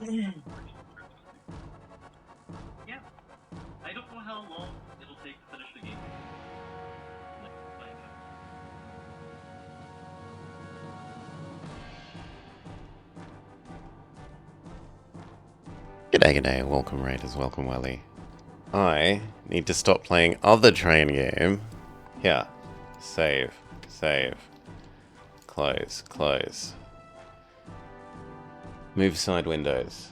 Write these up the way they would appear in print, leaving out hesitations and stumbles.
Yeah, I don't know how long it'll take to finish the game. Like, G'day, g'day, welcome Raiders, welcome Welly. I need to stop playing other train game. Here. Save. Save. Close. Close. Move side windows.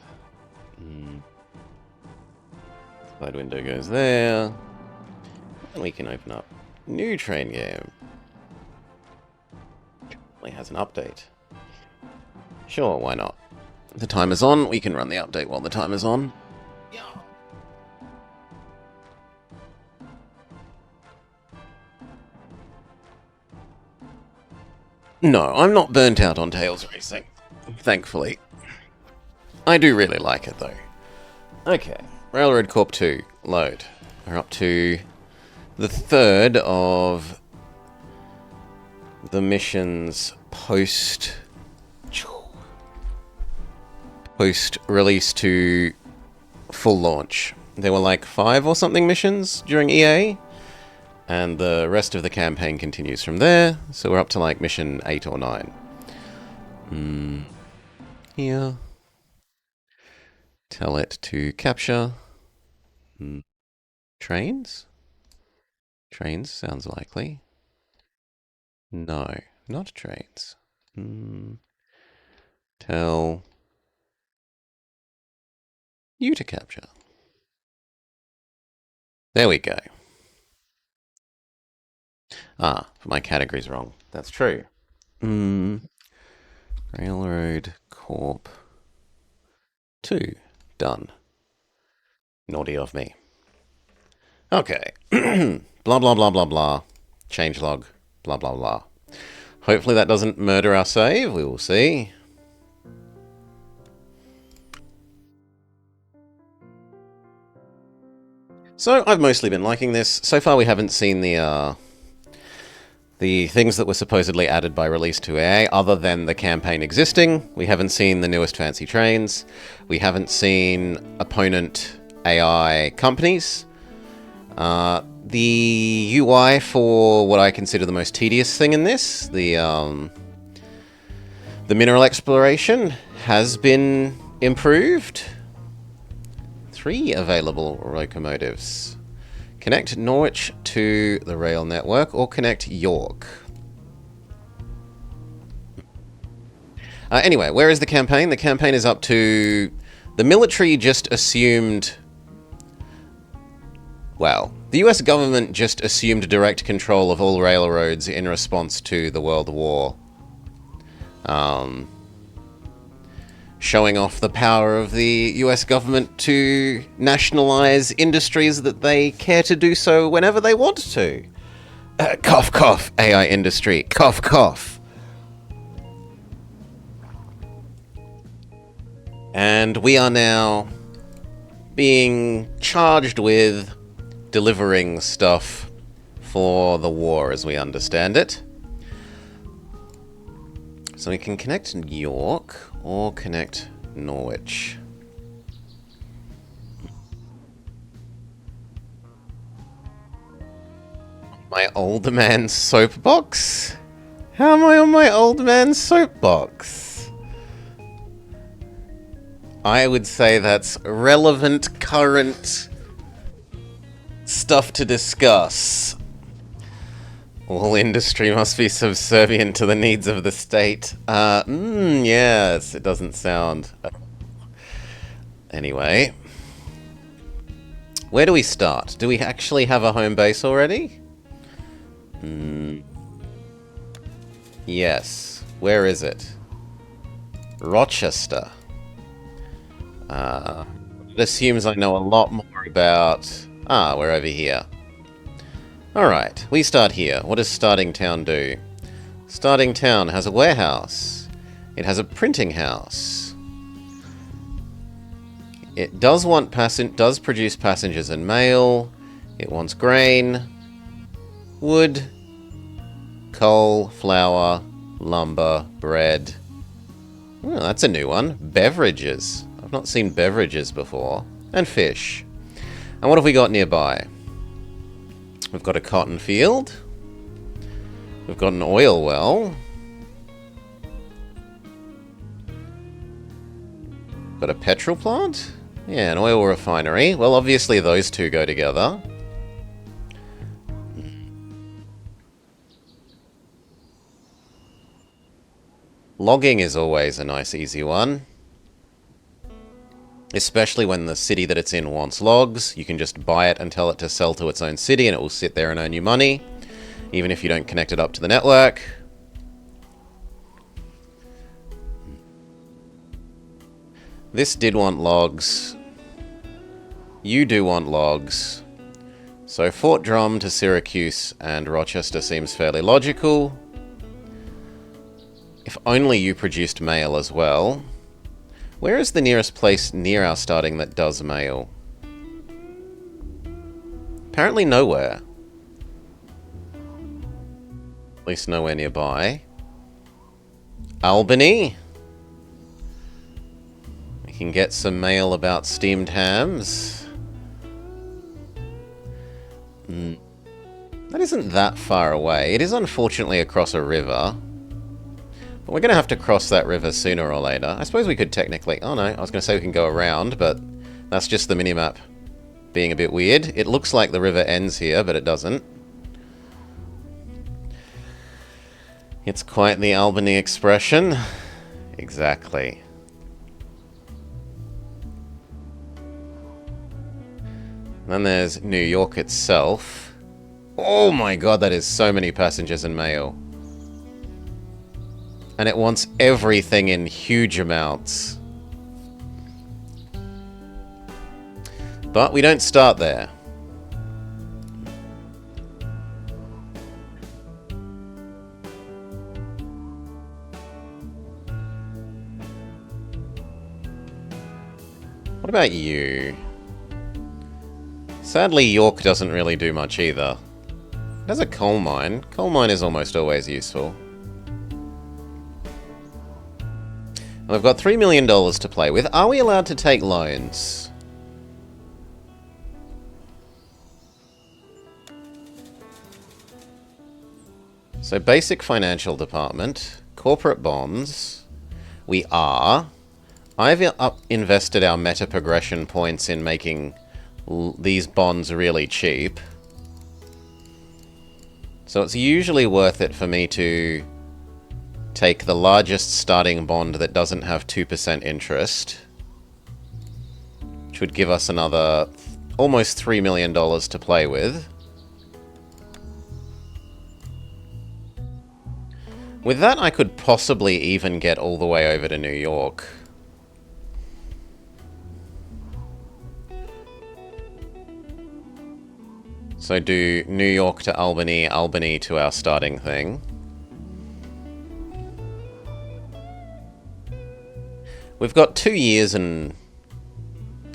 Side window goes there. And we can open up new train game. Only has an update. Sure, why not? The timer's on, we can run the update while the timer's on. Yeah. No, I'm not burnt out on Tails Racing, thankfully. I do really like it, though. Okay, Railroad Corp 2, load. We're up to the third of the missions post-release to full launch. There were like 5 or something missions during EA, and the rest of the campaign continues from there, so we're up to like mission 8 or 9. Here. Tell it to capture. Trains? Trains sounds likely. No, not trains. Tell you to capture. There we go. Ah, my category's wrong. That's true. Railroad Corp 2. Done. Naughty of me. Okay. Blah, blah, blah, blah, blah. Changelog. Blah, blah, blah. Hopefully that doesn't murder our save. We will see. So, I've mostly been liking this. So far we haven't seen the things that were supposedly added by release 2A, other than the campaign existing. We haven't seen the newest fancy trains. We haven't seen opponent AI companies. The UI for what I consider the most tedious thing in this, the mineral exploration, has been improved. 3 available locomotives. Connect Norwich to the rail network, or connect York. Anyway, where is the campaign? The campaign is up to... The military just assumed... Well, the US government just assumed direct control of all railroads in response to the World War. Showing off the power of the US government to nationalize industries that they care to do so whenever they want to. Cough, cough, AI industry. Cough, cough. And we are now being charged with delivering stuff for the war as we understand it. So we can connect York or connect Norwich. My old man soapbox? How am I on my old man soapbox? I would say that's relevant, current stuff to discuss. All industry must be subservient to the needs of the state. Yes, it doesn't sound... Anyway. Where do we start? Do we actually have a home base already? Yes. Where is it? Rochester. It assumes I know a lot more about... Ah, we're over here. Alright, we start here. What does Starting Town do? Starting Town has a warehouse. It has a printing house. It does produce passengers and mail. It wants grain, wood, coal, flour, lumber, bread. Oh, that's a new one. Beverages. I've not seen beverages before. And fish. And what have we got nearby? We've got a cotton field. We've got an oil well. Got a petrol plant? Yeah, an oil refinery. Well, obviously those two go together. Logging is always a nice, easy one. Especially when the city that it's in wants logs. You can just buy it and tell it to sell to its own city and it will sit there and earn you money. Even if you don't connect it up to the network. This did want logs. You do want logs. So Fort Drum to Syracuse and Rochester seems fairly logical. If only you produced mail as well. Where is the nearest place near our starting that does mail? Apparently nowhere. At least nowhere nearby. Albany. We can get some mail about steamed hams. That isn't that far away. It is unfortunately across a river. But we're going to have to cross that river sooner or later. I suppose we could technically... Oh no, I was going to say we can go around, but that's just the minimap being a bit weird. It looks like the river ends here, but it doesn't. It's quite the Albany expression. Exactly. Then there's New York itself. Oh my god, that is so many passengers and mail. And it wants everything in huge amounts. But we don't start there. What about you? Sadly, York doesn't really do much either. It has a coal mine. Coal mine is almost always useful. We've got $3 million to play with. Are we allowed to take loans? So basic financial department, corporate bonds. We are. I've invested our meta progression points in making these bonds really cheap. So it's usually worth it for me to take the largest starting bond that doesn't have 2% interest, which would give us another almost $3 million to play with. With that, I could possibly even get all the way over to New York. So do New York to Albany, Albany to our starting thing. We've got 2 years and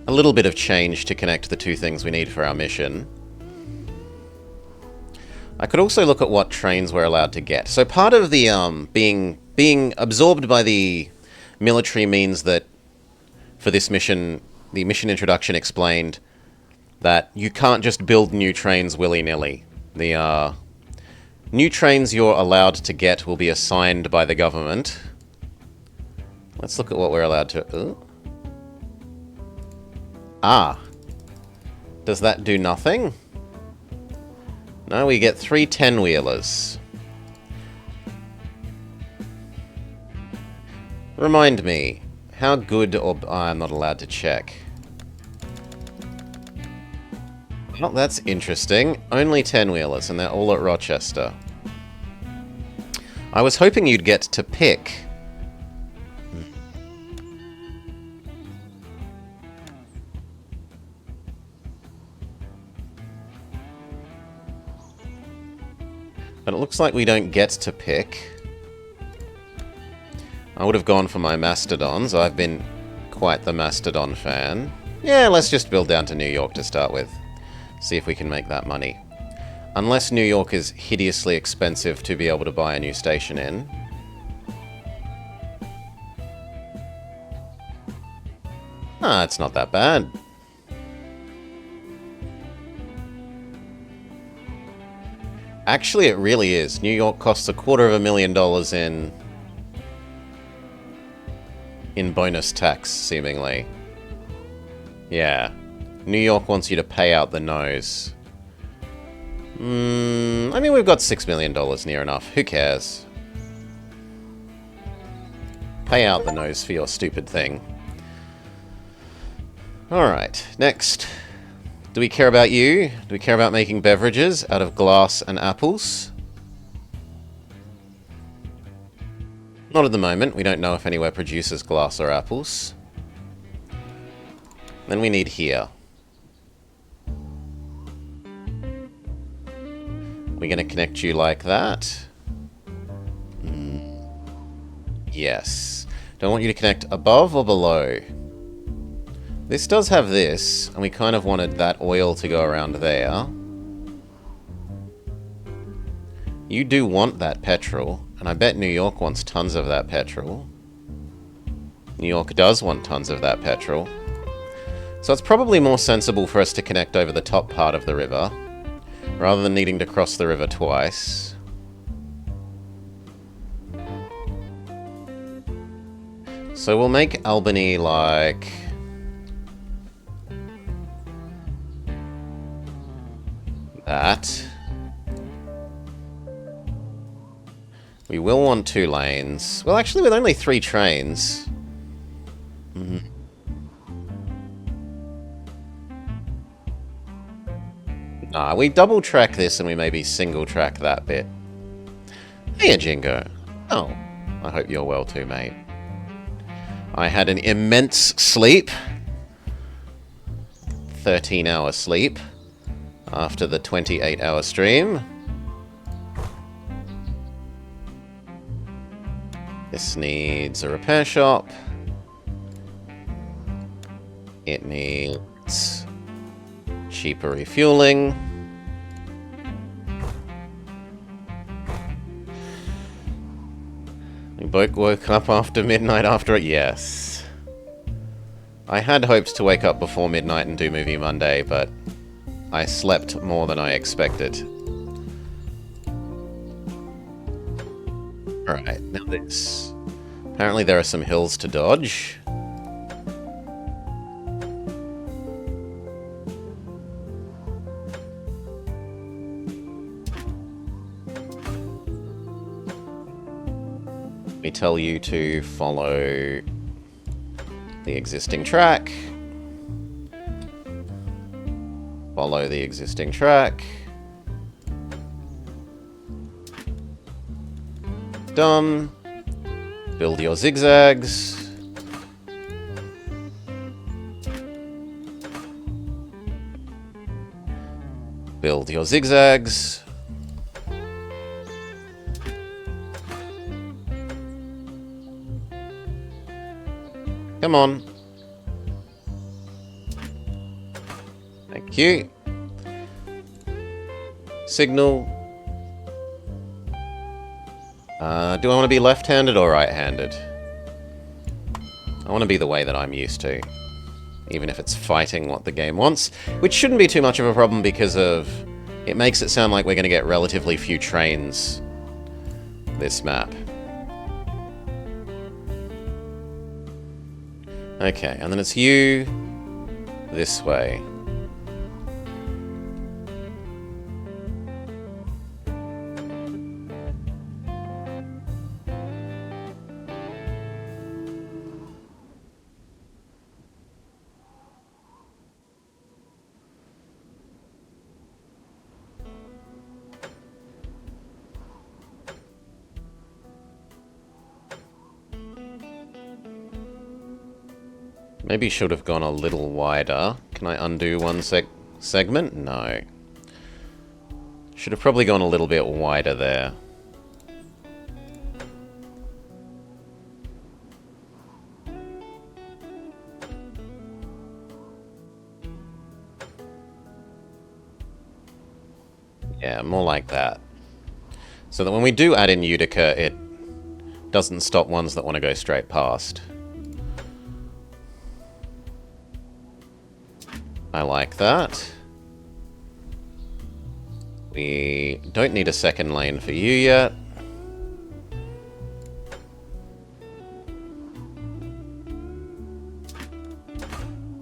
a little bit of change to connect the two things we need for our mission. I could also look at what trains we're allowed to get. So part of the being absorbed by the military means that for this mission, the mission introduction explained that you can't just build new trains willy-nilly. The new trains you're allowed to get will be assigned by the government. Let's look at what we're allowed to... Ooh. Ah. Does that do nothing? No, we get 3 10-wheelers. Remind me, how good or... I'm not allowed to check. Oh, that's interesting. Only 10-wheelers, and they're all at Rochester. I was hoping you'd get to pick... But it looks like we don't get to pick. I would have gone for my Mastodons. I've been quite the Mastodon fan. Yeah, let's just build down to New York to start with. See if we can make that money. Unless New York is hideously expensive to be able to buy a new station in. Ah, it's not that bad. Actually, it really is. New York costs $250,000 in bonus tax, seemingly. Yeah. New York wants you to pay out the nose. I mean, we've got $6 million near enough. Who cares? Pay out the nose for your stupid thing. Alright, next. Do we care about you? Do we care about making beverages out of glass and apples? Not at the moment. We don't know if anywhere produces glass or apples. Then we need here. We're going to connect you like that. Yes. Don't want you to connect above or below. This does have this, and we kind of wanted that oil to go around there. You do want that petrol, and I bet New York wants tons of that petrol. New York does want tons of that petrol. So it's probably more sensible for us to connect over the top part of the river, rather than needing to cross the river twice. So we'll make Albany like... that. We will want 2 lanes. Well, actually, with only 3 trains. Nah, we double track this and we maybe single track that bit. Hey, Jingo. Oh, I hope you're well too, mate. I had an immense sleep. 13-hour sleep. After the 28-hour stream. This needs a repair shop. It needs cheaper refueling. We both woke up after midnight after it. Yes. I had hoped to wake up before midnight and do Movie Monday, but I slept more than I expected. Alright, now this. Apparently there are some hills to dodge. Let me tell you to follow the existing track. Follow the existing track. Done. Build your zigzags. Build your zigzags. Come on. Thank you. Signal. Do I want to be left-handed or right-handed? I want to be the way that I'm used to. Even if it's fighting what the game wants. Which shouldn't be too much of a problem because of... It makes it sound like we're going to get relatively few trains this map. Okay, and then it's you this way. Maybe should have gone a little wider. Can I undo one segment? No. Should have probably gone a little bit wider there. Yeah, more like that. So that when we do add in Utica, it doesn't stop ones that want to go straight past. I like that. We don't need a second lane for you yet.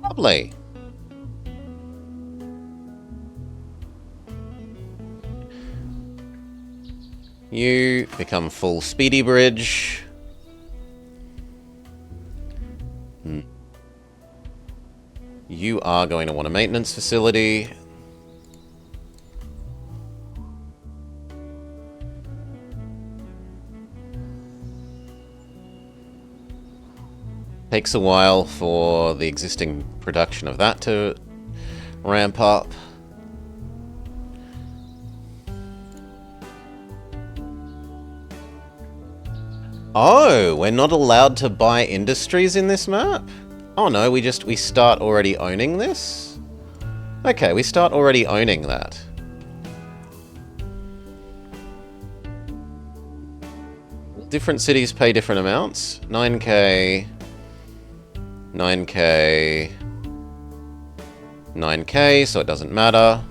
Lovely. You become full speedy bridge. You are going to want a maintenance facility. Takes a while for the existing production of that to ramp up. Oh, we're not allowed to buy industries in this map? Oh no, we start already owning this? Okay, we start already owning that. Different cities pay different amounts. 9k, 9k, 9k, so it doesn't matter.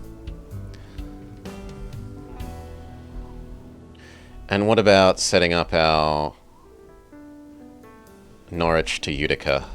And what about setting up our Norwich to Utica?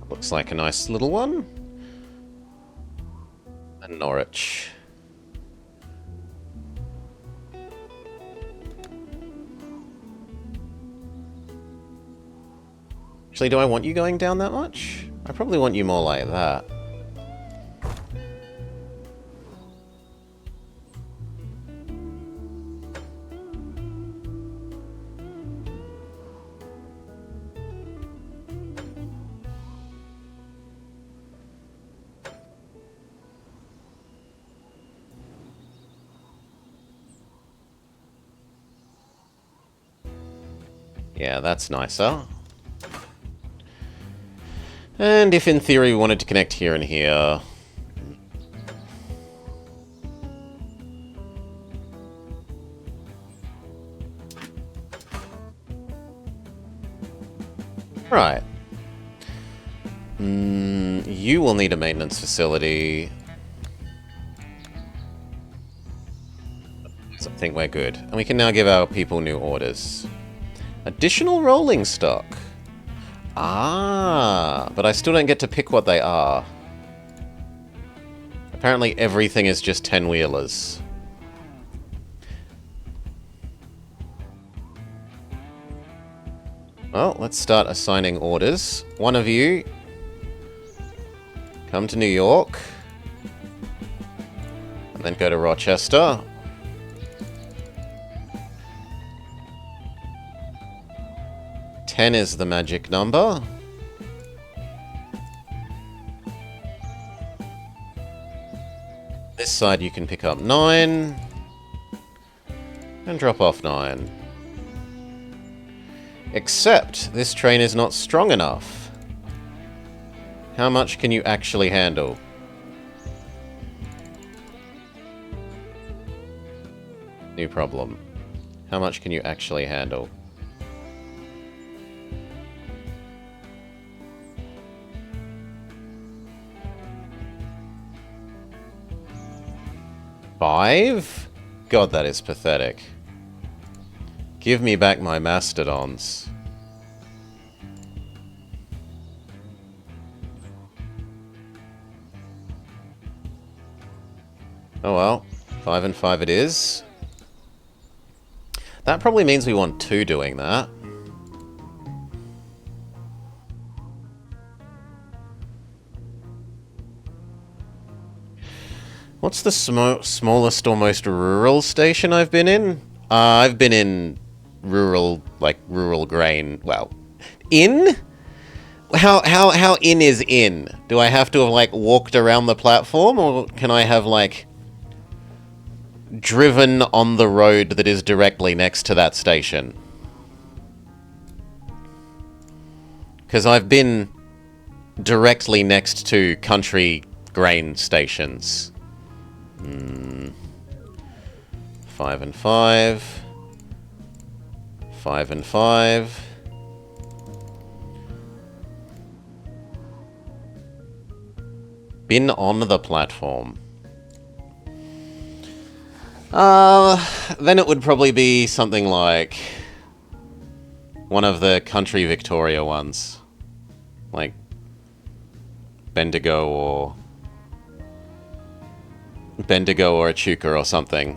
Looks like a nice little one. And Norwich. Actually, do I want you going down that much? I probably want you more like that. Yeah, that's nicer. And if in theory we wanted to connect here and here... Right. You will need a maintenance facility. So I think we're good. And we can now give our people new orders. Additional rolling stock. Ah, but I still don't get to pick what they are. Apparently everything is just 10-wheelers. Well, let's start assigning orders. One of you, come to New York. And then go to Rochester. Ten is the magic number. This side you can pick up 9. And drop off 9. Except, this train is not strong enough. How much can you actually handle? New problem. How much can you actually handle? Five? God, that is pathetic. Give me back my mastodons. Oh well, 5 and 5 it is. That probably means we want 2 doing that. What's the smallest or most rural station I've been in? I've been in rural, like rural grain, well, in? How in is in? Do I have to have, like, walked around the platform, or can I have, like, driven on the road that is directly next to that station? Because I've been directly next to country grain stations. 5 and 5. 5 and 5. Been on the platform. Then it would probably be something like one of the country Victoria ones. Like Bendigo or Echuca or something.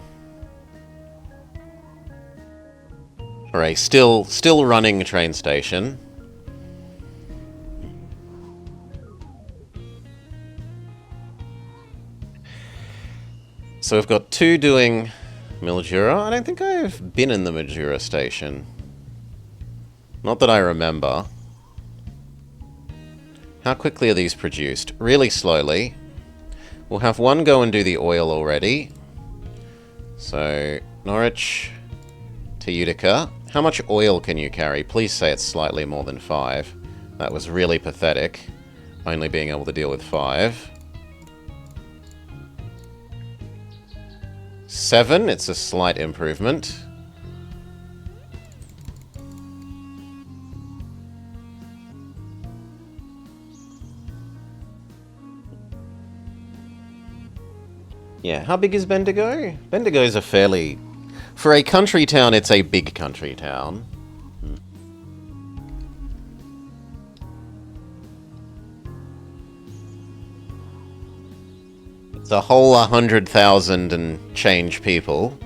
Or a still running train station. So we've got 2 doing Mildura. I don't think I've been in the Mildura station. Not that I remember. How quickly are these produced? Really slowly. We'll have 1 go and do the oil already. So, Norwich to Utica. How much oil can you carry? Please say it's slightly more than 5. That was really pathetic. Only being able to deal with 5. 7, it's a slight improvement. Yeah, how big is Bendigo? Bendigo is a fairly... For a country town, it's a big country town. It's a whole 100,000 and change people.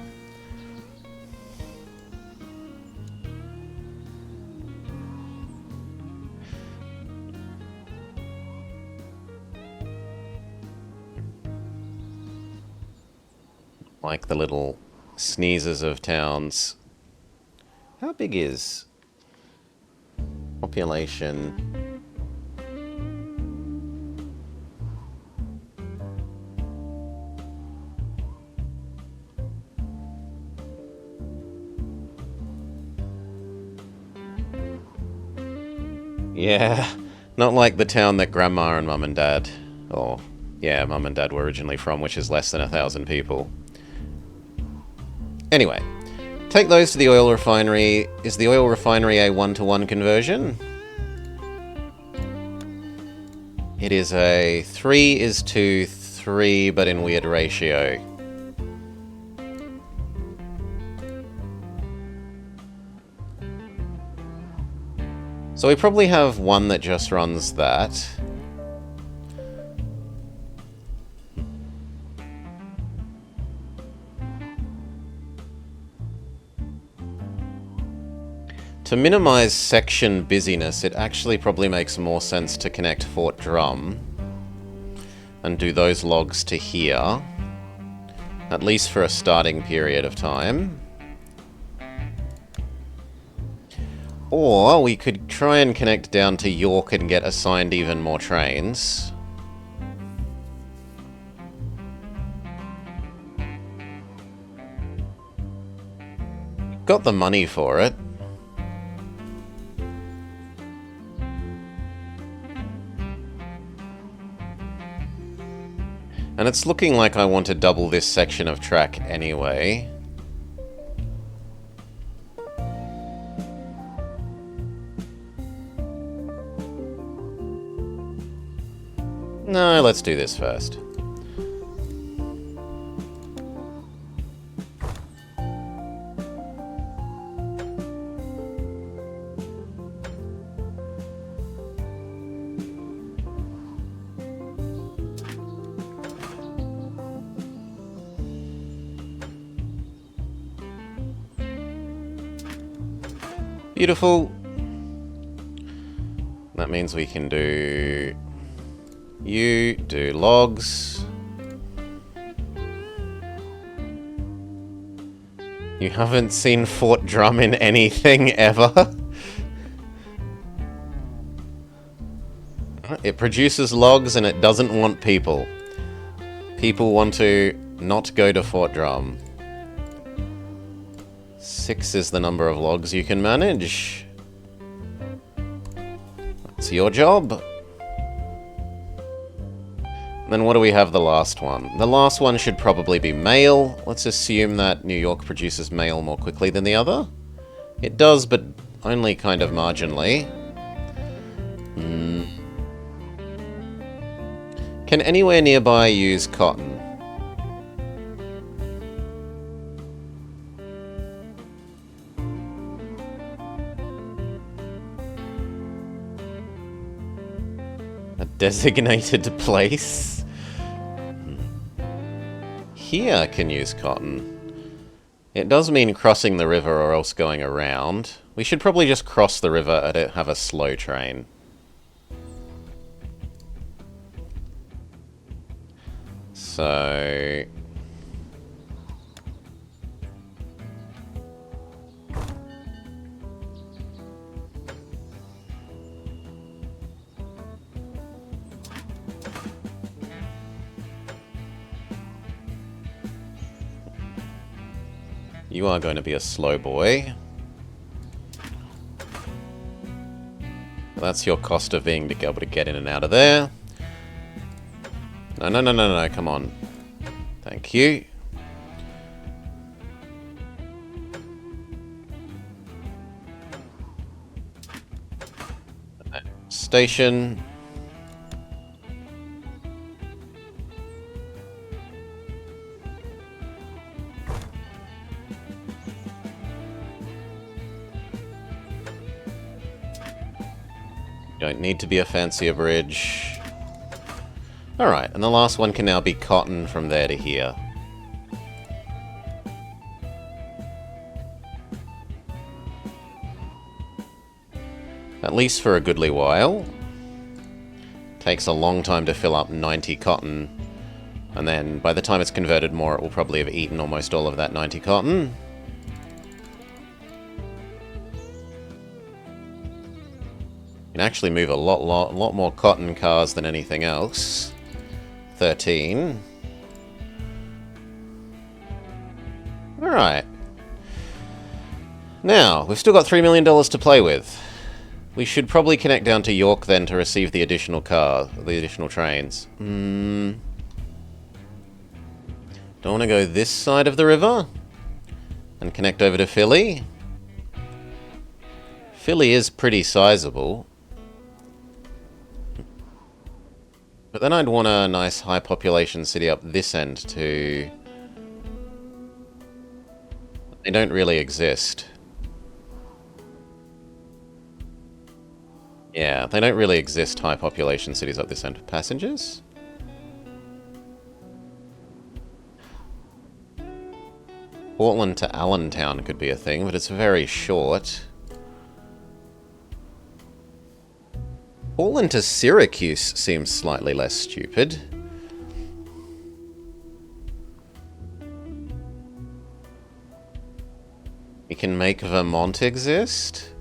Like the little sneezes of towns. How big is population? Yeah, not like the town that Grandma and Mum and Dad, or yeah, Mum and Dad were originally from, which is less than 1,000 people. Anyway, take those to the oil refinery. Is the oil refinery a 1-to-1 conversion? It is a 3:3, but in weird ratio. So we probably have 1 that just runs that. To minimize section busyness, it actually probably makes more sense to connect Fort Drum and do those logs to here, at least for a starting period of time. Or we could try and connect down to York and get assigned even more trains. Got the money for it. And it's looking like I want to double this section of track anyway. No, let's do this first. Beautiful. That means we can do... You do logs. You haven't seen Fort Drum in anything ever? it produces logs and it doesn't want people. People want to not go to Fort Drum. 6 is the number of logs you can manage. That's your job. Then what do we have the last one? The last one should probably be mail. Let's assume that New York produces mail more quickly than the other. It does, but only kind of marginally. Can anywhere nearby use cotton? A designated place? Here can use cotton. It does mean crossing the river or else going around. We should probably just cross the river and have a slow train. So... you are going to be a slow boy. That's your cost of being able to get in and out of there. No, come on. Thank you. Station. Don't need to be a fancier bridge. Alright, and the last one can now be cotton from there to here. At least for a goodly while. Takes a long time to fill up 90 cotton. And then by the time it's converted more, it will probably have eaten almost all of that 90 cotton. You can actually move a lot more cotton cars than anything else. 13. Alright. Now, we've still got $3 million to play with. We should probably connect down to York then to receive the additional trains. Don't want to go this side of the river and connect over to Philly. Philly is pretty sizable. But then I'd want a nice high population city up this end too. They don't really exist. Yeah, they don't really exist high population cities up this end. Passengers? Portland to Allentown could be a thing, but it's very short. Portland to Syracuse seems slightly less stupid. We can make Vermont exist.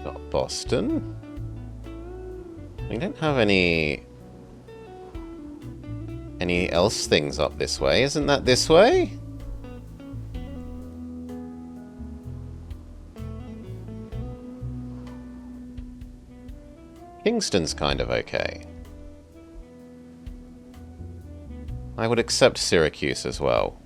Got Boston. We don't have any else things up this way. Isn't that this way? Kingston's kind of okay. I would accept Syracuse as well.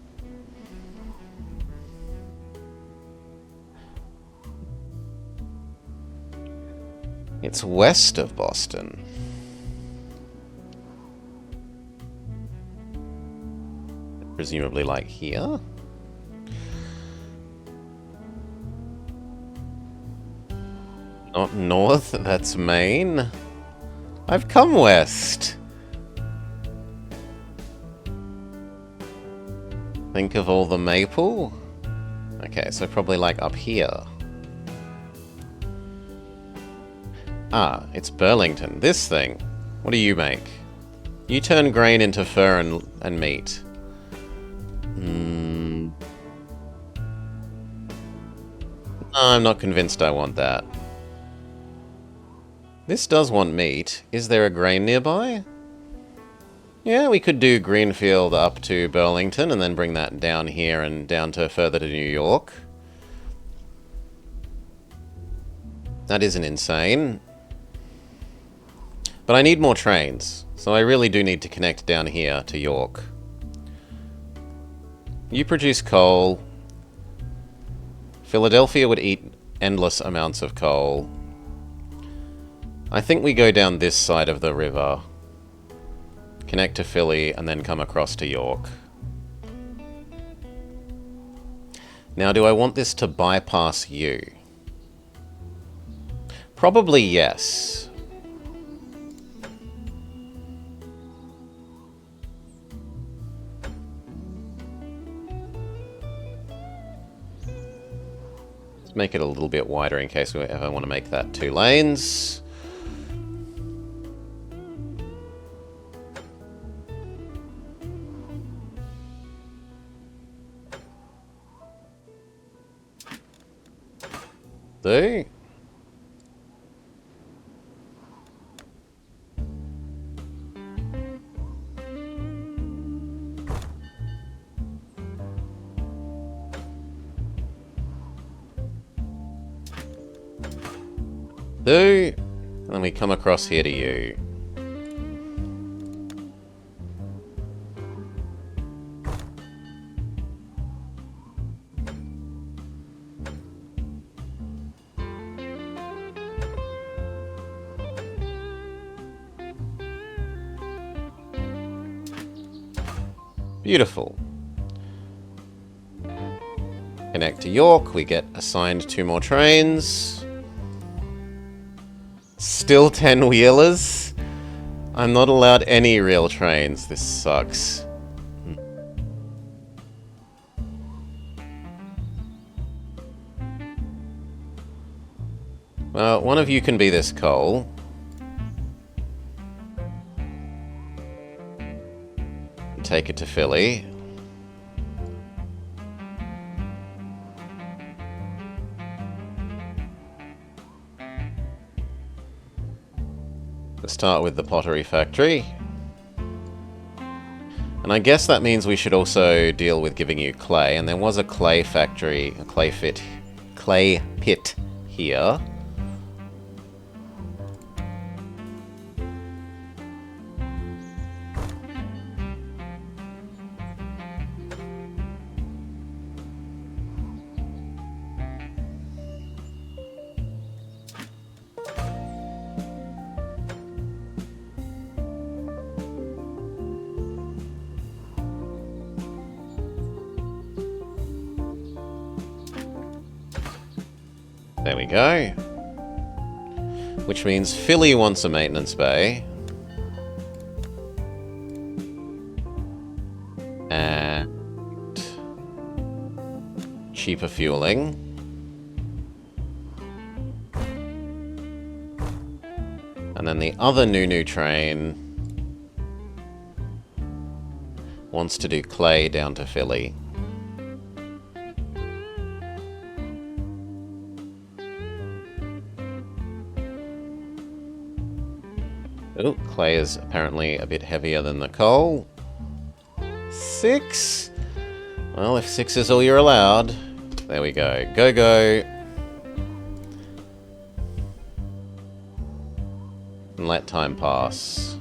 It's west of Boston. Presumably like here? Not north, that's Maine. I've come west. Think of all the maple? Okay, so probably like up here. Ah, it's Burlington. This thing. What do you make? You turn grain into fur and meat. No, I'm not convinced I want that. This does want meat. Is there a grain nearby? Yeah, we could do Greenfield up to Burlington and then bring that down here and down to further to New York. That isn't insane. But I need more trains, so I really do need to connect down here to York. You produce coal. Philadelphia would eat endless amounts of coal. I think we go down this side of the river, connect to Philly, and then come across to York. Now, do I want this to bypass you? Probably yes. Let's make it a little bit wider in case we ever want to make that 2 lanes. Do. Do. And then we come across here to you. Beautiful. Connect to York, we get assigned 2 more trains. Still 10-wheelers? I'm not allowed any real trains, this sucks. Well, one of you can be this coal. Take it to Philly. Let's start with the pottery factory. And I guess that means we should also deal with giving you clay. And there was a clay factory, a clay pit here. There we go. Which means Philly wants a maintenance bay. And cheaper fueling. And then the other new train wants to do clay down to Philly. Oh, clay is apparently a bit heavier than the coal. 6? Well, if 6 is all you're allowed. There we go. Go, go. And let time pass.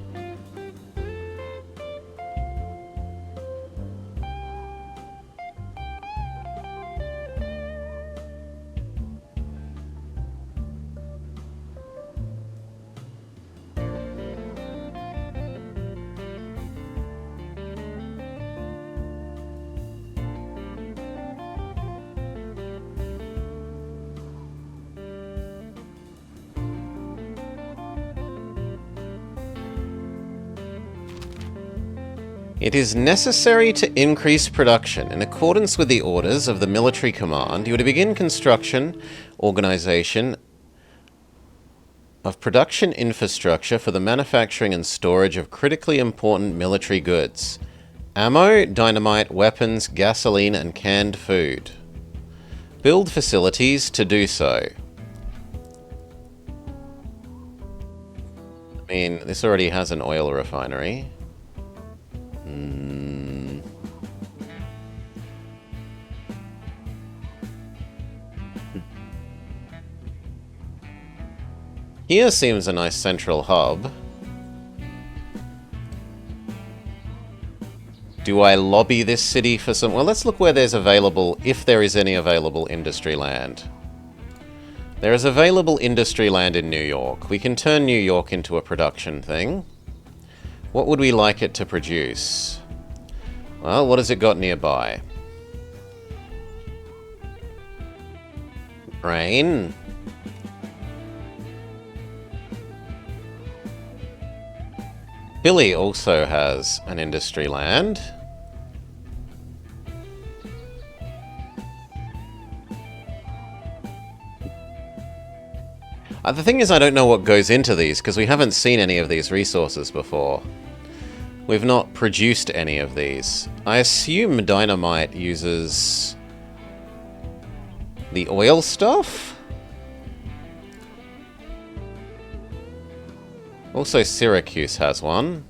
It is necessary to increase production. In accordance with the orders of the military command, you are to begin construction, organization of production infrastructure for the manufacturing and storage of critically important military goods. Ammo, dynamite, weapons, gasoline, and canned food. Build facilities to do so. I mean, this already has an oil refinery. Here seems a nice central hub. Do I lobby this city for some... Well, let's look where there's available, if there is any available industry land. There is available industry land in New York. We can turn New York into a production thing. What would we like it to produce? Well, what has it got nearby? Rain. Billy also has an industry land. The thing is, I don't know what goes into these, because we haven't seen any of these resources before. We've not produced any of these. I assume dynamite uses the oil stuff? Also, Syracuse has one.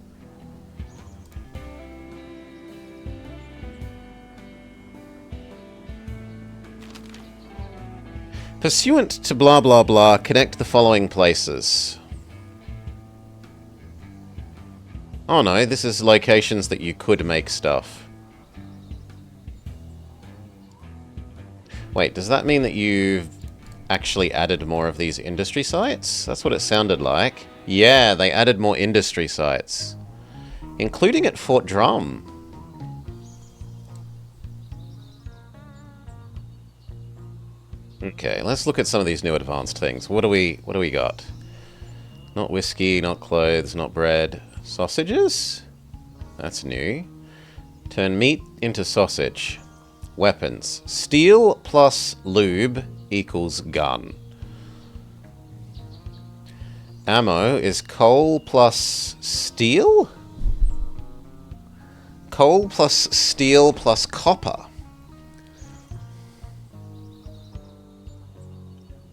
Pursuant to blah blah blah, connect the following places. Oh no, this is locations that you could make stuff. Wait, does that mean that you've actually added more of these industry sites? That's what it sounded like. Yeah, they added more industry sites. Including at Fort Drum. Okay, let's look at some of these new advanced things. What do we got? Not whiskey, not clothes, not bread. Sausages? That's new. Turn meat into sausage. Weapons. Steel plus lube equals gun. Ammo is coal plus steel? Coal plus steel plus copper.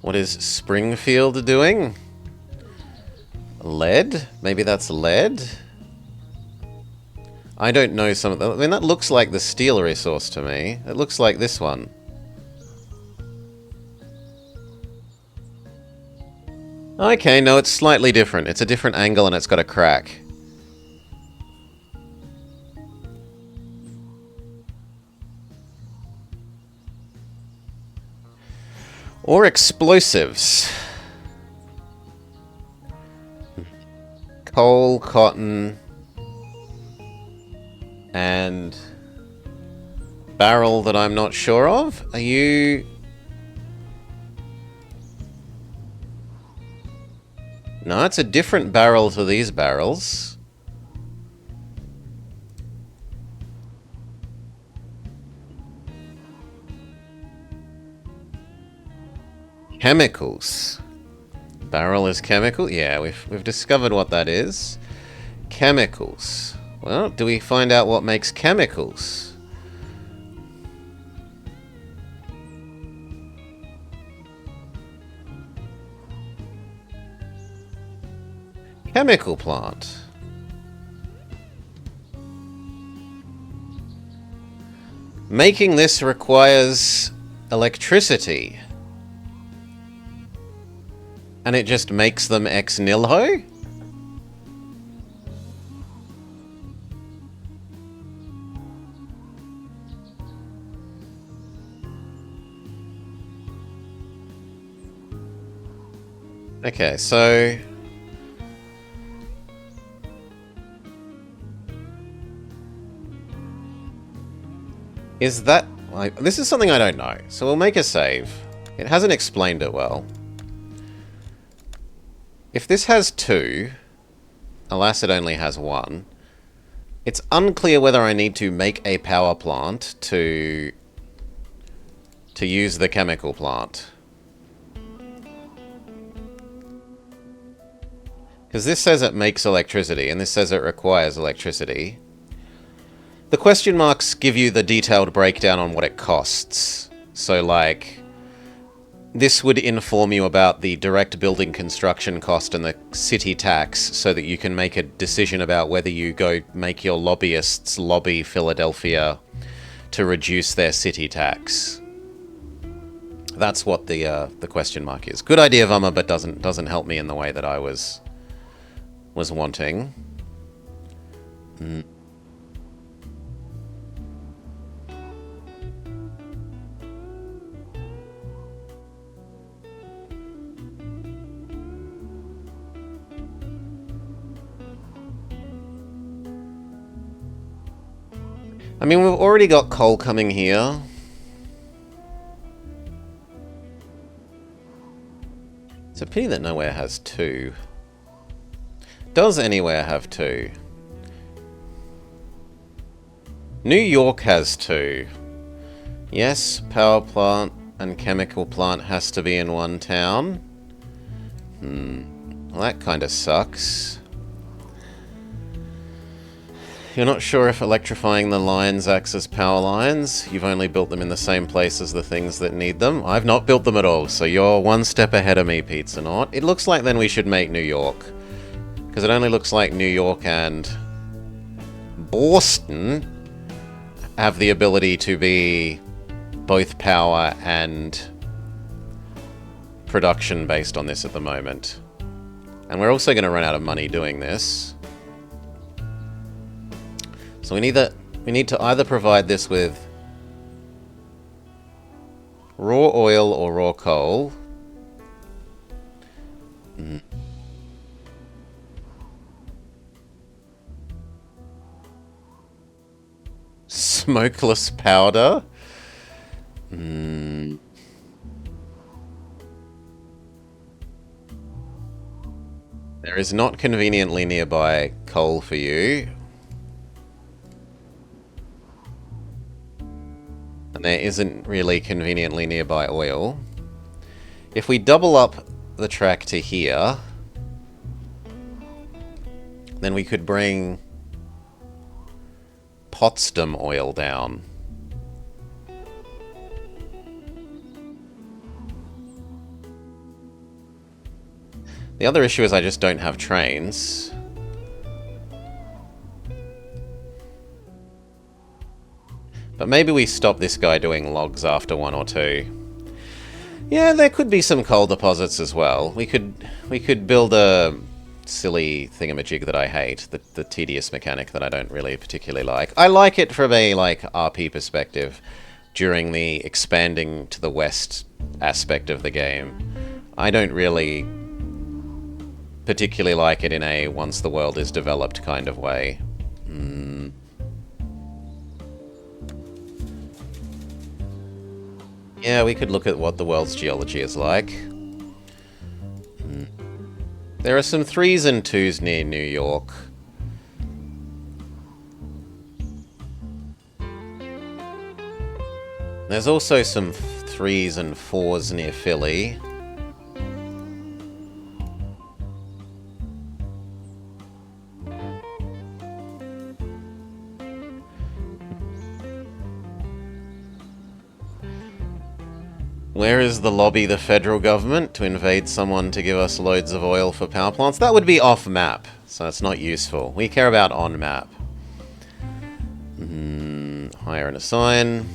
What is Springfield doing? Lead? Maybe that's lead? I don't know some of them. I mean, that looks like the steel resource to me. It looks like this one. Okay, no, it's slightly different. It's a different angle and it's got a crack. Or explosives. Coal, cotton, and barrel that I'm not sure of. Are you... No, it's a different barrel to these barrels. Chemicals. Barrel is chemical? Yeah, we've discovered what that is. Chemicals. Well, do we find out what makes chemicals? Chemical plant. Making this requires electricity. And it just makes them ex nihilo? Okay, so... Is that... Like, this is something I don't know, so we'll make a save. It hasn't explained it well. If this has 2, alas it only has 1, it's unclear whether I need to make a power plant to use the chemical plant. Because this says it makes electricity, and this says it requires electricity. The question marks give you the detailed breakdown on what it costs. So, like, this would inform you about the direct building construction cost and the city tax so that you can make a decision about whether you go make your lobbyists lobby Philadelphia to reduce their city tax. That's what the question mark is. Good idea, Vummer, but doesn't help me in the way that I was wanting. I mean, we've already got coal coming here. It's a pity that nowhere has 2. Does anywhere have 2? New York has 2. Yes, power plant and chemical plant has to be in one town. Well, that kind of sucks. You're not sure if electrifying the lines acts as power lines. You've only built them in the same place as the things that need them. I've not built them at all, so you're one step ahead of me, Pizza Knot. It looks like then we should make New York. Because it only looks like New York and Boston have the ability to be both power and production based on this at the moment. And we're also going to run out of money doing this. So we need to either provide this with raw oil or raw coal. Smokeless powder. There is not conveniently nearby coal for you. And there isn't really conveniently nearby oil. If we double up the track to here, then we could bring Potsdam oil down. The other issue is I just don't have trains. But maybe we stop this guy doing logs after 1 or 2. Yeah, there could be some coal deposits as well. We could build a silly thingamajig that I hate, the tedious mechanic that I don't really particularly like. I like it from a RP perspective during the expanding to the west aspect of the game. I don't really particularly like it in a once the world is developed kind of way. Yeah, we could look at what the world's geology is like. There are some 3s and 2s near New York. There's also some 3s and 4s near Philly. Where is the lobby the federal government to invade someone to give us loads of oil for power plants? That would be off-map, so it's not useful. We care about on-map. Hire and assign.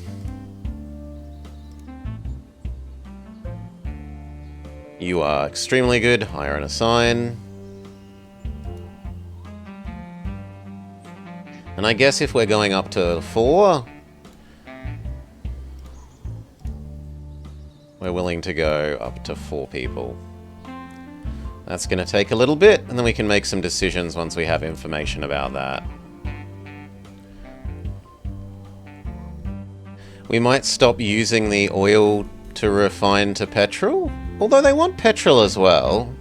You are extremely good. Hire and assign. And I guess if we're going up to 4... we're willing to go up to 4 people. That's going to take a little bit, and then we can make some decisions once we have information about that. We might stop using the oil to refine to petrol, although they want petrol as well.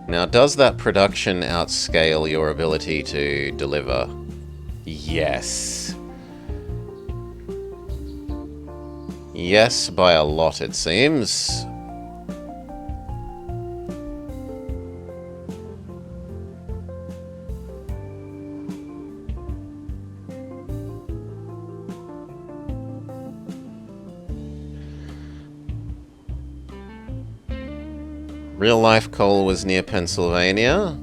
Now, does that production outscale your ability to deliver? Yes. Yes, by a lot, it seems. Real life coal was near Pennsylvania.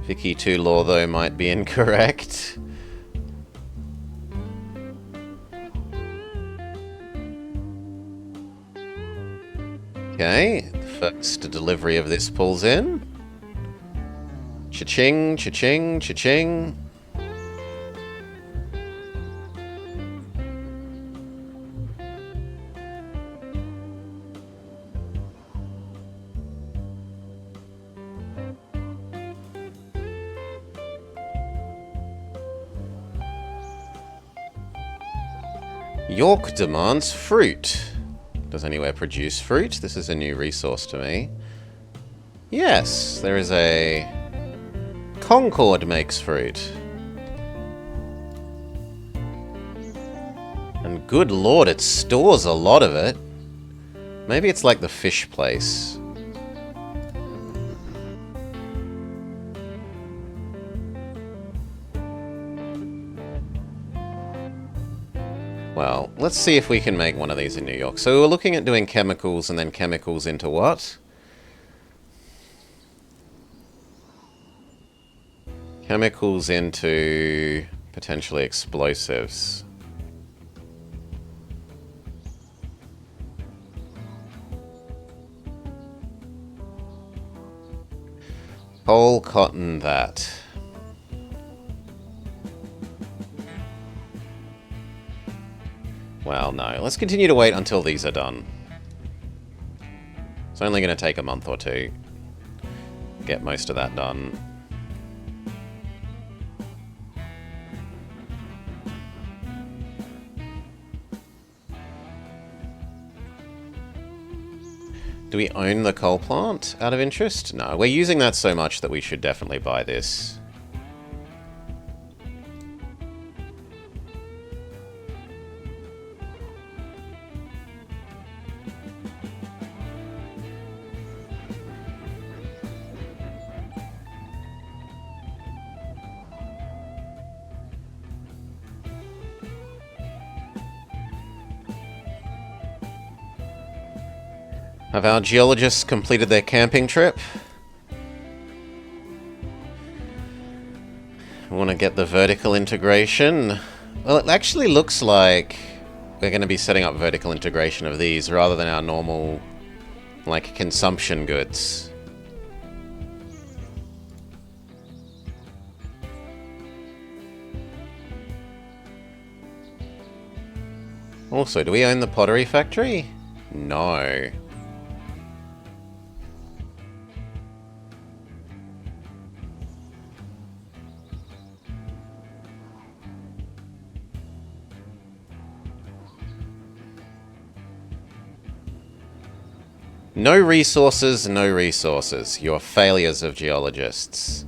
Vicky 2 law, though, might be incorrect. Okay, the first delivery of this pulls in. Cha-ching, cha-ching, cha-ching. York demands fruit. Does anywhere produce fruit? This is a new resource to me. Yes, there is a... Concord makes fruit. And good lord, it stores a lot of it. Maybe it's like the fish place. Well, let's see if we can make one of these in New York. So we're looking at doing chemicals and then chemicals into what? Chemicals into potentially explosives. Coal, cotton, that. Well, no. Let's continue to wait until these are done. It's only going to take a month or two. Get most of that done. Do we own the coal plant out of interest? No, we're using that so much that we should definitely buy this. Have our geologists completed their camping trip? We want to get the vertical integration. Well, it actually looks like we're going to be setting up vertical integration of these rather than our normal, like, consumption goods. Also, do we own the pottery factory? No. No resources, no resources. You're failures of geologists.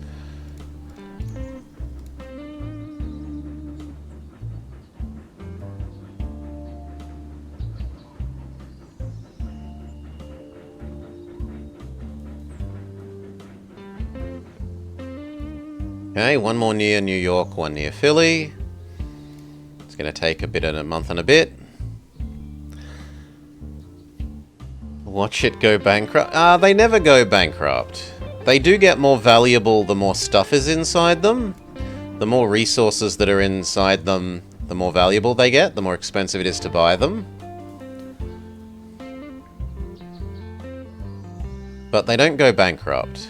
Okay, one more near New York, one near Philly. It's going to take a month and a bit. Watch it go bankrupt. They never go bankrupt. They do get more valuable the more stuff is inside them. The more resources that are inside them, the more valuable they get, the more expensive it is to buy them. But they don't go bankrupt.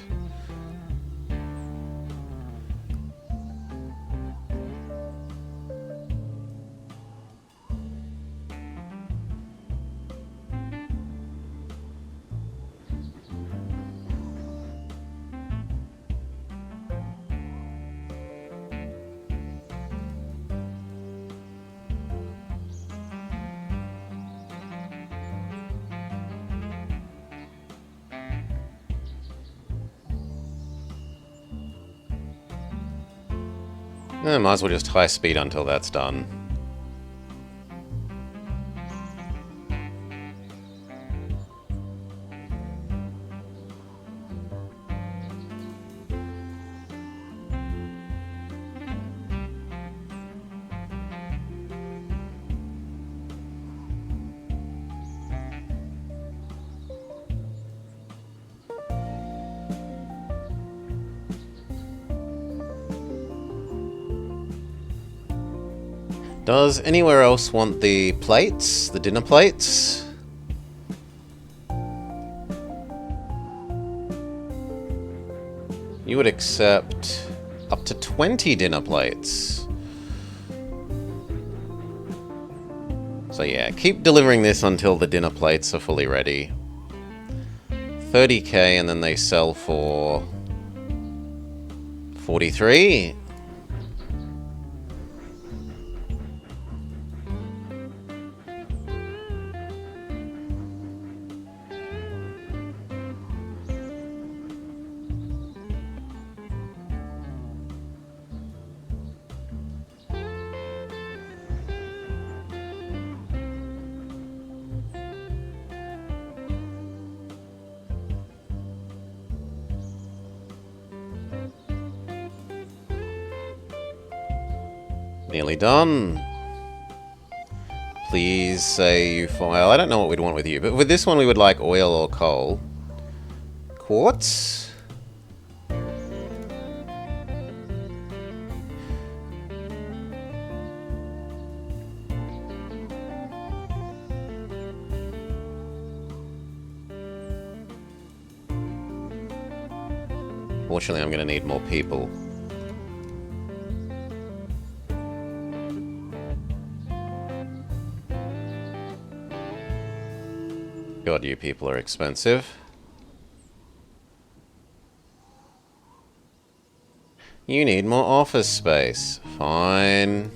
Might as well just high speed until that's done. Does anywhere else want the plates? The dinner plates? You would accept up to 20 dinner plates. So yeah, keep delivering this until the dinner plates are fully ready. 30k and then they sell for 43. Nearly done. Please say you file. I don't know what we'd want with you, but with this one we would like oil or coal. Quartz? Fortunately, I'm going to need more people. God, you people are expensive. You need more office space. Fine.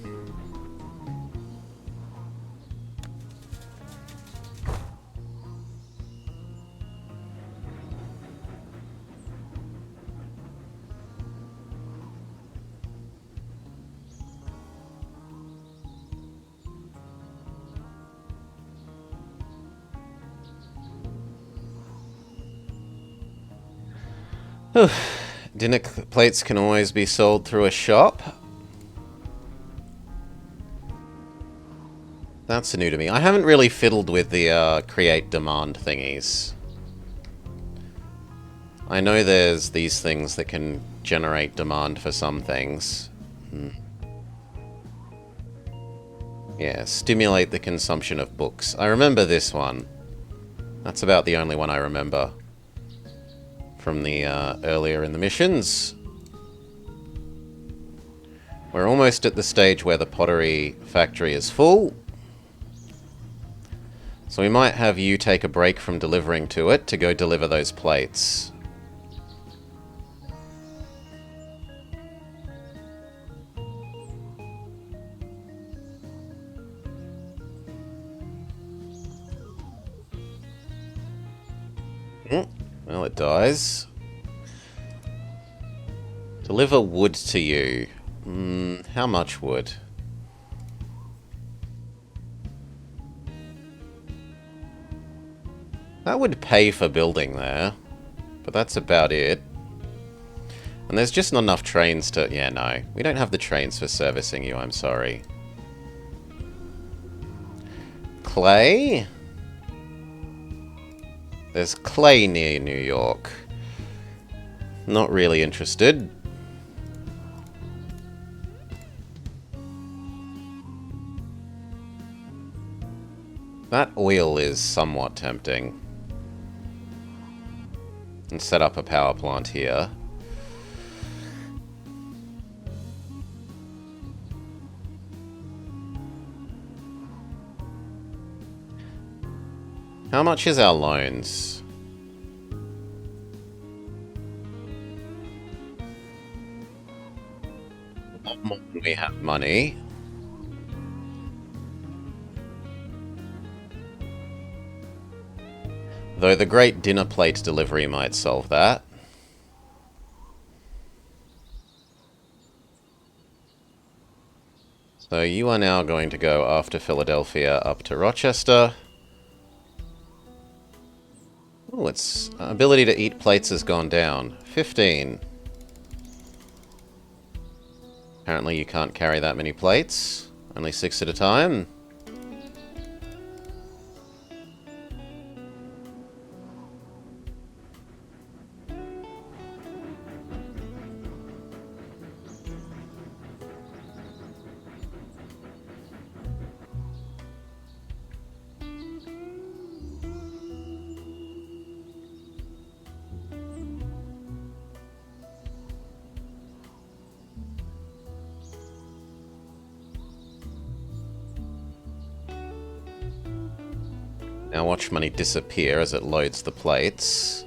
Dinner plates can always be sold through a shop. That's new to me. I haven't really fiddled with the create demand thingies. I know there's these things that can generate demand for some things. Yeah, stimulate the consumption of books. I remember this one. That's about the only one I remember from the earlier in the missions. We're almost at the stage where the pottery factory is full. So we might have you take a break from delivering to it to go deliver those plates. Well, it dies. Deliver wood to you. How much wood? That would pay for building there, but that's about it. And there's just not enough trains to... Yeah, no. We don't have the trains for servicing you, I'm sorry. Clay? There's clay near New York. Not really interested. That oil is somewhat tempting. And set up a power plant here. How much is our loans? A lot more than we have money. Though the great dinner plate delivery might solve that. So you are now going to go after Philadelphia up to Rochester. Oh, its ability to eat plates has gone down. 15. Apparently you can't carry that many plates. Only 6 at a time. Now watch money disappear as it loads the plates.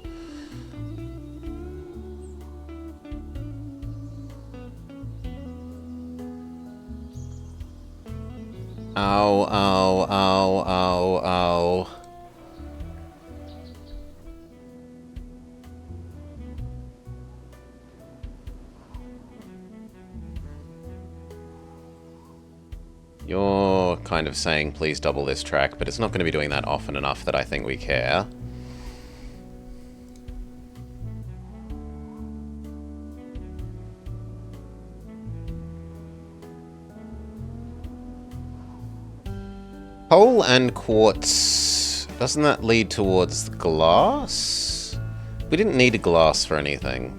Ow, ow, ow, ow, ow. You're kind of saying please double this track, but it's not going to be doing that often enough that I think we care. Coal and quartz, doesn't that lead towards glass? We didn't need glass for anything.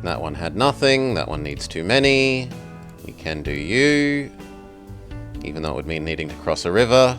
That one had nothing, that one needs too many. We can do you, even though it would mean needing to cross a river.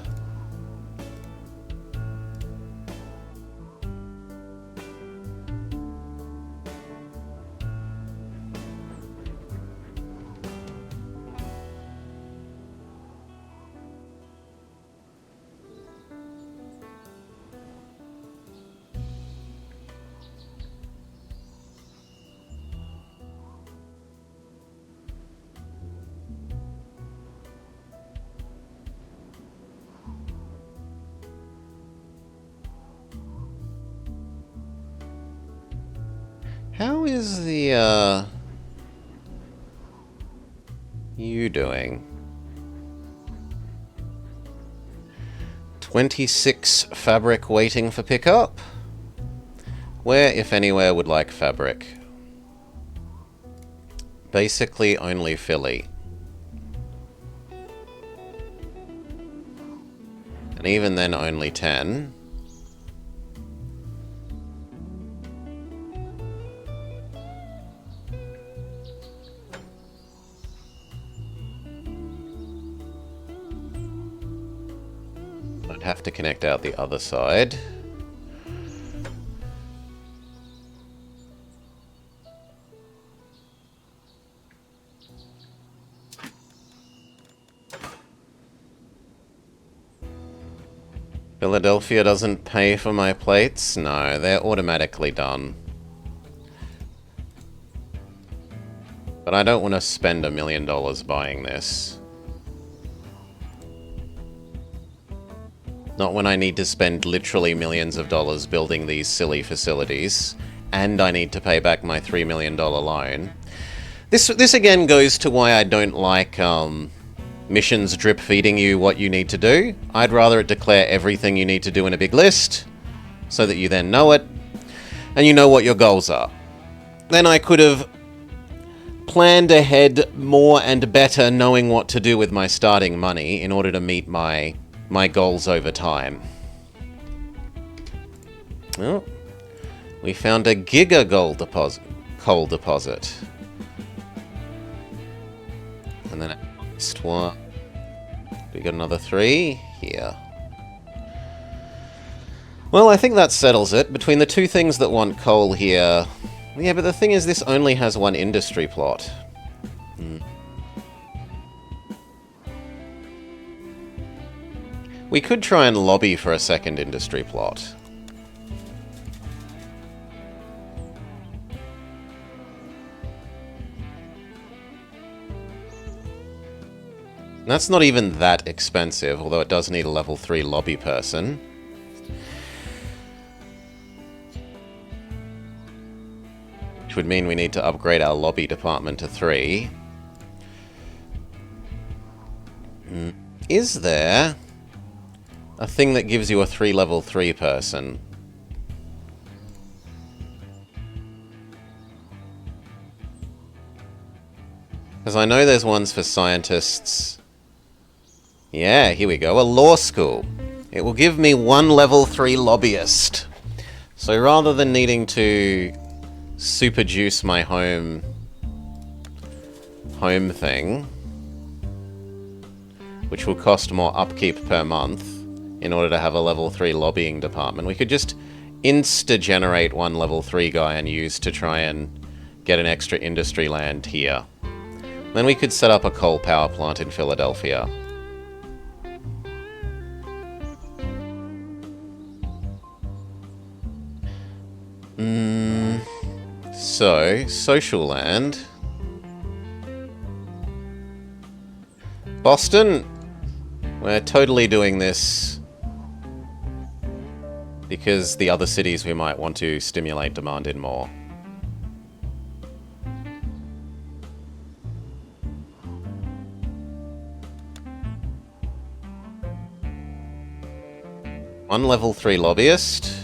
How is the, you doing? 26 fabric waiting for pickup? Where, if anywhere, would like fabric? Basically only Philly. And even then only 10. I'd have to connect out the other side. Philadelphia doesn't pay for my plates? No, they're automatically done. But I don't want to spend $1 million buying this. Not when I need to spend literally millions of dollars building these silly facilities, and I need to pay back my $3 million loan. This again goes to why I don't like missions drip feeding you what you need to do. I'd rather it declare everything you need to do in a big list, so that you then know it, and you know what your goals are. Then I could have planned ahead more and better, knowing what to do with my starting money in order to meet my goals over time. Oh, we found a giga coal deposit. And then next one, we got another 3 here. Well, I think that settles it. Between the two things that want coal here... Yeah, but the thing is, this only has one industry plot. We could try and lobby for a second industry plot. That's not even that expensive, although it does need a level 3 lobby person. Which would mean we need to upgrade our lobby department to 3. Is there a thing that gives you a 3 level 3 person? Because I know there's ones for scientists. Yeah, here we go. A law school. It will give me 1 level 3 lobbyist. So rather than needing to super juice my home thing, which will cost more upkeep per month in order to have a level 3 lobbying department, we could just insta-generate 1 level 3 guy and use to try and get an extra industry land here. Then we could set up a coal power plant in Philadelphia. So, social land. Boston, we're totally doing this because the other cities we might want to stimulate demand in more. One level 3 lobbyist.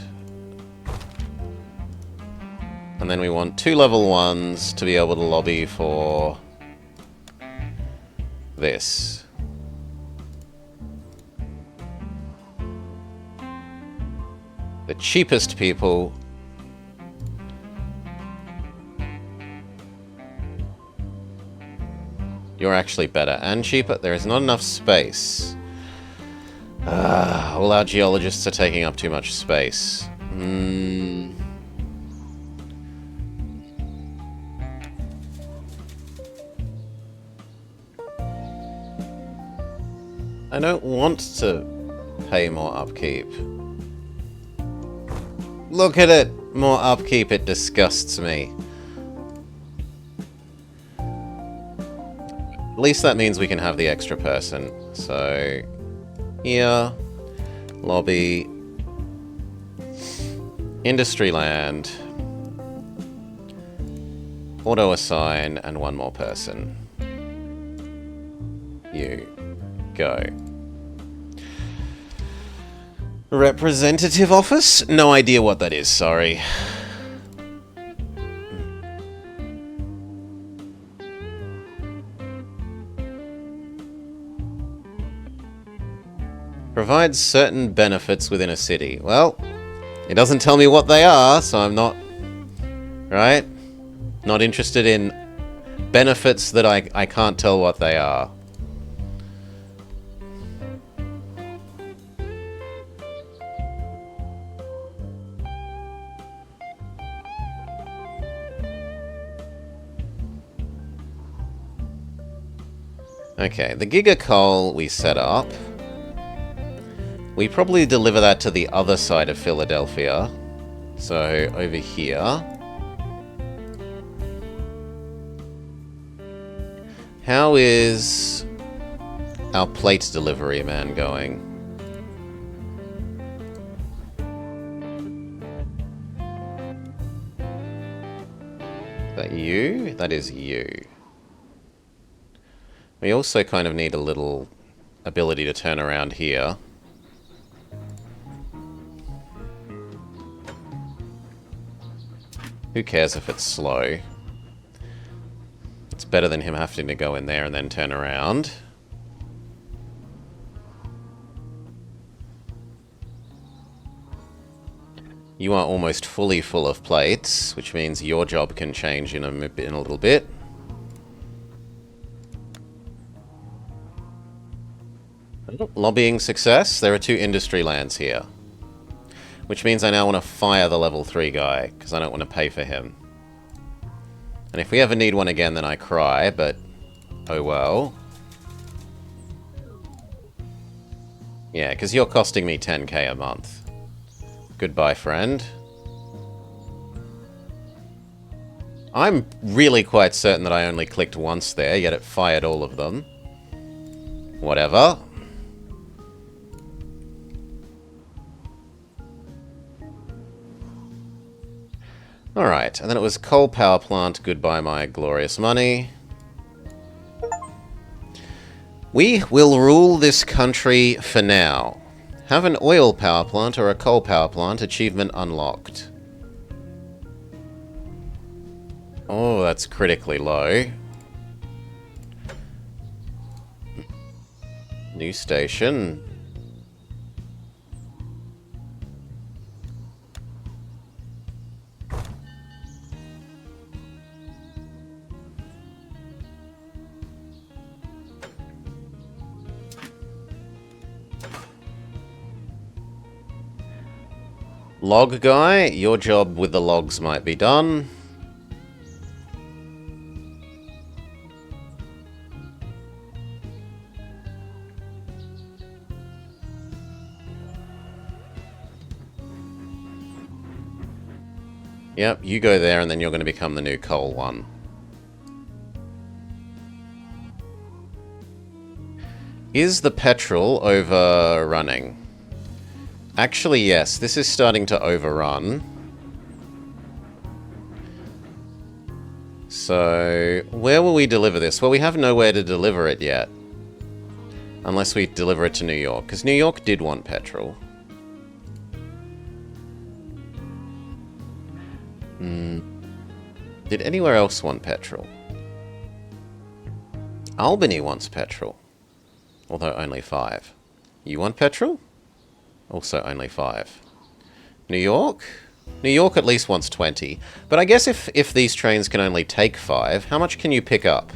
And then we want 2 level 1s to be able to lobby for this. The cheapest people. You're actually better and cheaper. There is not enough space. All our geologists are taking up too much space. I don't want to pay more upkeep. Look at it! More upkeep, it disgusts me. At least that means we can have the extra person. So, here, lobby, industry land, auto assign, and one more person. You go. Representative office? No idea what that is, sorry. Provides certain benefits within a city. Well, it doesn't tell me what they are, so I'm not... Right? Not interested in benefits that I can't tell what they are. Okay, the Giga Coal we set up. We probably deliver that to the other side of Philadelphia. So, over here. How is our plate delivery man going? Is that you? That is you. We also kind of need a little ability to turn around here. Who cares if it's slow? It's better than him having to go in there and then turn around. You are almost fully full of plates, which means your job can change in a little bit. Lobbying success. There are 2 industry lands here. Which means I now want to fire the level 3 guy, because I don't want to pay for him. And if we ever need one again, then I cry, but oh well. Yeah, because you're costing me 10k a month. Goodbye, friend. I'm really quite certain that I only clicked once there, yet it fired all of them. Whatever. Alright, and then it was coal power plant, goodbye my glorious money. We will rule this country for now. Have an oil power plant or a coal power plant, achievement unlocked. Oh, that's critically low. New station. Log guy, your job with the logs might be done. Yep, you go there and then you're going to become the new coal one. Is the petrol overrunning? Actually, yes. This is starting to overrun. So, where will we deliver this? Well, we have nowhere to deliver it yet. Unless we deliver it to New York. Because New York did want petrol. Did anywhere else want petrol? Albany wants petrol. Although only 5. You want petrol? Also only 5. New York? New York at least wants 20. But I guess if these trains can only take 5, how much can you pick up?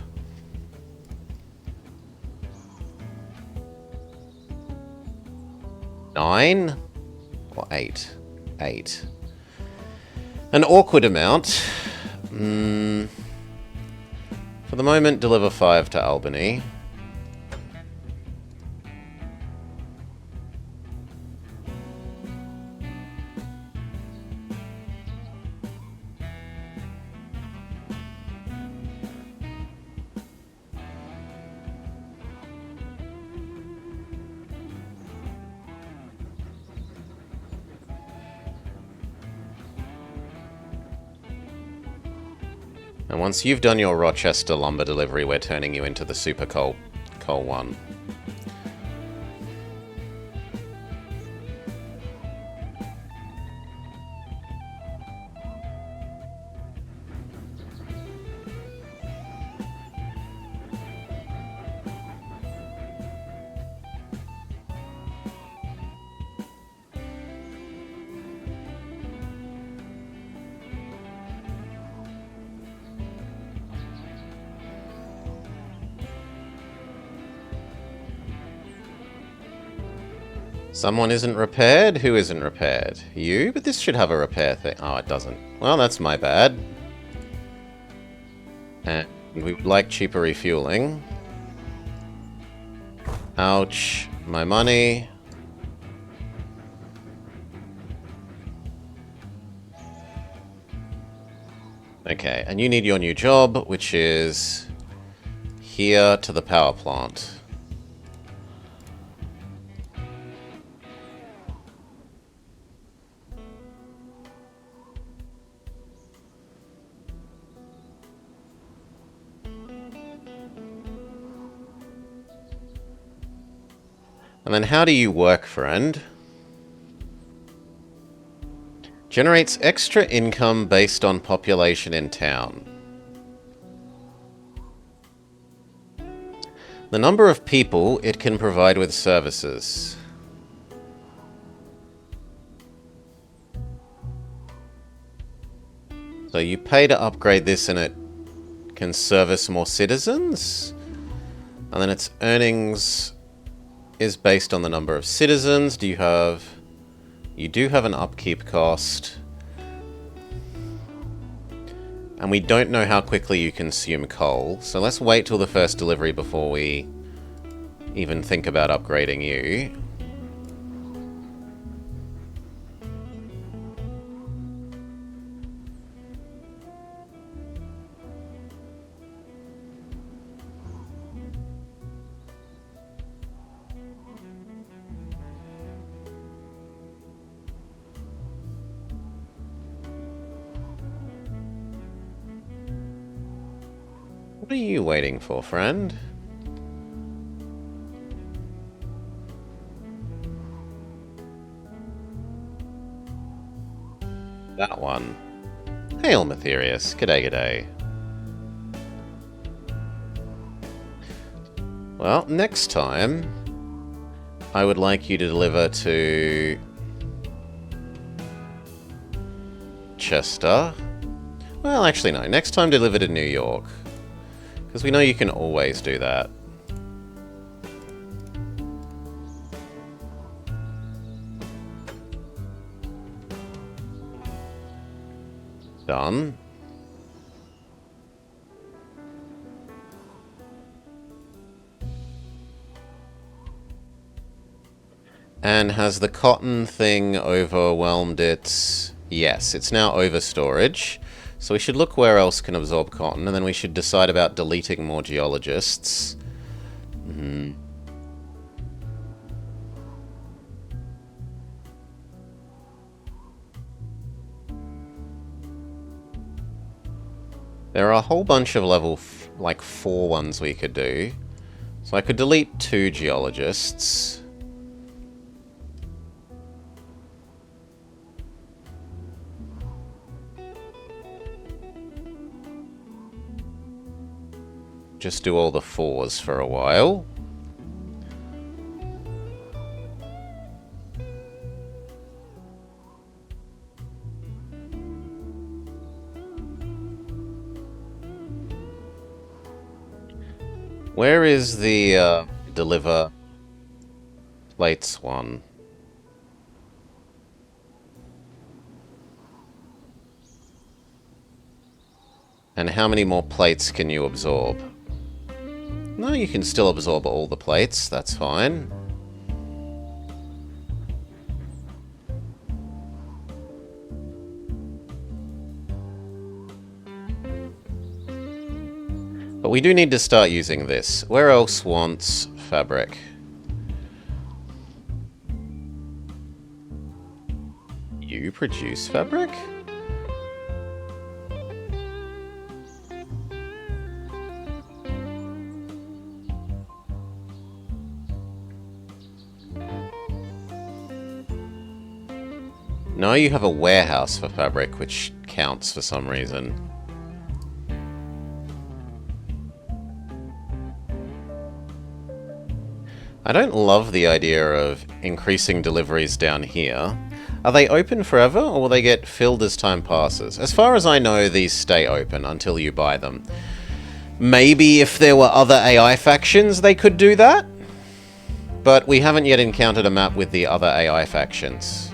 Nine? Or 8? 8. An awkward amount. For the moment, deliver 5 to Albany. And once you've done your Rochester lumber delivery, we're turning you into the super coal one. Someone isn't repaired? Who isn't repaired? You? But this should have a repair thing. Oh, it doesn't. Well, that's my bad. And we would like cheaper refueling. Ouch. My money. Okay, and you need your new job, which is here to the power plant. And then how do you work, friend? Generates extra income based on population in town. The number of people it can provide with services. So you pay to upgrade this and it can service more citizens. And then its earnings is based on the number of citizens. Do you have... You do have an upkeep cost. And we don't know how quickly you consume coal. So let's wait till the first delivery before we even think about upgrading you. What are you waiting for, friend? That one. Hail, Matherius. G'day, g'day. Well, next time, I would like you to deliver to Chester. Well, actually, no. Next time, deliver to New York. Because we know you can always do that. Done. And has the cotton thing overwhelmed its Yes, it's now over storage. So we should look where else can absorb cotton, and then we should decide about deleting more geologists. There are a whole bunch of level, like 4 ones we could do. So I could delete 2 geologists. Just do all the 4s for a while. Where is the deliver plates one? And how many more plates can you absorb? No, you can still absorb all the plates, that's fine. But we do need to start using this. Where else wants fabric? You produce fabric? No, you have a warehouse for fabric, which counts for some reason. I don't love the idea of increasing deliveries down here. Are they open forever, or will they get filled as time passes? As far as I know, these stay open until you buy them. Maybe if there were other AI factions, they could do that? But we haven't yet encountered a map with the other AI factions.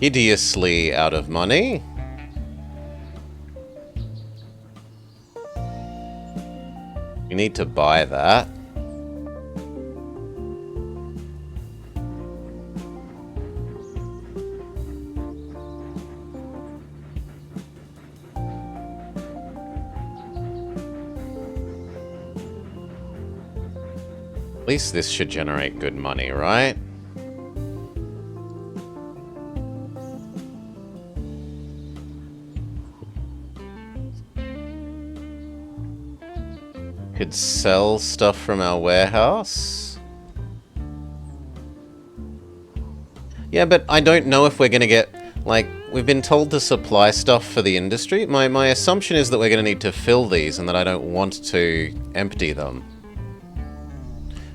Hideously out of money. We need to buy that. At least this should generate good money, right? Could sell stuff from our warehouse. Yeah, but I don't know if we're going to get... Like, we've been told to supply stuff for the industry. My assumption is that we're going to need to fill these and that I don't want to empty them.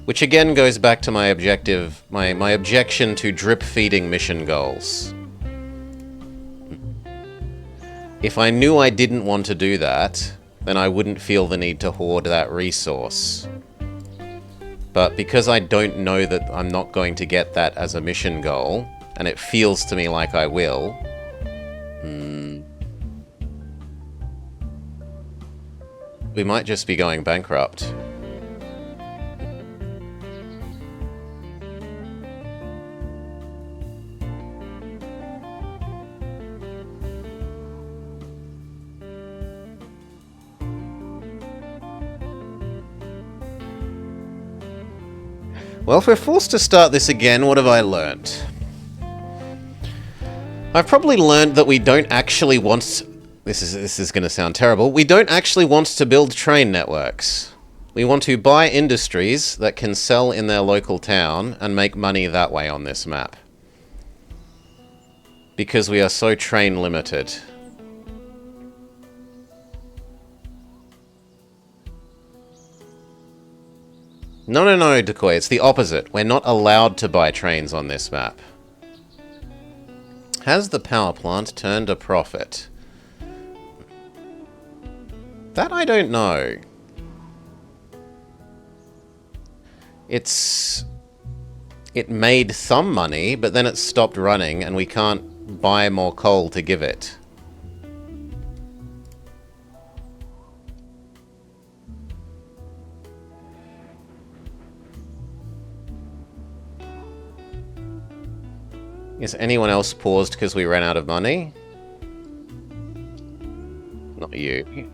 Which again goes back to my objective... My objection to drip-feeding mission goals. If I knew I didn't want to do that, then I wouldn't feel the need to hoard that resource. But because I don't know that I'm not going to get that as a mission goal, and it feels to me like I will, we might just be going bankrupt. Well, if we're forced to start this again, what have I learnt? I've probably learned that we don't actually want... This is going to sound terrible. We don't actually want to build train networks. We want to buy industries that can sell in their local town and make money that way on this map. Because we are so train limited. No, Decoy, it's the opposite. We're not allowed to buy trains on this map. Has the power plant turned a profit? That I don't know. It made some money, but then it stopped running and we can't buy more coal to give it. Is anyone else paused because we ran out of money? Not you.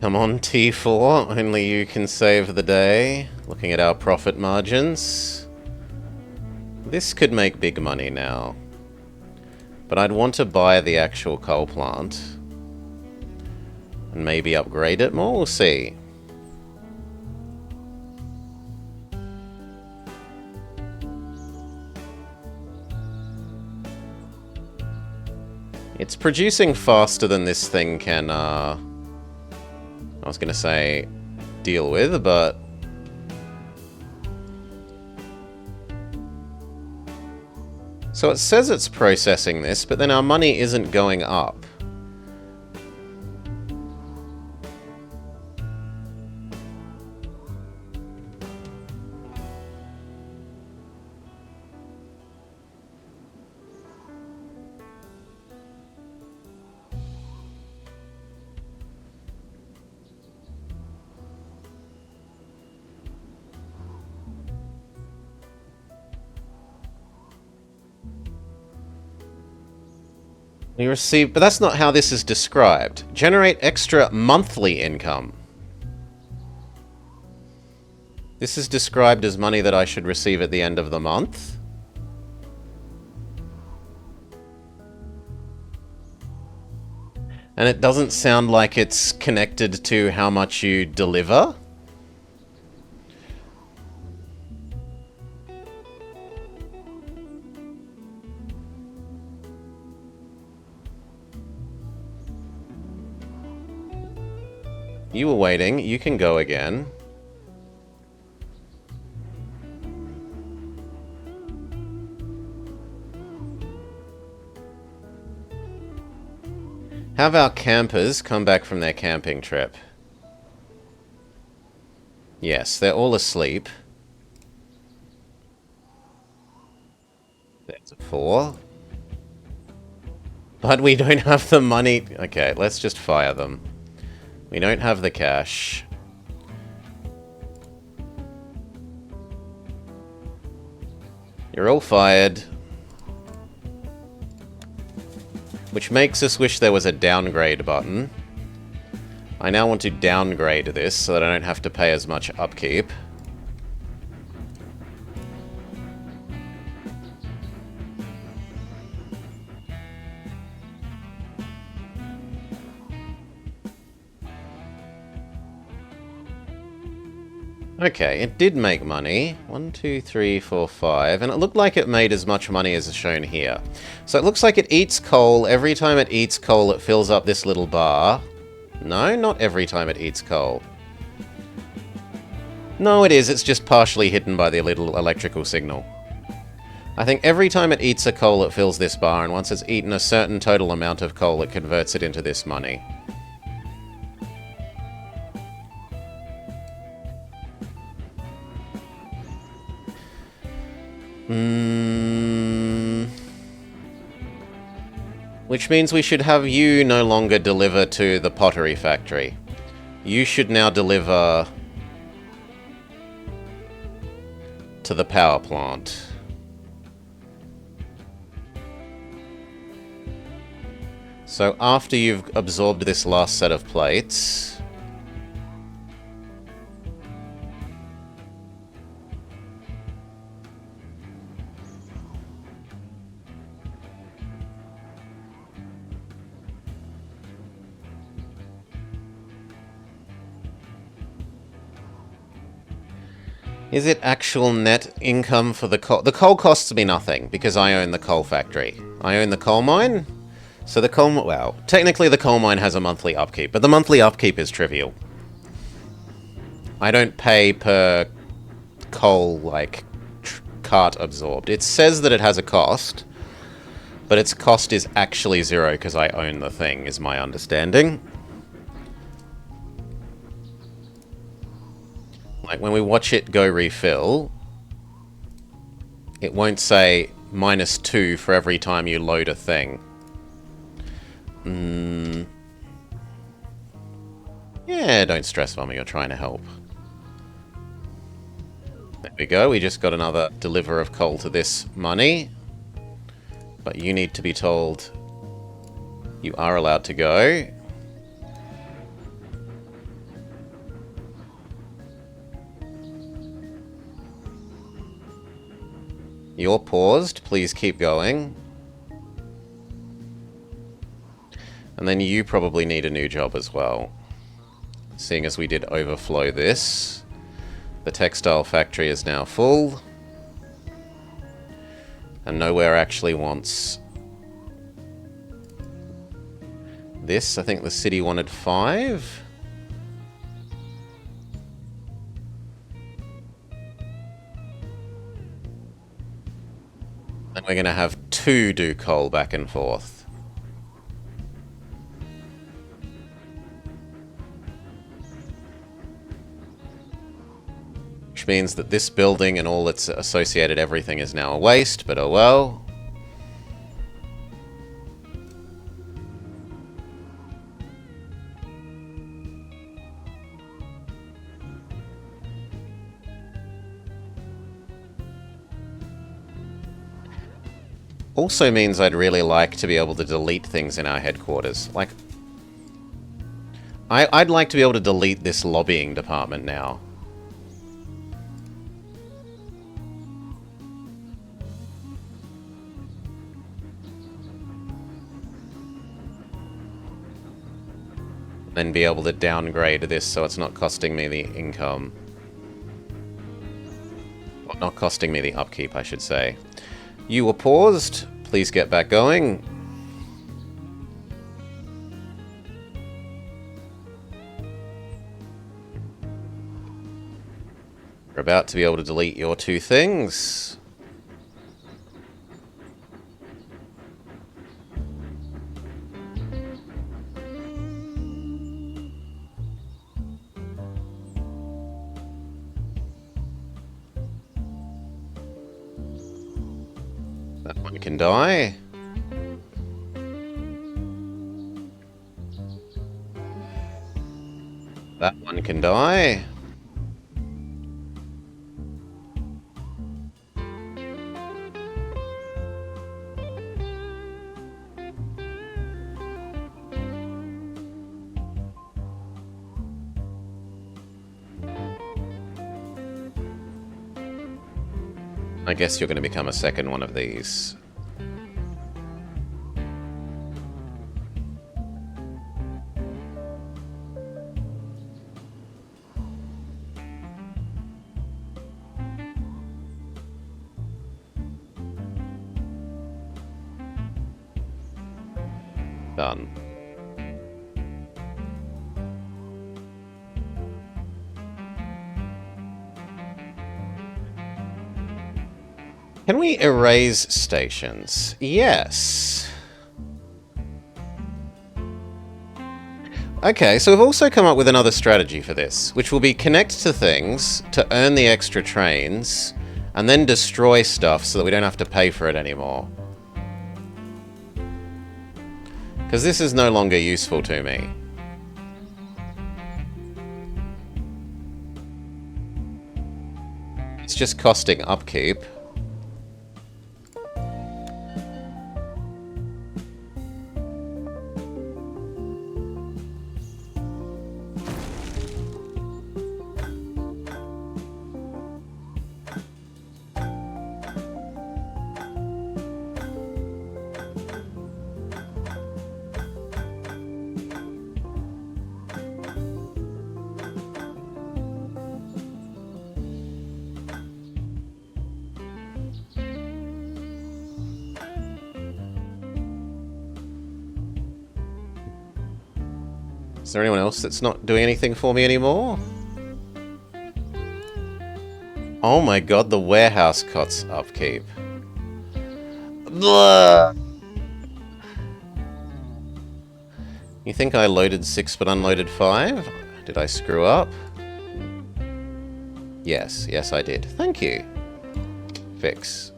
Come on, T4. Only you can save the day. Looking at our profit margins. This could make big money now. But I'd want to buy the actual coal plant. And maybe upgrade it more, we'll see. It's producing faster than this thing can, I was gonna say, deal with, but... So it says it's processing this, but then our money isn't going up. We receive, but that's not how this is described. Generate extra monthly income. This is described as money that I should receive at the end of the month. And it doesn't sound like it's connected to how much you deliver. You were waiting. You can go again. Have our campers come back from their camping trip? Yes, they're all asleep. There's a 4. But we don't have the money. Okay, let's just fire them. We don't have the cash. You're all fired. Which makes us wish there was a downgrade button. I now want to downgrade this so that I don't have to pay as much upkeep. Okay, it did make money. 1, 2, 3, 4, 5. And it looked like it made as much money as is shown here. So it looks like it eats coal. Every time it eats coal, it fills up this little bar. No, not every time it eats coal. No, it is. It's just partially hidden by the little electrical signal. I think every time it eats a coal, it fills this bar. And once it's eaten a certain total amount of coal, it converts it into this money. Which means we should have you no longer deliver to the pottery factory. You should now deliver to the power plant. So after you've absorbed this last set of plates... Is it actual net income for the coal? The coal costs me nothing, because I own the coal factory. I own the coal mine, So the coal... Well, technically the coal mine has a monthly upkeep, but the monthly upkeep is trivial. I don't pay per coal, like, cart absorbed. It says that it has a cost, but its cost is actually 0 because I own the thing, is my understanding. Like, when we watch it go refill, it won't say -2 for every time you load a thing. Yeah, don't stress, Mummy, you're trying to help. There we go, we just got another deliver of coal to this money. But you need to be told you are allowed to go. You're paused, please keep going. And then you probably need a new job as well. Seeing as we did overflow this. The textile factory is now full. And nowhere actually wants this. I think the city wanted 5. And we're going to have 2 do coal back and forth. Which means that this building and all its associated everything is now a waste, but oh well. Also means I'd really like to be able to delete things in our headquarters. Like, I'd like to be able to delete this lobbying department now. Then be able to downgrade this so it's not costing me the income. Well, not costing me the upkeep, I should say. You were paused. Please get back going. We're about to be able to delete your 2 things. That one can die. That one can die. I guess you're going to become a second one of these. Done. Can we erase stations? Yes. Okay, so we've also come up with another strategy for this, which will be connect to things to earn the extra trains, and then destroy stuff so that we don't have to pay for it anymore. Because this is no longer useful to me. It's just costing upkeep. Is there anyone else that's not doing anything for me anymore? Oh my god, the warehouse costs upkeep. Blah. You think I loaded 6 but unloaded 5? Did I screw up? Yes, yes I did. Thank you. Fix.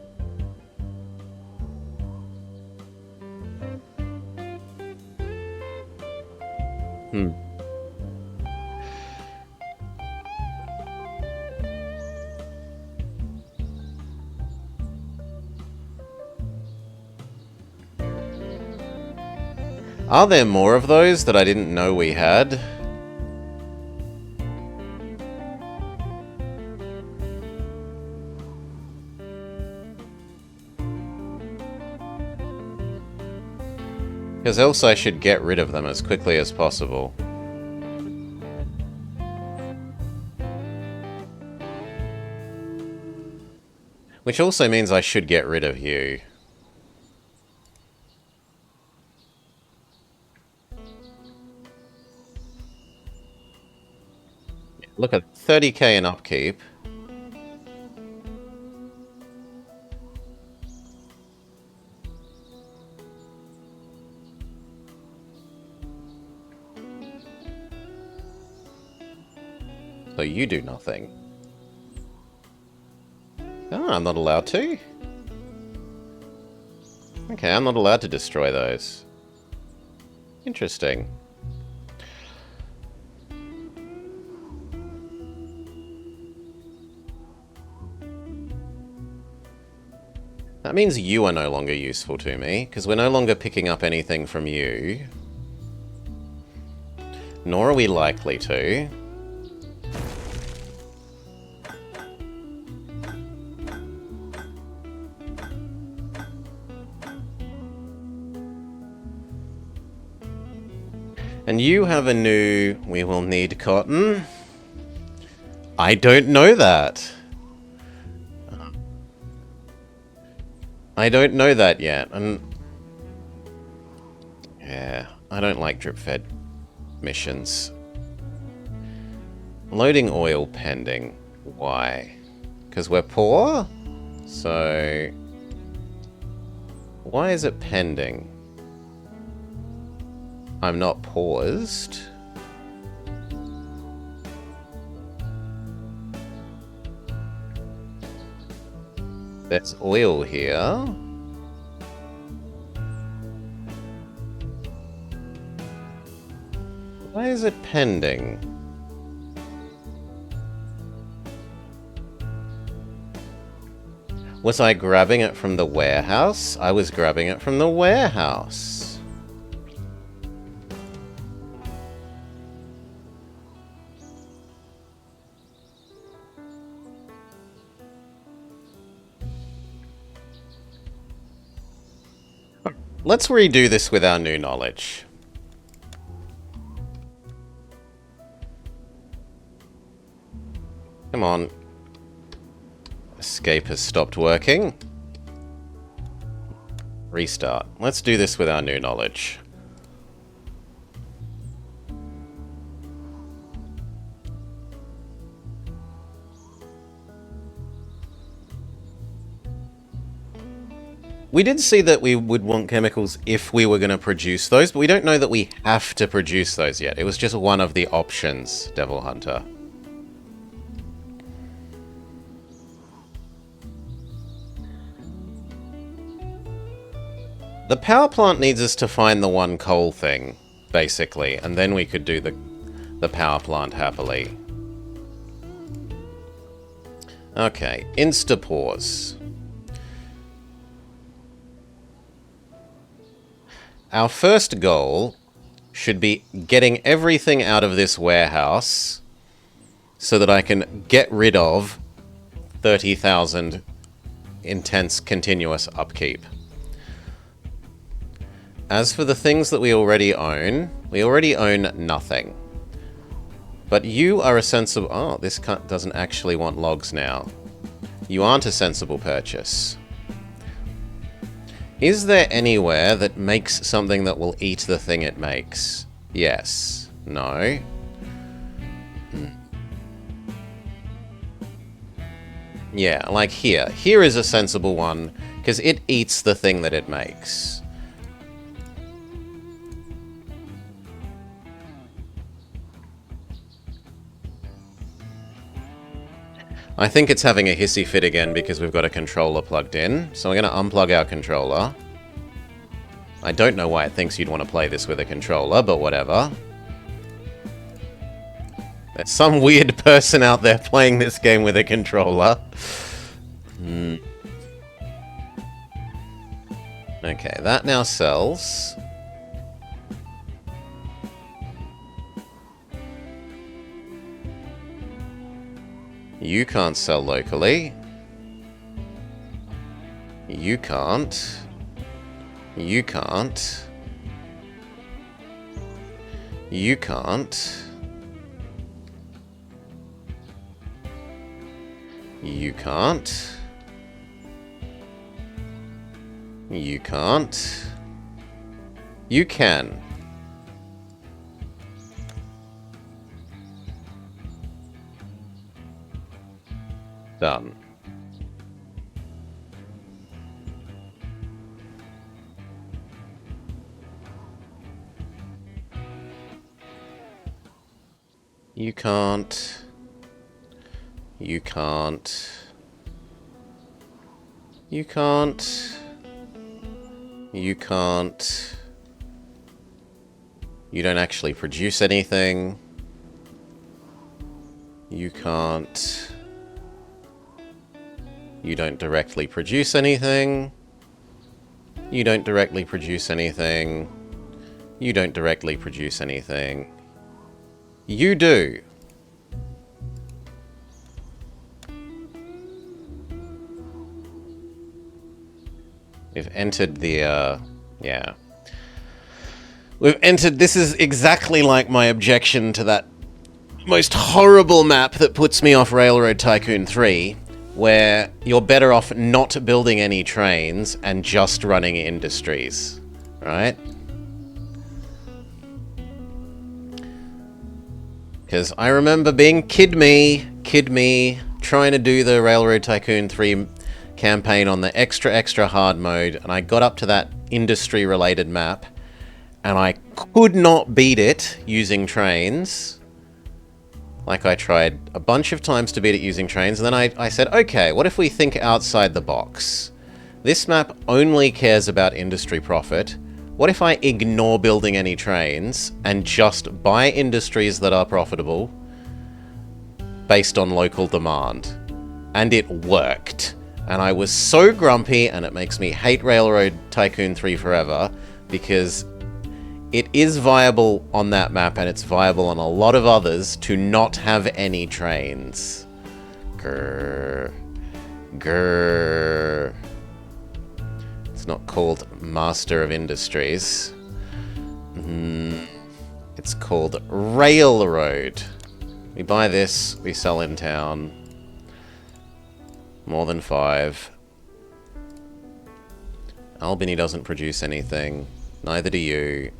Are there more of those that I didn't know we had? Because else I should get rid of them as quickly as possible. Which also means I should get rid of you. Look at 30k in upkeep. So you do nothing. Oh, I'm not allowed to? Okay, I'm not allowed to destroy those. Interesting. That means you are no longer useful to me, because we're no longer picking up anything from you. Nor are we likely to. And you have a new, we will need cotton. I don't know that. I don't know that yet. Yeah, I don't like drip-fed missions. Loading oil pending. Why? Because we're poor? So... why is it pending? I'm not paused. There's oil here. Why is it pending? Was I grabbing it from the warehouse? I was grabbing it from the warehouse. Let's redo this with our new knowledge. Come on. Escape has stopped working. Restart. Let's do this with our new knowledge. We did see that we would want chemicals if we were going to produce those, but we don't know that we have to produce those yet. It was just one of the options, Devil Hunter. The power plant needs us to find the one coal thing, basically, and then we could do the power plant happily. Okay, insta-pause. Our first goal should be getting everything out of this warehouse so that I can get rid of 30,000 intense continuous upkeep. As for the things that we already own nothing. But you are a sensible... oh, this doesn't actually want logs now. You aren't a sensible purchase. Is there anywhere that makes something that will eat the thing it makes? Yes. No. Yeah, like here. Here is a sensible one, because it eats the thing that it makes. I think it's having a hissy fit again because we've got a controller plugged in. So we're going to unplug our controller. I don't know why it thinks you'd want to play this with a controller, but whatever. There's some weird person out there playing this game with a controller. Okay, that now sells. You can't sell locally. You can't. You can't. You can't. You can't. You can't. You can. Done. You can't. You can't. You can't. You can't. You don't actually produce anything. You can't. You don't directly produce anything. You don't directly produce anything. You don't directly produce anything. You do. We've entered the, yeah. We've entered, this is exactly like my objection to that most horrible map that puts me off Railroad Tycoon 3, where you're better off not building any trains and just running industries, right? Because I remember being kid me, trying to do the Railroad Tycoon 3 campaign on the extra hard mode, and I got up to that industry-related map, and I could not beat it using trains. Like, I tried a bunch of times to beat it using trains, and then I said, okay, what if we think outside the box? This map only cares about industry profit. What if I ignore building any trains and just buy industries that are profitable based on local demand? And it worked. And I was so grumpy, and it makes me hate Railroad Tycoon 3 forever, because it is viable on that map, and it's viable on a lot of others to not have any trains. Grrr. Grrr. It's not called Master of Industries. It's called Railroad. We buy this, we sell in town. More than 5. Albany doesn't produce anything. Neither do you.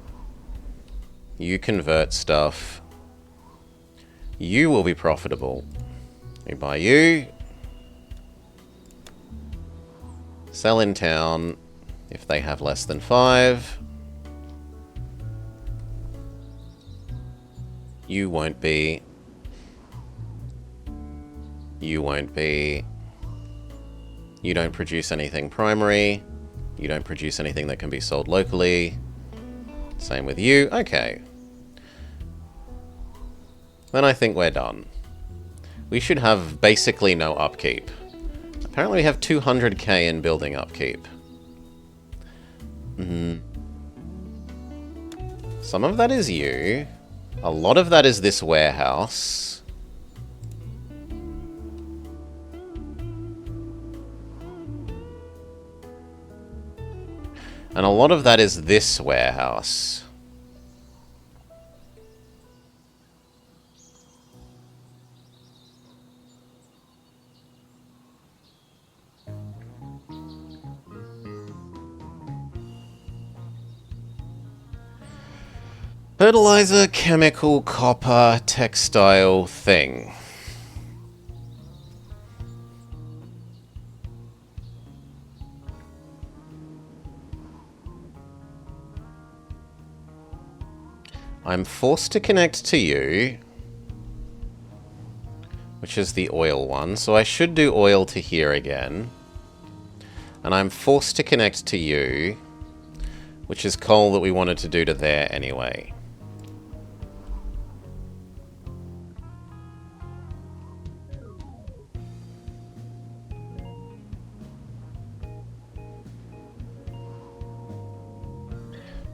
You convert stuff. You will be profitable. We buy you. Sell in town if they have less than 5. You won't be. You won't be. You don't produce anything primary. You don't produce anything that can be sold locally. Same with you. Okay. Then I think we're done. We should have basically no upkeep. Apparently we have 200k in building upkeep. Some of that is you. A lot of that is this warehouse. And a lot of that is this warehouse. Fertilizer, chemical, copper, textile thing. I'm forced to connect to you, which is the oil one, so I should do oil to here again. And I'm forced to connect to you, which is coal that we wanted to do to there anyway.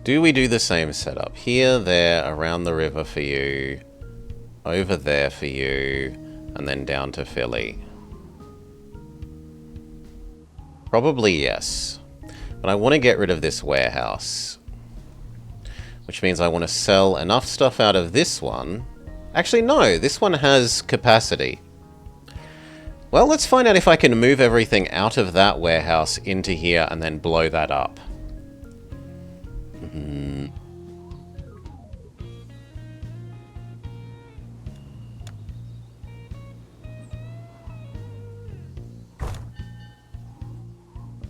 Do we do the same setup? Here, there, around the river for you, over there for you, and then down to Philly? Probably yes. But I want to get rid of this warehouse. Which means I want to sell enough stuff out of this one. Actually, no, this one has capacity. Well, let's find out if I can move everything out of that warehouse into here and then blow that up.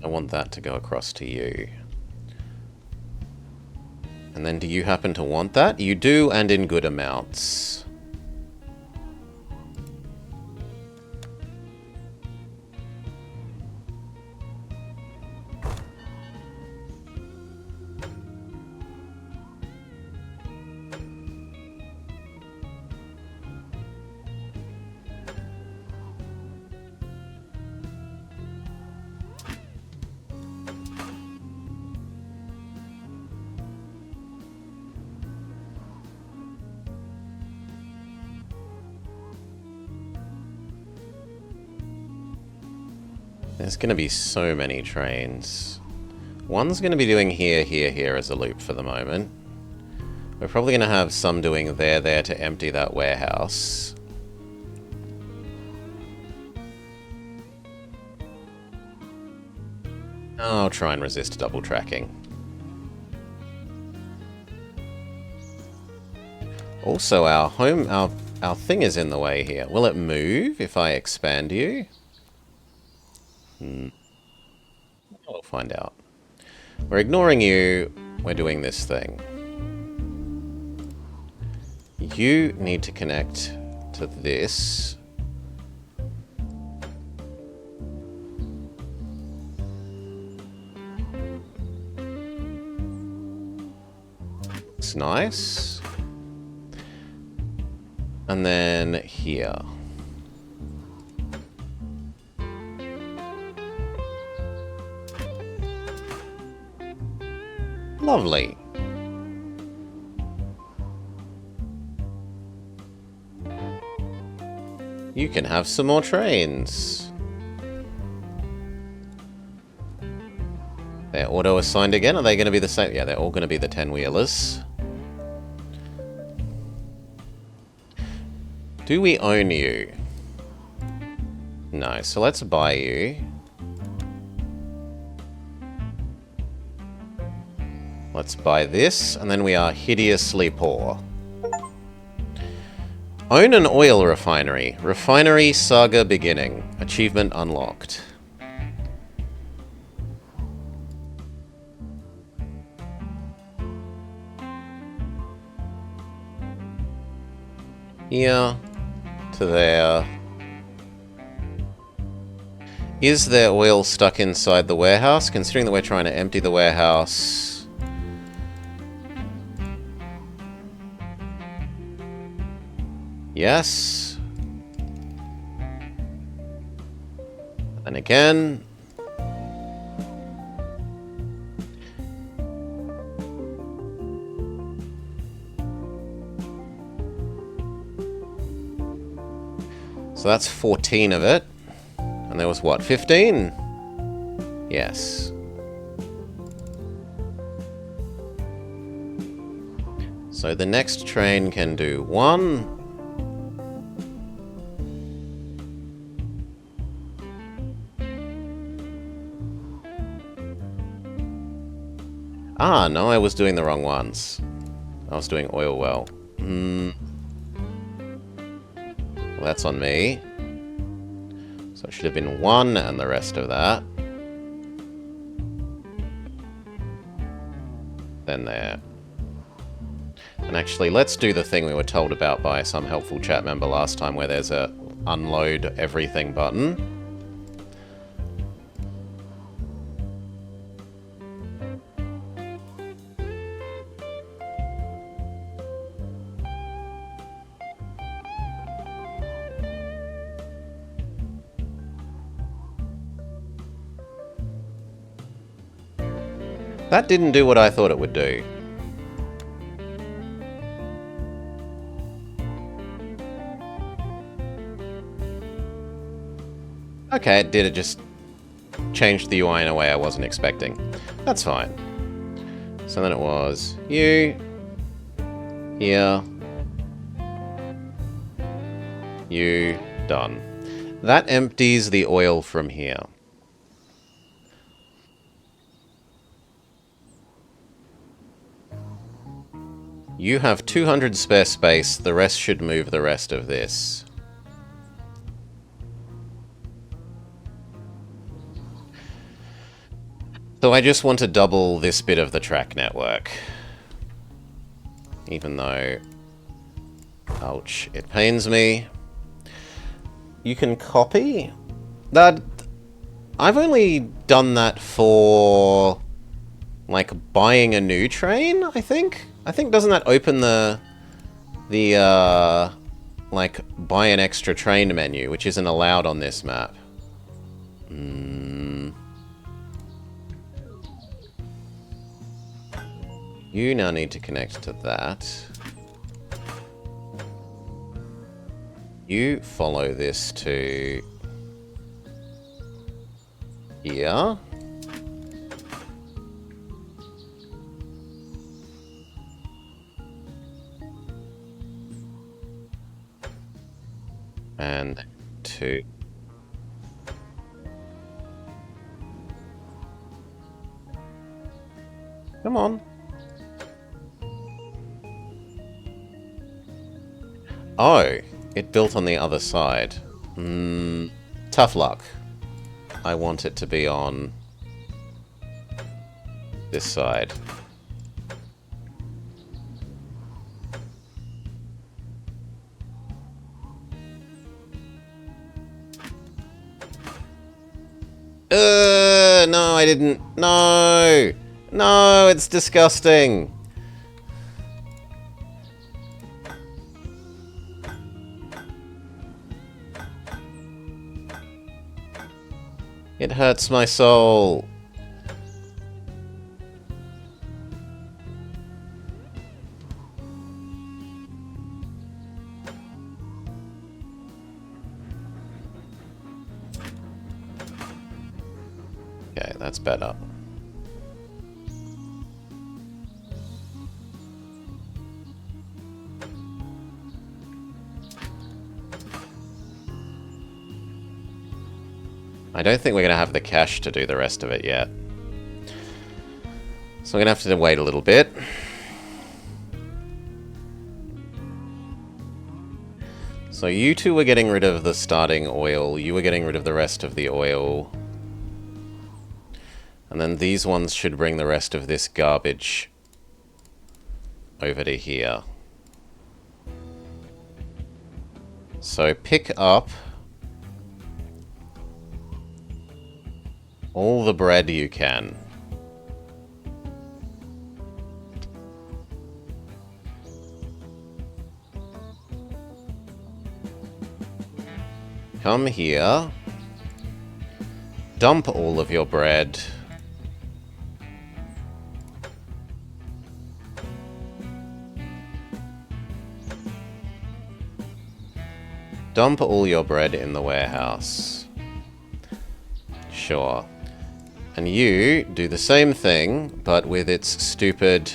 I want that to go across to you. And then do you happen to want that? You do, and in good amounts. There's going to be so many trains. One's going to be doing here, here, here as a loop for the moment. We're probably going to have some doing there, there to empty that warehouse. I'll try and resist double tracking. Also, our thing is in the way here. Will it move if I expand you? We'll find out. We're ignoring you. We're doing this thing. You need to connect to this. It's nice. And then here. Lovely. You can have some more trains. They're auto-assigned again? Are they going to be the same? Yeah, they're all going to be the 10-wheelers. Do we own you? No, so let's buy you. Let's buy this, and then we are hideously poor. Own an oil refinery. Refinery saga beginning. Achievement unlocked. Here to there. Is there oil stuck inside the warehouse? Considering that we're trying to empty the warehouse. Yes. And again. So that's 14 of it. And there was what, 15? Yes. So the next train can do 1. Ah, no, I was doing the wrong ones. I was doing oil well. Well, that's on me. So it should have been 1 and the rest of that. Then there. And actually, let's do the thing we were told about by some helpful chat member last time, where there's a unload everything button. That didn't do what I thought it would do. Okay, it did. It just changed the UI in a way I wasn't expecting. That's fine. So then it was you, here, you, done. That empties the oil from here. You have 200 spare space, the rest should move the rest of this. So I just want to double this bit of the track network. Even though... ouch, it pains me. You can copy? That... I've only done that for... like, buying a new train, I think? I think, doesn't that open the like, buy an extra train menu, which isn't allowed on this map. You now need to connect to that. You follow this to here. And to... come on. Oh, it built on the other side. Tough luck. I want it to be on this side. No, I didn't. No! No, it's disgusting. It hurts my soul. Okay, that's better. I don't think we're going to have the cash to do the rest of it yet. So we're going to have to wait a little bit. So you two were getting rid of the starting oil. You were getting rid of the rest of the oil. And then these ones should bring the rest of this garbage over to here. So pick up all the bread you can. Come here. Dump all of your bread. Dump all your bread in the warehouse. Sure. And you do the same thing, but with its stupid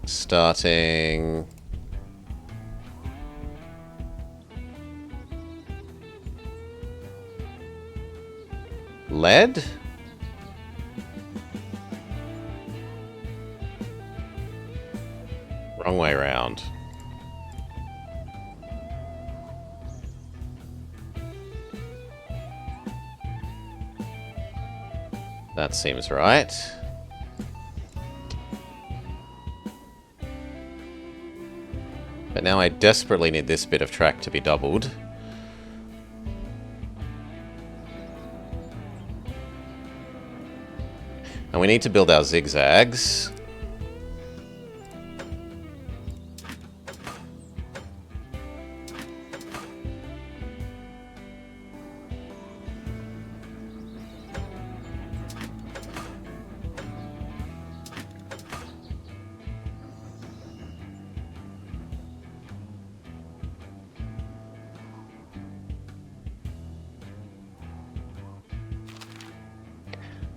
starting... lead? Wrong way round. That seems right. But now I desperately need this bit of track to be doubled. And we need to build our zigzags.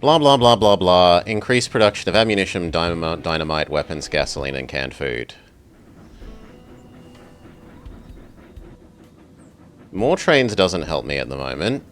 Blah, blah, blah, blah, blah. Increase production of ammunition, dynamite, weapons, gasoline, and canned food. More trains doesn't help me at the moment.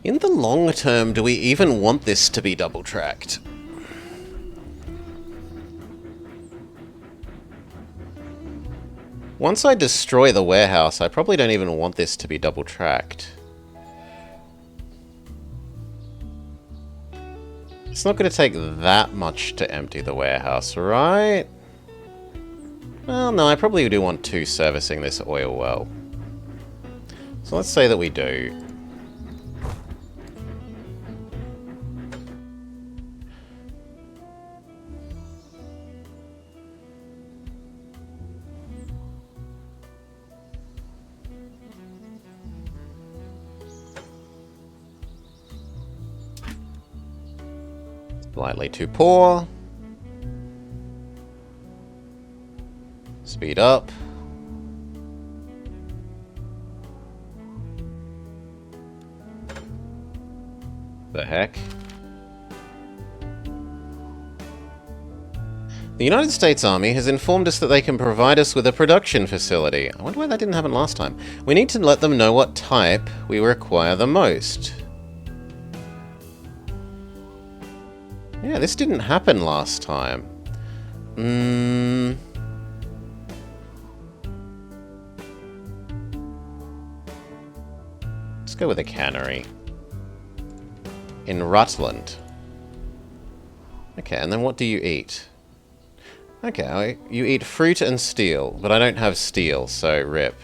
In the long term, do we even want this to be double-tracked? Once I destroy the warehouse, I probably don't even want this to be double-tracked. It's not going to take that much to empty the warehouse, right? Well, no, I probably do want 2 servicing this oil well. So let's say that we do. Slightly too poor. Speed up. The heck? The United States Army has informed us that they can provide us with a production facility. I wonder why that didn't happen last time. We need to let them know what type we require the most. Yeah, this didn't happen last time. Let's go with a cannery. In Rutland. Okay, and then what do you eat? Okay, you eat fruit and steel, but I don't have steel, so rip.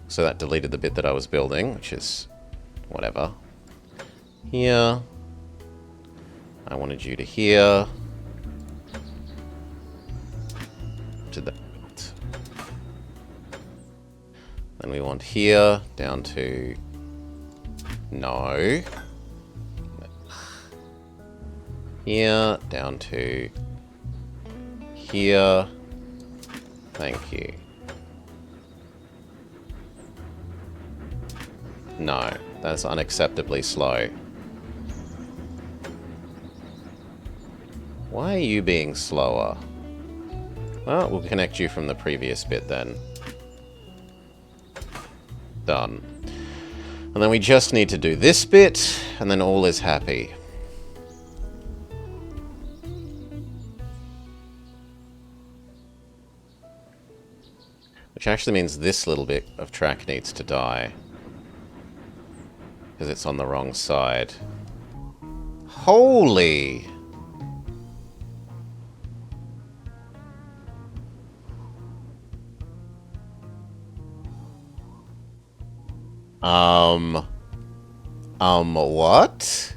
So that deleted the bit that I was building, which is whatever. Here. I wanted you to here. To that. Then we want here, down to... No. Here, down to... Here. Thank you. No, that's unacceptably slow. Why are you being slower? Well, we'll connect you from the previous bit then. Done. And then we just need to do this bit, and then all is happy. Which actually means this little bit of track needs to die. Because it's on the wrong side. Holy! What?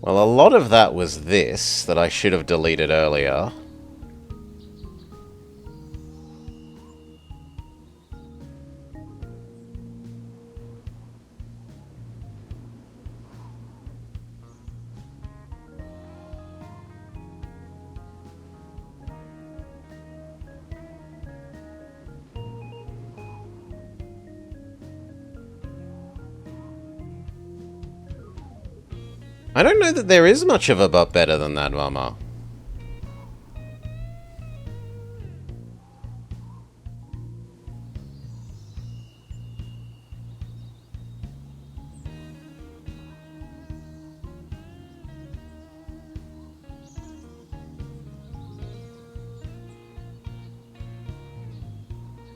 Well, a lot of that was this that I should have deleted earlier. I don't know that there is much of a but better than that, Mama.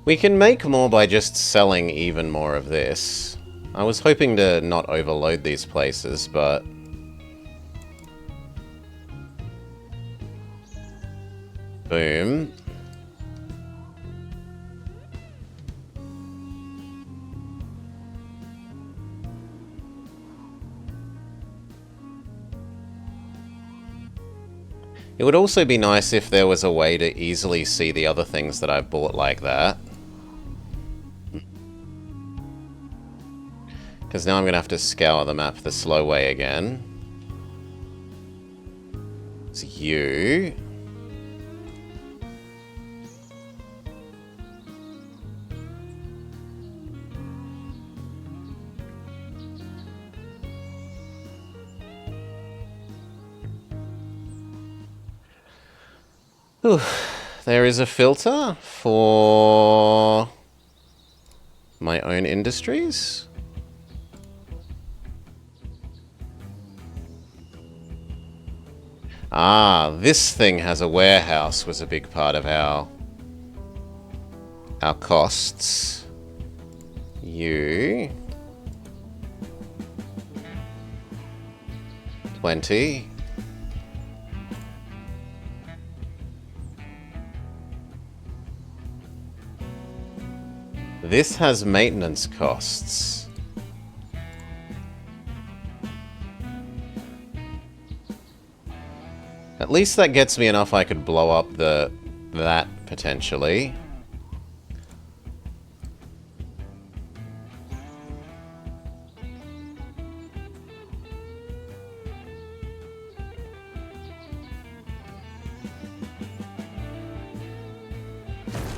We can make more by just selling even more of this. I was hoping to not overload these places, but... Boom. It would also be nice if there was a way to easily see the other things that I've bought like that. Because now I'm going to have to scour the map the slow way again. It's you. Whew. There is a filter for my own industries. Ah, this thing has a warehouse, was a big part of our costs. You. 20. This has maintenance costs. At least that gets me enough I could blow up that potentially.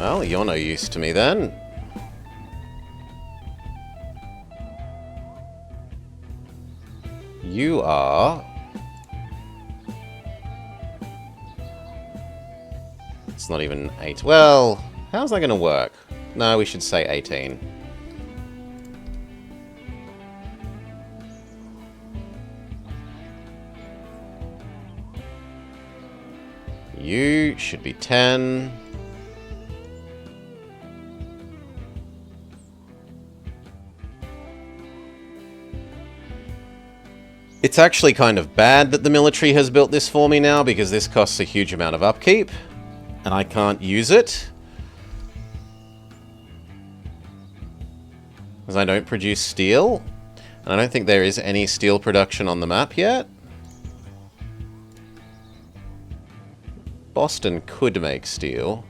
Well, you're no use to me then. You are... It's not even 8. Well, how's that going to work? No, we should say 18. You should be 10. It's actually kind of bad that the military has built this for me now, because this costs a huge amount of upkeep, and I can't use it. Because I don't produce steel, and I don't think there is any steel production on the map yet. Boston could make steel.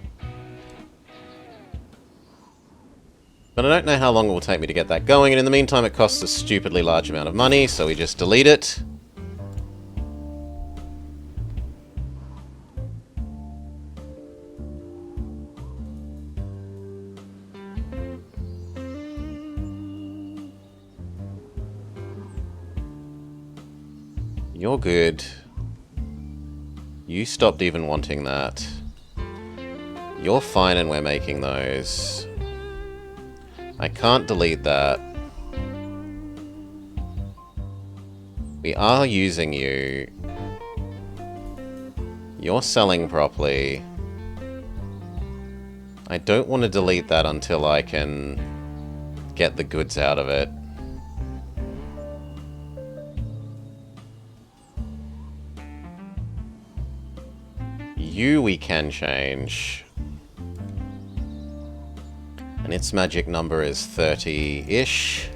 But I don't know how long it will take me to get that going, and in the meantime it costs a stupidly large amount of money, so we just delete it. You're good. You stopped even wanting that. You're fine and we're making those. I can't delete that. We are using you. You're selling properly. I don't want to delete that until I can get the goods out of it. You we can change. And its magic number is 30-ish.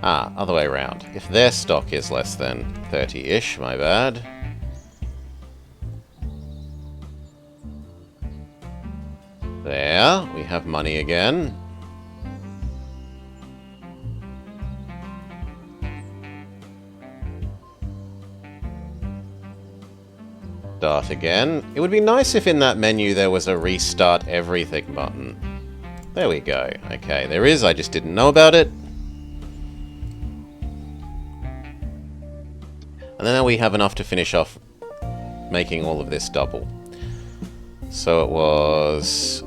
Ah, other way around. If their stock is less than 30-ish, my bad. There, we have money again. Start again. It would be nice if in that menu there was a restart everything button. There we go. Okay, there is, I just didn't know about it. And then we have enough to finish off making all of this double. So it was...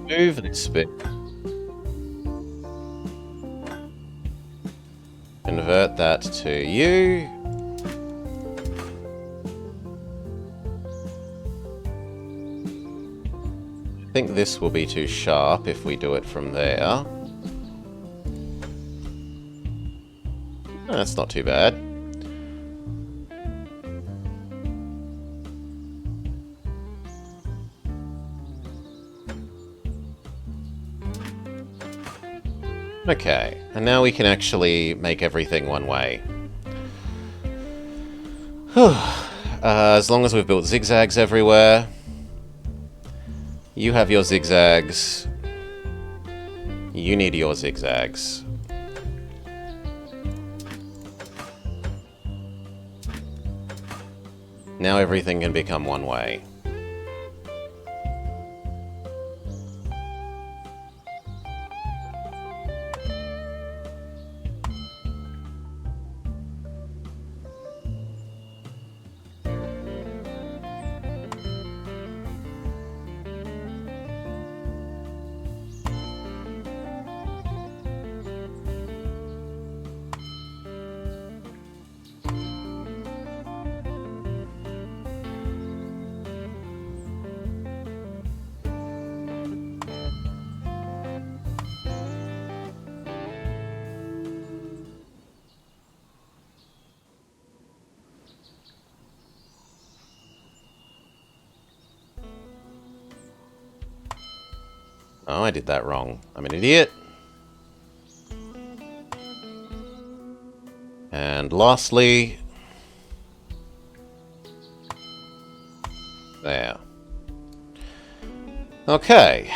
move this bit. Convert that to you. I think this will be too sharp if we do it from there. That's not too bad. Okay, and now we can actually make everything one way. As long as we've built zigzags everywhere. You have your zigzags. You need your zigzags. Now everything can become one way. Oh, I did that wrong. I'm an idiot. And lastly... there. Okay.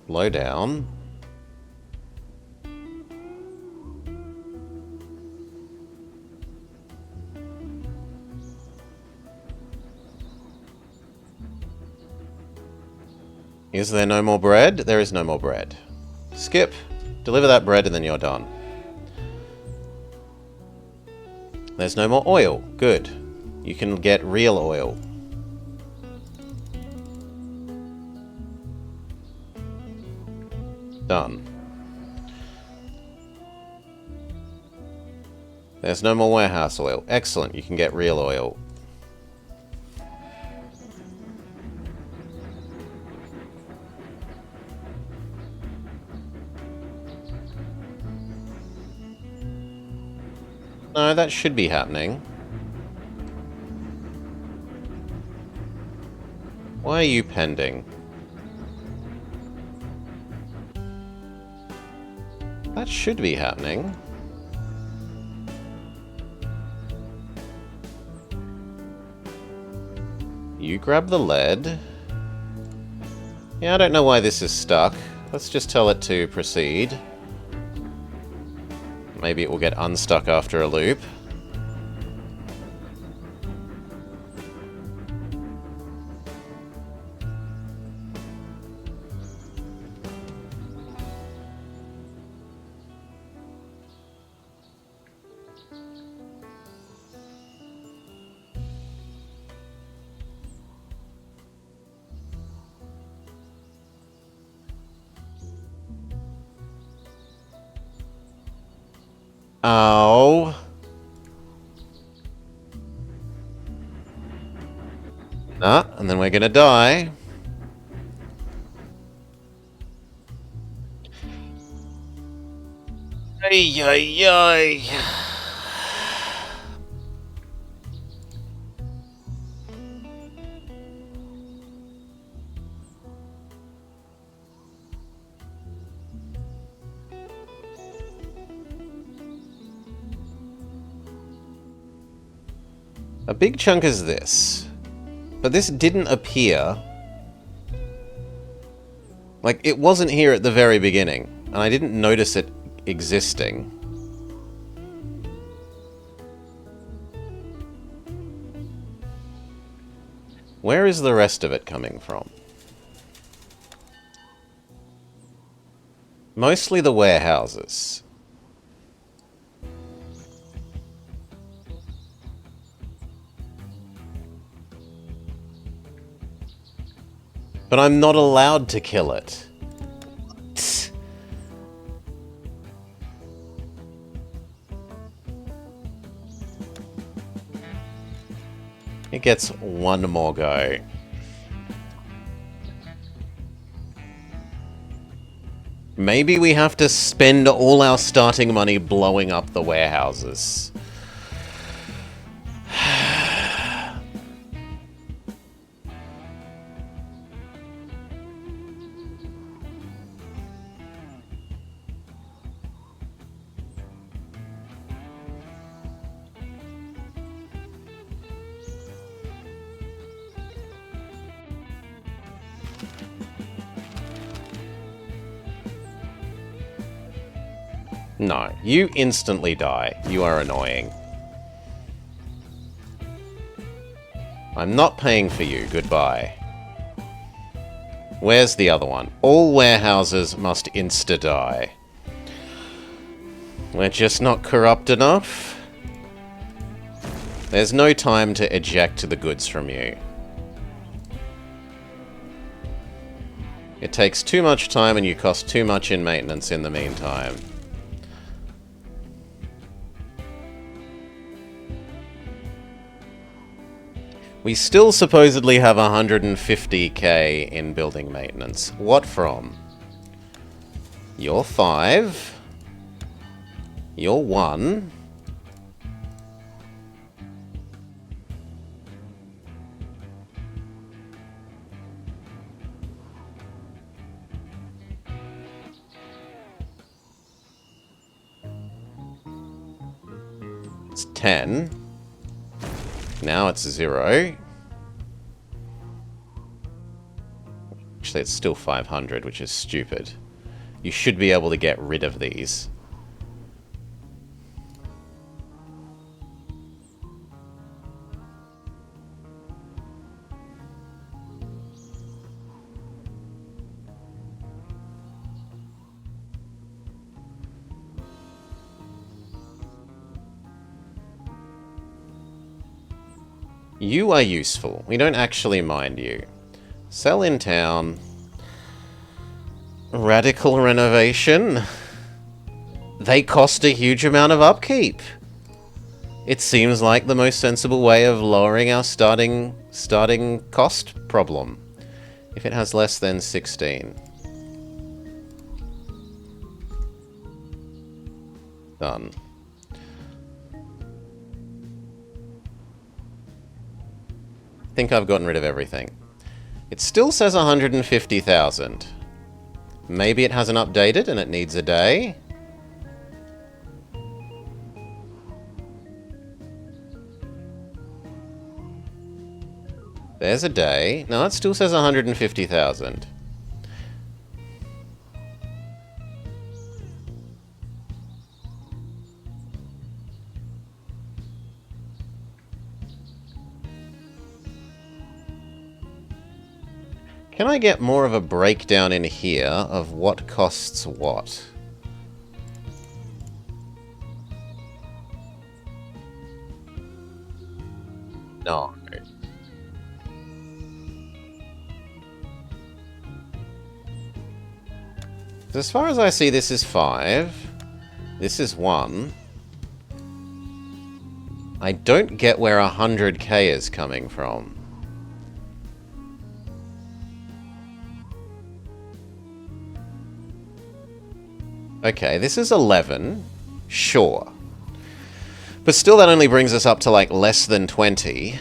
Slow down. Is there no more bread? There is no more bread. Skip. Deliver that bread and then you're done. There's no more oil. Good. You can get real oil. Done. There's no more warehouse oil. Excellent. You can get real oil. No, that should be happening. Why are you pending? That should be happening. You grab the lead. Yeah, I don't know why this is stuck. Let's just tell it to proceed. Maybe it will get unstuck after a loop. Oh. Nah, and then we're gonna die. Ay, ay, ay. A big chunk is this. But this didn't appear. Like, it wasn't here at the very beginning, and I didn't notice it existing. Where is the rest of it coming from? Mostly the warehouses. But I'm not allowed to kill it. It gets one more go. Maybe we have to spend all our starting money blowing up the warehouses. No, you instantly die. You are annoying. I'm not paying for you. Goodbye. Where's the other one? All warehouses must insta-die. We're just not corrupt enough. There's no time to eject the goods from you. It takes too much time and you cost too much in maintenance in the meantime. We still supposedly have 150k in building maintenance. What from? You're 5. You're 1. It's 10. Now it's 0. Actually, it's still 500, which is stupid. You should be able to get rid of these. You are useful. We don't actually mind you. Sell in town. Radical renovation. They cost a huge amount of upkeep. It seems like the most sensible way of lowering our starting cost problem. If it has less than 16. Done. I think I've gotten rid of everything. It still says 150,000. Maybe it hasn't updated and it needs a day. There's a day. No, it still says 150,000. Can I get more of a breakdown in here of what costs what? No. As far as I see, this is 5. This is 1. I don't get where 100k is coming from. Okay, this is 11. Sure. But still that only brings us up to like less than 20.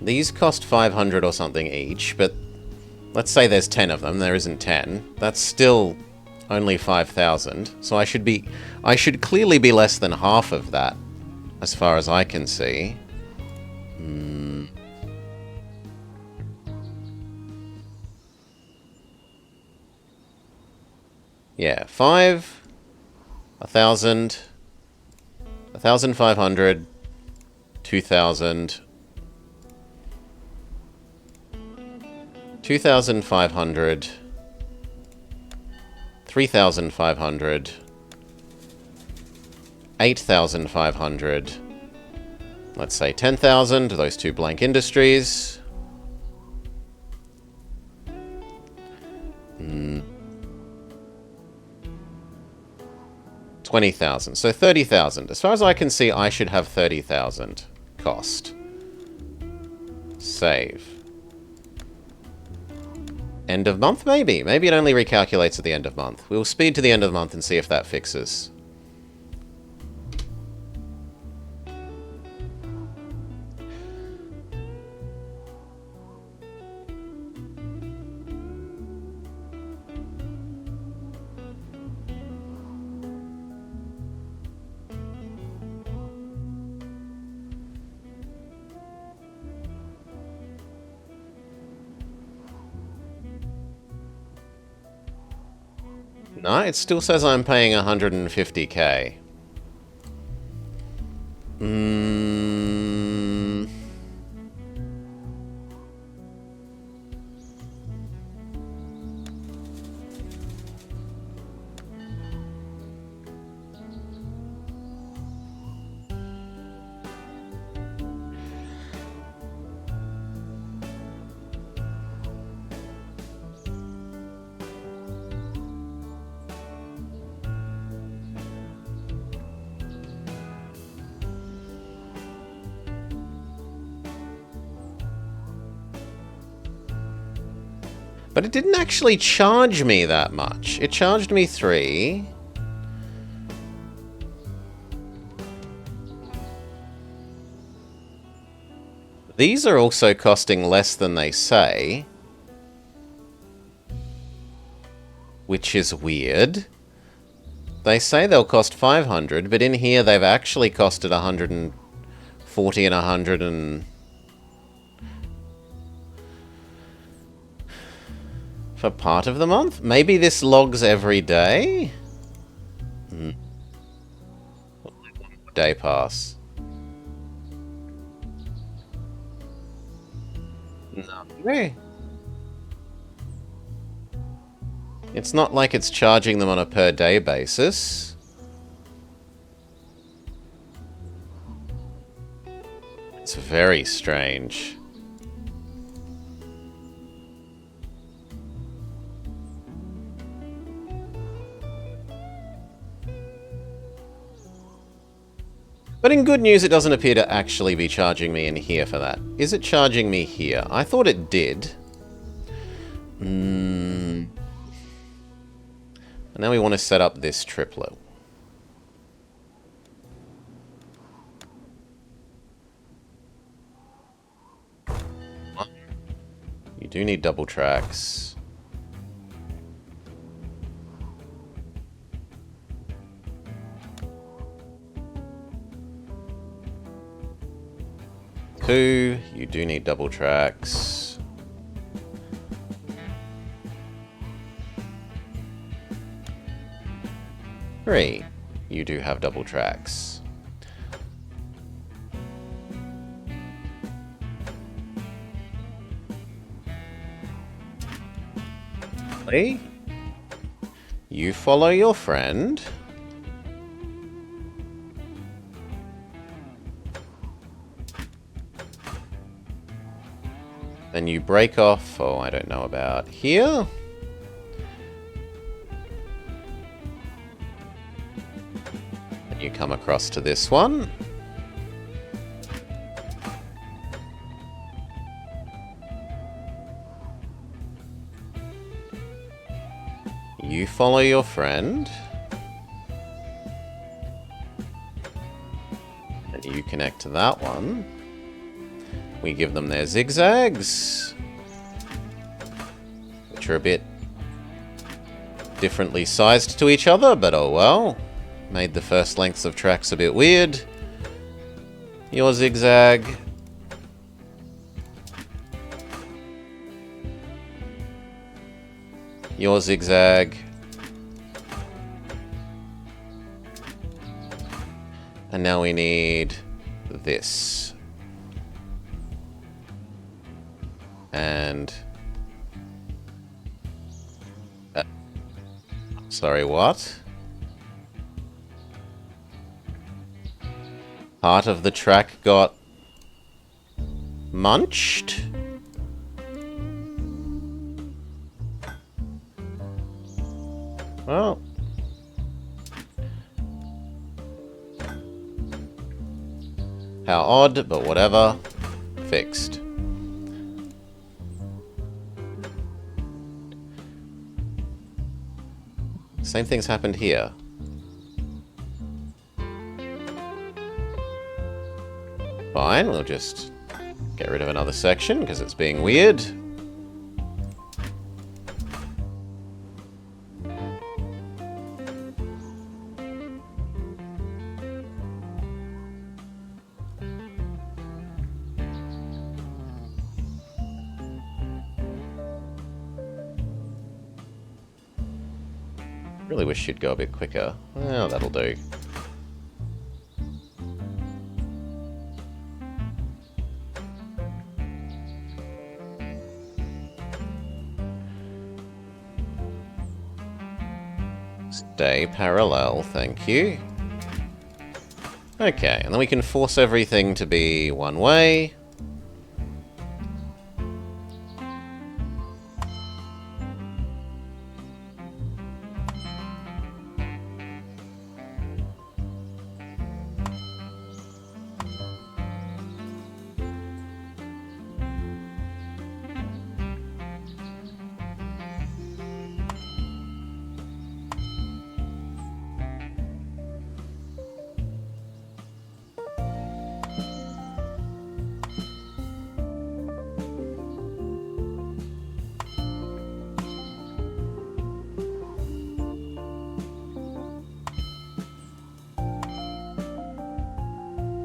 These cost 500 or something each, but let's say there's 10 of them. There isn't 10. That's still only 5,000. So I should clearly be less than half of that as far as I can see. Yeah, 5, 1,000, 1,500, 2,000, 2,500, 3,500, 8,500, let's say 10,000, those two blank industries. 20,000, so 30,000. As far as I can see, I should have 30,000 cost. Save. End of month, maybe? Maybe it only recalculates at the end of month. We'll speed to the end of the month and see if that fixes. No, it still says I'm paying 150k. But it didn't actually charge me that much. It charged me 3. These are also costing less than they say, which is weird. They say they'll cost 500, but in here they've actually costed 140 and 100 and... for part of the month? Maybe this logs every day? Day pass. No. It's not like it's charging them on a per day basis. It's very strange. But in good news, it doesn't appear to actually be charging me in here for that. Is it charging me here? I thought it did. And now we want to set up this triplet. You do need double tracks. Two, you do need double tracks. Three, you do have double tracks. Lee, you follow your friend. Then you break off, I don't know about here. And you come across to this one. You follow your friend. And you connect to that one. We give them their zigzags, which are a bit differently sized to each other, but oh well. Made the first lengths of tracks a bit weird. Your zigzag. Your zigzag. And now we need this. And... sorry, what? Part of the track got... munched? Well... how odd, but whatever. Fixed. Same thing's happened here. Fine, we'll just get rid of another section because it's being weird. Really wish you'd go a bit quicker. Well, that'll do. Stay parallel, thank you. Okay, and then we can force everything to be one way.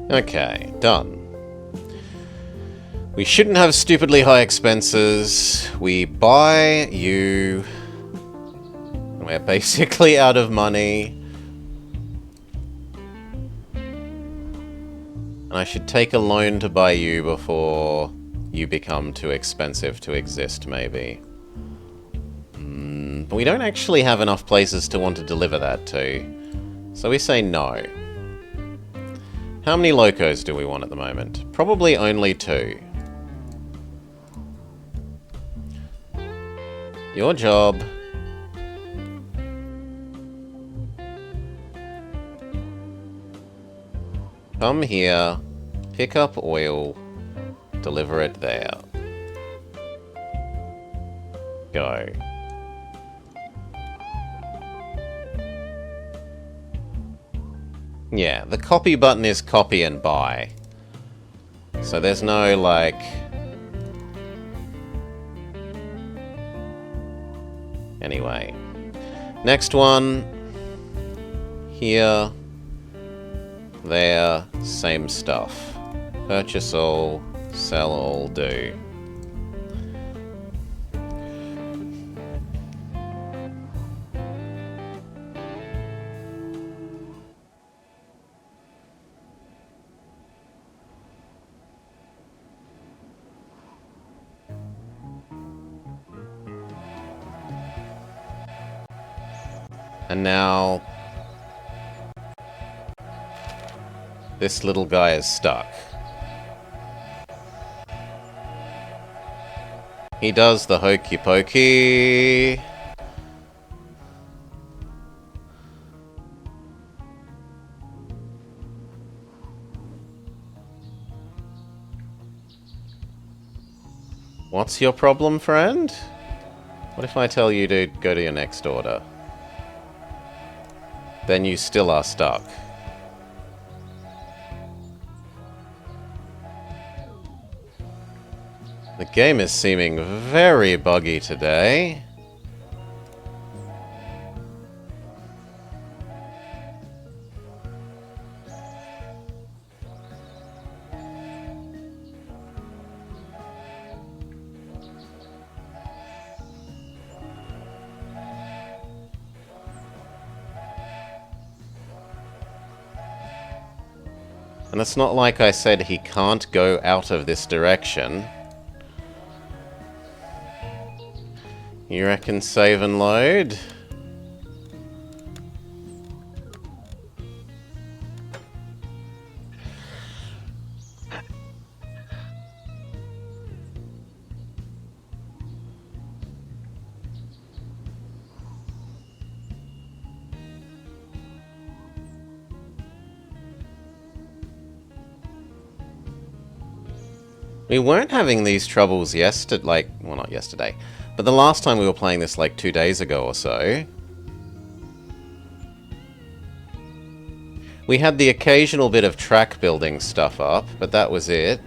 Okay, done. We shouldn't have stupidly high expenses. We buy you. We're basically out of money. And I should take a loan to buy you before you become too expensive to exist, maybe. But we don't actually have enough places to want to deliver that to. So we say no. How many locos do we want at the moment? Probably only 2. Your job. Come here, pick up oil, deliver it there. Go. Yeah, the copy button is copy and buy. So there's no, like... Anyway. Next one. Here. There. Same stuff. Purchase all. Sell all. Do. And now, this little guy is stuck. He does the hokey pokey. What's your problem, friend? What if I tell you to go to your next order? Then you still are stuck. The game is seeming very buggy today. And it's not like I said he can't go out of this direction. You reckon save and load? We weren't having these troubles yesterday, like, well, not yesterday, but the last time we were playing this like 2 days ago or so. We had the occasional bit of track building stuff up, but that was it.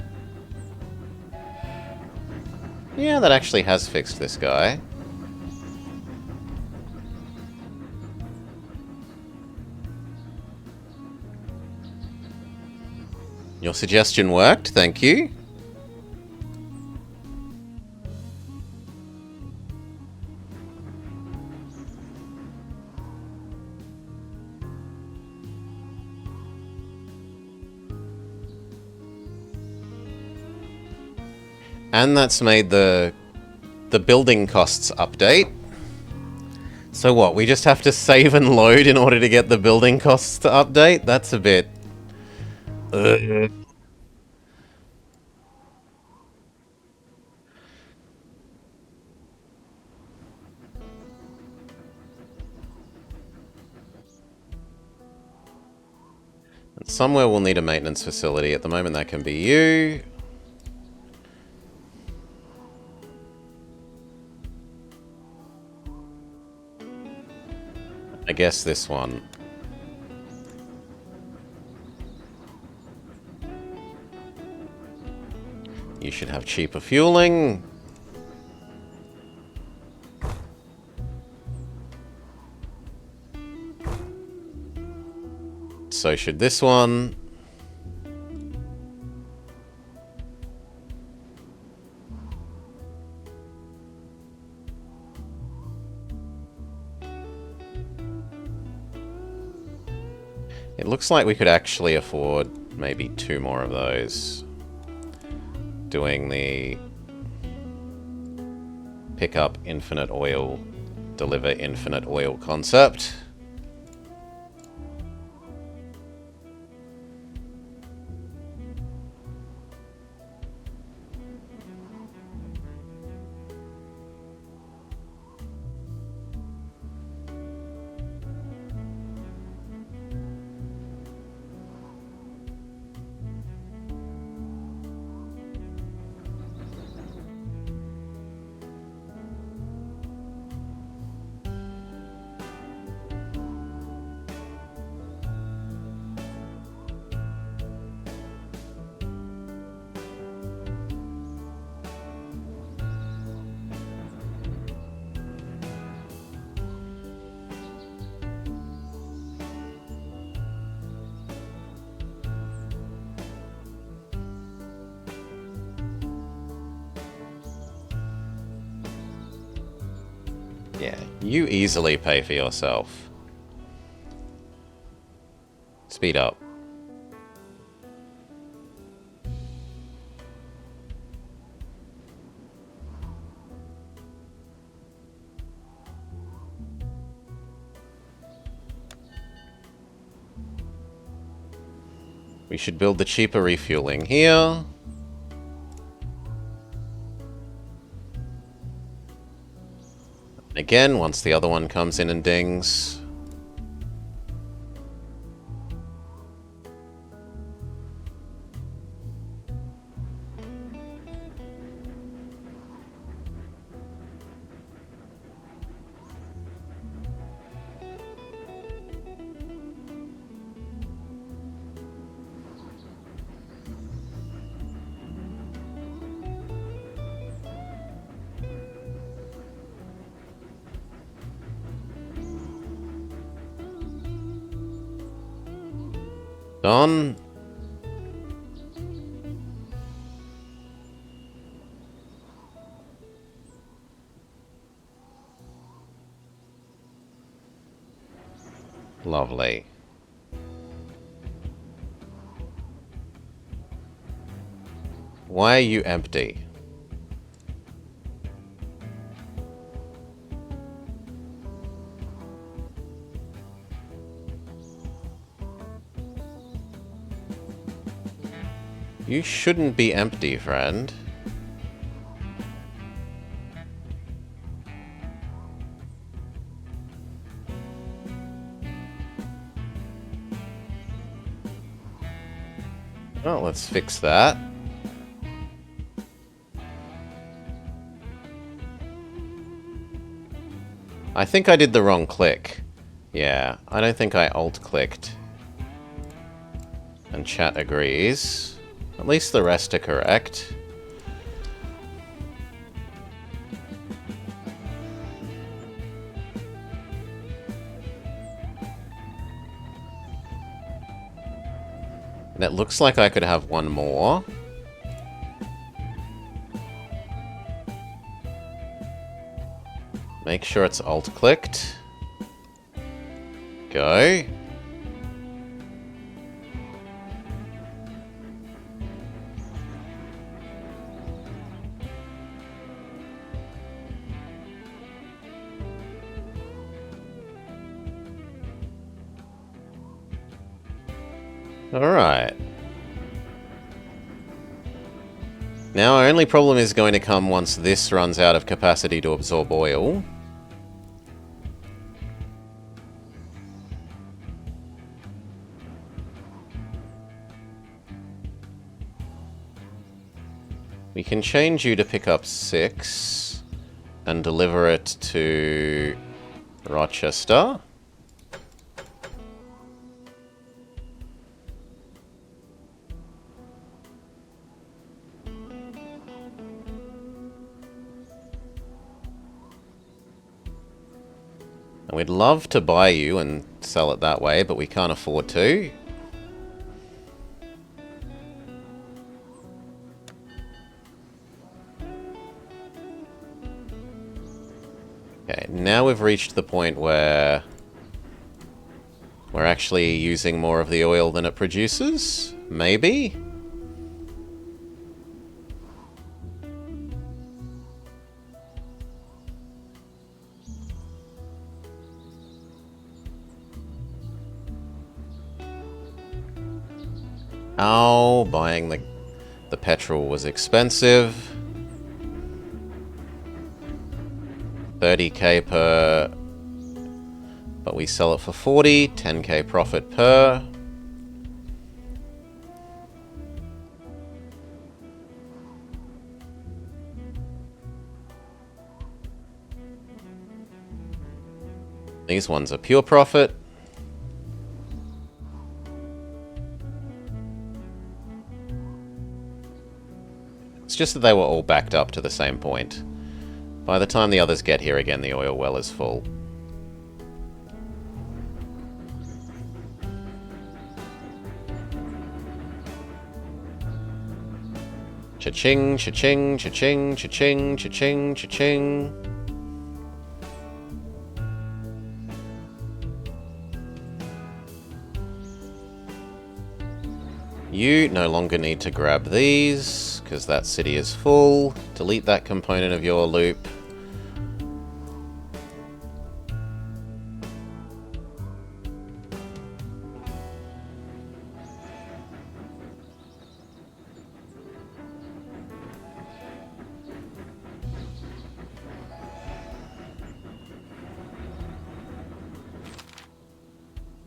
Yeah, that actually has fixed this guy. Your suggestion worked, thank you. And that's made the building costs update. So what, we just have to save and load in order to get the building costs to update? That's a bit... Ugh. Somewhere we'll need a maintenance facility. At the moment that can be you. I guess this one. You should have cheaper fueling. So should this one. It looks like we could actually afford maybe 2 more of those. Doing the pick up infinite oil, deliver infinite oil concept. Yeah, you easily pay for yourself. Speed up. We should build the cheaper refueling here. Again, once the other one comes in and dings. Done. Lovely. Why are you empty? You shouldn't be empty, friend. Oh, let's fix that. I think I did the wrong click. Yeah, I don't think I alt-clicked. And chat agrees. At least the rest are correct. And it looks like I could have one more. Make sure it's alt-clicked. Go. Alright. Now our only problem is going to come once this runs out of capacity to absorb oil. We can change you to pick up 6 and deliver it to Rochester. And we'd love to buy you and sell it that way, but we can't afford to. Okay, now we've reached the point where we're actually using more of the oil than it produces. Maybe? Oh, buying the petrol was expensive. 30k per, but we sell it for 40, 10k profit per. These ones are pure profit. It's just that they were all backed up to the same point. By the time the others get here again, the oil well is full. Cha-ching, cha-ching, cha-ching, cha-ching, cha-ching, cha-ching. You no longer need to grab these, because that city is full. Delete that component of your loop.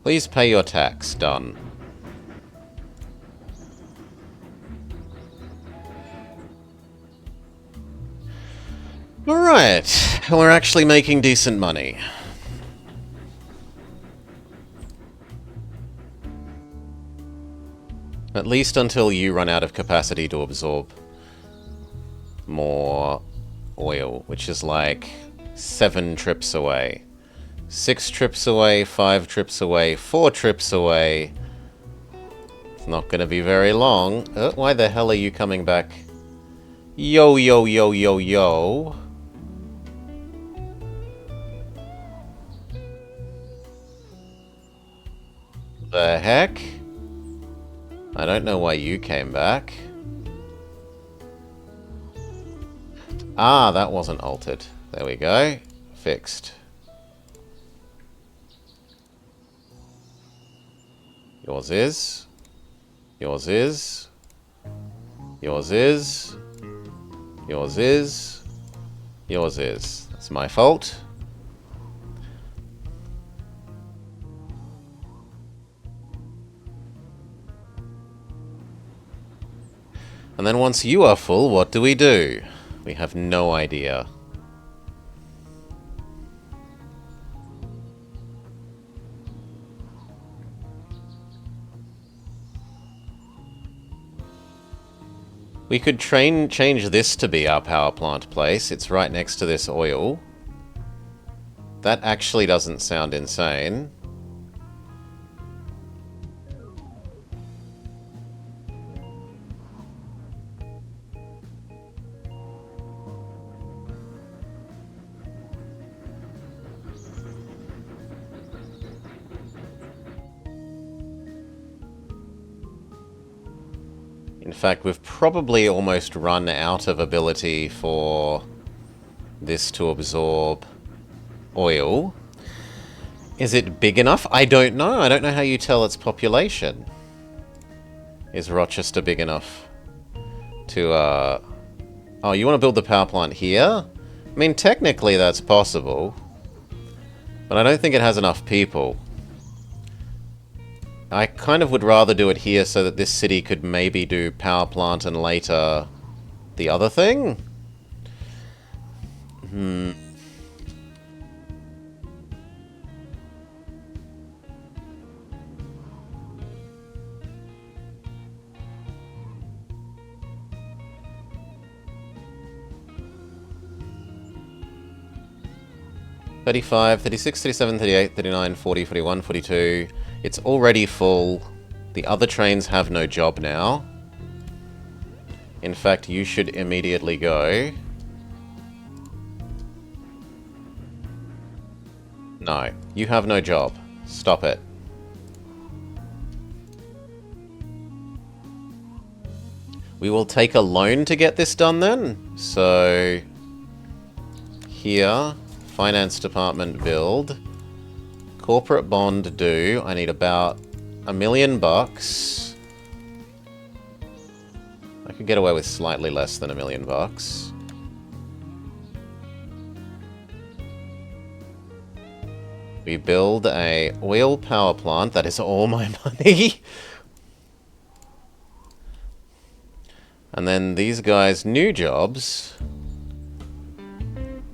Please pay your tax. Done. Alright, we're actually making decent money. At least until you run out of capacity to absorb more oil, which is like 7 trips away. 6 trips away, 5 trips away, 4 trips away. It's not gonna be very long. Why the hell are you coming back? Yo, yo, yo, yo, yo. The heck? I don't know why you came back. Ah, that wasn't altered. There we go. Fixed. Yours is. Yours is. Yours is. Yours is. Yours is. That's my fault. And then once you are full, what do? We have no idea. We could change this to be our power plant place. It's right next to this oil. That actually doesn't sound insane. In fact, we've probably almost run out of ability for this to absorb oil. Is it big enough? I don't know. I don't know how you tell its population. Is Rochester big enough to, Oh, you want to build the power plant here? I mean, technically that's possible. But I don't think it has enough people. I kind of would rather do it here so that this city could maybe do power plant and later the other thing. 35, 36, 37, 38, 39, 40, 41, 42. It's already full. The other trains have no job now. In fact, you should immediately go. No, you have no job. Stop it. We will take a loan to get this done then. So, here, finance department build, corporate bond do. I need about $1 million. I could get away with slightly less than $1 million. We build a oil power plant. That is all my money. And then these guys' new jobs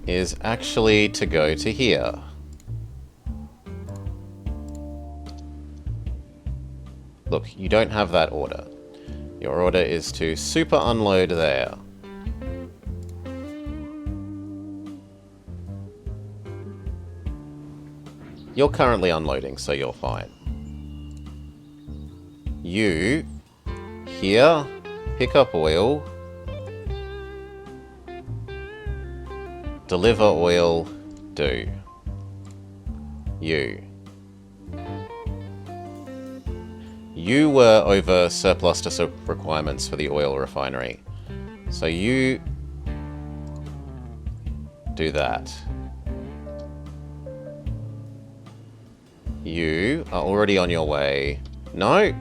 is actually to go to here. Look, you don't have that order. Your order is to super unload there. You're currently unloading, so you're fine. You, here, pick up oil, deliver oil, do. You. You were over surplus to requirements for the oil refinery. So you do that. You are already on your way. No,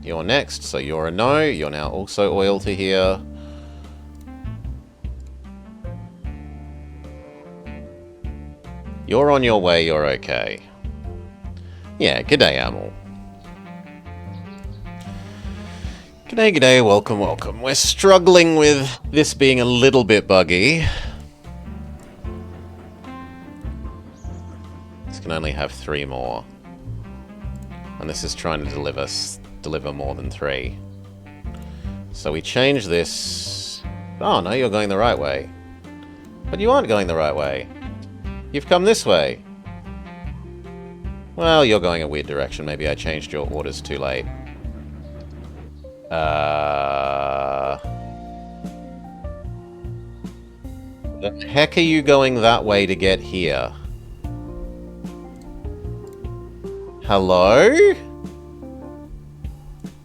you're next, so you're a no. You're now also oil to here. You're on your way, you're okay. Yeah, g'day, Amel. G'day, g'day, welcome, welcome. We're struggling with this being a little bit buggy. This can only have 3 more. And this is trying to deliver more than 3. So we change this. Oh, no, you're going the right way. But you aren't going the right way. You've come this way. Well, you're going a weird direction. Maybe I changed your orders too late. The heck are you going that way to get here? Hello?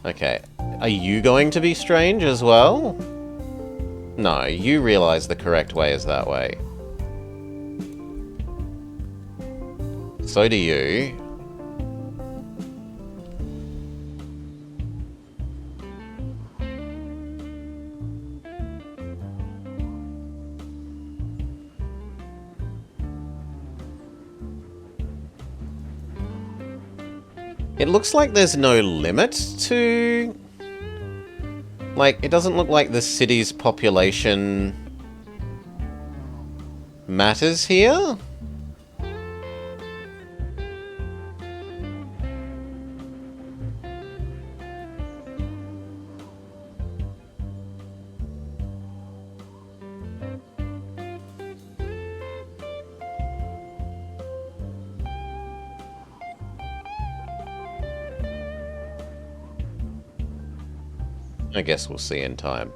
Okay. Are you going to be strange as well? No, you realize the correct way is that way. So do you. It looks like there's no limit to... Like, it doesn't look like the city's population matters here. I guess we'll see in time.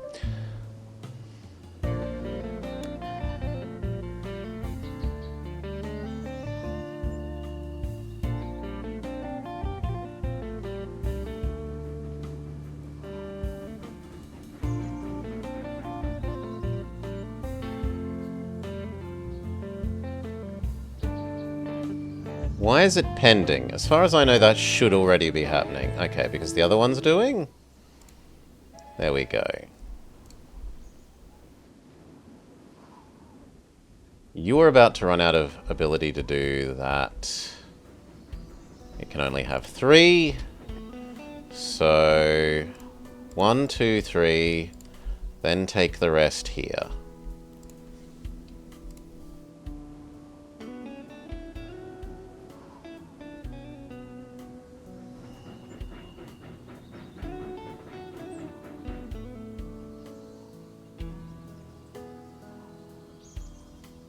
Why is it pending? As far as I know, that should already be happening. Okay, because the other one's doing? There we go. You are about to run out of ability to do that. You can only have 3. So, 1, 2, 3. Then take the rest here.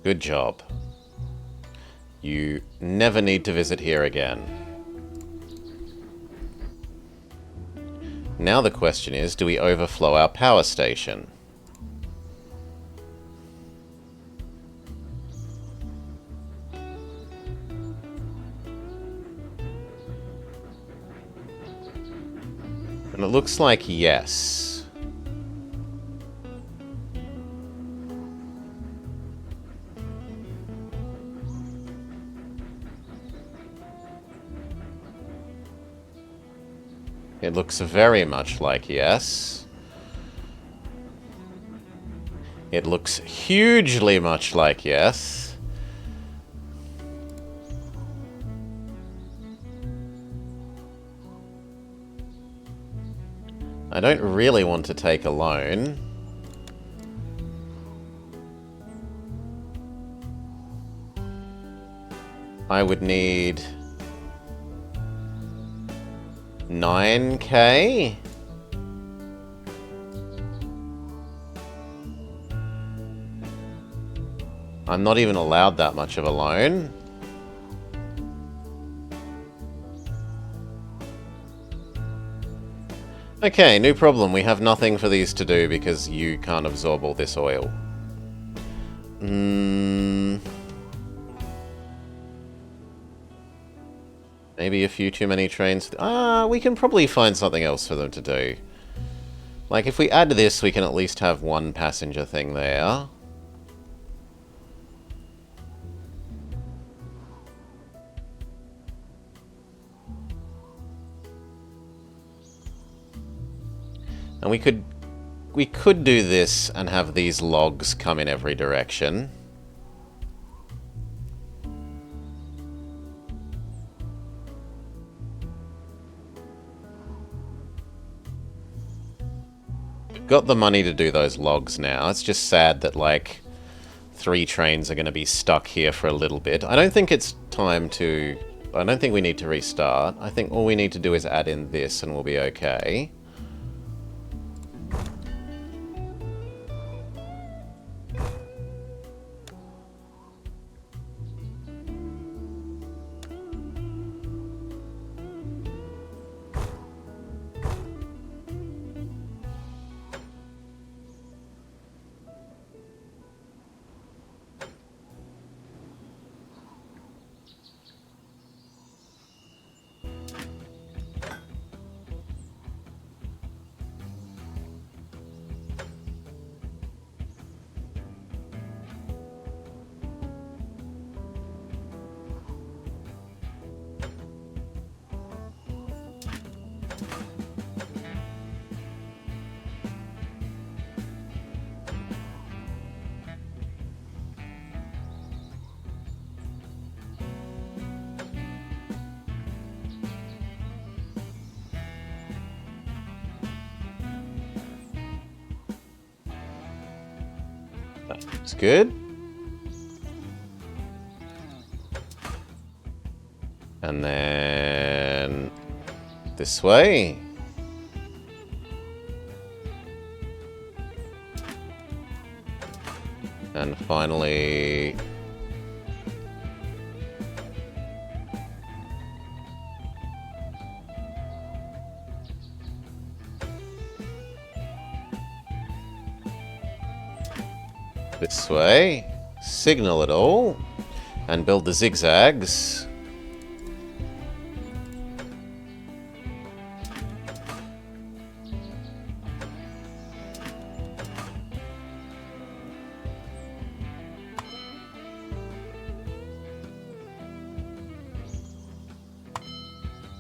Good job. You never need to visit here again. Now the question is, do we overflow our power station? And it looks like yes. It looks very much like yes. It looks hugely much like yes. I don't really want to take a loan. I would need 9K? I'm not even allowed that much of a loan. Okay, no problem. We have nothing for these to do because you can't absorb all this oil. Maybe a few too many trains. We can probably find something else for them to do. Like, if we add this, we can at least have one passenger thing there. And we could do this and have these logs come in every direction. Got the money to do those logs now. It's just sad that, like, 3 trains are going to be stuck here for a little bit. I don't think it's time to... I don't think we need to restart. I think all we need to do is add in this and we'll be okay. It's good. And then this way. And finally... this way. Signal it all. And build the zigzags.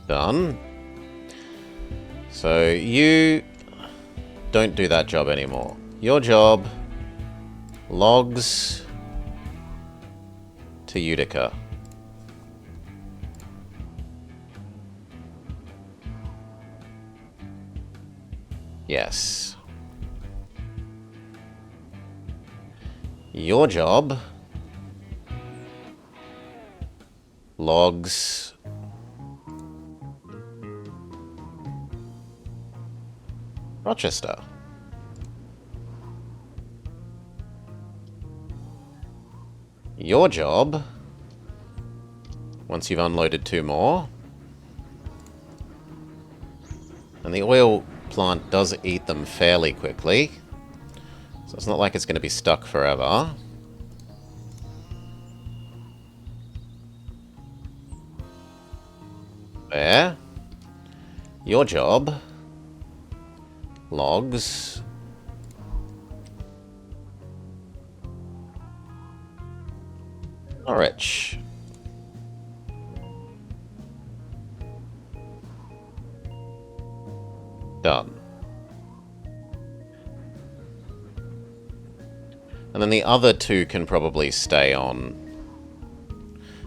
Done. So you don't do that job anymore. Your job, logs to Utica. Yes. Your job, logs Rochester. Your job, once you've unloaded 2 more, and the oil plant does eat them fairly quickly, so it's not like it's going to be stuck forever. There. Your job, logs Norwich. Done. And then the other 2 can probably stay on.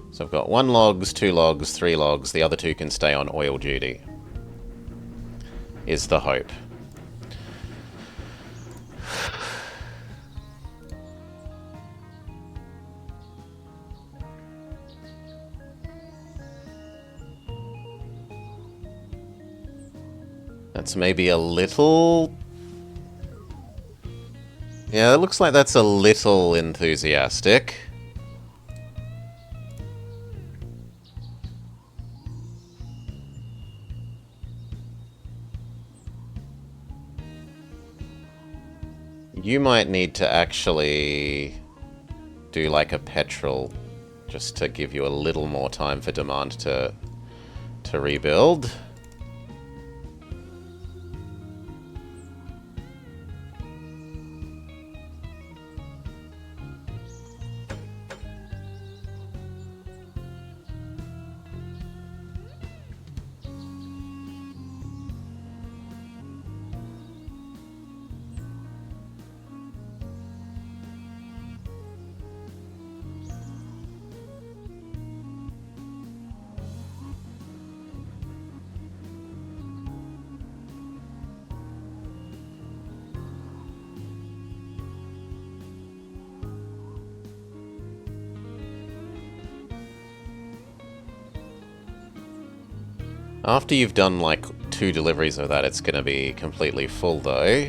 So I've got 1 logs, 2 logs, 3 logs. The other 2 can stay on oil duty. Is the hope. That's maybe a little... yeah, it looks like that's a little enthusiastic. You might need to actually do like a petrol just to give you a little more time for demand to rebuild. After you've done like 2 deliveries of that, it's going to be completely full though.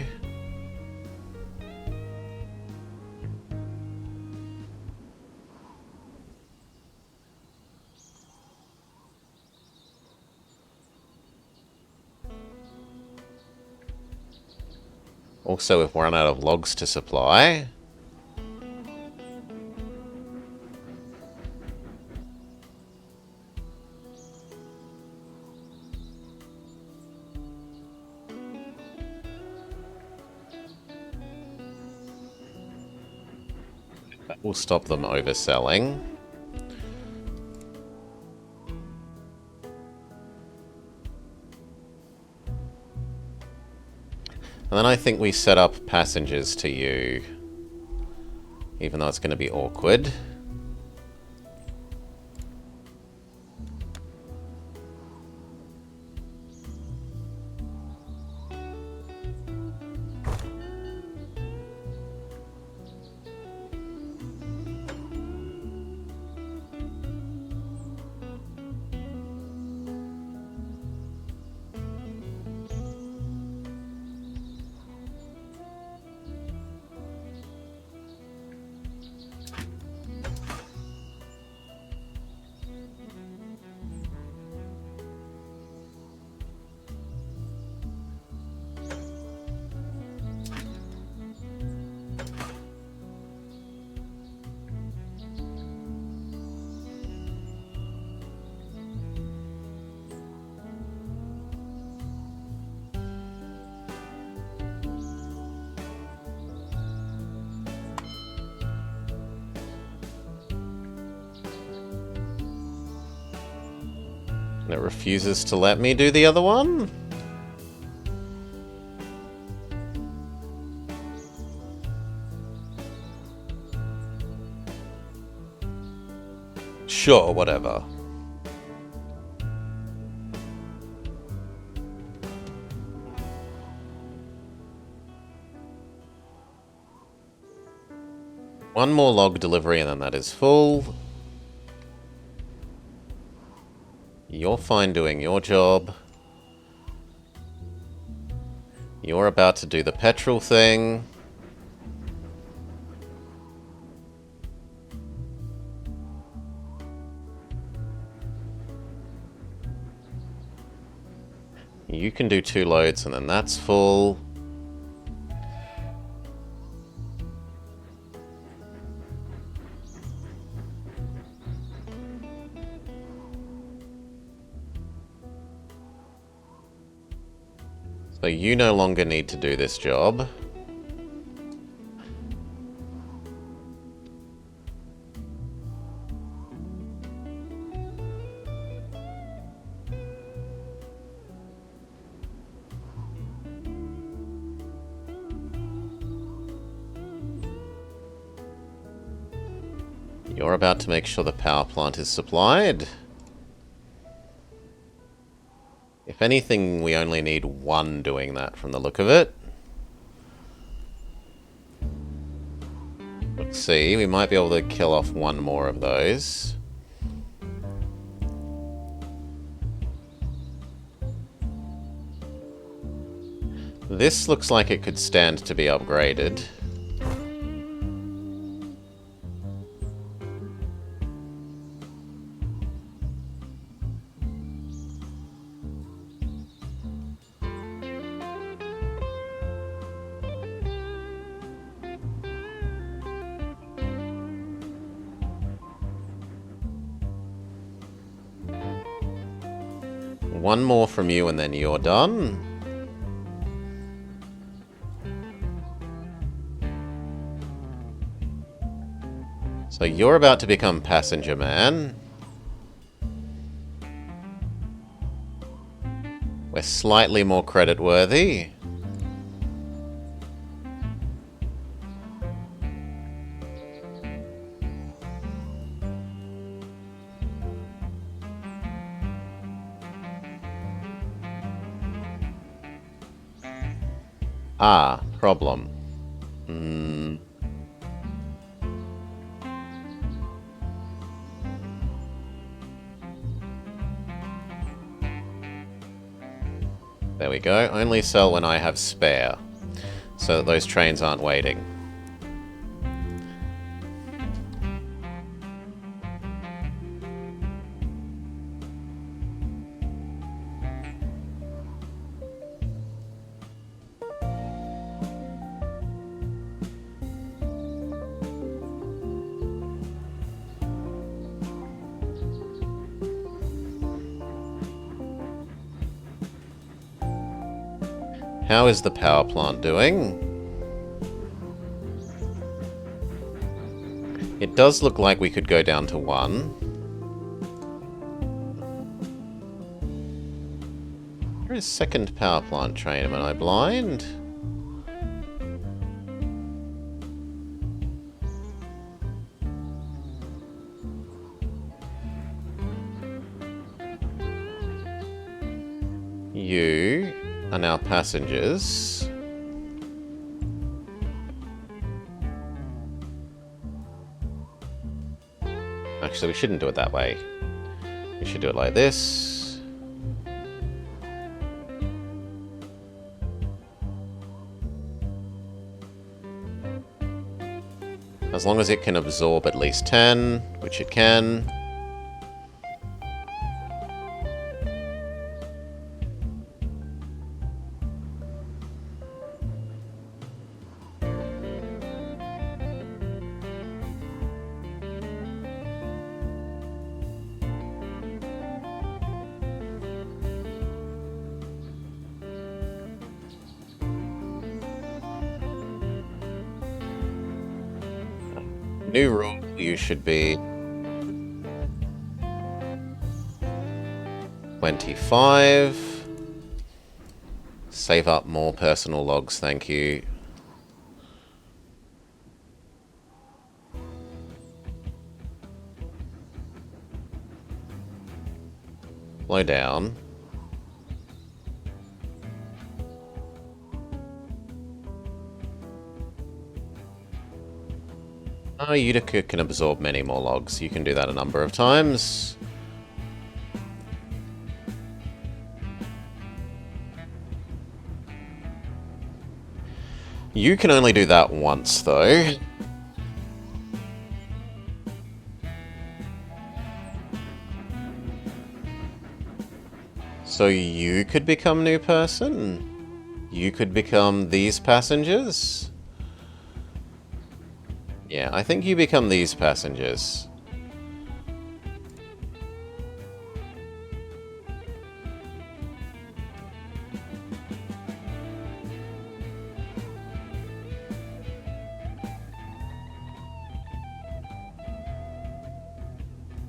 Also, we've run out of logs to supply. That will stop them overselling. And then I think we set up passengers to you, even though it's going to be awkward. And it refuses to let me do the other one? Sure, whatever. One more log delivery and then that is full. You're fine doing your job. You're about to do the petrol thing. You can do 2 loads and then that's full. So you no longer need to do this job. You're about to make sure the power plant is supplied. If anything, we only need 1 doing that from the look of it. Let's see, we might be able to kill off 1 more of those. This looks like it could stand to be upgraded. One more from you and then you're done. So you're about to become passenger man. We're slightly more credit-worthy. Ah, problem. There we go. Only sell when I have spare, so that those trains aren't waiting. How is the power plant doing? It does look like we could go down to 1. Where is second power plant train? Am I blind? You are now passengers. Actually, we shouldn't do it that way. We should do it like this. As long as it can absorb at least 10, which it can. New rule, you should be 25. Save up more personal logs, thank you. Slow down. Oh, Utica can absorb many more logs. You can do that a number of times. You can only do that once, though. So you could become new person? You could become these passengers? Yeah, I think you become these passengers.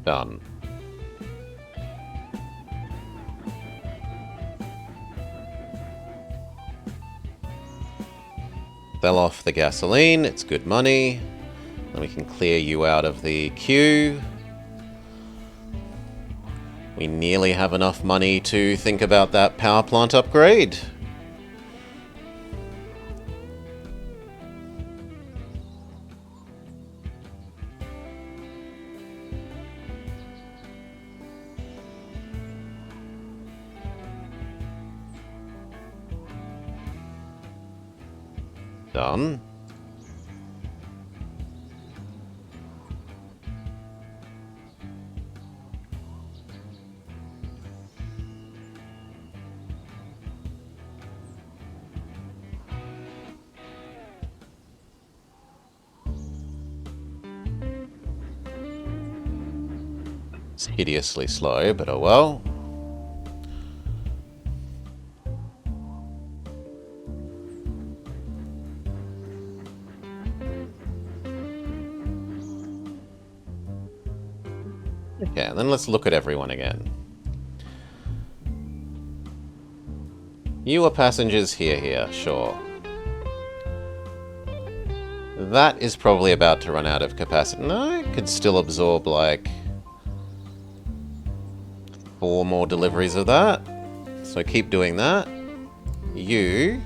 Done. Sell off the gasoline, it's good money. Then we can clear you out of the queue. We nearly have enough money to think about that power plant upgrade. Done. It's hideously slow, but oh well. Okay, then let's look at everyone again. You are passengers here, sure. That is probably about to run out of capacity. No, it could still absorb like 4 more deliveries of that. So keep doing that. You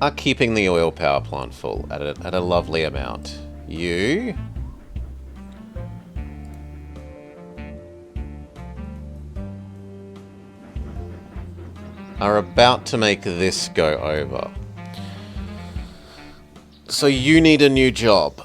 are keeping the oil power plant full at a lovely amount. You are about to make this go over. So you need a new job.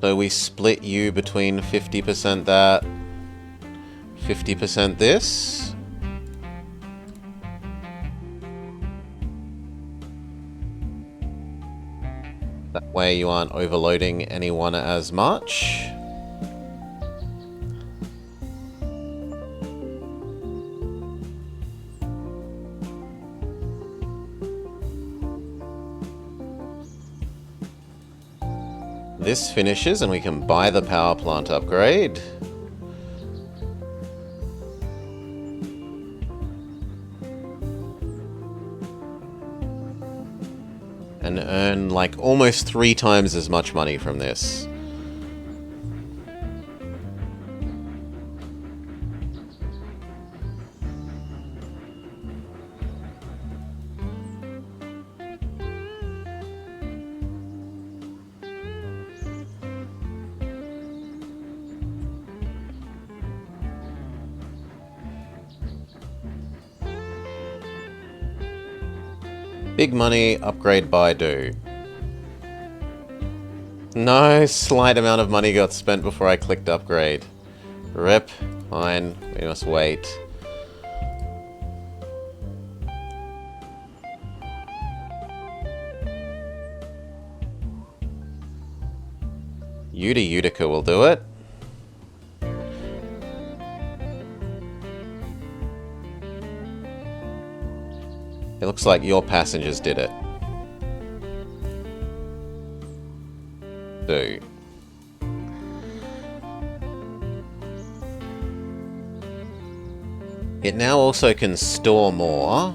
So we split you between 50% that, 50% this. That way you aren't overloading anyone as much. This finishes and we can buy the power plant upgrade. And earn like almost 3 times as much money from this. Big money, upgrade by do. No, slight amount of money got spent before I clicked upgrade. Rip, fine, we must wait. Utica will do it. It looks like your passengers did it. Do. It now also can store more.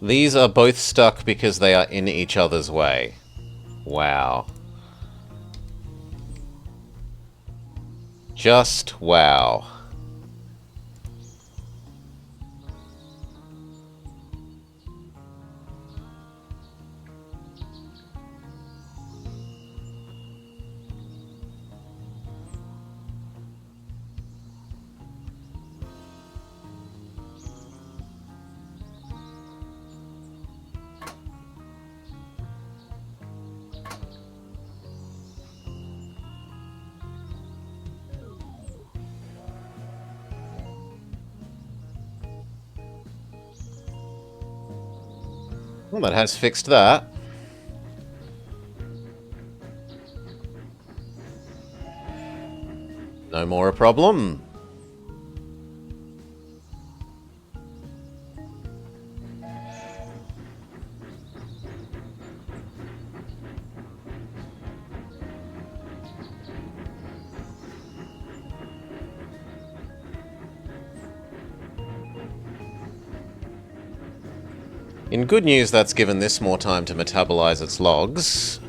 These are both stuck because they are in each other's way. Wow. Just wow. Well, that has fixed that. No more a problem. In good news, that's given this more time to metabolize its logs.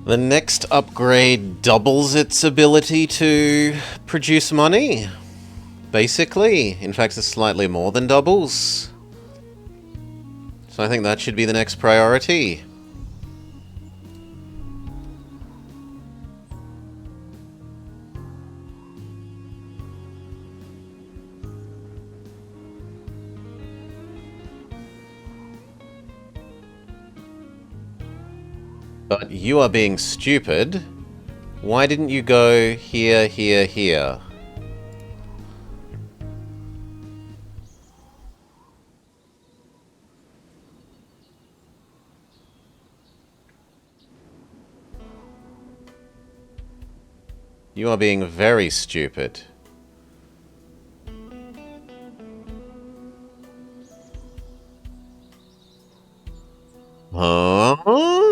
The next upgrade doubles its ability to produce money, basically. In fact, it's slightly more than doubles. So I think that should be the next priority. But you are being stupid. Why didn't you go here, here, here? You are being very stupid. Huh?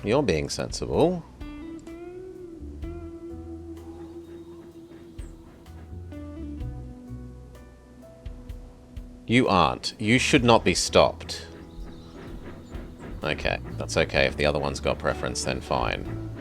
You're being sensible. You aren't. You should not be stopped. Okay, that's okay. If the other one's got preference, then fine.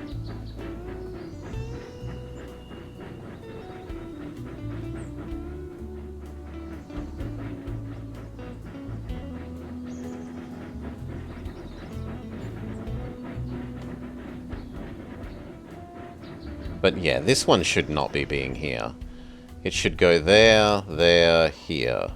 But yeah, this one should not be being here. It should go there, there, here.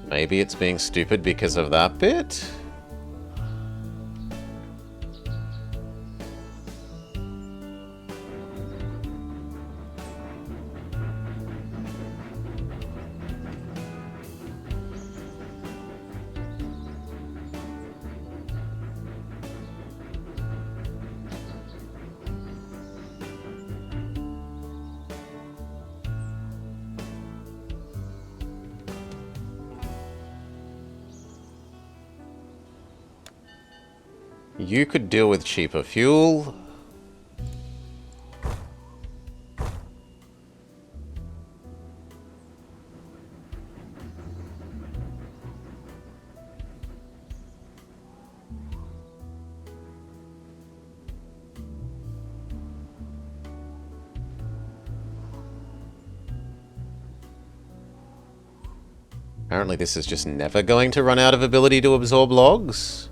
Maybe it's being stupid because of that bit? You could deal with cheaper fuel. Apparently this is just never going to run out of ability to absorb logs.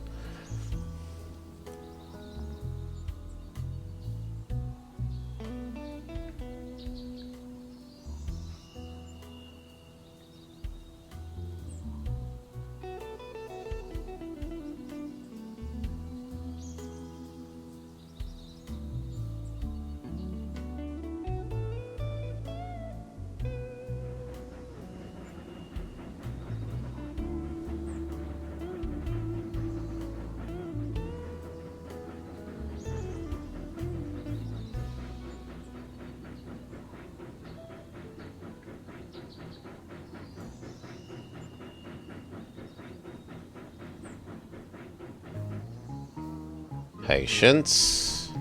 Patience.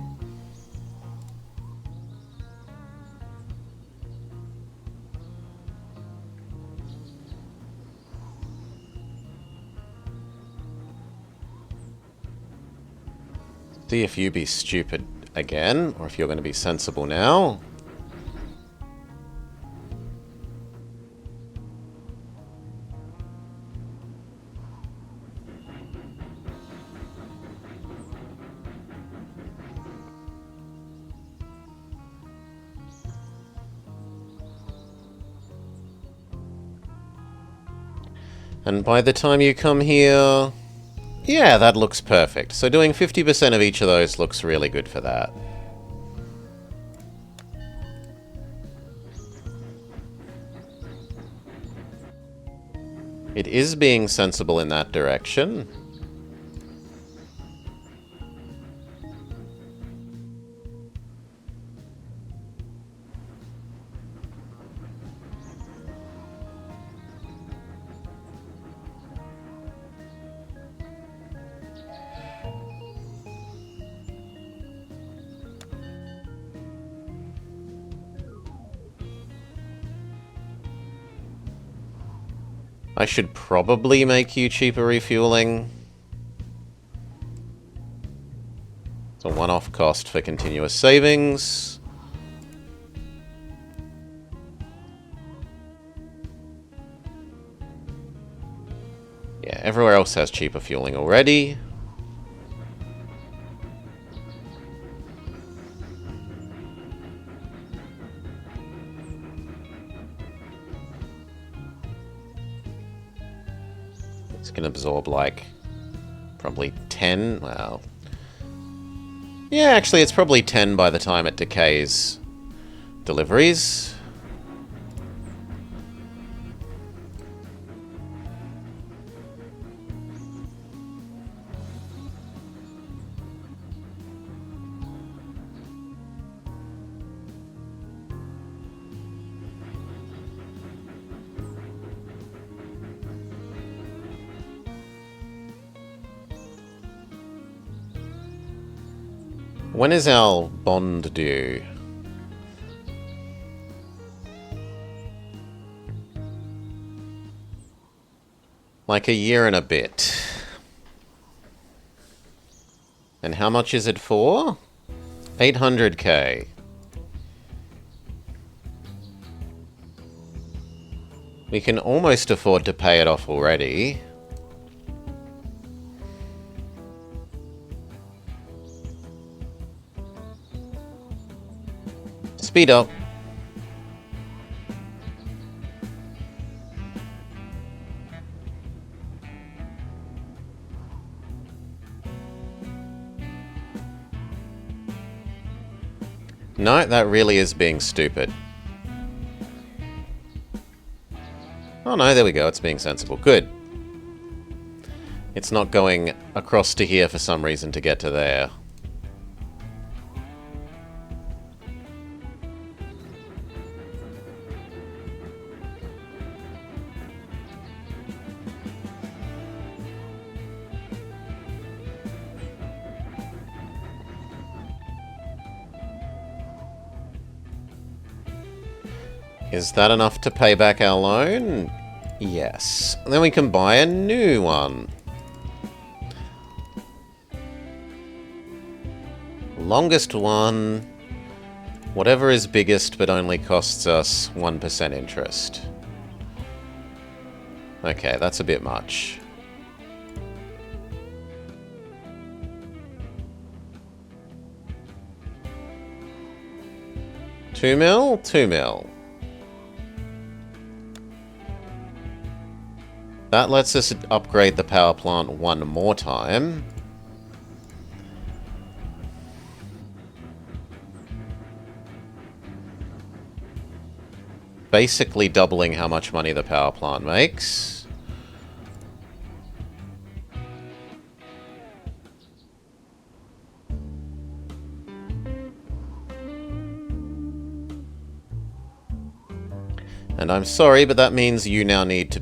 See if you be stupid again, or if you're going to be sensible now. And by the time you come here... Yeah, that looks perfect. So doing 50% of each of those looks really good for that. It is being sensible in that direction. I should probably make you cheaper refueling. It's a one-off cost for continuous savings. Yeah, everywhere else has cheaper fueling already. It's gonna absorb like probably 10. Well, yeah, actually it's probably 10 by the time it decays deliveries. When is our bond due? Like a year and a bit. And how much is it for? 800k. We can almost afford to pay it off already. Speed up. No, that really is being stupid. Oh no, there we go, it's being sensible. Good. It's not going across to here for some reason to get to there. Is that enough to pay back our loan? Yes. And then we can buy a new one. Longest one. Whatever is biggest but only costs us 1% interest. Okay, that's a bit much. $2 mil? $2 mil. That lets us upgrade the power plant one more time. Basically doubling how much money the power plant makes. And I'm sorry, but that means you now need to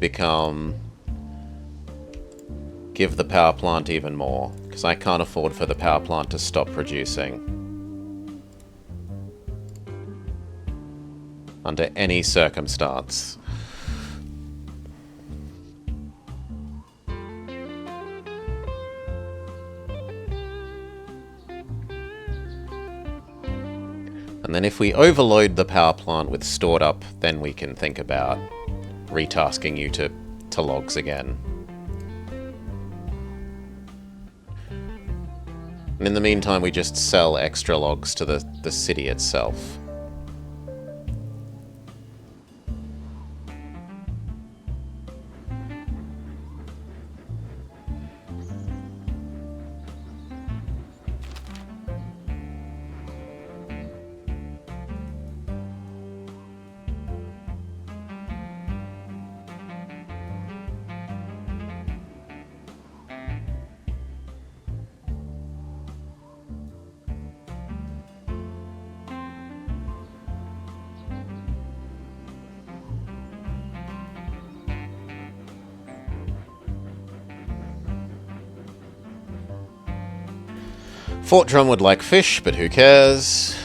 give the power plant even more, because I can't afford for the power plant to stop producing. Under any circumstance. And then if we overload the power plant with stored up, then we can think about retasking you to logs again. And in the meantime, we just sell extra logs to the city itself. Fort Drum would like fish, but who cares?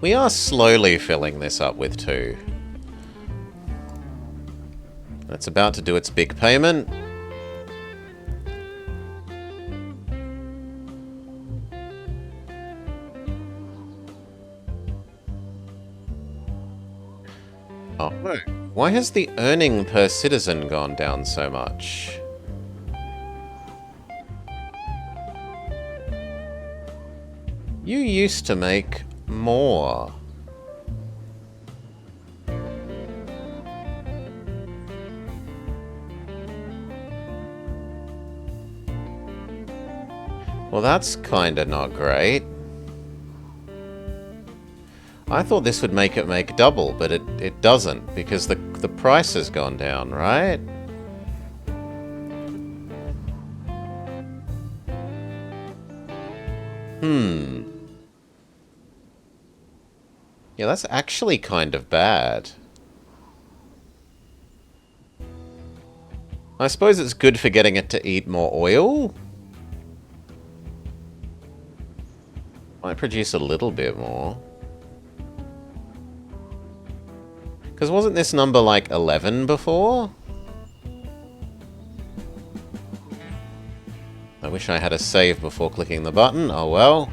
We are slowly filling this up with 2. It's about to do its big payment. Oh no. Why has the earning per citizen gone down so much? You used to make more. Well, that's kinda not great. I thought this would make it make double, but it doesn't, because the price has gone down, right? Yeah, that's actually kind of bad. I suppose it's good for getting it to eat more oil. Might produce a little bit more. Because wasn't this number like 11 before? I wish I had a save before clicking the button. Oh well.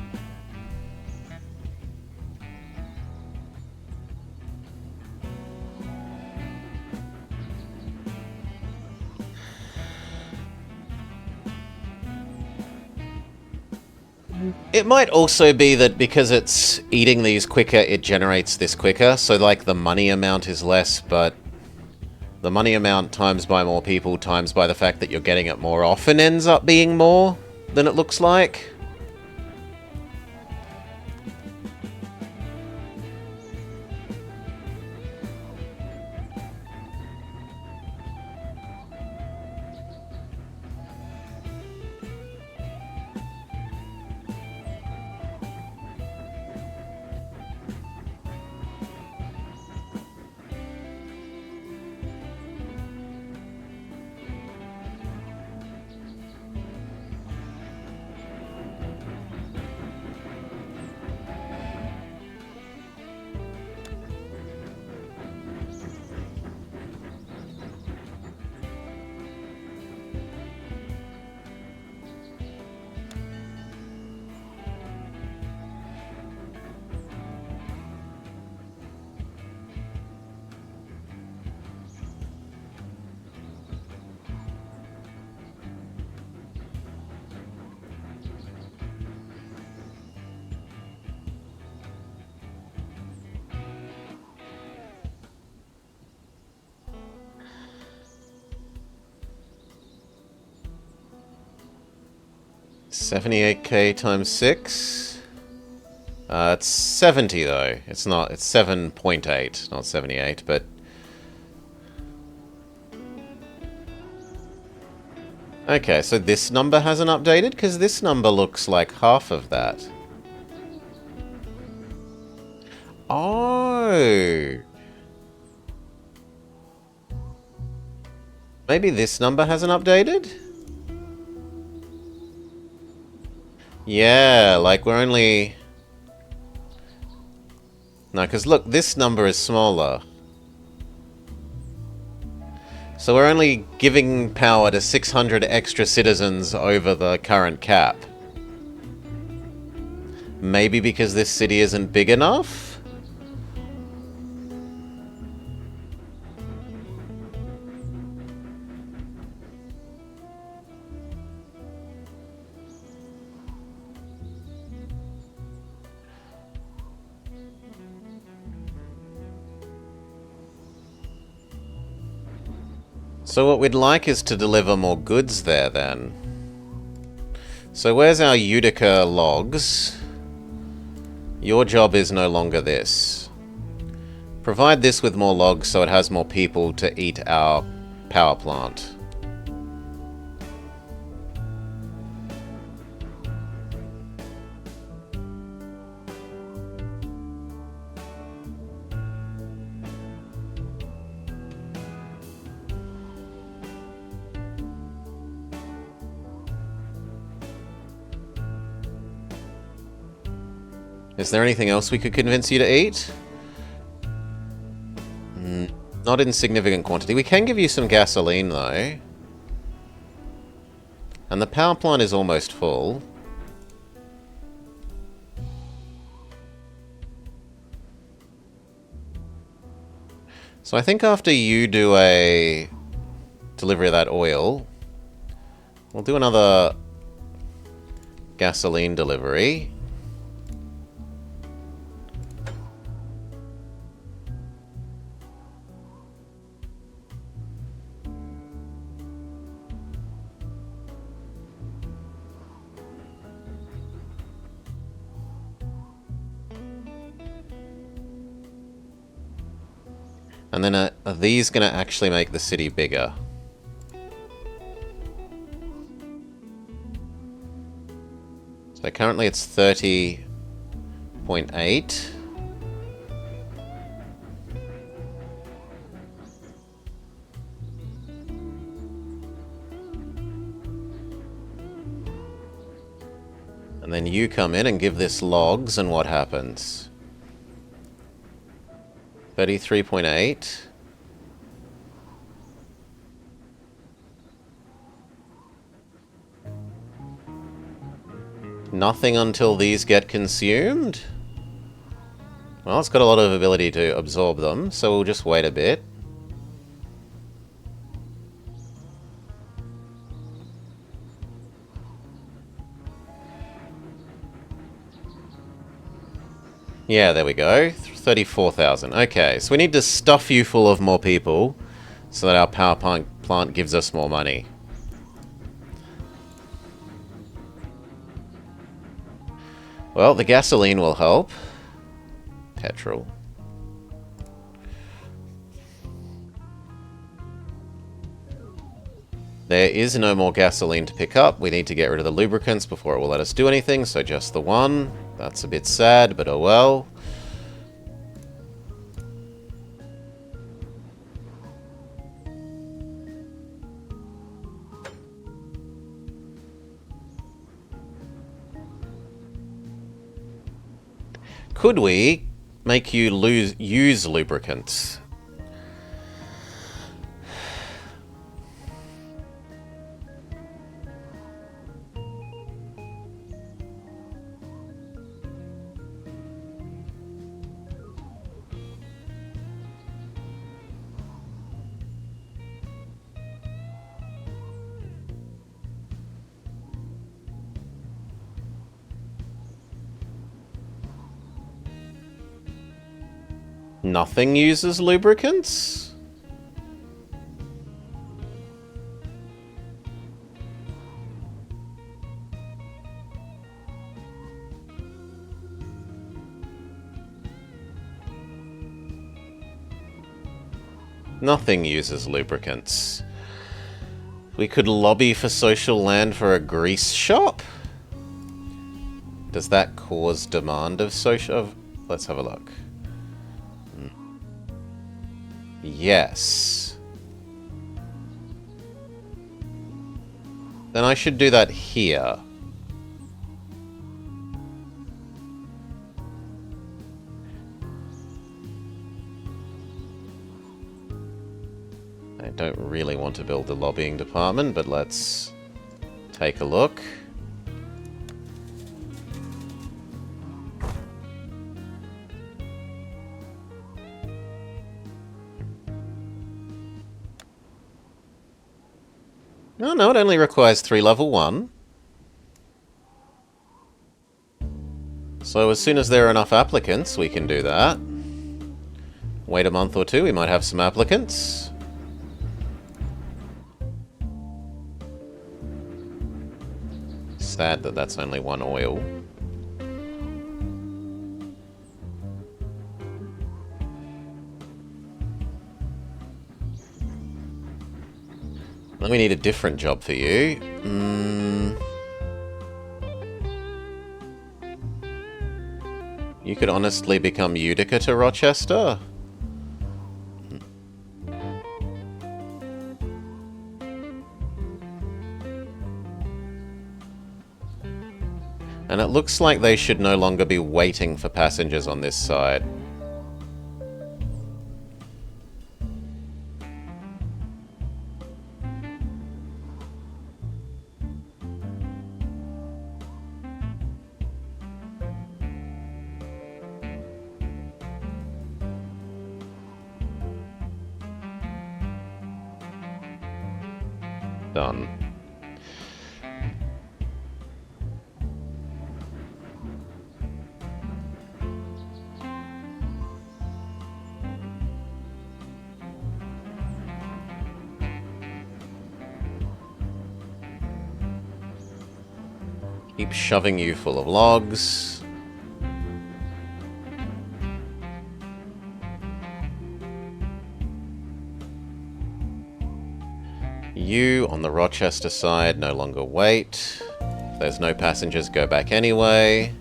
It might also be that because it's eating these quicker, it generates this quicker. So, like, the money amount is less, but the money amount times by more people times by the fact that you're getting it more often ends up being more than it looks like. $78K times 6. It's 70 though. It's not. It's 7.8, not 78. But okay, so this number hasn't updated because this number looks like half of that. Oh, maybe this number hasn't updated. Yeah, like we're only... No, because look, this number is smaller. So we're only giving power to 600 extra citizens over the current cap. Maybe because this city isn't big enough? So what we'd like is to deliver more goods there, then. So where's our Utica logs? Your job is no longer this. Provide this with more logs so it has more people to eat our power plant. Is there anything else we could convince you to eat? Not in significant quantity. We can give you some gasoline, though. And the power plant is almost full. So I think after you do a delivery of that oil, we'll do another gasoline delivery. And then are these going to actually make the city bigger? So currently it's 30.8. And then you come in and give this logs, and what happens? 33.8. Nothing until these get consumed? Well, it's got a lot of ability to absorb them, so we'll just wait a bit. Yeah, there we go. 34,000. Okay, so we need to stuff you full of more people so that our power plant gives us more money. Well, the gasoline will help. Petrol. There is no more gasoline to pick up. We need to get rid of the lubricants before it will let us do anything, so just the one. That's a bit sad, but oh well. Could we make you use lubricants? Nothing uses lubricants? Nothing uses lubricants. We could lobby for social land for a grease shop? Does that cause demand of social... Let's have a look. Yes. Then I should do that here. I don't really want to build the lobbying department, but let's take a look. Oh no, it only requires 3 level 1. So as soon as there are enough applicants, we can do that. Wait a month or two, we might have some applicants. Sad that that's only 1 oil. Then we need a different job for you. You could honestly become Utica to Rochester. And it looks like they should no longer be waiting for passengers on this side. Done. Keep shoving you full of logs. You, on the Rochester side, no longer wait. If there's no passengers, go back anyway.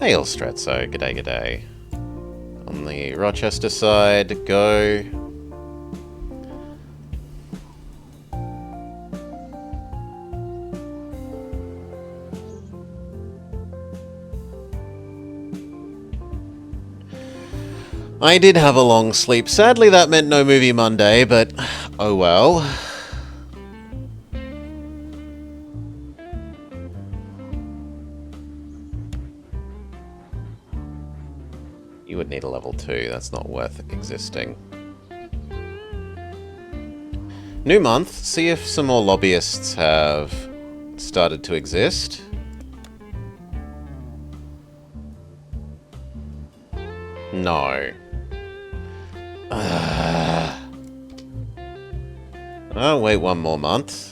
Hail, Stretso. G'day, g'day. On the Rochester side, go. I did have a long sleep. Sadly, that meant no movie Monday, but oh well. You would need a level 2. That's not worth existing. New month. See if some more lobbyists have started to exist. No. I'll wait one more month.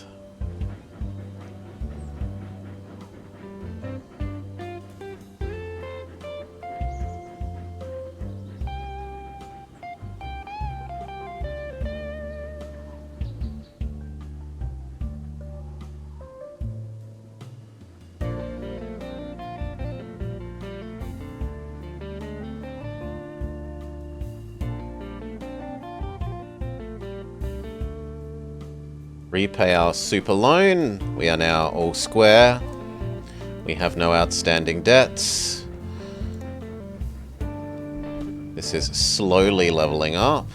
Repay our super loan. We are now all square. We have no outstanding debts. This is slowly leveling up.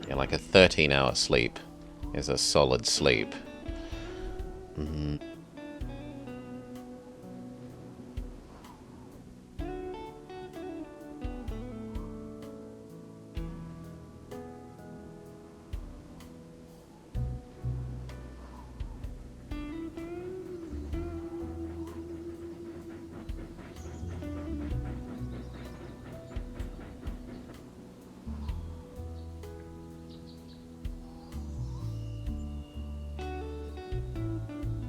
Yeah, like a 13-hour sleep is a solid sleep.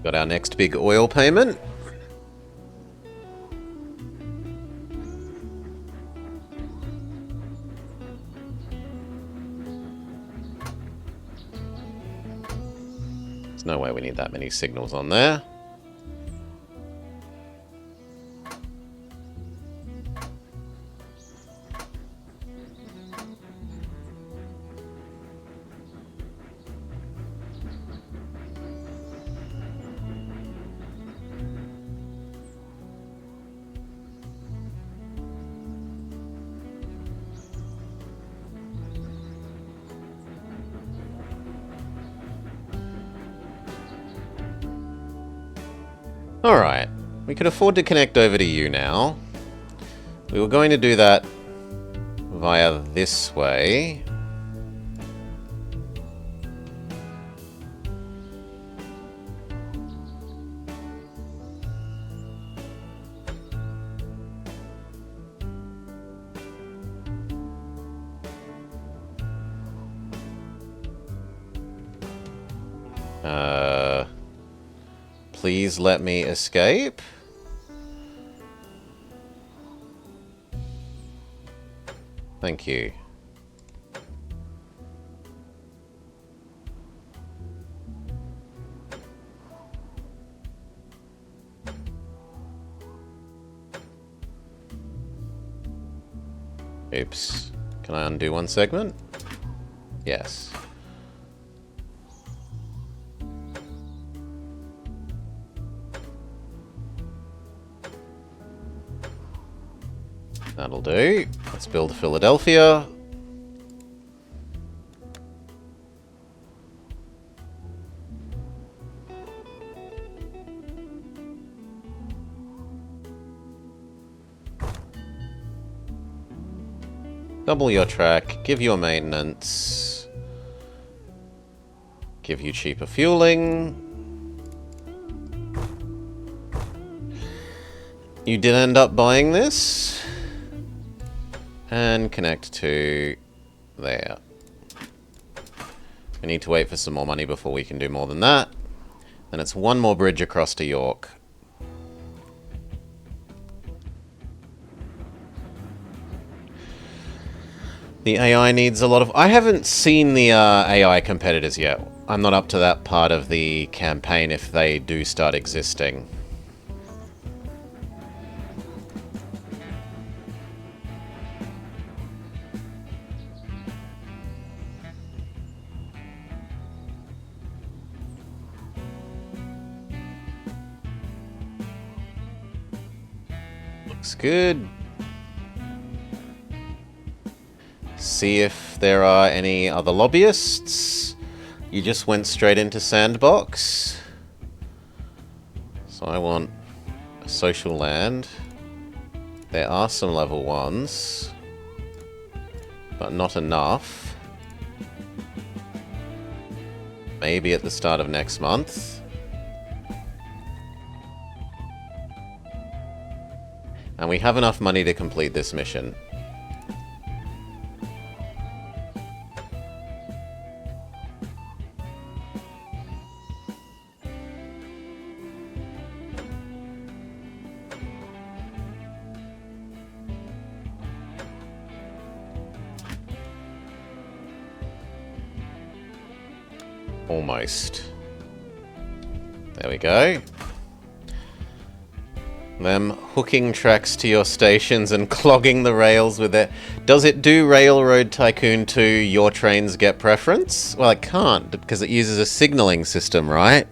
Got our next big oil payment. There's no way we need that many signals on there. Alright, we can afford to connect over to you now. We were going to do that via this way. Please let me escape. Thank you. Oops. Can I undo one segment? Yes. That'll do. Let's build Philadelphia. Double your track, give your maintenance, give you cheaper fueling. You did end up buying this. And connect to there. We need to wait for some more money before we can do more than that. Then it's one more bridge across to York. The AI needs a lot of... I haven't seen the AI competitors yet. I'm not up to that part of the campaign if they do start existing. Looks good. See if there are any other lobbyists. You just went straight into Sandbox. So I want a social land. There are some level 1s, but not enough. Maybe at the start of next month. And we have enough money to complete this mission. Almost. There we go. Them hooking tracks to your stations and clogging the rails with it. Does it do Railroad Tycoon 2 your trains get preference? Well, it can't, because it uses a signaling system, right?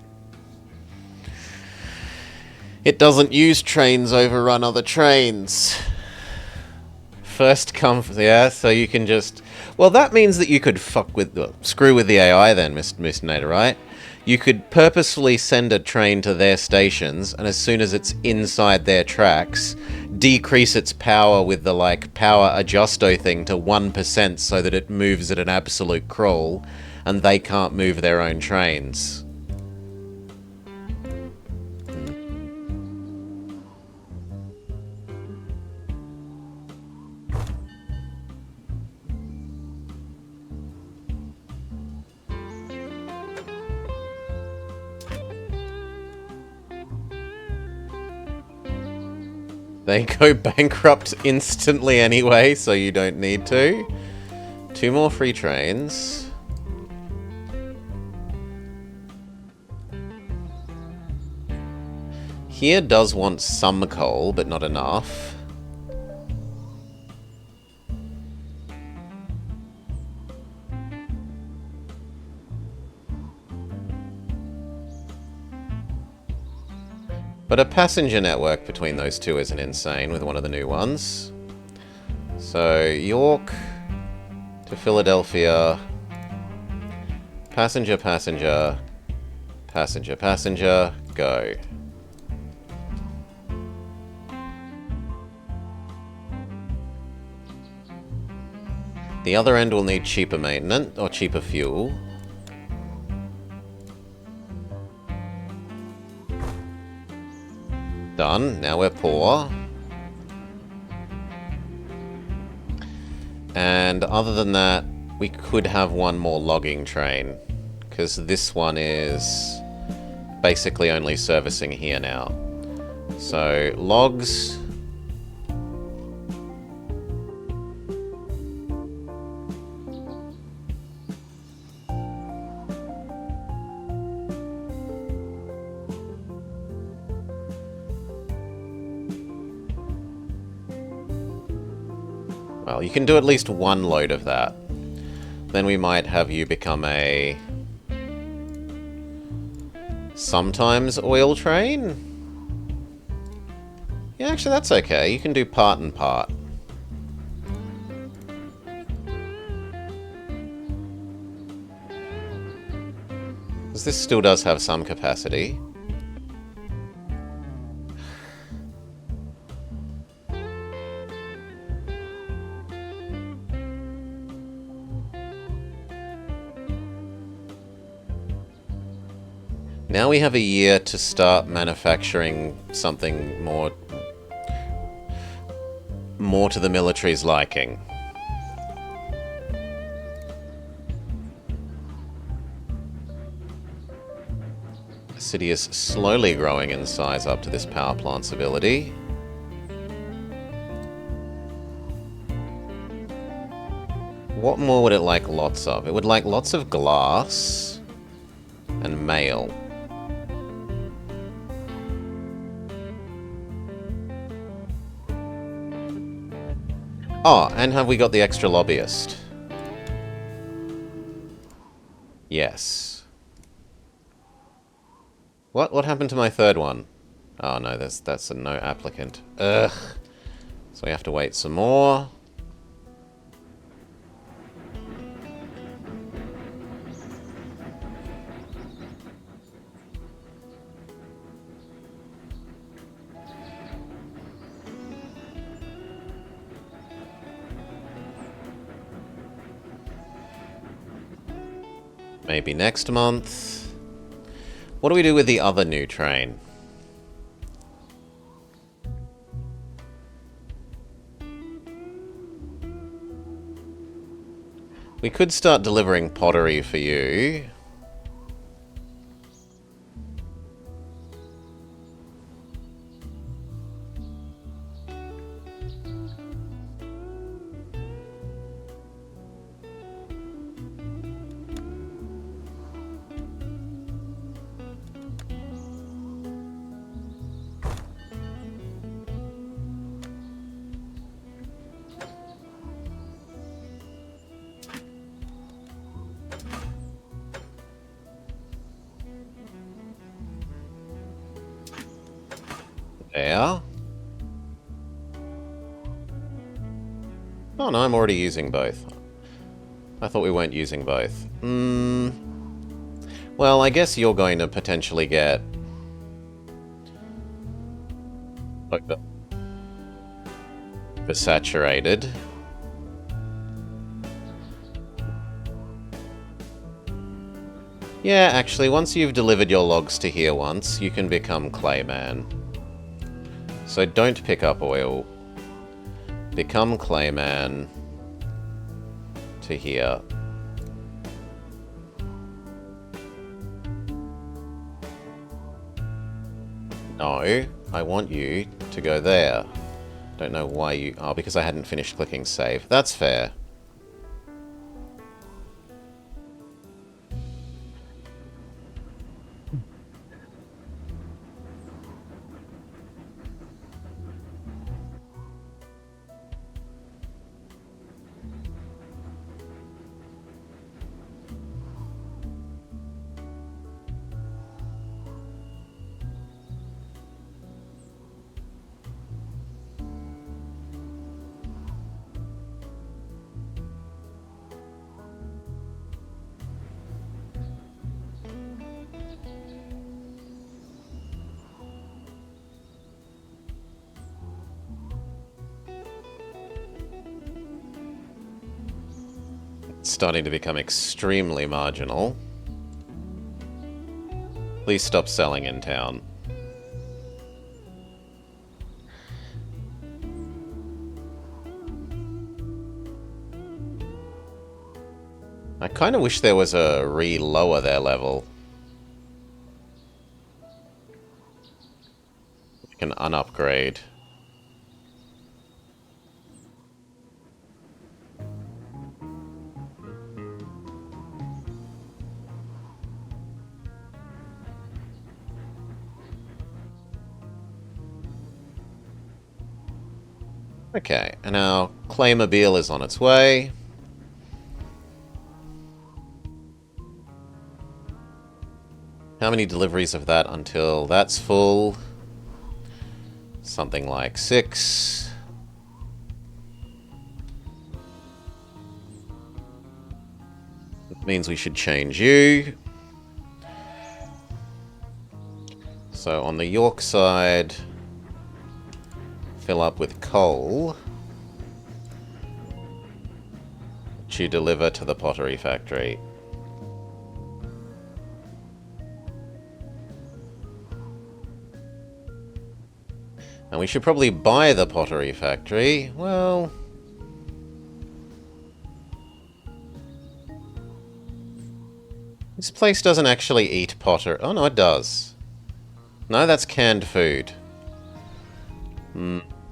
It doesn't use trains overrun other trains. First come, yeah, so you can just... Well, that means that you could screw with the AI then, Mr. Nader, right? You could purposefully send a train to their stations, and as soon as it's inside their tracks, decrease its power with the, like, power adjusto thing to 1% so that it moves at an absolute crawl, and they can't move their own trains. They go bankrupt instantly anyway, so you don't need to. 2 more free trains. Here does want some coal, but not enough. But a passenger network between those two isn't insane with one of the new ones. So, York to Philadelphia. Passenger, passenger. Passenger, passenger. Go. The other end will need cheaper maintenance, or cheaper fuel. Done. Now we're poor. And other than that, we could have one more logging train, because this one is basically only servicing here now. So, logs. Well, you can do at least one load of that. Then we might have you become a... sometimes oil train? Yeah, actually that's okay. You can do part and part. Because this still does have some capacity. Now we have a year to start manufacturing something more to the military's liking. The city is slowly growing in size up to this power plant's ability. What more would it like lots of? It would like lots of glass and mail. Oh, and have we got the extra lobbyist? Yes. What happened to my third one? Oh no, that's a no applicant. Ugh. So we have to wait some more. Maybe next month. What do we do with the other new train? We could start delivering pottery for you. There. Oh no, I'm already using both. I thought we weren't using both. Well, I guess you're going to potentially get... like the saturated. Yeah, actually, once you've delivered your logs to here once, you can become Clayman. So don't pick up oil. Become Clayman to here. No, I want you to go there. Don't know why you... oh, because I hadn't finished clicking save. That's fair. It's starting to become extremely marginal. Please stop selling in town. I kind of wish there was a re-lower their level. We can unupgrade. Okay, and our Claymobile is on its way. How many deliveries of that until that's full? Something like 6. That means we should change you. So on the York side, fill up with coal, which you deliver to the pottery factory. And we should probably buy the pottery factory. Well... this place doesn't actually eat potter. Oh, no, it does. No, that's canned food.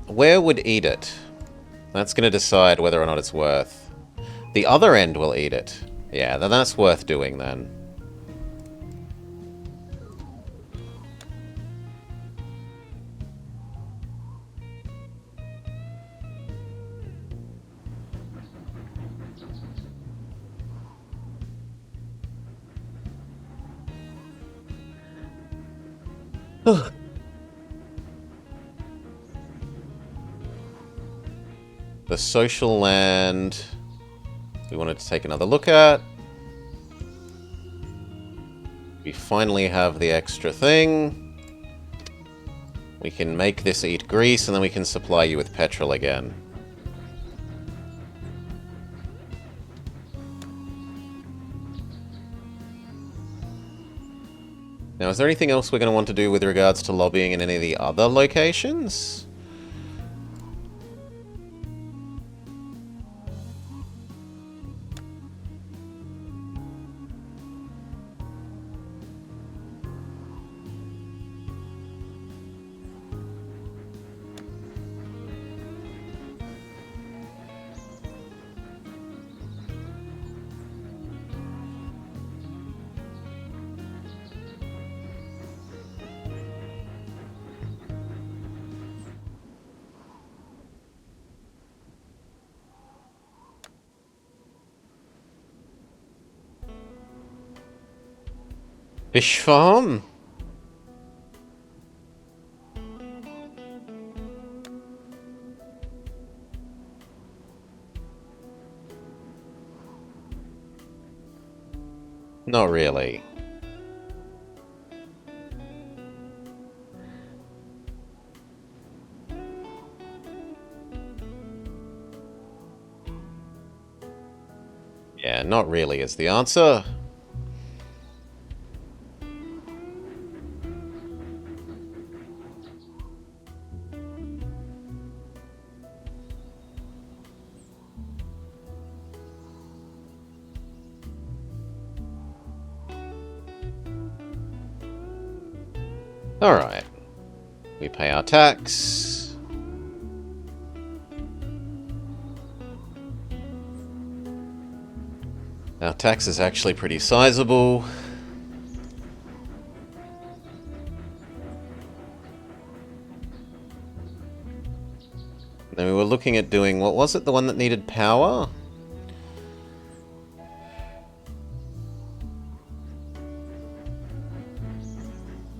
Where would eat it? That's going to decide whether or not it's worth. The other end will eat it. Yeah, then that's worth doing then. The social land we wanted to take another look at. We finally have the extra thing. We can make this eat grease, and then we can supply you with petrol again. Now, is there anything else we're going to want to do with regards to lobbying in any of the other locations? Fish farm? Not really. Yeah, not really is the answer. Alright. We pay our tax. Our tax is actually pretty sizable. Then we were looking at doing, what was it? The one that needed power?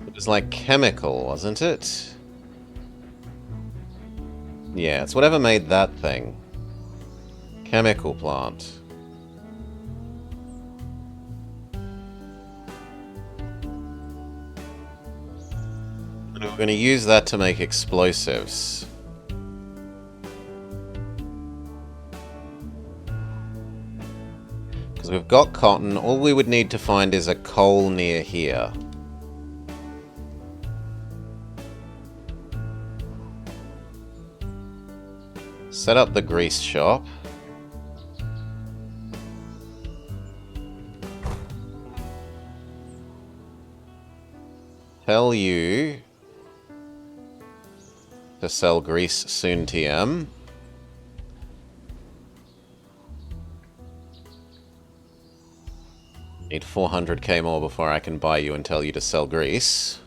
It was like chemical, wasn't it? Yeah, it's whatever made that thing. Chemical plant. And we're going to use that to make explosives. Because we've got cotton, all we would need to find is a coal near here. Set up the grease shop. Tell you to sell grease soon, TM. Need 400k more before I can buy you and tell you to sell grease.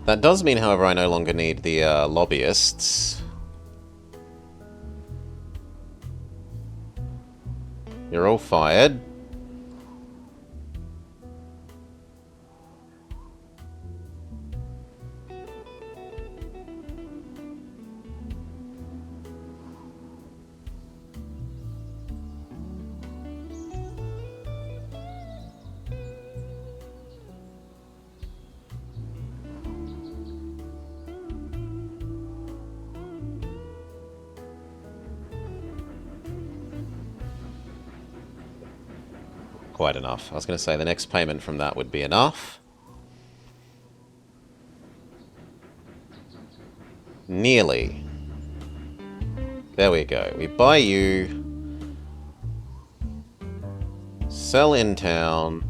That does mean, however, I no longer need the lobbyists. You're all fired. Quite enough. I was going to say the next payment from that would be enough. Nearly. There we go. We buy you. Sell in town.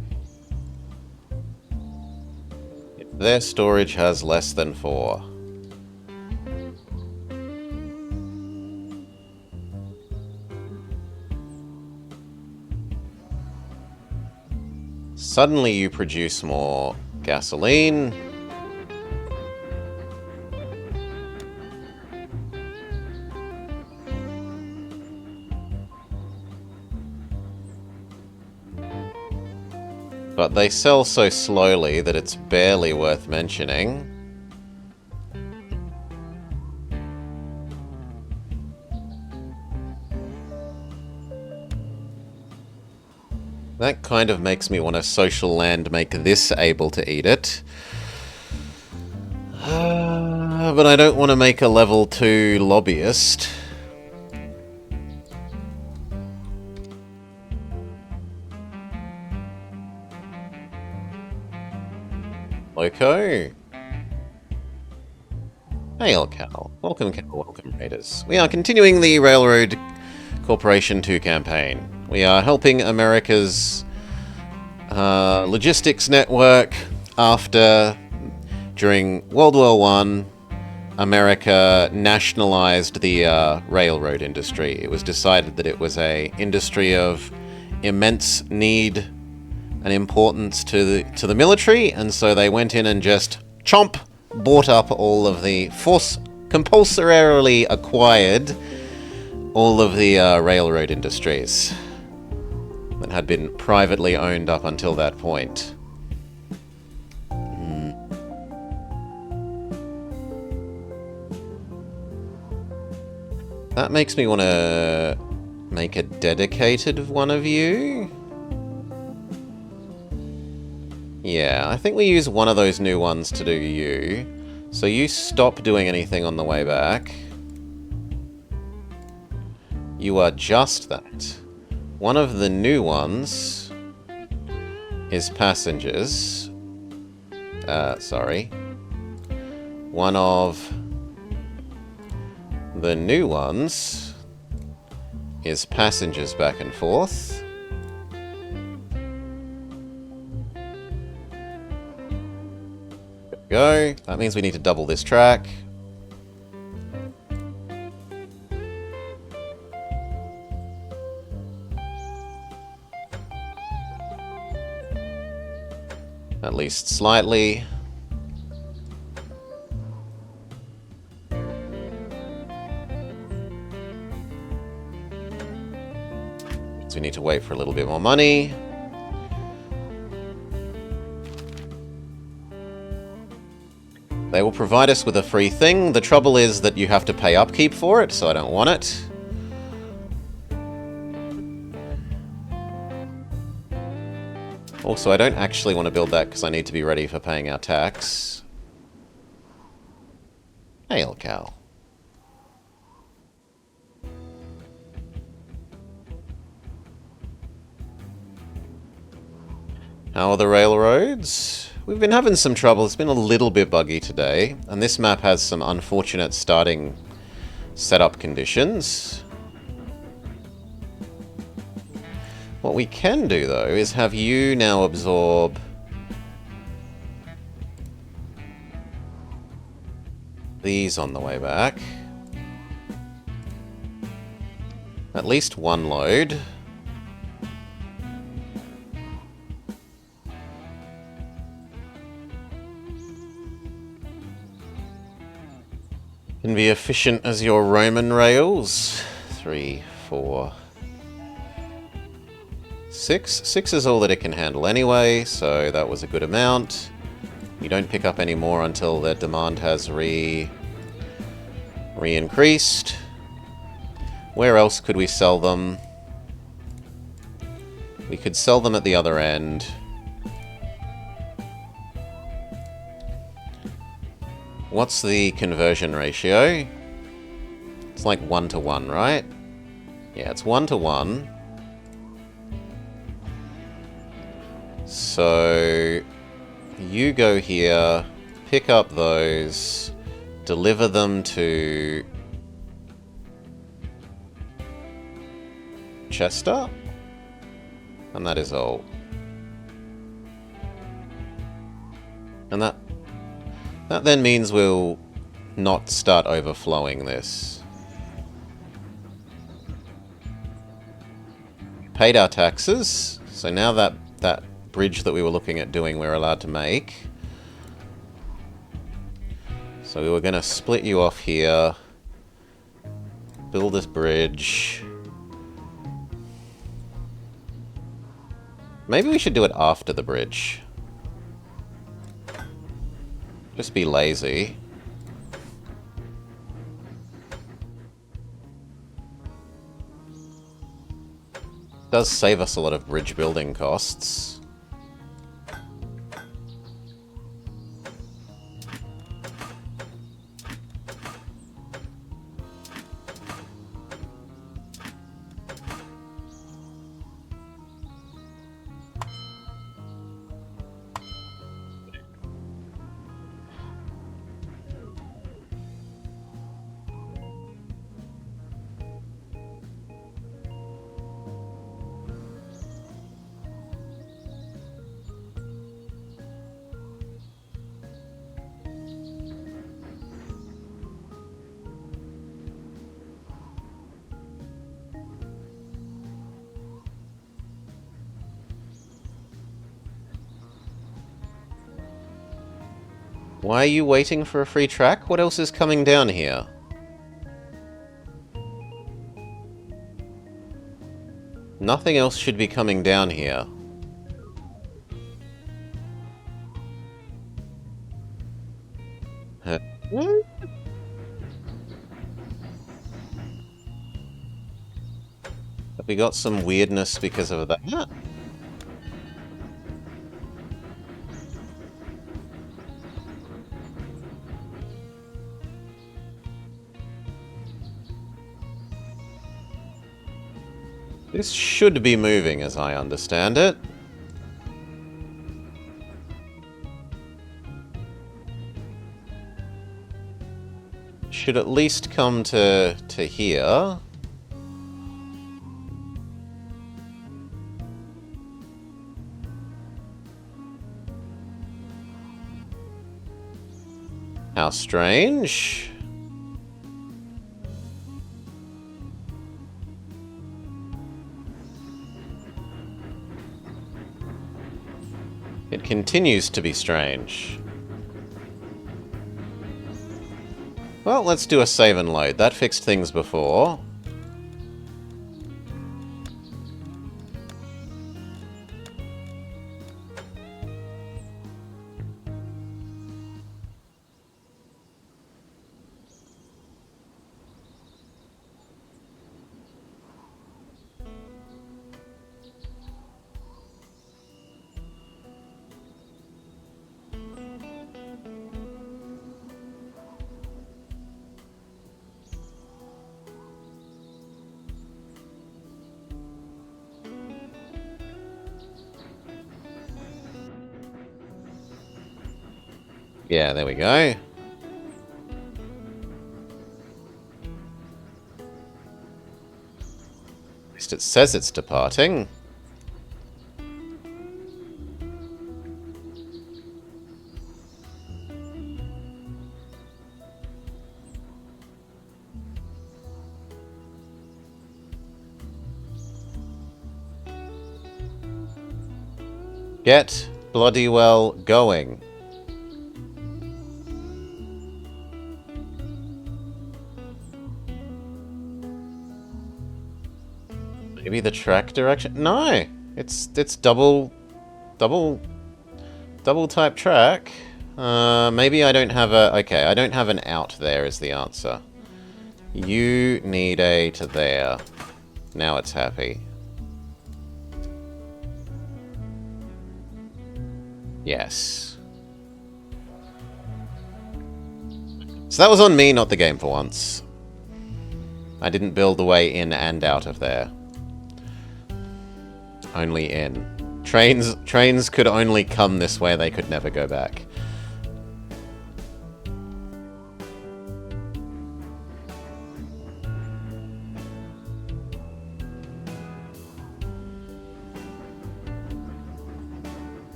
If their storage has less than 4. Suddenly you produce more gasoline. But they sell so slowly that it's barely worth mentioning. That kind of makes me want to social land make this able to eat it. But I don't want to make a level 2 lobbyist. Loco. Hail, Cal. Welcome, Cal. Welcome, Raiders. We are continuing the Railroad Corporation 2 campaign. We are helping America's logistics network after, during World War I, America nationalized the railroad industry. It was decided that it was an industry of immense need and importance to the military, and so they went in and just bought up all of the compulsorily acquired all of the railroad industries that had been privately owned up until that point. That makes me want to make a dedicated one of you. Yeah, I think we use one of those new ones to do you. So you stop doing anything on the way back. You are just that. One of the new ones is passengers. Sorry. One of the new ones is passengers back and forth. Go. That means we need to double this track. At least slightly. So we need to wait for a little bit more money. They will provide us with a free thing. The trouble is that you have to pay upkeep for it, so I don't want it. Also, I don't actually want to build that because I need to be ready for paying our tax. Hail, Cal. How are the railroads? We've been having some trouble. It's been a little bit buggy today, and this map has some unfortunate starting setup conditions. What we can do, though, is have you now absorb these on the way back. At least one load. Can be efficient as your Roman rails. 3, 4, 6. 6 is all that it can handle anyway, so that was a good amount. You don't pick up any more until the demand has re-increased. Where else could we sell them? We could sell them at the other end. What's the conversion ratio? It's like 1 to 1, right? Yeah, it's 1 to 1. So you go here, pick up those, deliver them to Chester, and that is all. And that then means we'll not start overflowing this. Paid our taxes, so now that bridge that we were looking at doing, we're allowed to make. So we were going to split you off here, build this bridge. Maybe we should do it after the bridge. Just be lazy. Does save us a lot of bridge building costs. Why are you waiting for a free track? What else is coming down here? Nothing else should be coming down here. Huh? Have we got some weirdness because of that? This should be moving, as I understand it. Should at least come to here. How strange. It continues to be strange. Well, let's do a save and load. That fixed things before. Yeah, there we go. At least it says it's departing. Get bloody well going. Maybe the track direction? No! It's double type track. Maybe I don't have a... Okay, I don't have an out there is the answer. You need a to there. Now it's happy. Yes. So that was on me, not the game for once. I didn't build the way in and out of there. Only in. Trains could only come this way, they could never go back.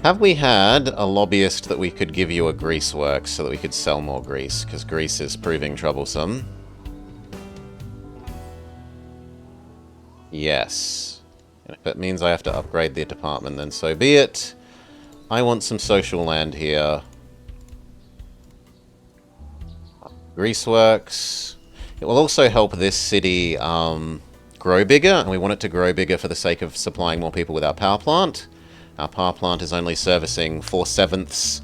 Have we had a lobbyist that we could give you a grease works so that we could sell more grease? Because grease is proving troublesome. Yes. And if it means I have to upgrade the department, then so be it. I want some social land here. Grease works. It will also help this city grow bigger, and we want it to grow bigger for the sake of supplying more people with our power plant. Our power plant is only servicing 4/7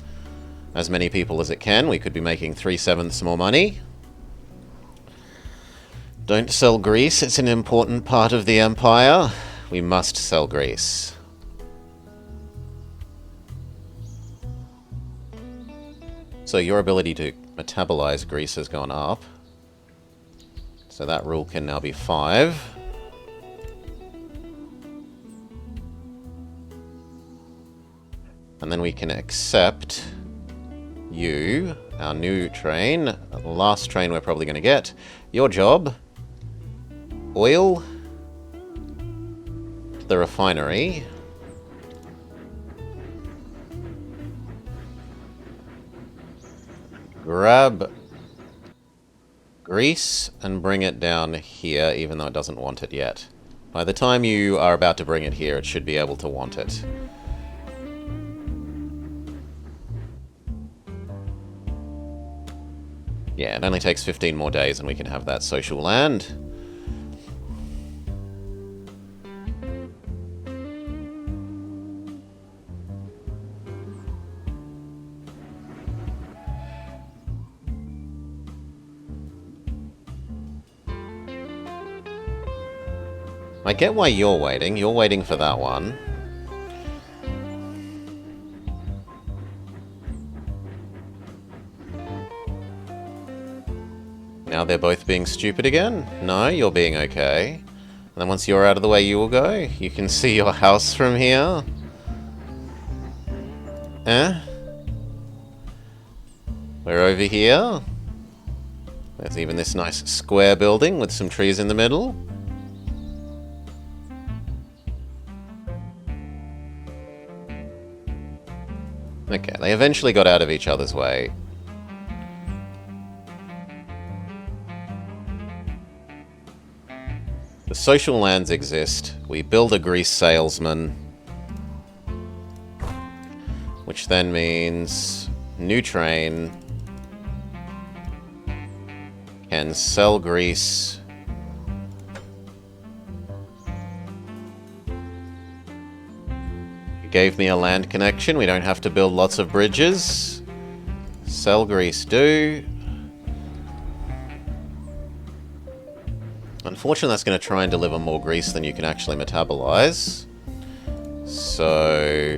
as many people as it can. We could be making 3/7 more money. Don't sell grease. It's an important part of the empire. We must sell grease. So your ability to metabolize grease has gone up. So that rule can now be 5. And then we can accept you, our new train, the last train we're probably going to get. Your job, oil, to the refinery. Grab grease and bring it down here, even though it doesn't want it yet. By the time you are about to bring it here, it should be able to want it. Yeah, it only takes 15 more days and we can have that social land. I get why you're waiting. You're waiting for that one. Now they're both being stupid again? No, you're being okay. And then once you're out of the way, you will go. You can see your house from here. Eh? We're over here. There's even this nice square building with some trees in the middle. Okay, they eventually got out of each other's way. The social lands exist. We build a grease salesman. Which then means new train can sell grease. You gave me a land connection. We don't have to build lots of bridges. Sell grease do. Unfortunately, that's going to try and deliver more grease than you can actually metabolize. So...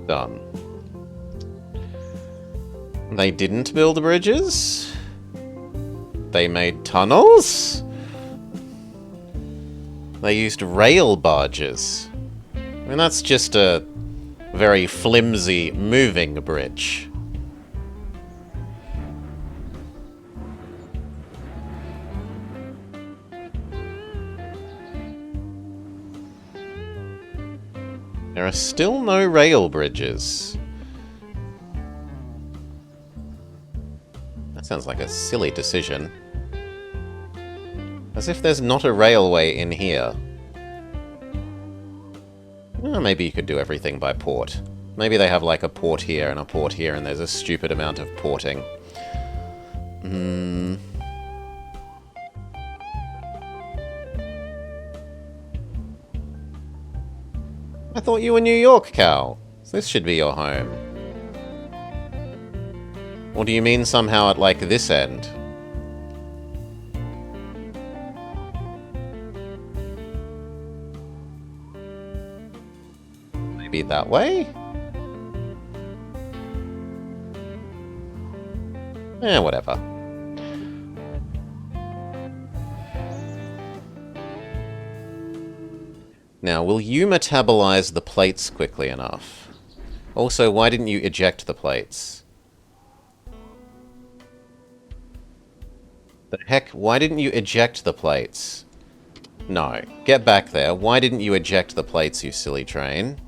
done. They didn't build bridges. They made tunnels. They used rail barges. I mean, that's just a very flimsy moving bridge. There are still no rail bridges. That sounds like a silly decision. As if there's not a railway in here. Well, maybe you could do everything by port. Maybe they have like a port here and a port here and there's a stupid amount of porting. I thought you were New York, Cal. This should be your home. Or do you mean somehow at like this end? Maybe that way? Eh, whatever. Now, will you metabolize the plates quickly enough? Also, why didn't you eject the plates? The heck, why didn't you eject the plates? No, get back there. Why didn't you eject the plates, you silly train?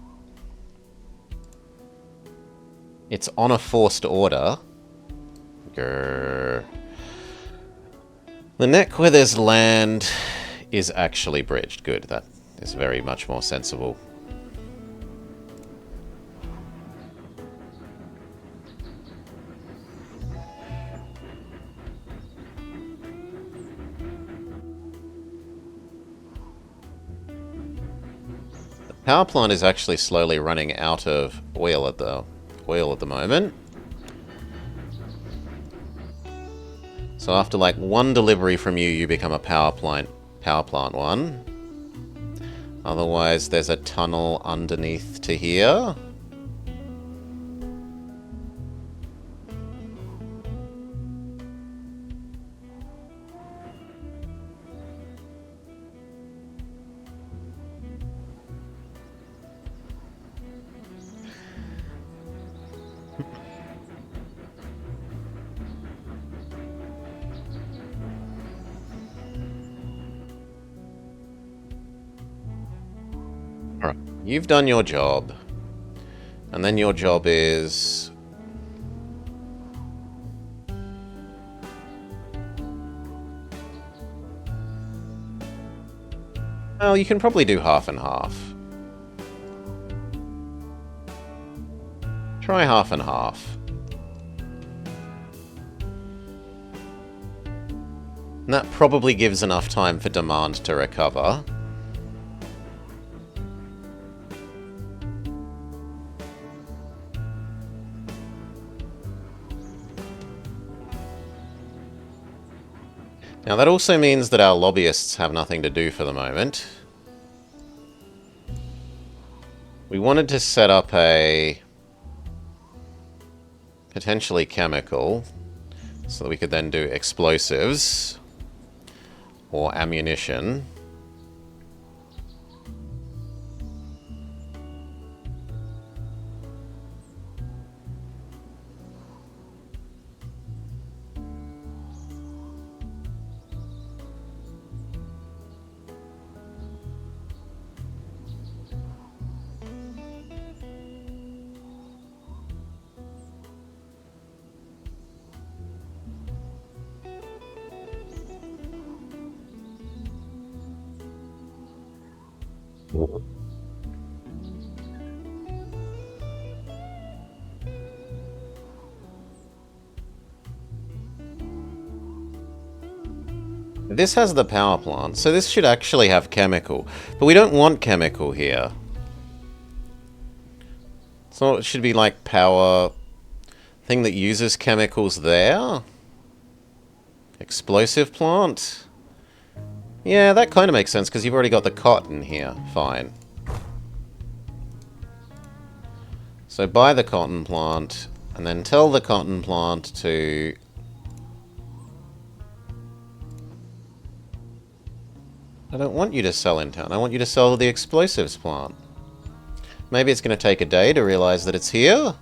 It's on a forced order. Grrr. The neck where there's land is actually bridged. Good, that is very much more sensible. The power plant is actually slowly running out of oil at the moment. So after like one delivery from you, you become a power plant 1. Otherwise, there's a tunnel underneath to here. Alright, you've done your job. And then your job is... Well, you can probably do half and half. Try half and half. And that probably gives enough time for demand to recover. Now that also means that our lobbyists have nothing to do for the moment. We wanted to set up a potentially chemical so that we could then do explosives or ammunition. This has the power plant, so this should actually have chemical. But we don't want chemical here. So it should be like power thing that uses chemicals there. Explosive plant. Yeah, that kind of makes sense because you've already got the cotton here. Fine. So buy the cotton plant and then tell the cotton plant to... I don't want you to sell in town. I want you to sell the explosives plant. Maybe it's going to take a day to realize that it's here.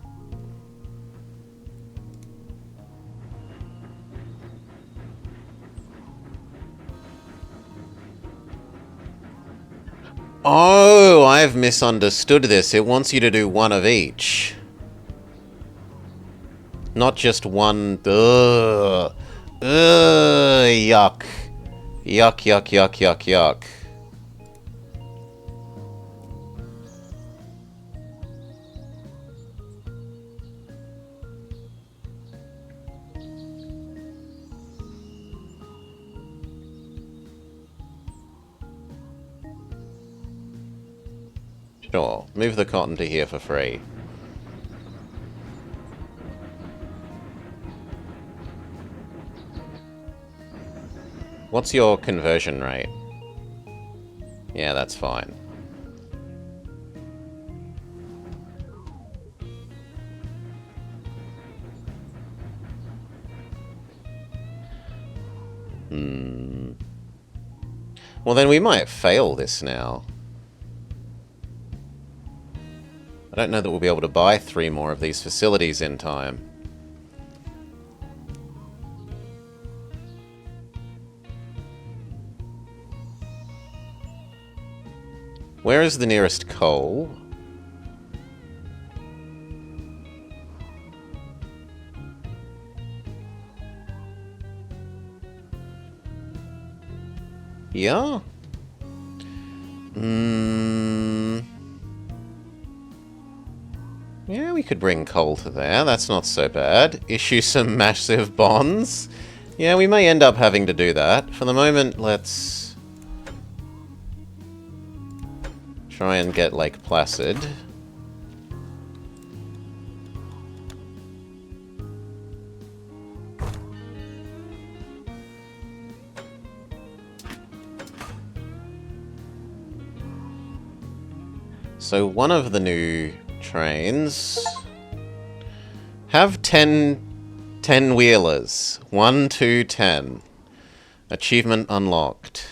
Oh, I've misunderstood this. It wants you to do one of each. Not just one. Ugh. Ugh, yuck. Yuck, yuck, yuck, yuck, yuck. Sure, move the cotton to here for free. What's your conversion rate? Yeah, that's fine. Well, then we might fail this now. I don't know that we'll be able to buy 3 more of these facilities in time. Where is the nearest coal? Yeah? Yeah, we could bring coal to there. That's not so bad. Issue some massive bonds. Yeah, we may end up having to do that. For the moment, let's try and get Lake Placid. So one of the new trains have 10 wheelers. 1, 2, 10. Achievement unlocked.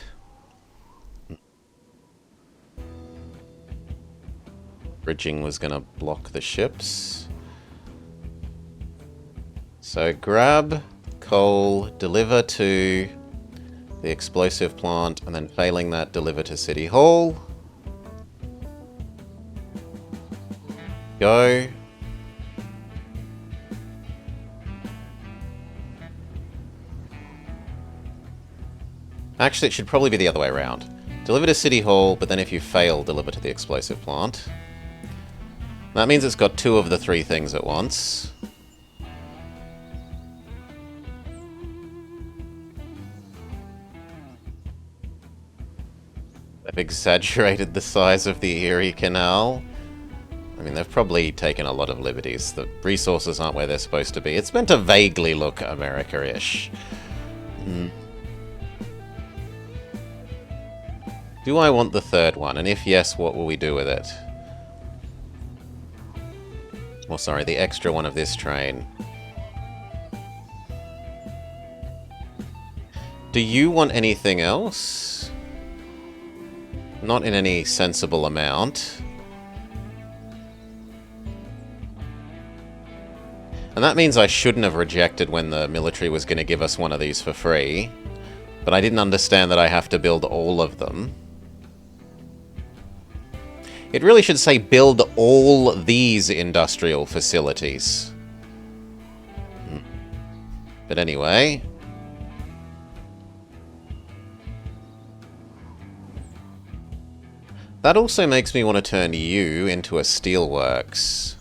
Bridging was gonna block the ships. So grab coal, deliver to the explosive plant, and then failing that, deliver to City Hall. Go. Actually, it should probably be the other way around. Deliver to City Hall, but then if you fail, deliver to the explosive plant. That means it's got 2 of the 3 things at once. They've exaggerated the size of the Erie Canal. I mean, they've probably taken a lot of liberties. The resources aren't where they're supposed to be. It's meant to vaguely look America-ish. Do I want the 3rd one? And if yes, what will we do with it? Well, sorry, the extra one of this train. Do you want anything else? Not in any sensible amount. And that means I shouldn't have rejected when the military was going to give us one of these for free. But I didn't understand that I have to build all of them. It really should say build all these industrial facilities. But anyway. That also makes me want to turn you into a steelworks.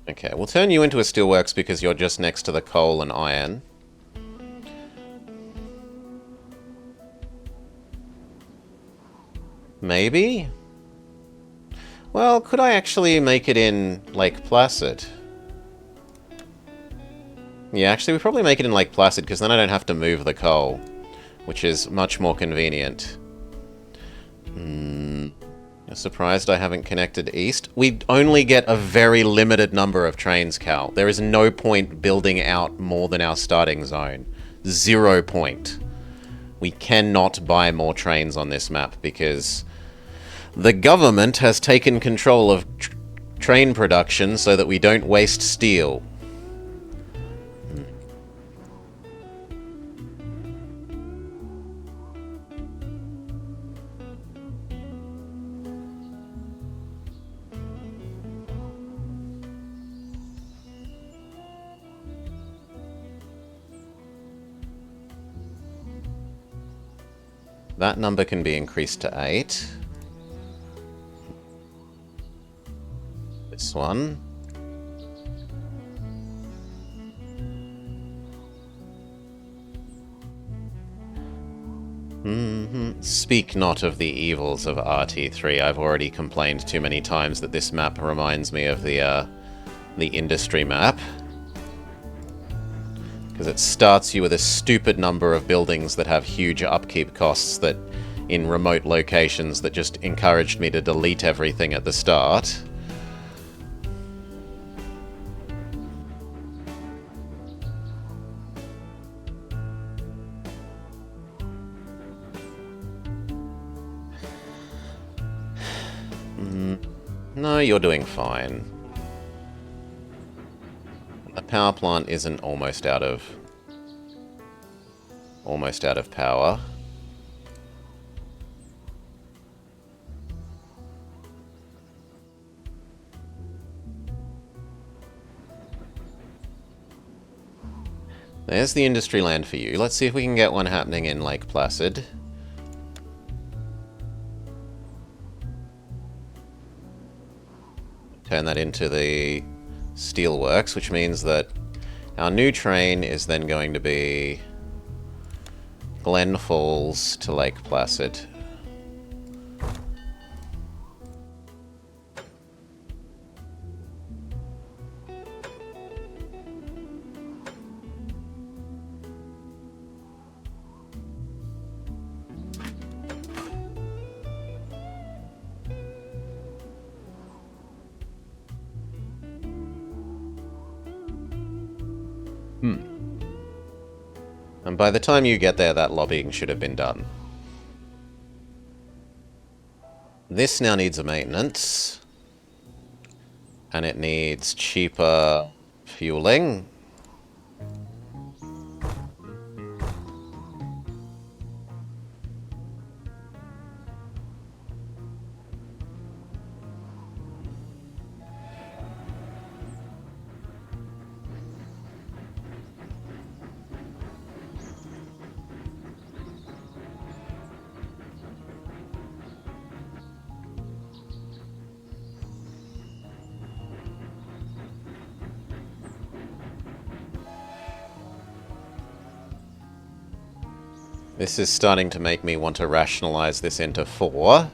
Okay, we'll turn you into a steelworks because you're just next to the coal and iron. Maybe? Well, could I actually make it in Lake Placid? Yeah, actually, we probably make it in Lake Placid because then I don't have to move the coal, which is much more convenient. I'm surprised I haven't connected east. We only get a very limited number of trains, Cal. There is no point building out more than our starting zone. 0 point. We cannot buy more trains on this map because the government has taken control of train production so that we don't waste steel. That number can be increased to 8. This one. Speak not of the evils of RT3. I've already complained too many times that this map reminds me of the industry map. Because it starts you with a stupid number of buildings that have huge upkeep costs that in remote locations that just encouraged me to delete everything at the start. No, you're doing fine. The power plant isn't almost out of power. There's the industry land for you. Let's see if we can get one happening in Lake Placid. Turn that into the steelworks, which means that our new train is then going to be Glen Falls to Lake Placid. And by the time you get there, that lobbying should have been done. This now needs a maintenance. And it needs cheaper fueling. This is starting to make me want to rationalize this into 4.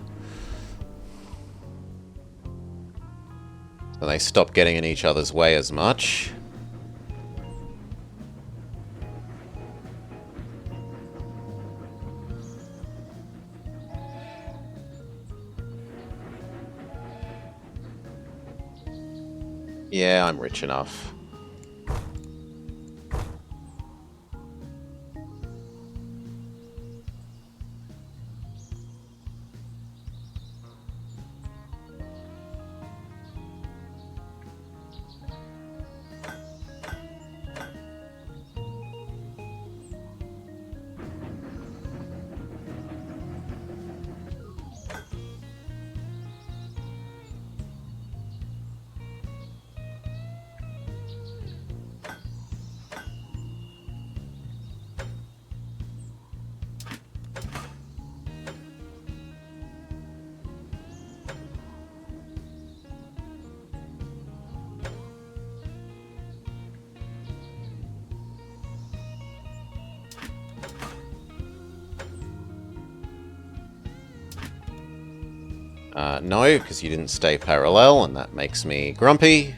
So they stop getting in each other's way as much. Yeah, I'm rich enough. No, because you didn't stay parallel, and that makes me grumpy.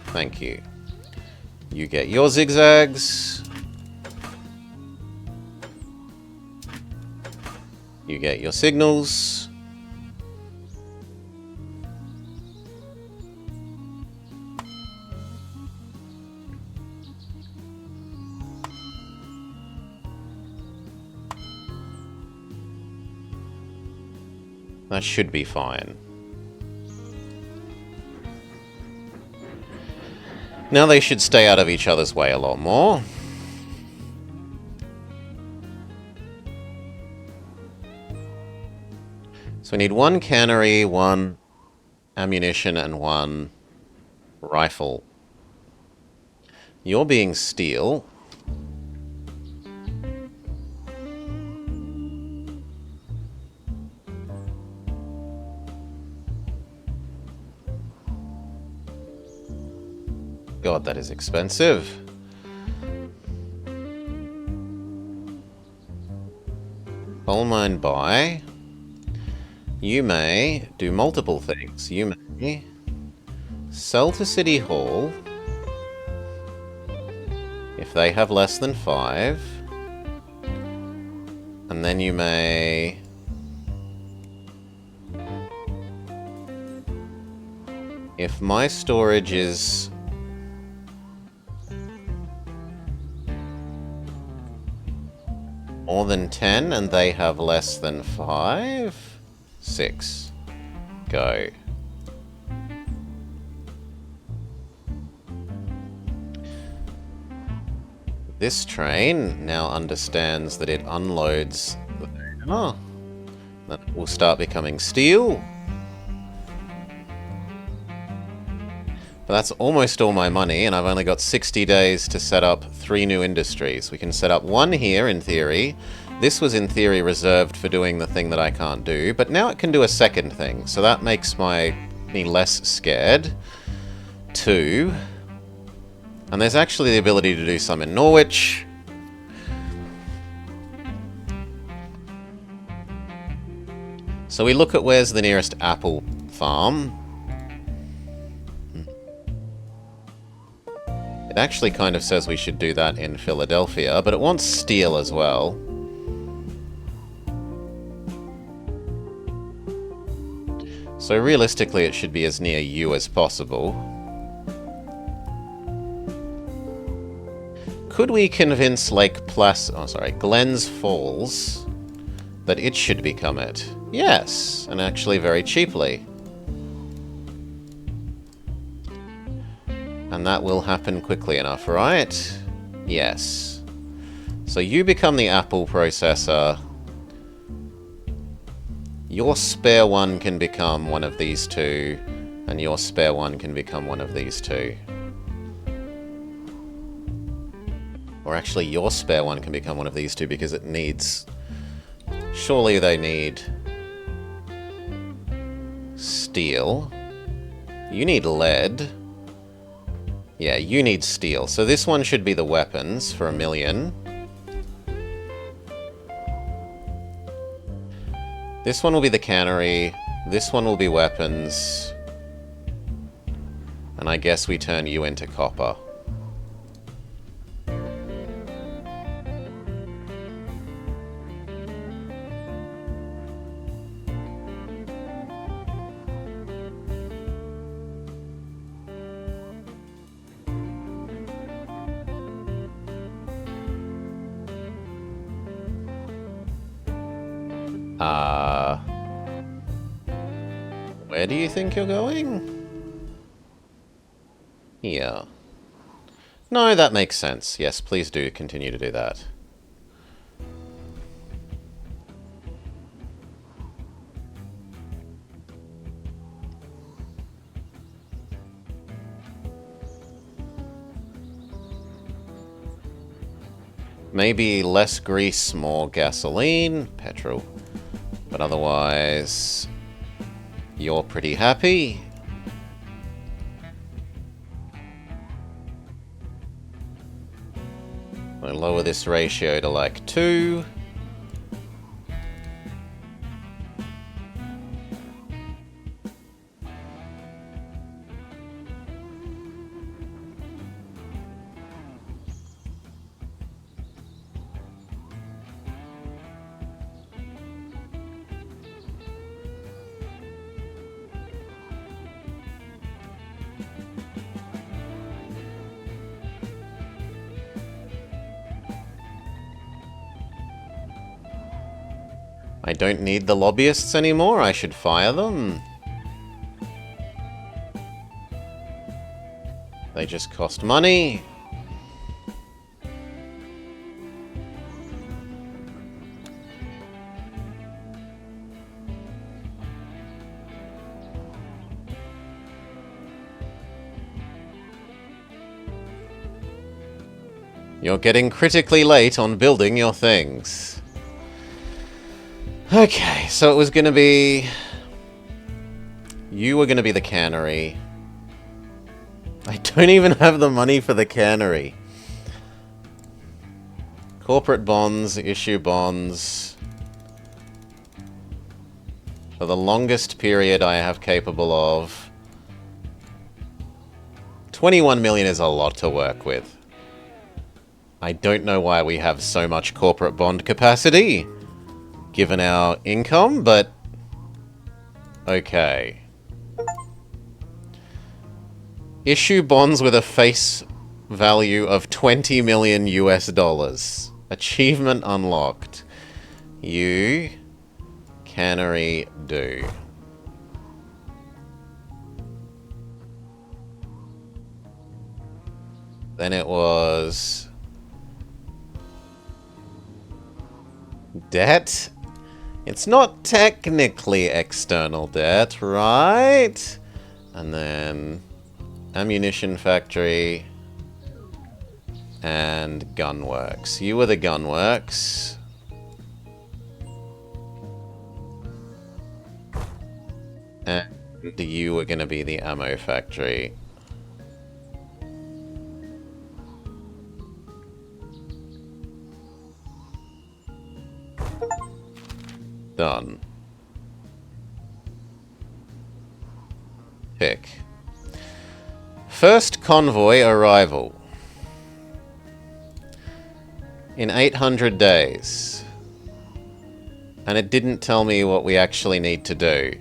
Thank you. You get your zigzags. You get your signals. That should be fine. Now they should stay out of each other's way a lot more. So we need 1 cannery, 1 ammunition, and 1 rifle. You're being steel. God, that is expensive. Coal mine buy. You may do multiple things. You may sell to City Hall if they have less than 5. And then you may if my storage is more than 10 and they have less than 5, 6. Go. This train now understands that it unloads. Oh, that will start becoming steel. But that's almost all my money, and I've only got 60 days to set up 3 new industries. We can set up 1 here, in theory. This was, in theory, reserved for doing the thing that I can't do, but now it can do a second thing, so that makes me less scared. 2. And there's actually the ability to do some in Norwich. So we look at where's the nearest apple farm. It actually kind of says we should do that in Philadelphia, but it wants steel as well. So realistically, it should be as near you as possible. Could we convince Glens Falls that it should become it? Yes, and actually very cheaply. And that will happen quickly enough, right? Yes. So you become the Apple processor. Your spare one can become one of these 2, and your spare one can become one of these 2. Or actually, your spare one can become one of these 2 because it needs... Surely they need... steel. You need lead. Yeah, you need steel. So this one should be the weapons for 1 million. This one will be the cannery. This one will be weapons. And I guess we turn you into copper. Where do you think you're going? Here. No, that makes sense. Yes, please do continue to do that. Maybe less grease, more gasoline, petrol. But otherwise, you're pretty happy. I'll lower this ratio to like 2. I don't need the lobbyists anymore. I should fire them. They just cost money. You're getting critically late on building your things. Okay, so it was going to be... You were going to be the cannery. I don't even have the money for the cannery. Corporate bonds, issue bonds. For the longest period I have capable of. 21 million is a lot to work with. I don't know why we have so much corporate bond capacity, given our income, but okay. Issue bonds with a face value of 20 million US dollars. Achievement unlocked. You cannery do. Then it was debt. It's not technically external debt, right? And then ammunition factory and gunworks. You were the gunworks. And you were going to be the ammo factory. Done. Pick. First convoy arrival. In 800 days. And it didn't tell me what we actually need to do.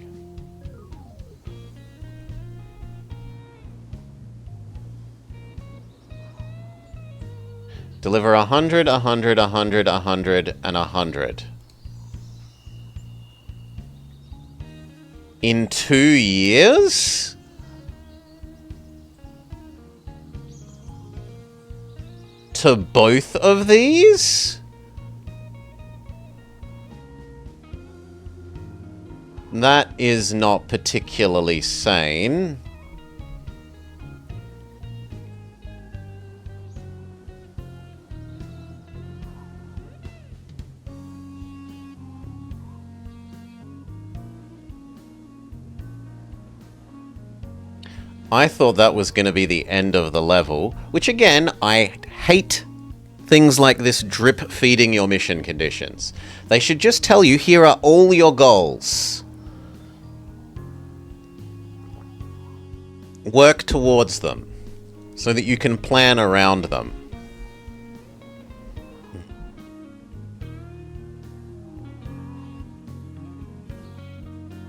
Deliver 100, 100, 100, 100, and 100. In 2 years? To both of these? That is not particularly sane. I thought that was going to be the end of the level, which again, I hate things like this drip feeding your mission conditions. They should just tell you, here are all your goals. Work towards them so that you can plan around them.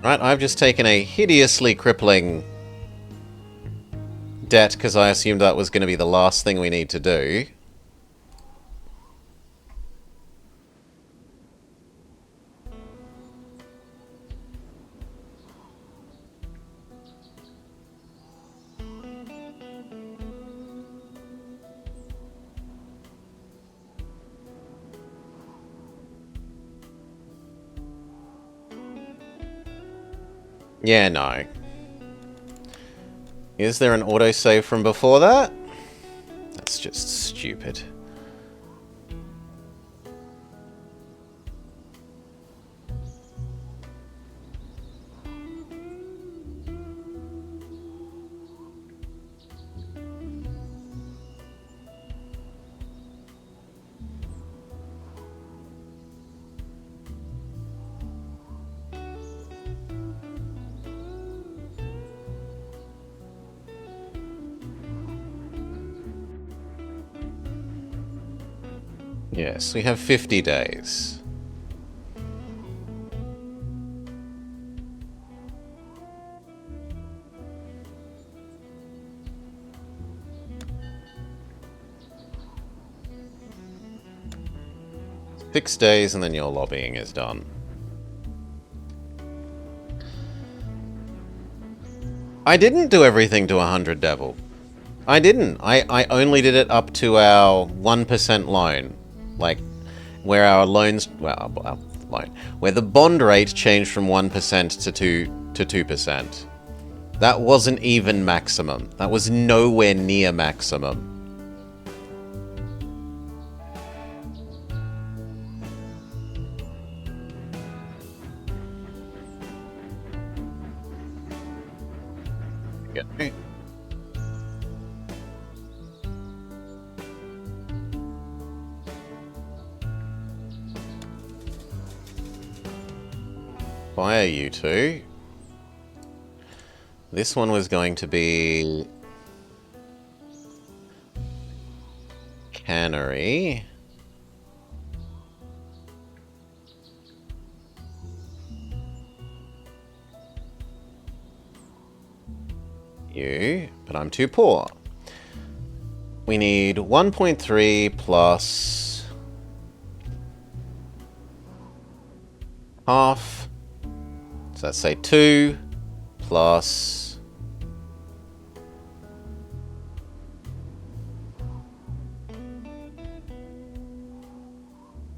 Right, I've just taken a hideously crippling debt because I assumed that was going to be the last thing we need to do. Yeah, no. Is there an autosave from before that? That's just stupid. Yes, we have 50 days. Six days and then your lobbying is done. I didn't do everything to 100 Devil. I didn't. I only did it up to our 1% loan. Like, where our loans... Well, our loan. Where the bond rate changed from 1% to 2%. That wasn't even maximum. That was nowhere near maximum. Okay. Fire you two. This one was going to be cannery. You, but I'm too poor. We need 1.3 plus half. So let's say 2 plus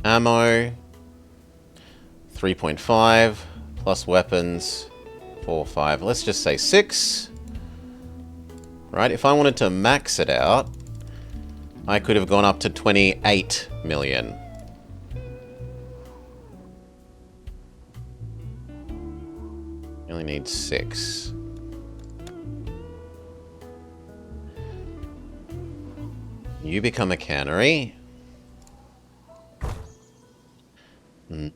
ammo, 3.5 plus weapons, 4, 5. Let's just say 6. Right, if I wanted to max it out, I could have gone up to 28 million. You only need 6. You become a cannery. You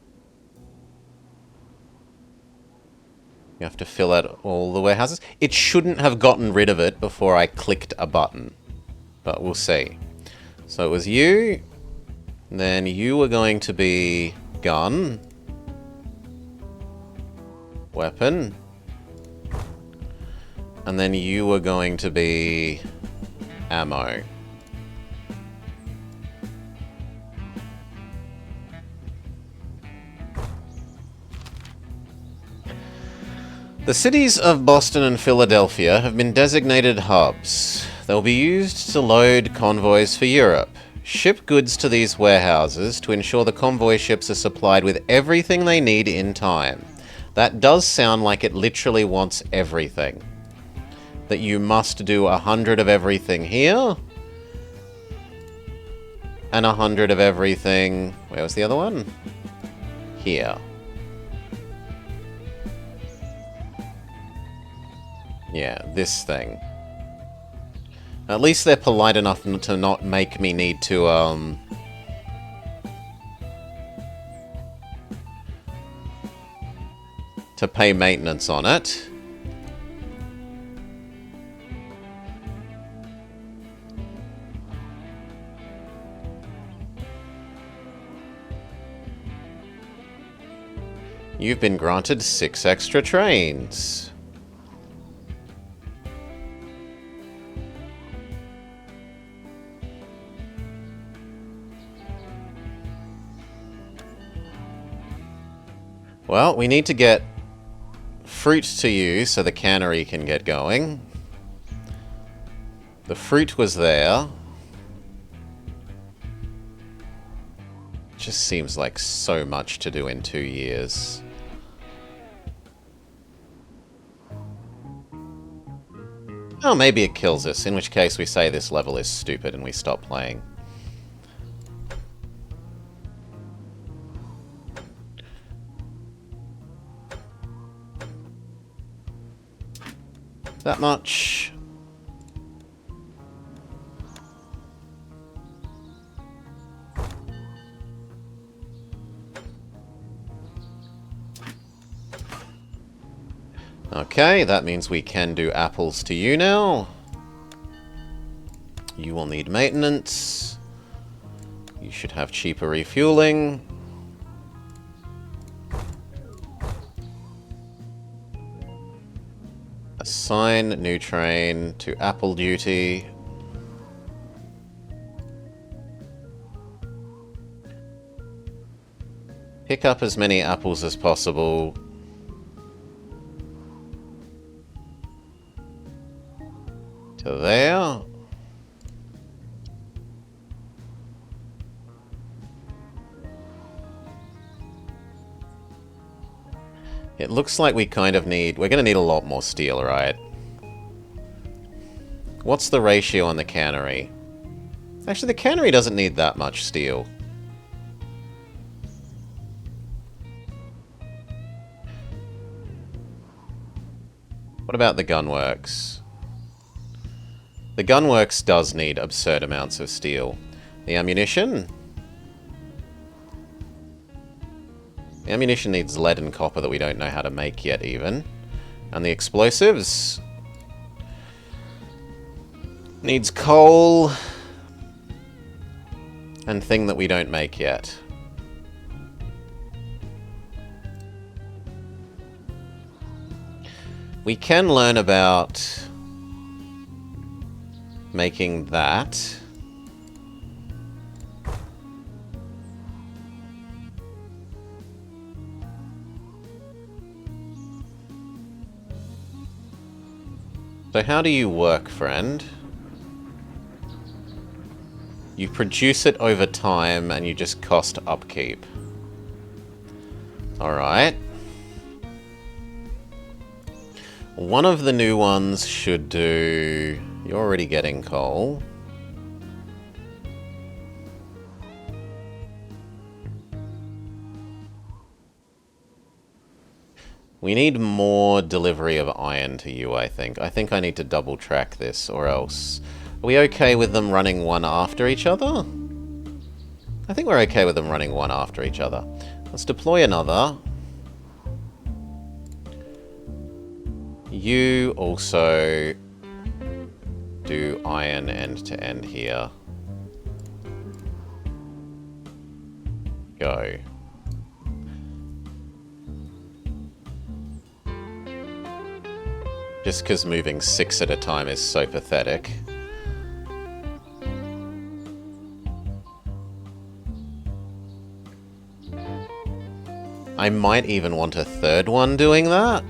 have to fill out all the warehouses. It shouldn't have gotten rid of it before I clicked a button. But we'll see. So it was you. Then you were going to be gun. Weapon. And then you were going to be ammo. The cities of Boston and Philadelphia have been designated hubs. They'll be used to load convoys for Europe. Ship goods to these warehouses to ensure the convoy ships are supplied with everything they need in time. That does sound like it literally wants everything. That you must do 100 of everything here. And 100 of everything... Where was the other one? Here. Yeah, this thing. At least they're polite enough to not make me need to, to pay maintenance on it. You've been granted 6 extra trains. Well, we need to get fruit to you so the cannery can get going. The fruit was there. Just seems like so much to do in 2 years. Oh, maybe it kills us, in which case we say this level is stupid and we stop playing. That much. Okay, that means we can do apples to you now. You will need maintenance. You should have cheaper refueling. Assign new train to apple duty. Pick up as many apples as possible. To there. It looks like we kind of need... We're going to need a lot more steel, right? What's the ratio on the cannery? Actually, the cannery doesn't need that much steel. What about the gunworks? The gunworks does need absurd amounts of steel. The ammunition? The ammunition needs lead and copper that we don't know how to make yet, even. And the explosives needs coal and thing that we don't make yet. We can learn about making that. So how do you work, friend? You produce it over time and you just cost upkeep. Alright. One of the new ones should do... You're already getting coal. We need more delivery of iron to you, I think. I think I need to double track this, or else... Are we okay with them running one after each other? I think we're okay with them running one after each other. Let's deploy another. You also do iron end to end here. Go. Just because moving 6 at a time is so pathetic. I might even want a third one doing that.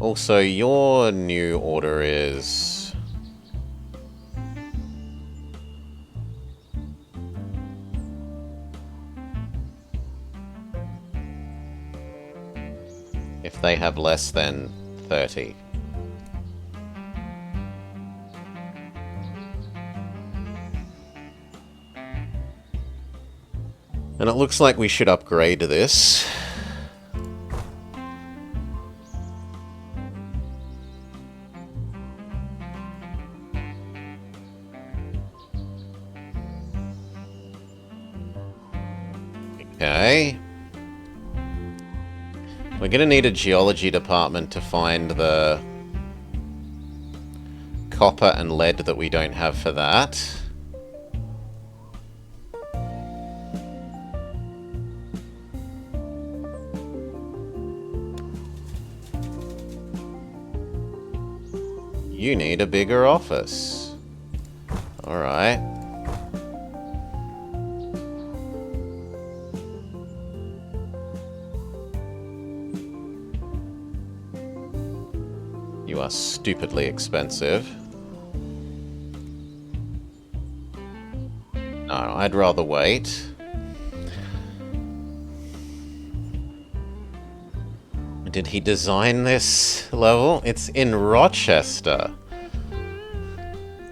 Also, your new order is... If they have less than 30. And it looks like we should upgrade this. Okay. We're going to need a geology department to find the copper and lead that we don't have for that. You need a bigger office. Alright. You are stupidly expensive. No, I'd rather wait. Did he design this level? It's in Rochester.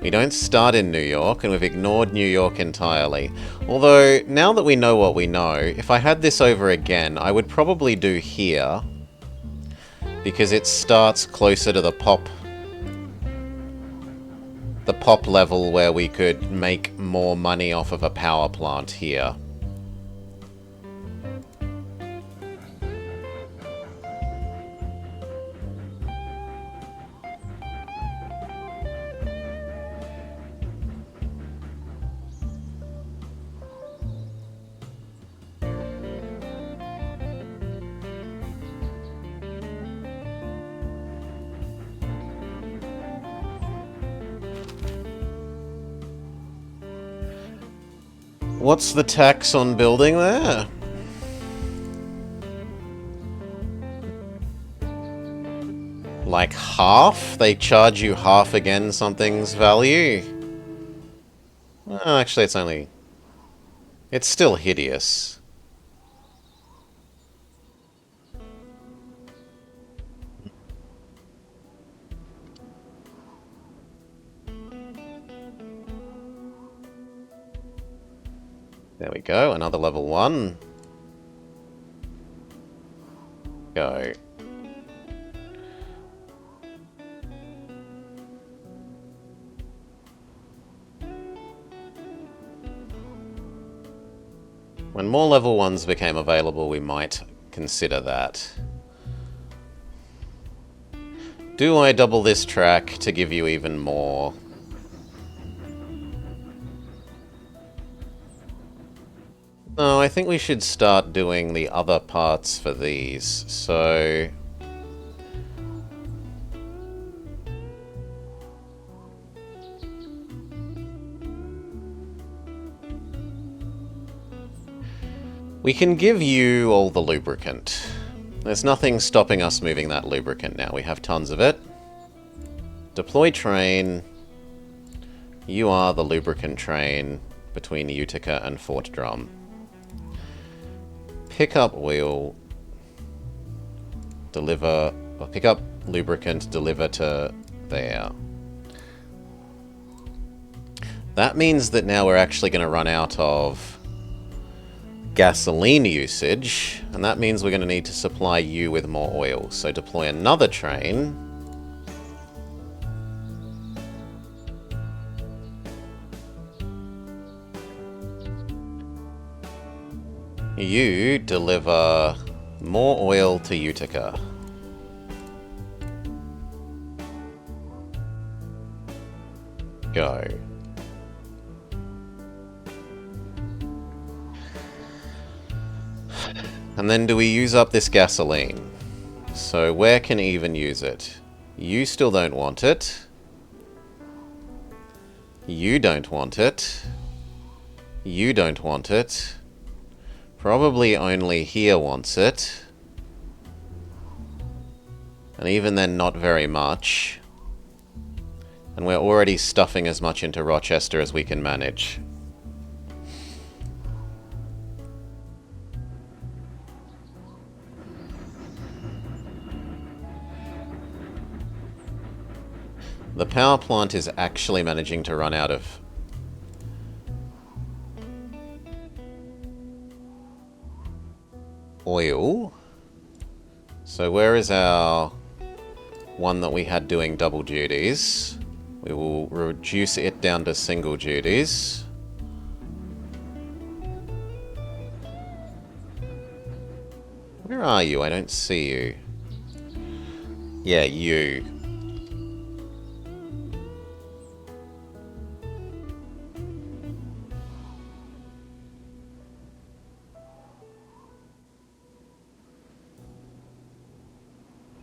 We don't start in New York, and we've ignored New York entirely. Although, now that we know what we know, if I had this over again, I would probably do here. Because it starts closer to the pop level where we could make more money off of a power plant here. What's the tax on building there? Like half? They charge you half again something's value? Well, actually, it's only... It's still hideous. There we go, another level 1. Go. When more level 1s became available, we might consider that. Do I double this track to give you even more? No, I think we should start doing the other parts for these, so... We can give you all the lubricant. There's nothing stopping us moving that lubricant now. We have tons of it. Deploy train. You are the lubricant train between Utica and Fort Drum. Pick up wheel. Deliver. Or pick up lubricant, deliver to there. That means that now we're actually going to run out of gasoline usage, and that means we're going to need to supply you with more oil. So deploy another train. You deliver more oil to Utica. Go. And then do we use up this gasoline? So where can even use it? You still don't want it. You don't want it. You don't want it. Probably only here wants it. And even then, not very much. And we're already stuffing as much into Rochester as we can manage. The power plant is actually managing to run out of... oil. So where is our one that we had doing double duties? We will reduce it down to single duties. Where are you? I don't see you. Yeah, you.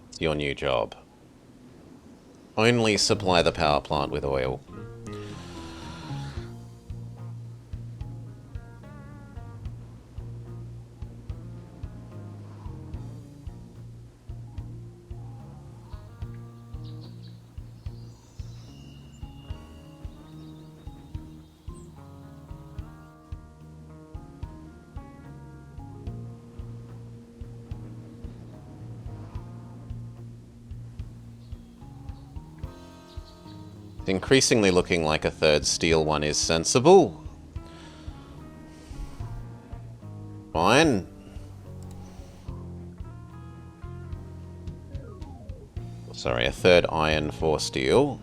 It's your new job. Only supply the power plant with oil. It's increasingly looking like a third steel one is sensible. Fine. Sorry, a third iron for steel.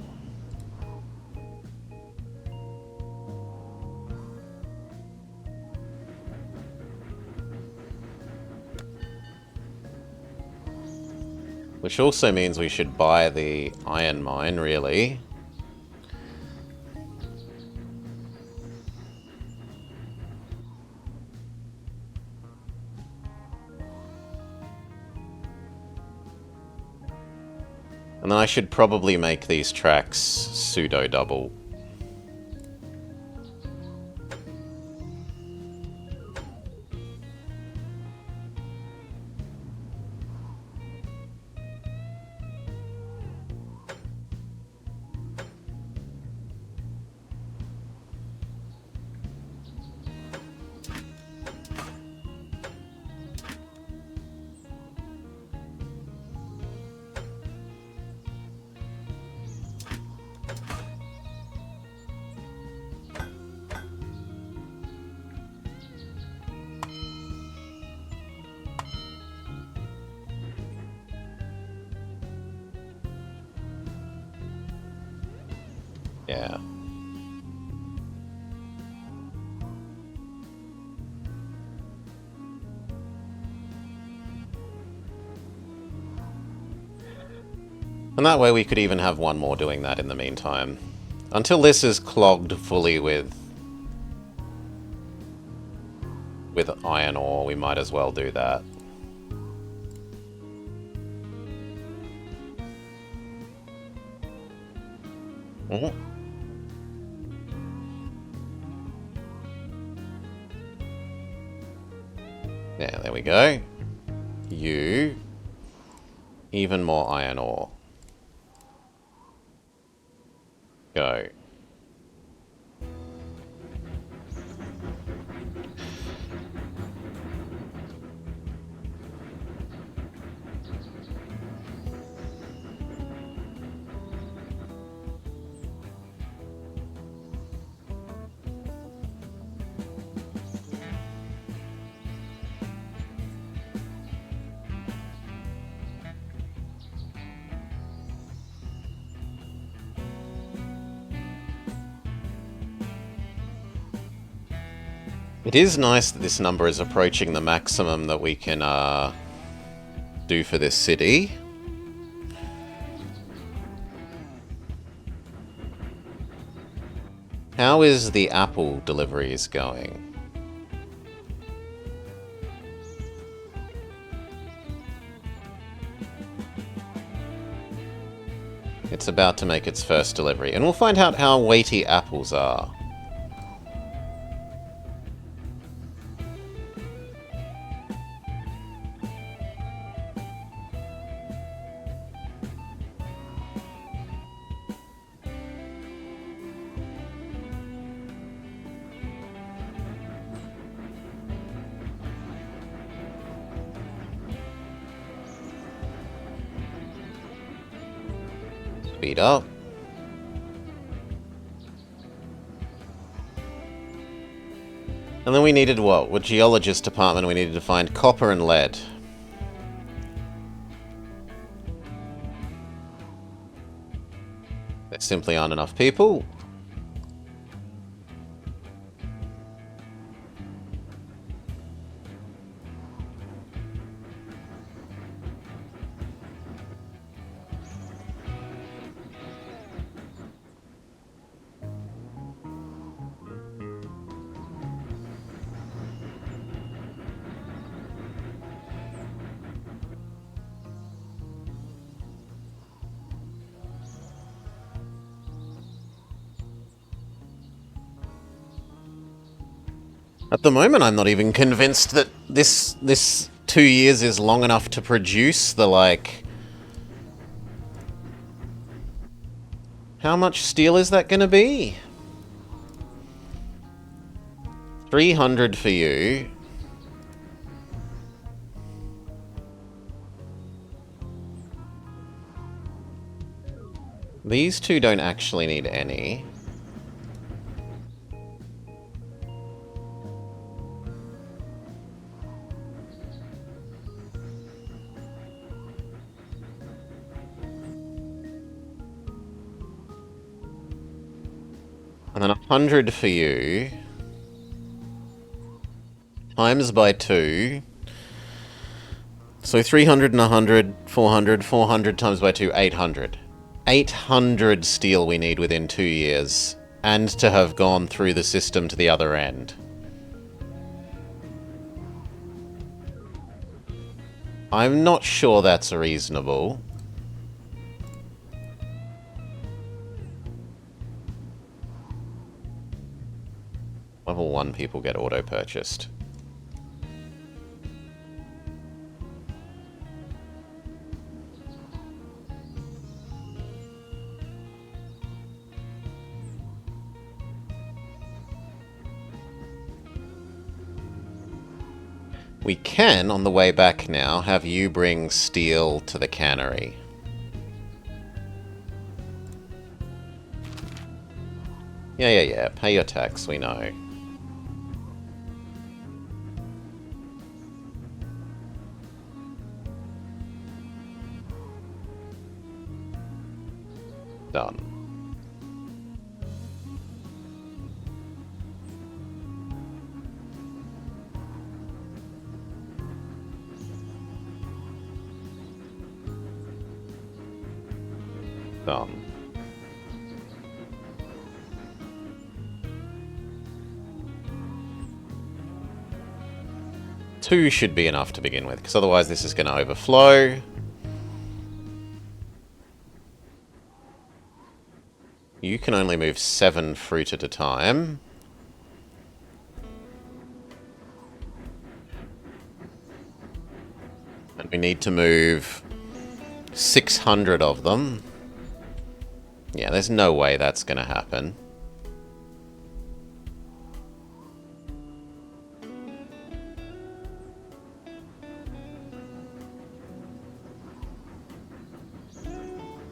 Which also means we should buy the iron mine, really. And then I should probably make these tracks pseudo-double. Yeah. And that way we could even have one more doing that in the meantime. Until this is clogged fully with iron ore, we might as well do that. Mm-hmm. Yeah, there we go. You. Even more iron ore. Go. It is nice that this number is approaching the maximum that we can do for this city. How is the apple deliveries going? It's about to make its first delivery, and we'll find out how weighty apples are. Speed up. And then we needed what? With geologist department, we needed to find copper and lead. There simply aren't enough people. At the moment, I'm not even convinced that this 2 years is long enough to produce the, like... How much steel is that going to be? 300 for you. These two don't actually need any. And then 100 for you. Times by 2. So 300 and 100, 400, 400 times by 2, 800. 800 steel we need within 2 years. And to have gone through the system to the other end. I'm not sure that's reasonable. Level 1 people get auto-purchased. We can, on the way back now, have you bring steel to the cannery. Yeah. Pay your tax, we know. Done. Done. Two should be enough to begin with, because otherwise this is going to overflow. You can only move 7 fruit at a time. And we need to move 600 of them. Yeah, there's no way that's going to happen.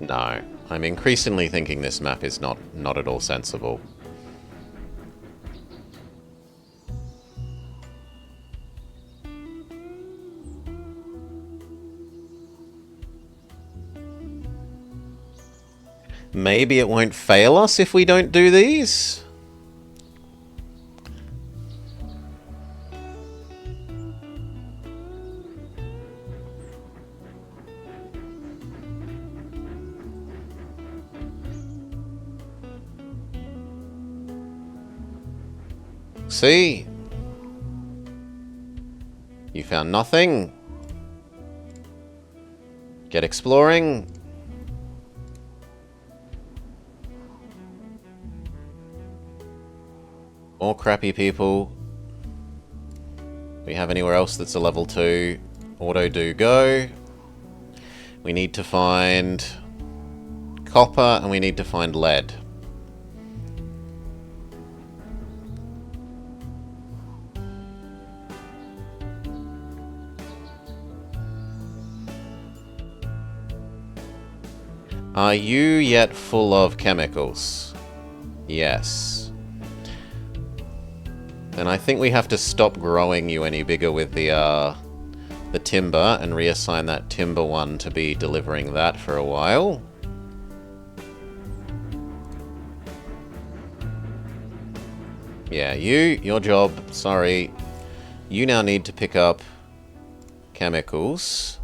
No. I'm increasingly thinking this map is not at all sensible. Maybe it won't fail us if we don't do these? See? You found nothing. Get exploring. More crappy people. We have anywhere else that's a level 2? Auto do go. We need to find copper and we need to find lead. Are you yet full of chemicals? Yes. And I think we have to stop growing you any bigger with the timber and reassign that timber one to be delivering that for a while. Yeah, your job, sorry. You now need to pick up chemicals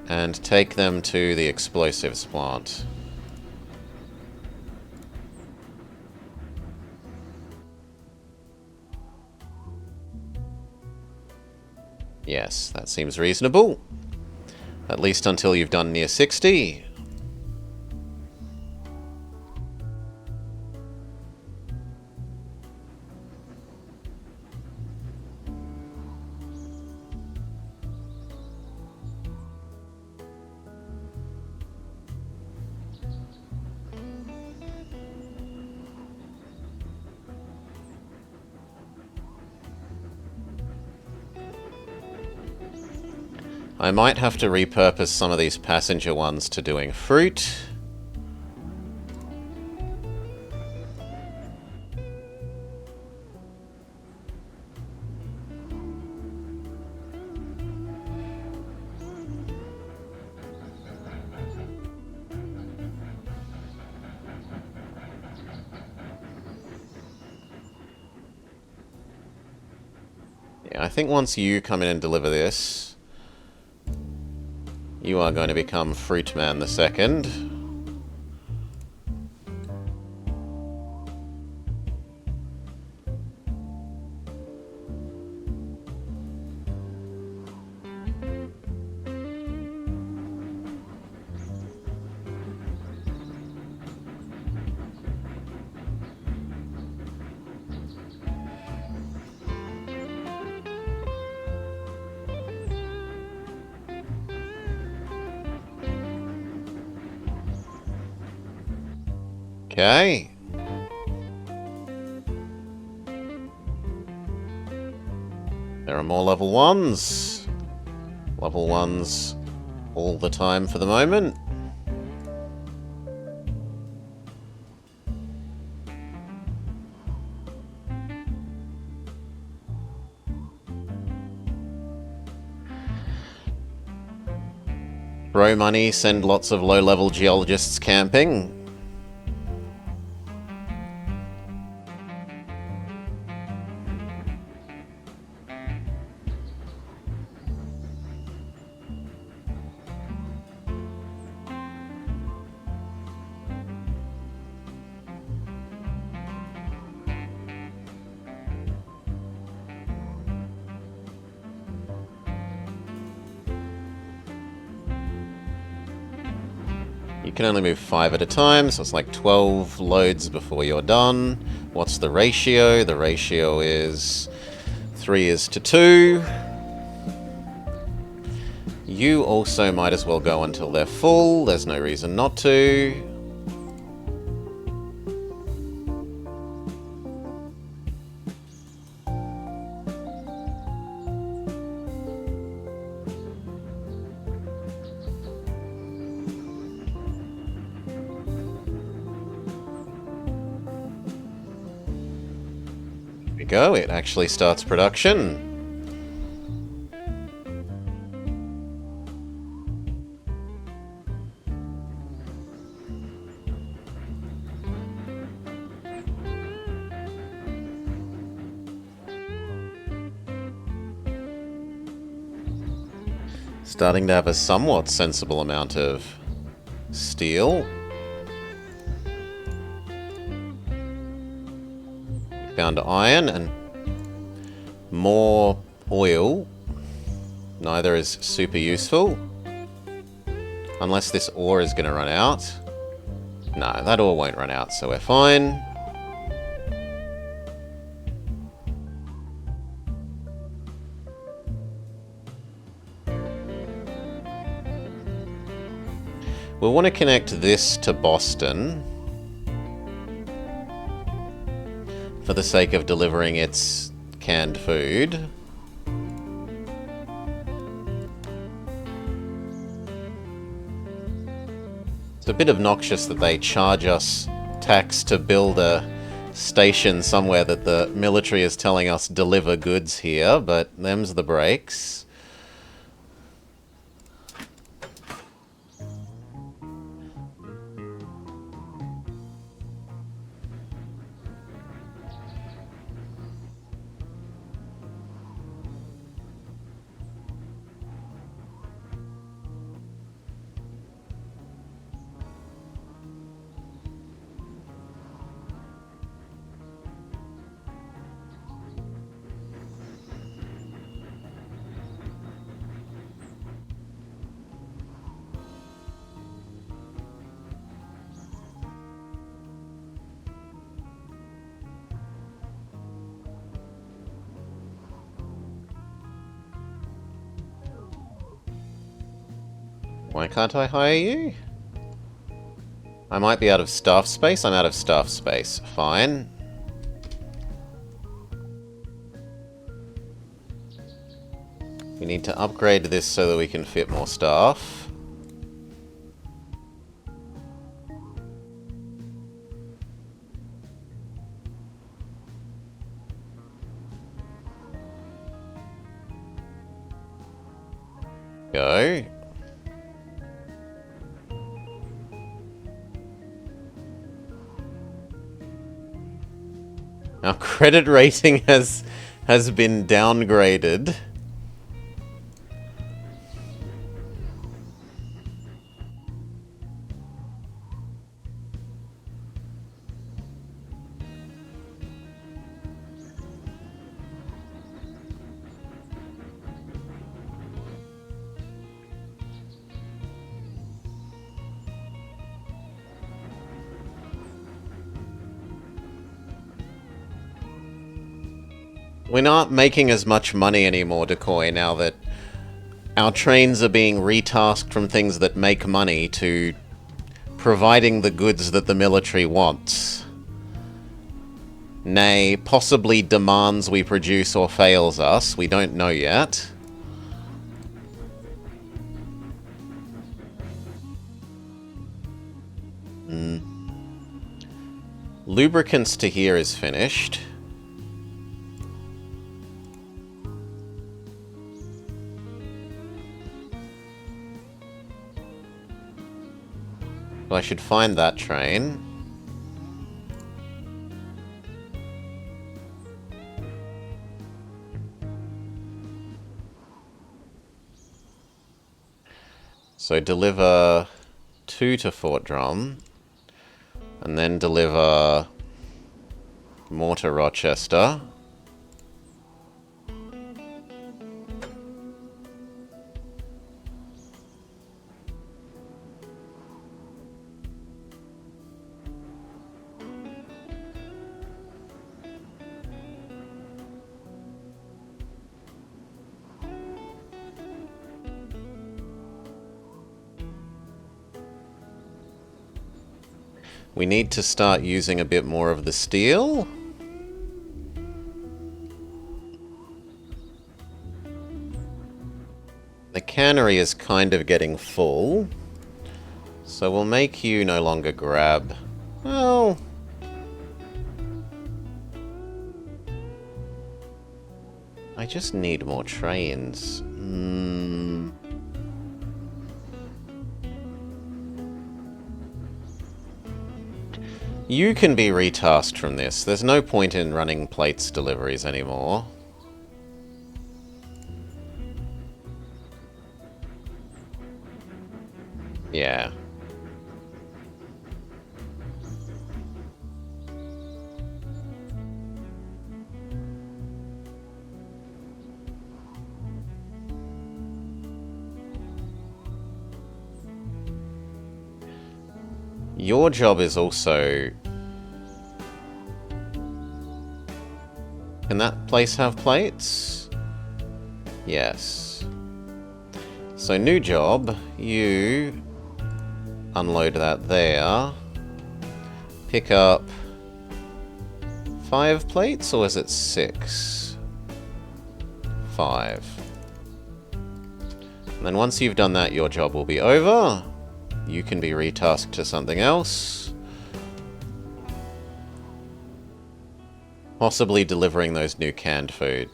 and take them to the explosives plant. Yes, that seems reasonable. At least until you've done near 60. I might have to repurpose some of these passenger ones to doing fruit. Yeah, I think once you come in and deliver this, you are going to become Fruitman the Second. Okay. There are more level 1s. Level 1s all the time for the moment. Throw money, send lots of low-level geologists camping. You can only move 5 at a time, so it's like 12 loads before you're done. What's the ratio? The ratio is 3 is to 2. You also might as well go until they're full. There's no reason not to. Go, it actually starts production. Starting to have a somewhat sensible amount of steel. Found iron and more oil. Neither is super useful. Unless this ore is going to run out. No, that ore won't run out, so we're fine. We'll want to connect this to Boston for the sake of delivering its canned food. It's a bit obnoxious that they charge us tax to build a station somewhere that the military is telling us deliver goods here, but them's the breaks. Why can't I hire you? I might be out of staff space. I'm out of staff space. Fine. We need to upgrade this so that we can fit more staff. Go. Our credit rating has been downgraded. We're not making as much money anymore, Decoy, now that our trains are being retasked from things that make money to providing the goods that the military wants. Nay, possibly demands we produce or fails us. We don't know yet. Lubricants to here is finished. Well, I should find that train. So deliver 2 to Fort Drum, and then deliver more to Rochester. We need to start using a bit more of the steel. The cannery is kind of getting full, so we'll make you no longer grab. Well, I just need more trains. You can be retasked from this. There's no point in running plates deliveries anymore. Yeah. Your job is also... Can that place have plates? Yes. So new job, you unload that there. Pick up 5 plates, or is it 6? 5. And then once you've done that, your job will be over. You can be retasked to something else. Possibly delivering those new canned food.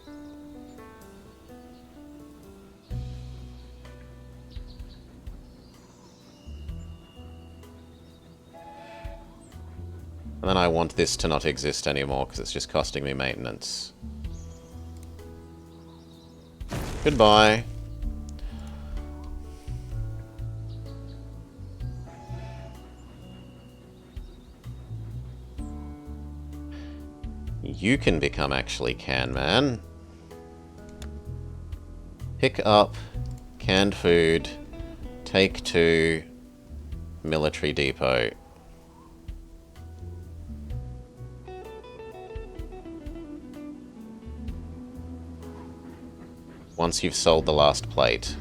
And then I want this to not exist anymore because it's just costing me maintenance. Goodbye. You can become actually Can Man. Pick up canned food. Take to military depot. Once you've sold the last plate.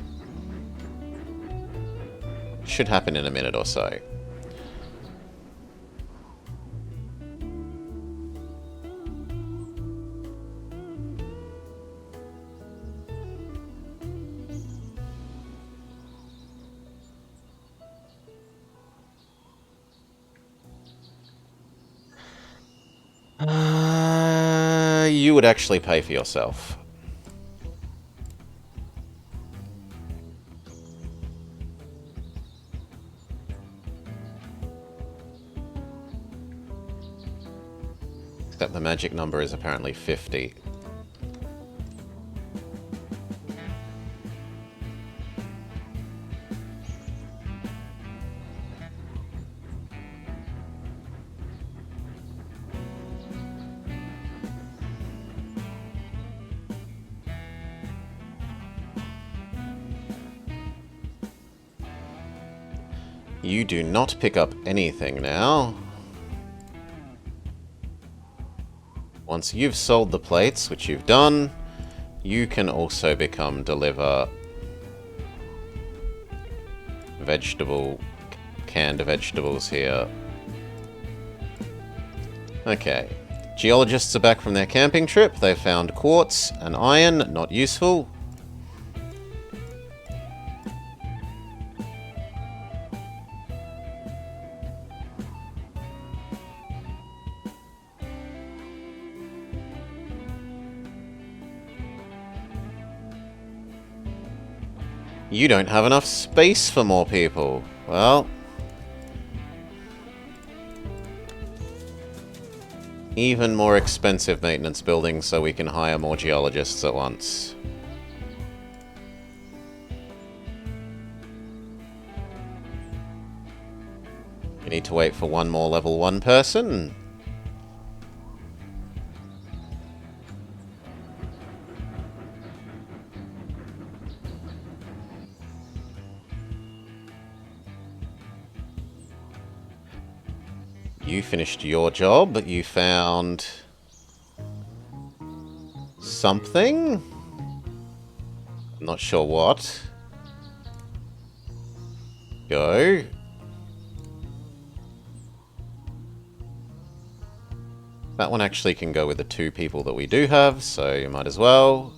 Should happen in a minute or so. You would actually pay for yourself. Except the magic number is apparently 50. You do not pick up anything now. Once you've sold the plates, which you've done, you can also become deliver canned vegetables here. Okay. Geologists are back from their camping trip. They found quartz and iron, not useful. You don't have enough space for more people. Well, even more expensive maintenance buildings so we can hire more geologists at once. You need to wait for one more level 1 person. You finished your job, but you found something? I'm not sure what. Go. That one actually can go with the 2 people that we do have, so you might as well.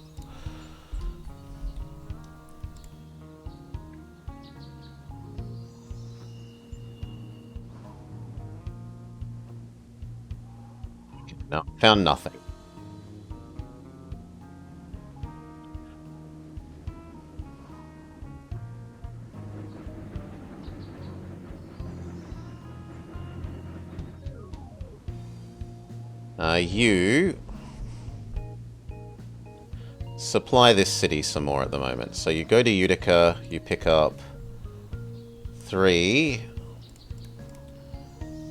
No, found nothing. You supply this city some more at the moment. So you go to Utica, you pick up 3,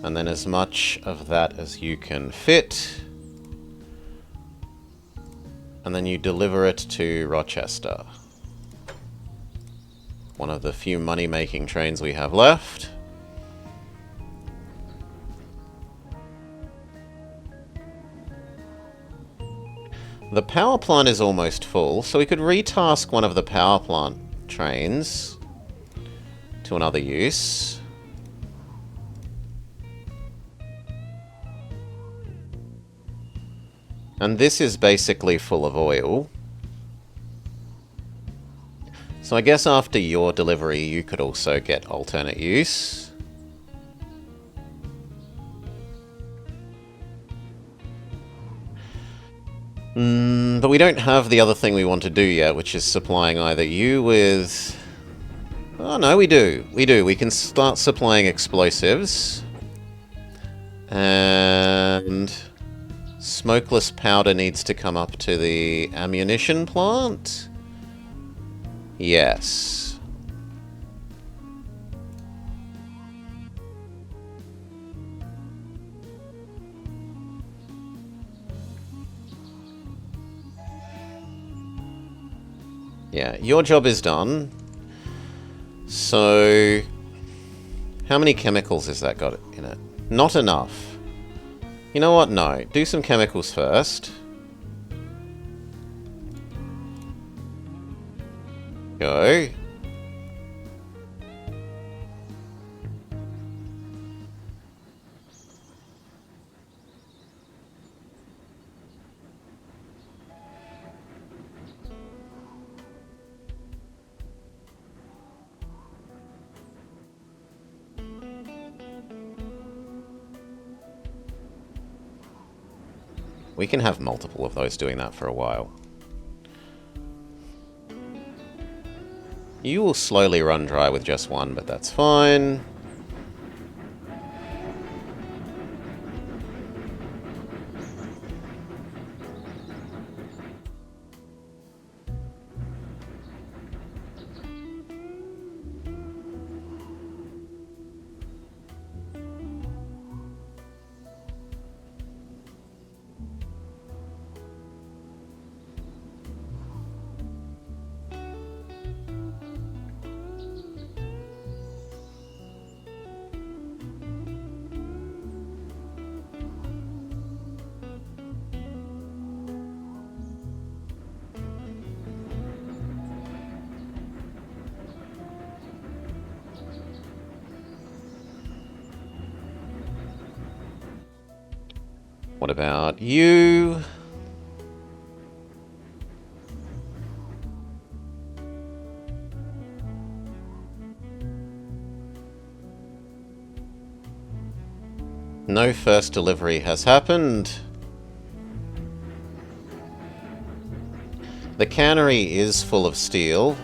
and then as much of that as you can fit, and then you deliver it to Rochester. One of the few money-making trains we have left. The power plant is almost full, so we could retask one of the power plant trains to another use. And this is basically full of oil. So I guess after your delivery, you could also get alternate use. But we don't have the other thing we want to do yet, which is supplying either you with... Oh, no, we do. We do. We can start supplying explosives. And... Smokeless powder needs to come up to the ammunition plant? Yes. Yeah, your job is done. So, how many chemicals has that got in it? Not enough. You know what? No. Do some chemicals first. Go. We can have multiple of those doing that for a while. You will slowly run dry with just one, but that's fine. What about you? No first delivery has happened. The cannery is full of steel.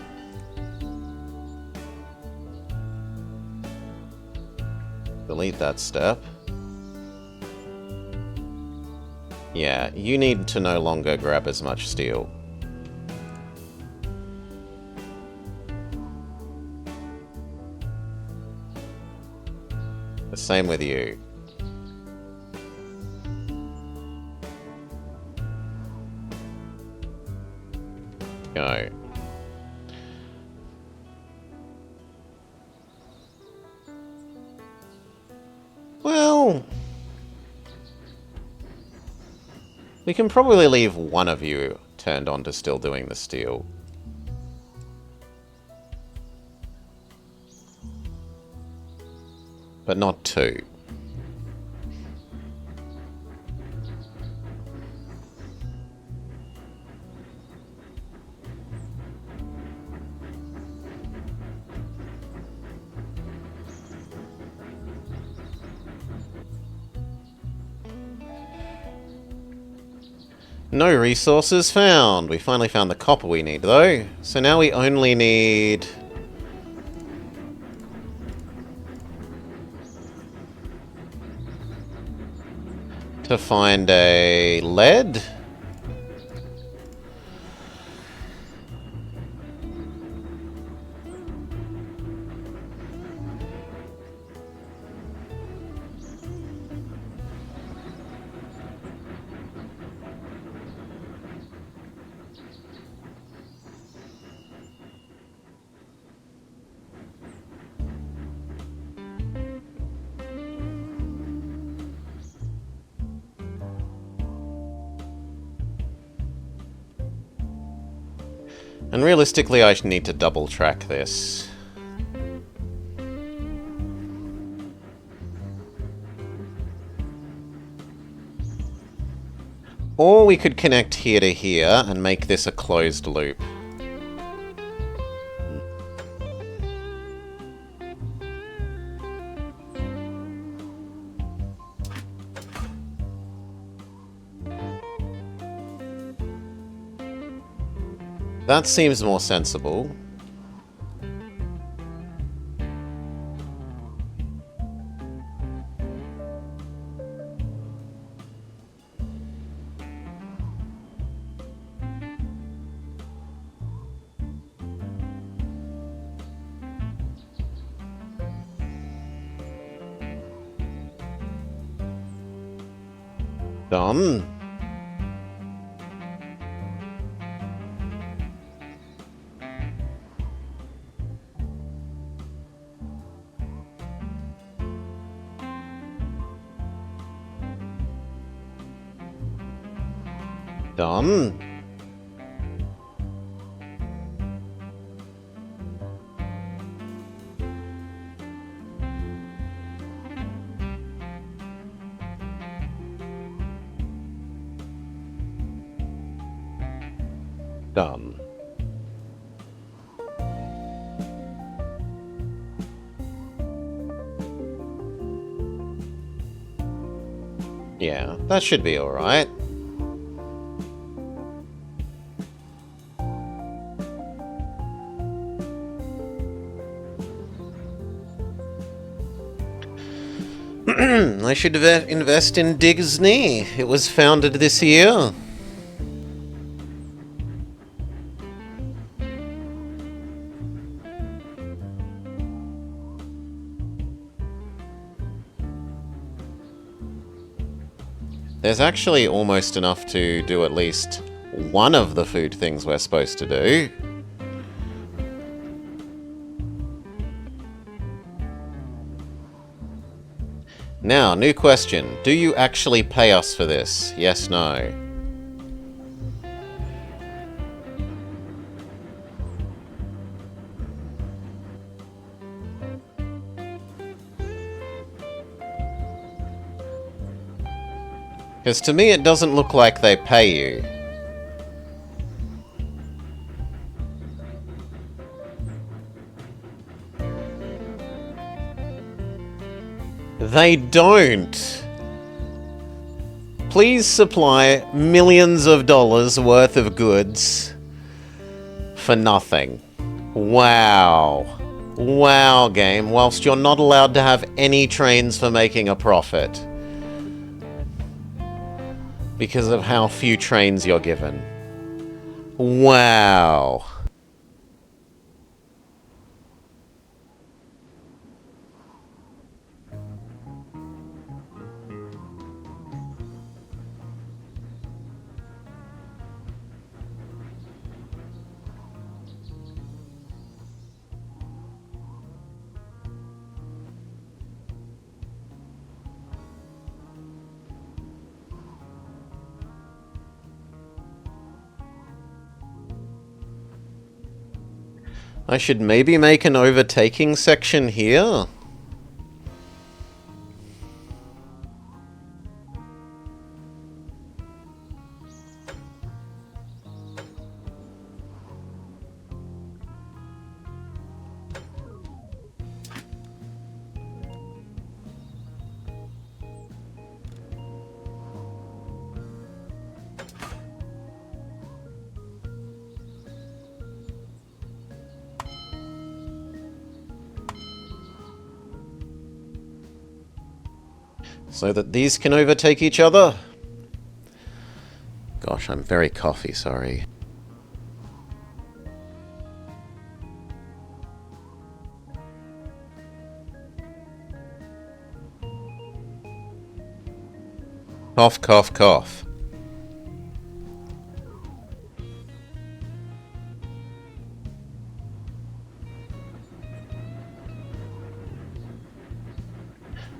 Delete that step. Yeah, you need to no longer grab as much steel. The same with you. Go. Well... we can probably leave one of you turned on to still doing the steel. But not two. No resources found. We finally found the copper we need, though. So now we only need... to find a lead. And realistically, I need to double track this. Or we could connect here to here and make this a closed loop. That seems more sensible. Done. Done. Done. Yeah, that should be alright. I should invest in Disney. It was founded this year. There's actually almost enough to do at least one of the food things we're supposed to do. Now, new question. Do you actually pay us for this? Yes, no. Because to me it doesn't look like they pay you. They don't. Please supply millions of dollars worth of goods for nothing. Wow. Wow, game. Whilst you're not allowed to have any trains for making a profit. Because of how few trains you're given. Wow. I should maybe make an overtaking section here. So that these can overtake each other. Gosh, I'm very coffee, sorry. Cough, cough, cough.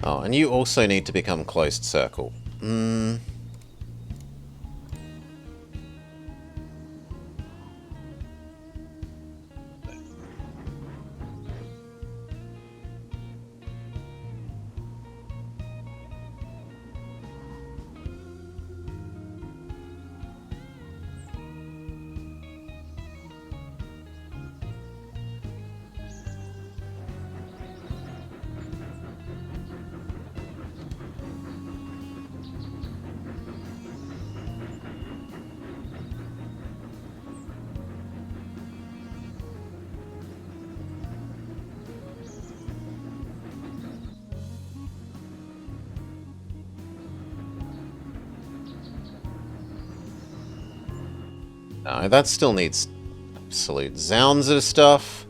Oh, and you also need to become closed circle. No, that still needs absolute zounds of stuff.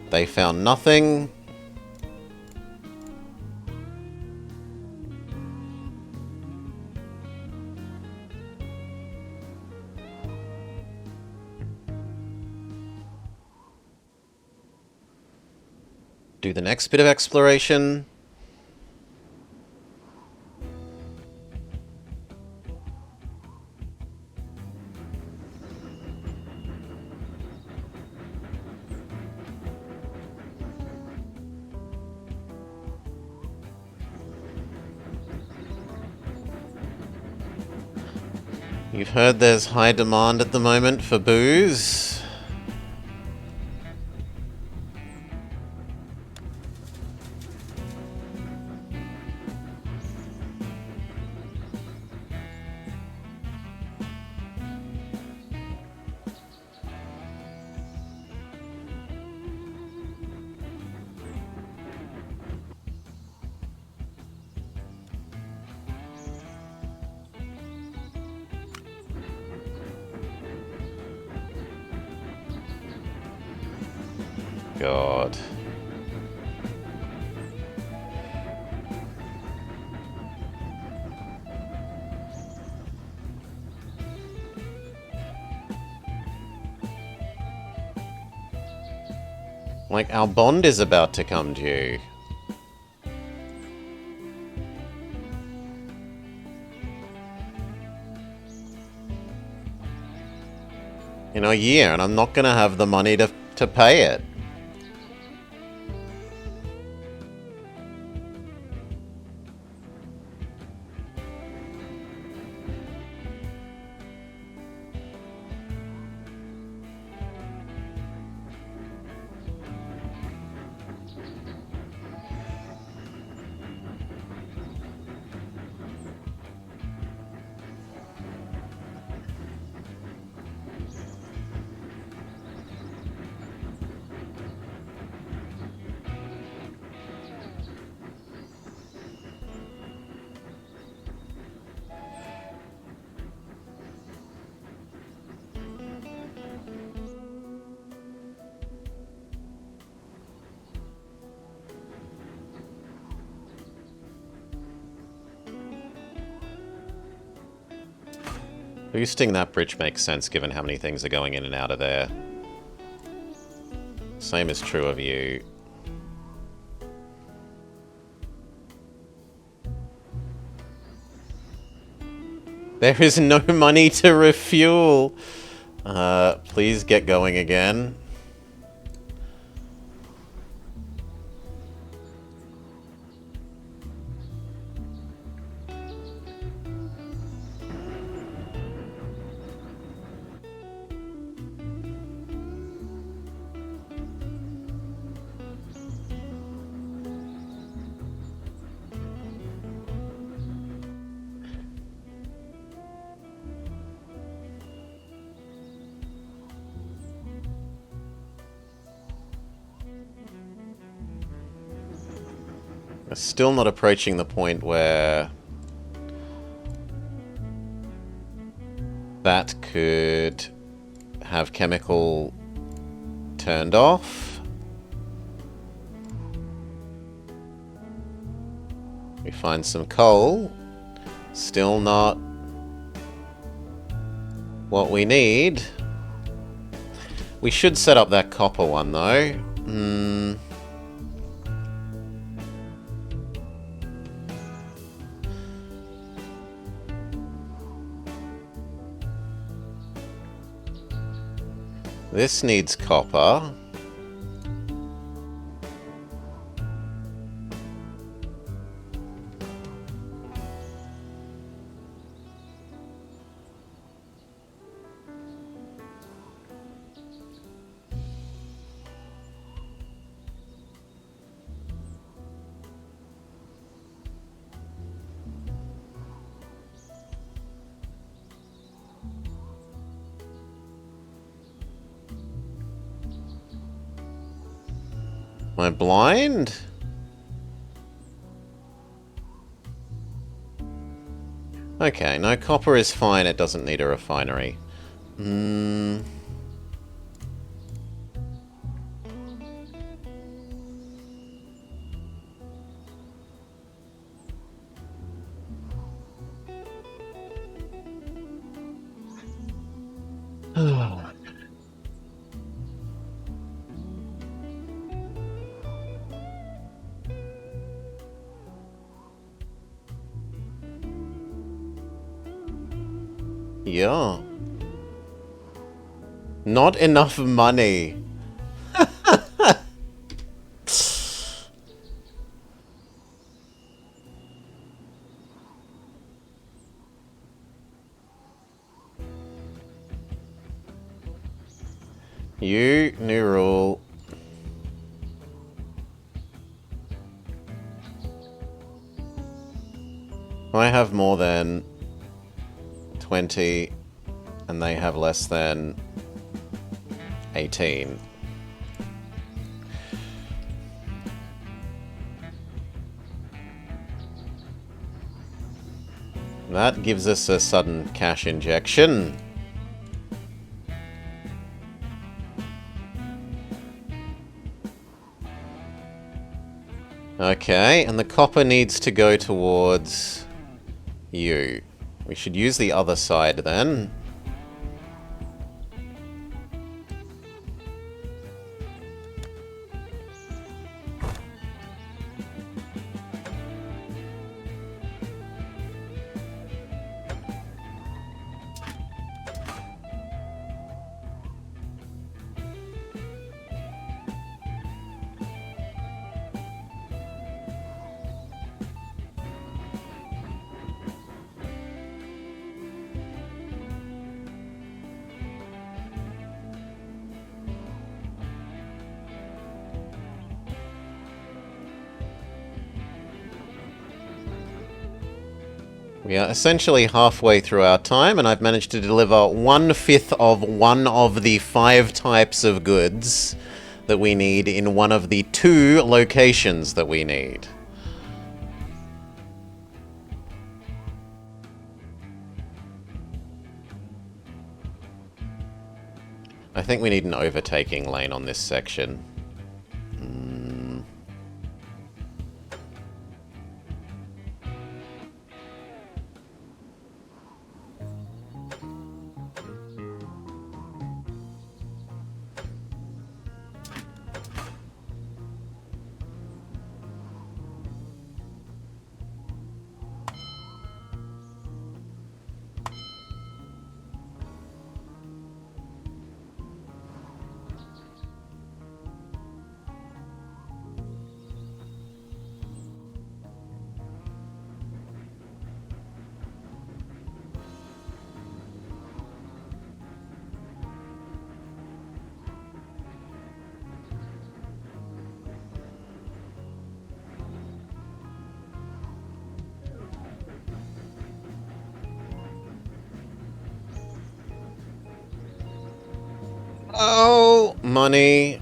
They found nothing. Do the next bit of exploration. You've heard there's high demand at the moment for booze. God. Like, our bond is about to come due. In a year, and I'm not gonna have the money to pay it. Boosting that bridge makes sense given how many things are going in and out of there. Same is true of you. There is no money to refuel. Please get going again. We're still not approaching the point where that could have chemical turned off. We find some coal. Still not what we need. We should set up that copper one though. This needs copper. Am I blind? Okay, no, copper is fine. It doesn't need a refinery. Hmm. Yeah. Not enough money. You, new rule. I have more than 20, and they have less than 18. That gives us a sudden cash injection. Okay, and the copper needs to go towards you. We should use the other side then. We are essentially halfway through our time, and I've managed to deliver 1/5 of one of the 5 types of goods that we need in one of the 2 locations that we need. I think we need an overtaking lane on this section. Oh, money.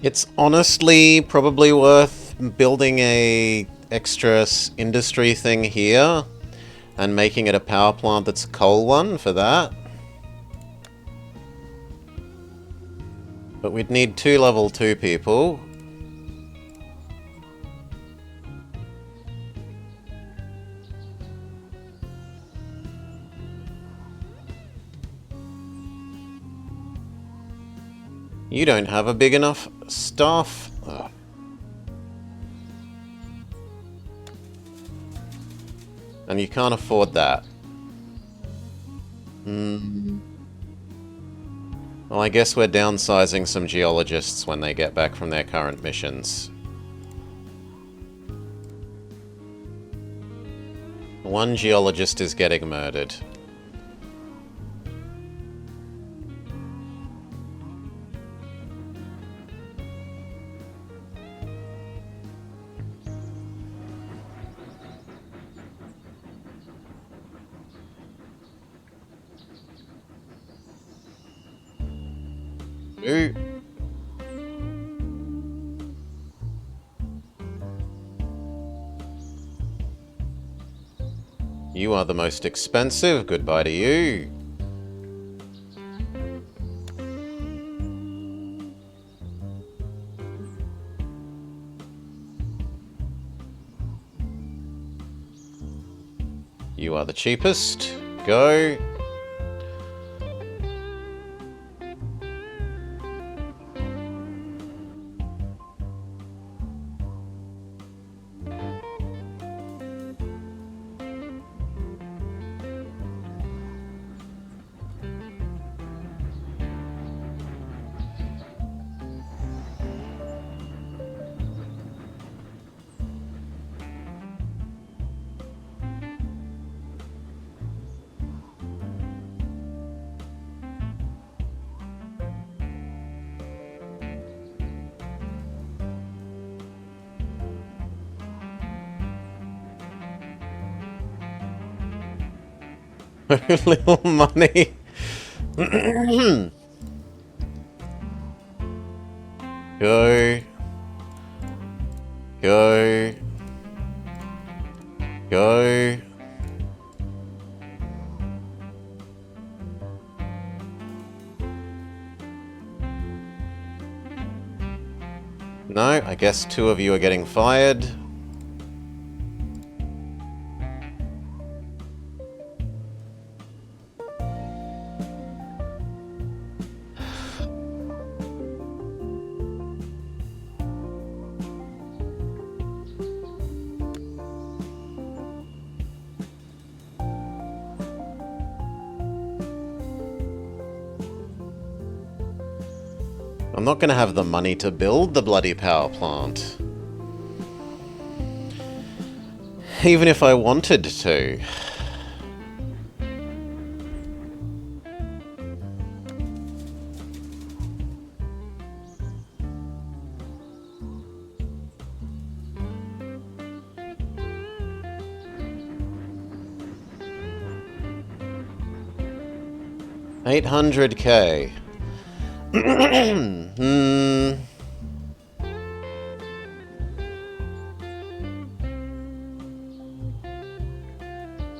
It's honestly probably worth building a extra industry thing here and making it a power plant that's a coal one for that. But we'd need 2 level 2 people. You don't have a big enough staff. Ugh. And you can't afford that. Well, I guess we're downsizing some geologists when they get back from their current missions. One geologist is getting murdered. Ooh. You are the most expensive. Goodbye to you. You are the cheapest. Go. Little money. Go. Go. Go. No, I guess 2 of you are getting fired. I'm not going to have the money to build the bloody power plant. Even if I wanted to. $800K.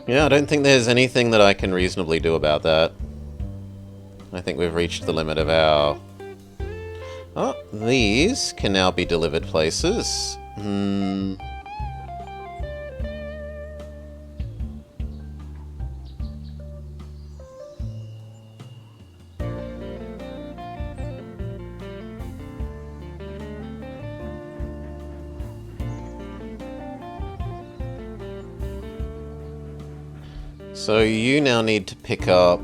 Yeah, I don't think there's anything that I can reasonably do about that. I think we've reached the limit of our... Oh, these can now be delivered places. So you now need to pick up...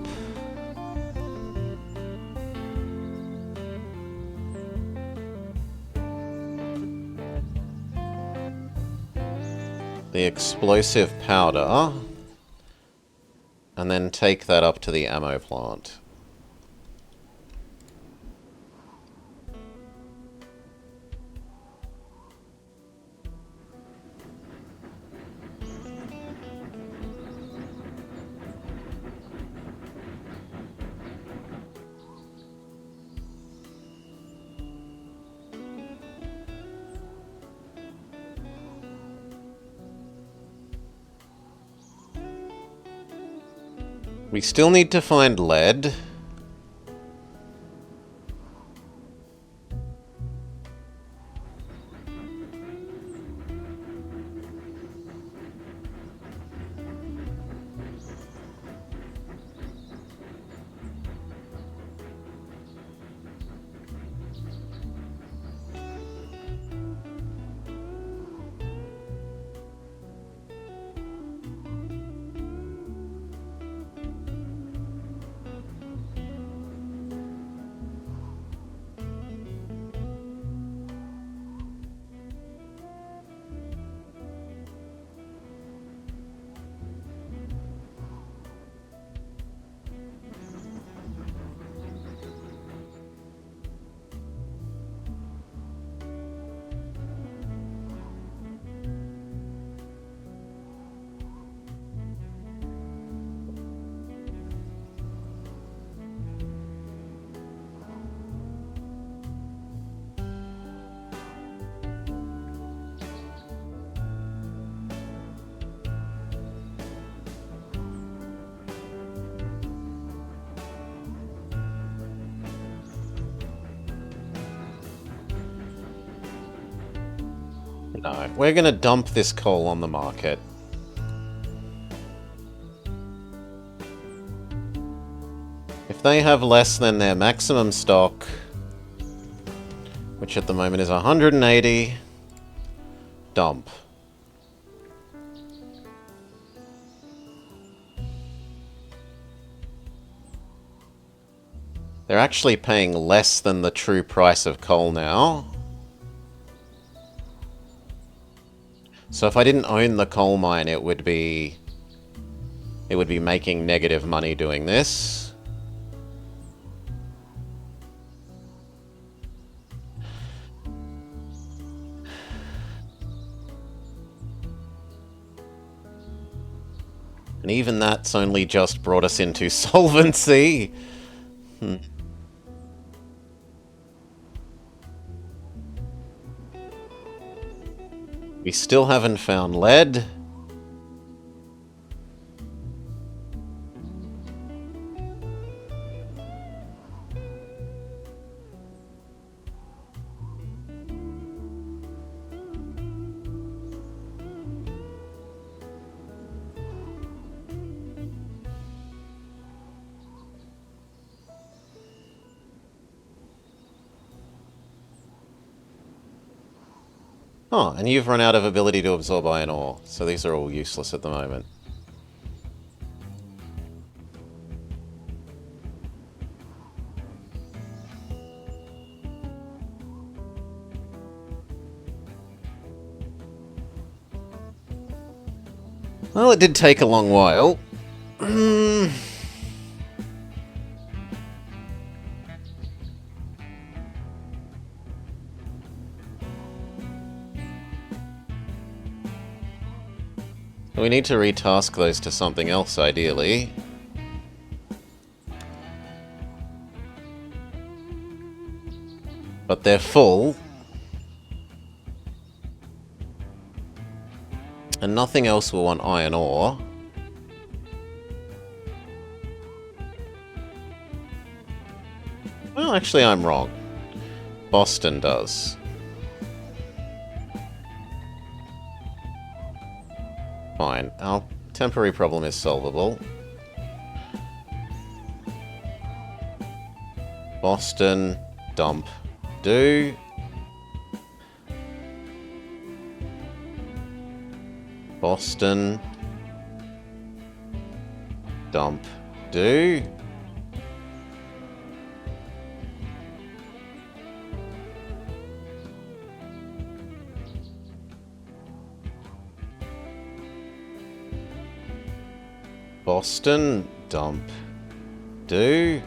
the explosive powder, and then take that up to the ammo plant. We still need to find lead. No, we're gonna dump this coal on the market. If they have less than their maximum stock, which at the moment is 180, dump. They're actually paying less than the true price of coal now. So if I didn't own the coal mine, it would be making negative money doing this. And even that's only just brought us into solvency. We still haven't found lead. Oh, and you've run out of ability to absorb iron ore, so these are all useless at the moment. Well, it did take a long while. We need to retask those to something else, ideally. But they're full. And nothing else will want iron ore. Well, actually, I'm wrong. Boston does. Fine. Our temporary problem is solvable. Boston, dump, do. Boston, dump, do. Boston, dump, do.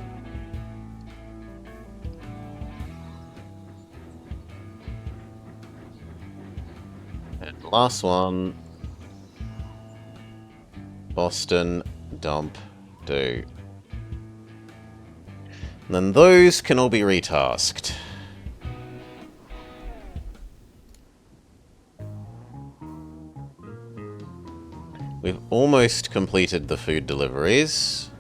And last one. Boston, dump, do. And then those can all be retasked. We've almost completed the food deliveries.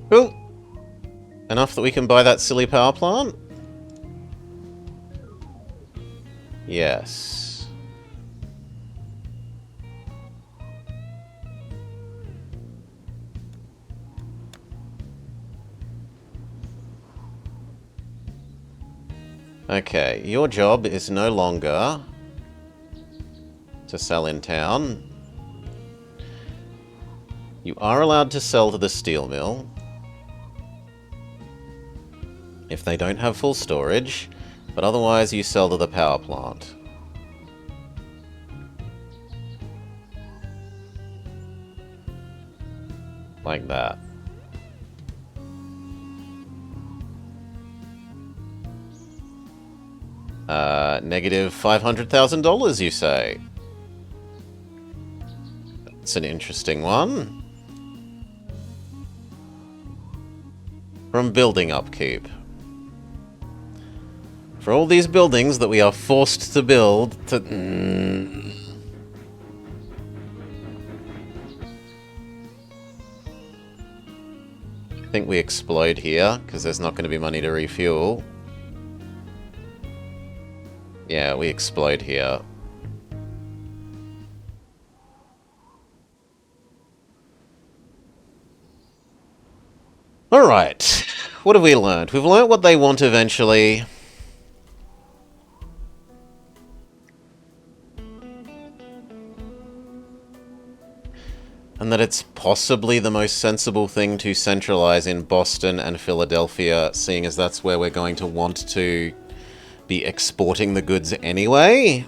Cool. Enough that we can buy that silly power plant? Yes. Okay, your job is no longer to sell in town. You are allowed to sell to the steel mill if they don't have full storage, but otherwise you sell to the power plant. Like that. Negative $500,000, you say? That's an interesting one. From building upkeep. For all these buildings that we are forced to build to... I think we explode here, because there's not going to be money to refuel. Yeah, we explode here. Alright, what have we learned? We've learned what they want eventually. And that it's possibly the most sensible thing to centralize in Boston and Philadelphia, seeing as that's where we're going to want to be exporting the goods anyway.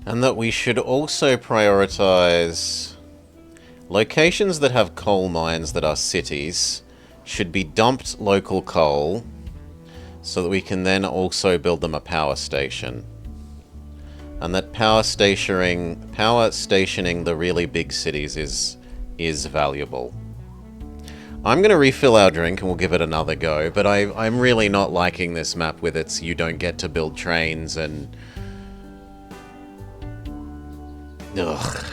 And that we should also prioritize locations that have coal mines that are cities should be dumped local coal so that we can then also build them a power station. And that power stationing the really big cities is valuable. I'm going to refill our drink and we'll give it another go, but I'm really not liking this map with its you don't get to build trains and... Ugh.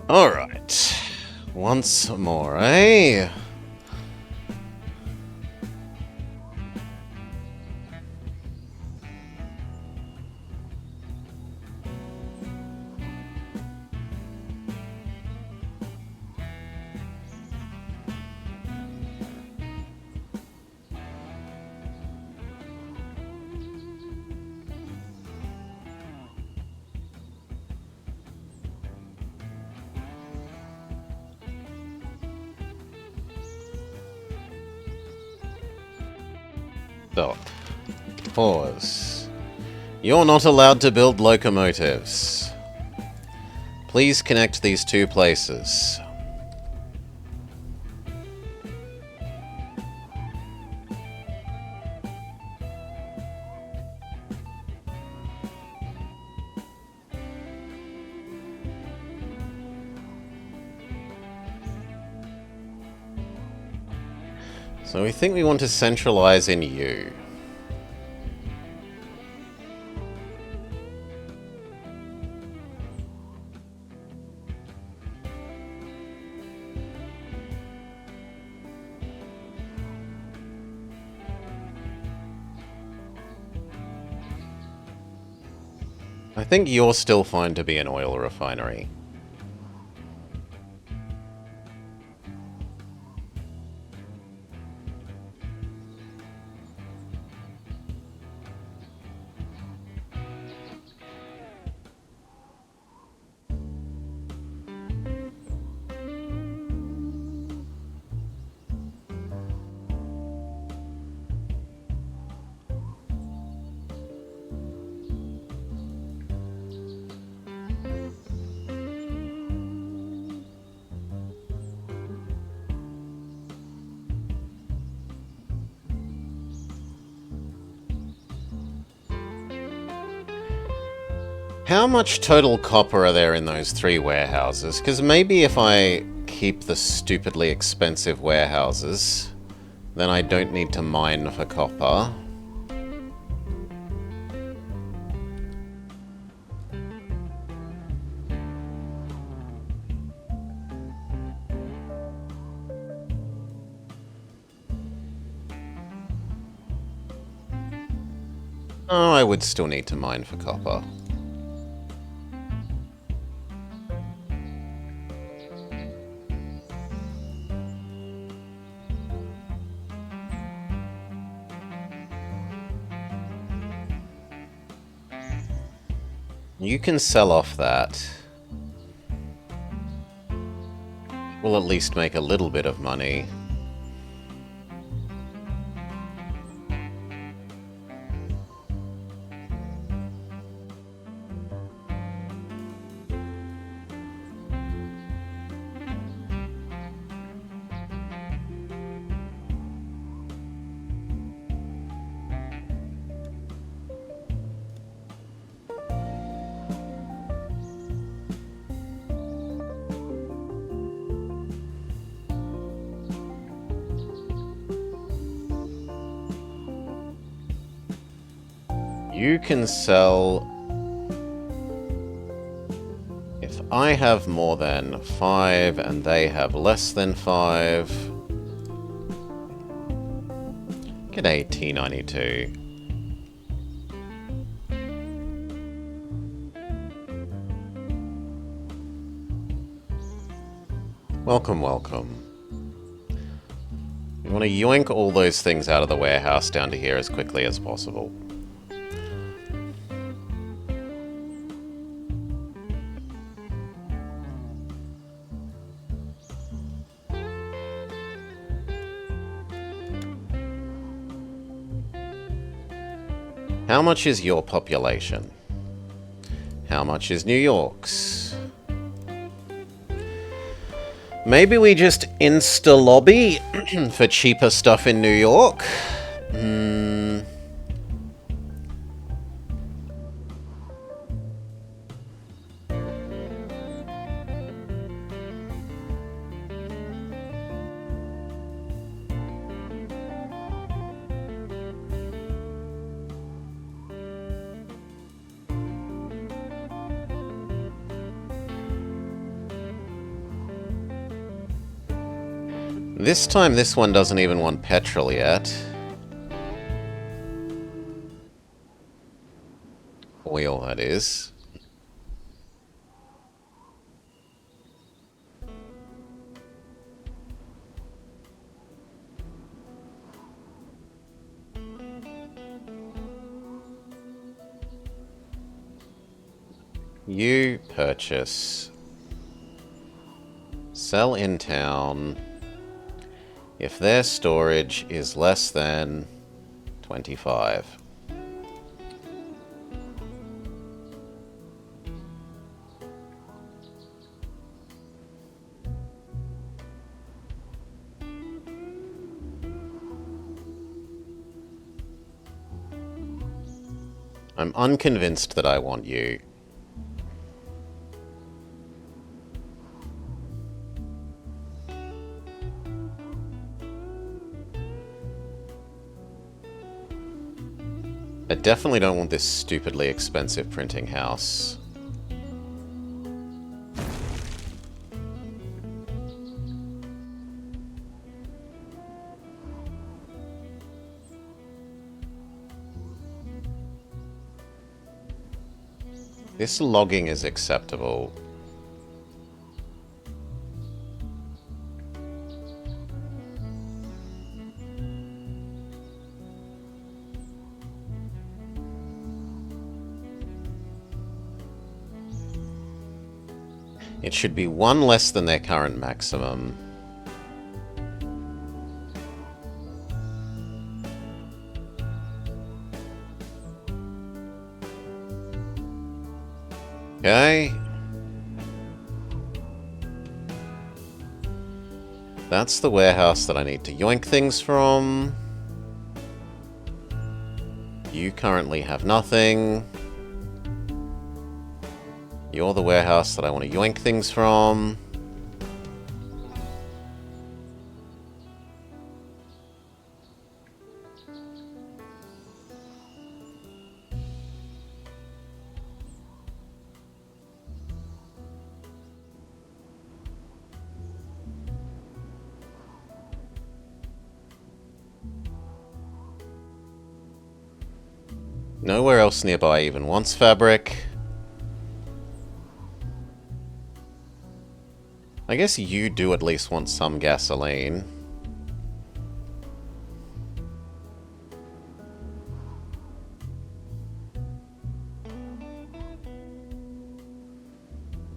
Alright. Once more, eh? Stop. Pause. You're not allowed to build locomotives. Please connect these two places. So we think we want to centralize in you. I think you're still fine to be an oil refinery. How much total copper are there in those 3 warehouses? Because maybe if I keep the stupidly expensive warehouses, then I don't need to mine for copper. Oh, I would still need to mine for copper. You can sell off that. We'll at least make a little bit of money. You can sell... If I have more than 5 and they have less than 5... G'day, T92. Welcome, welcome. You want to yoink all those things out of the warehouse down to here as quickly as possible. How much is your population? How much is New York's? Maybe we just insta-lobby for cheaper stuff in New York? This time, this one doesn't even want petrol yet. Oil, that is. You purchase. Sell in town. If their storage is less than 25. I'm unconvinced that I want you. I definitely don't want this stupidly expensive printing house. This logging is acceptable. It should be one less than their current maximum. Okay. That's the warehouse that I need to yoink things from. You currently have nothing. You're the warehouse that I want to yoink things from. Nowhere else nearby even wants fabric. I guess you do at least want some gasoline.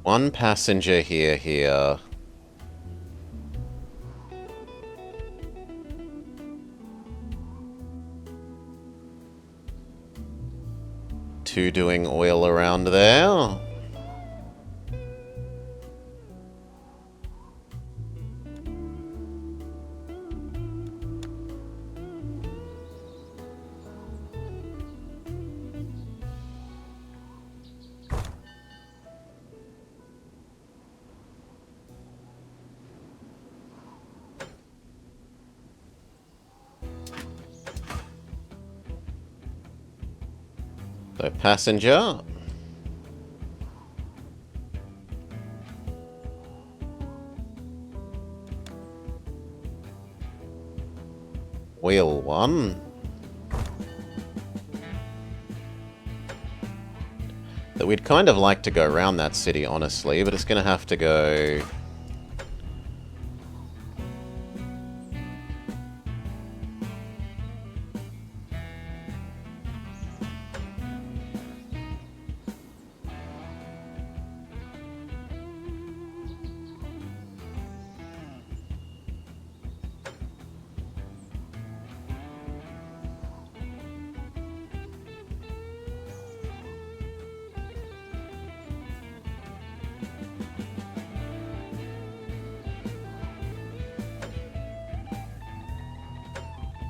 One passenger here. Two doing oil around there. So passenger. Oil one. That we'd kind of like to go around that city, honestly, but it's going to have to go...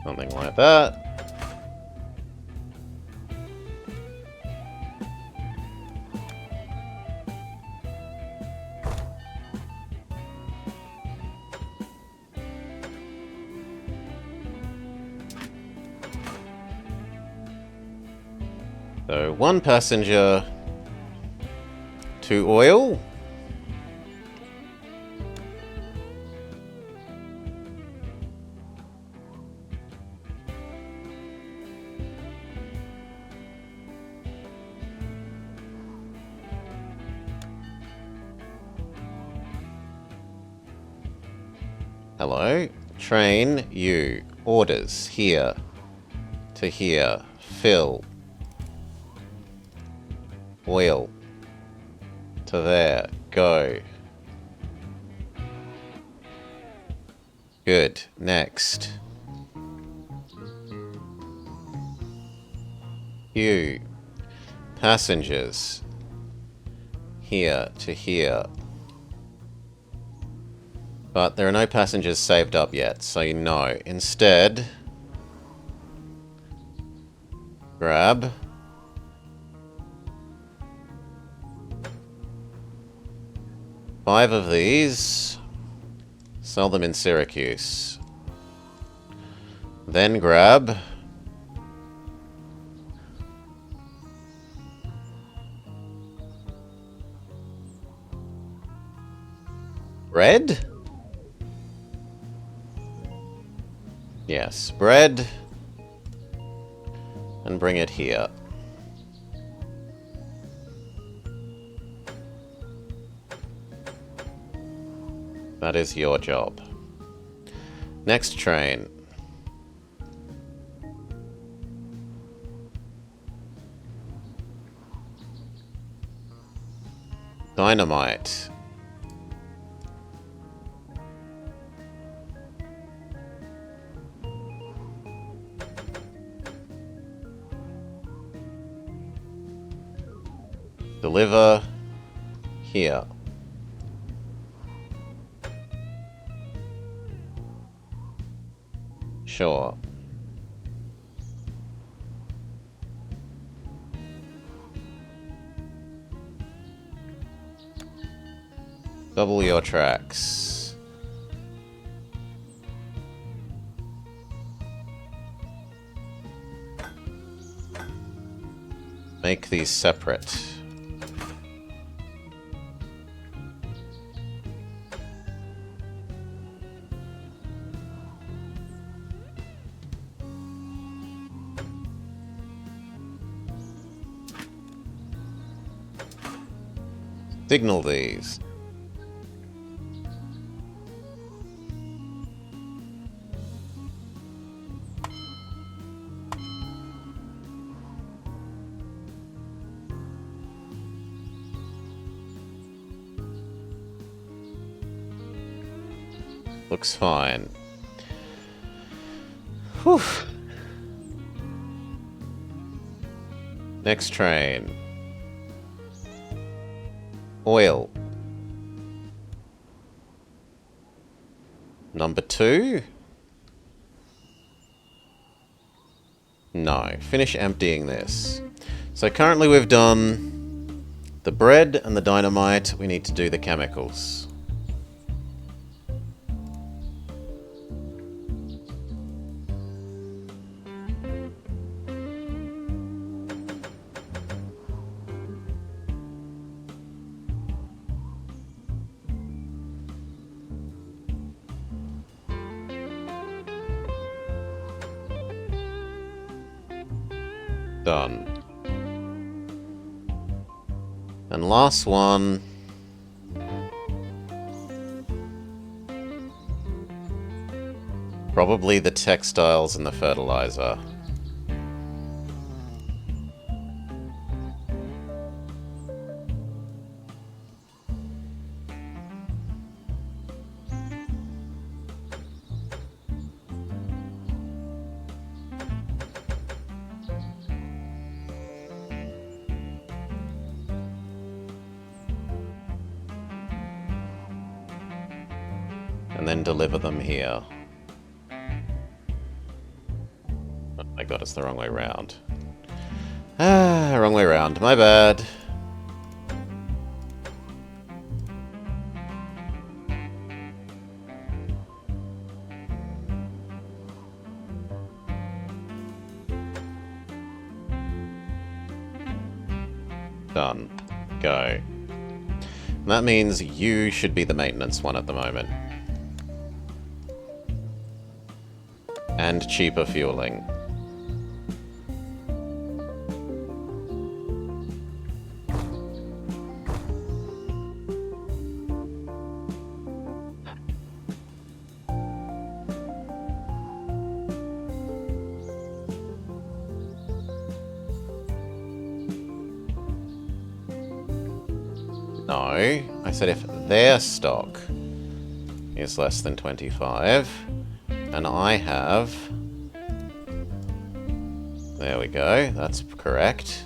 something like that. So, one passenger, two oil. Hello. Train you. Orders. Here. To here. Fill. Oil. To there. Go. Good. Next. queue. Passengers. Here to here. But there are no passengers saved up yet, so no. Instead, grab 5 of these, sell them in Syracuse. Then grab bread? Yes, bread. And bring it here. That is your job. Next train. Dynamite. Deliver here. Sure. Double your tracks. Make these separate. Signal these. Looks fine. Whew. Next train. Oil. Number 2. No. Finish emptying this. So currently we've done the bread and the dynamite. We need to do the chemicals. Done. And last one. Probably the textiles and the fertilizer. And then deliver them here. Oh my god, it's the wrong way round. Ah, wrong way round. My bad. Done. Go. And that means you should be the maintenance one at the moment. And cheaper fueling. No, I said if their stock is less than 25, and I have There we go, that's correct.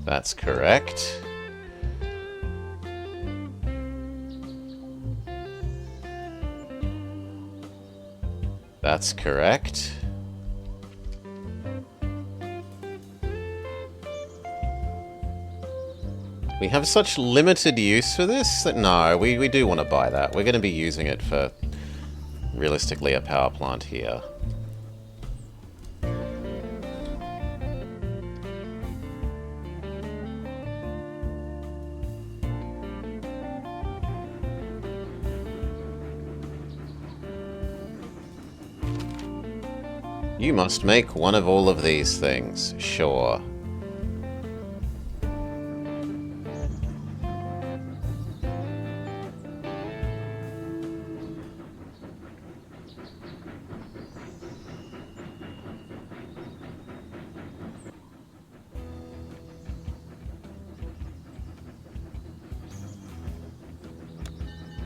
That's correct. That's correct. We have such limited use for this that no, we do want to buy that. We're going to be using it for, realistically, a power plant here. You must make one of all of these things, sure.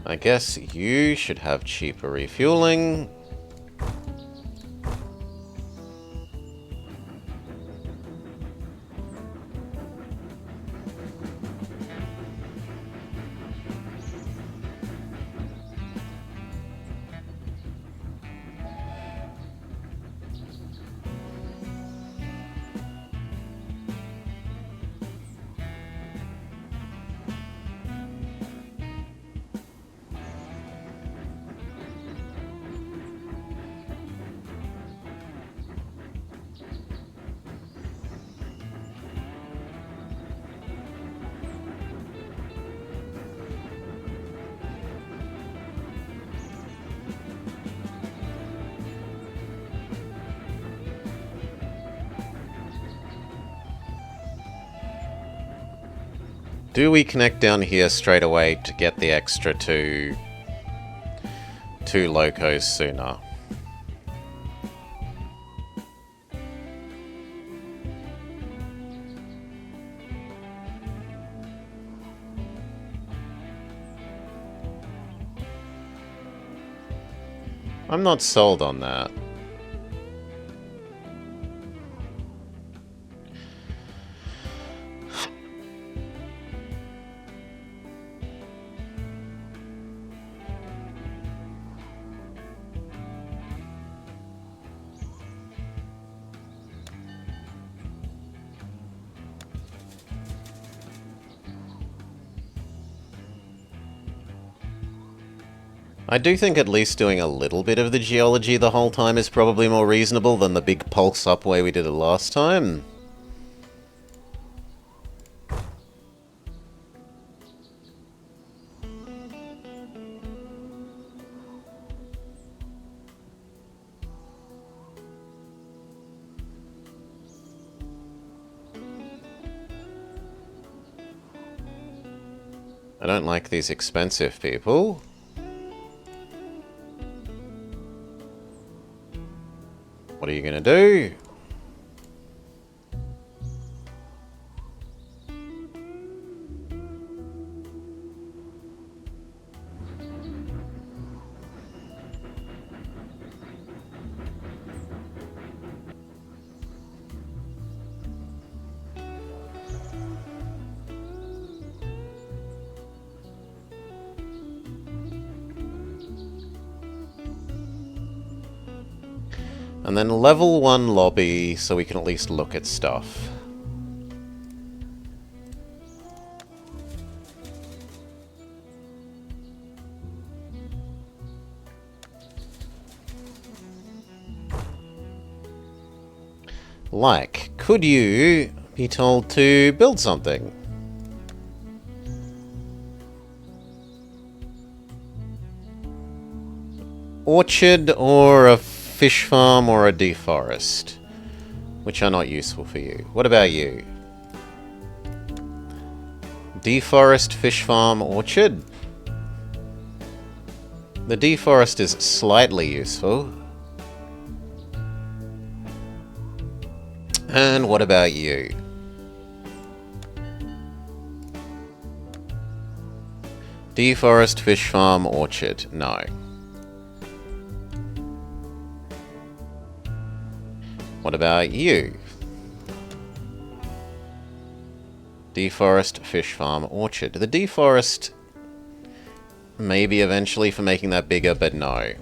I guess you should have cheaper refueling. Do we connect down here straight away to get the extra two locos sooner? I'm not sold on that. I do think at least doing a little bit of the geology the whole time is probably more reasonable than the big pulse up way we did it last time. I don't like these expensive people. What are you gonna do? And then level 1 lobby so we can at least look at stuff. Like, could you be told to build something? Orchard or a fish farm or a deforest, which are not useful for you. What about you? Deforest, fish farm, orchard? The deforest is slightly useful. And what about you? Deforest, fish farm, orchard. No. What about you? Deforest, fish farm, orchard. The deforest, maybe eventually for making that bigger, but no.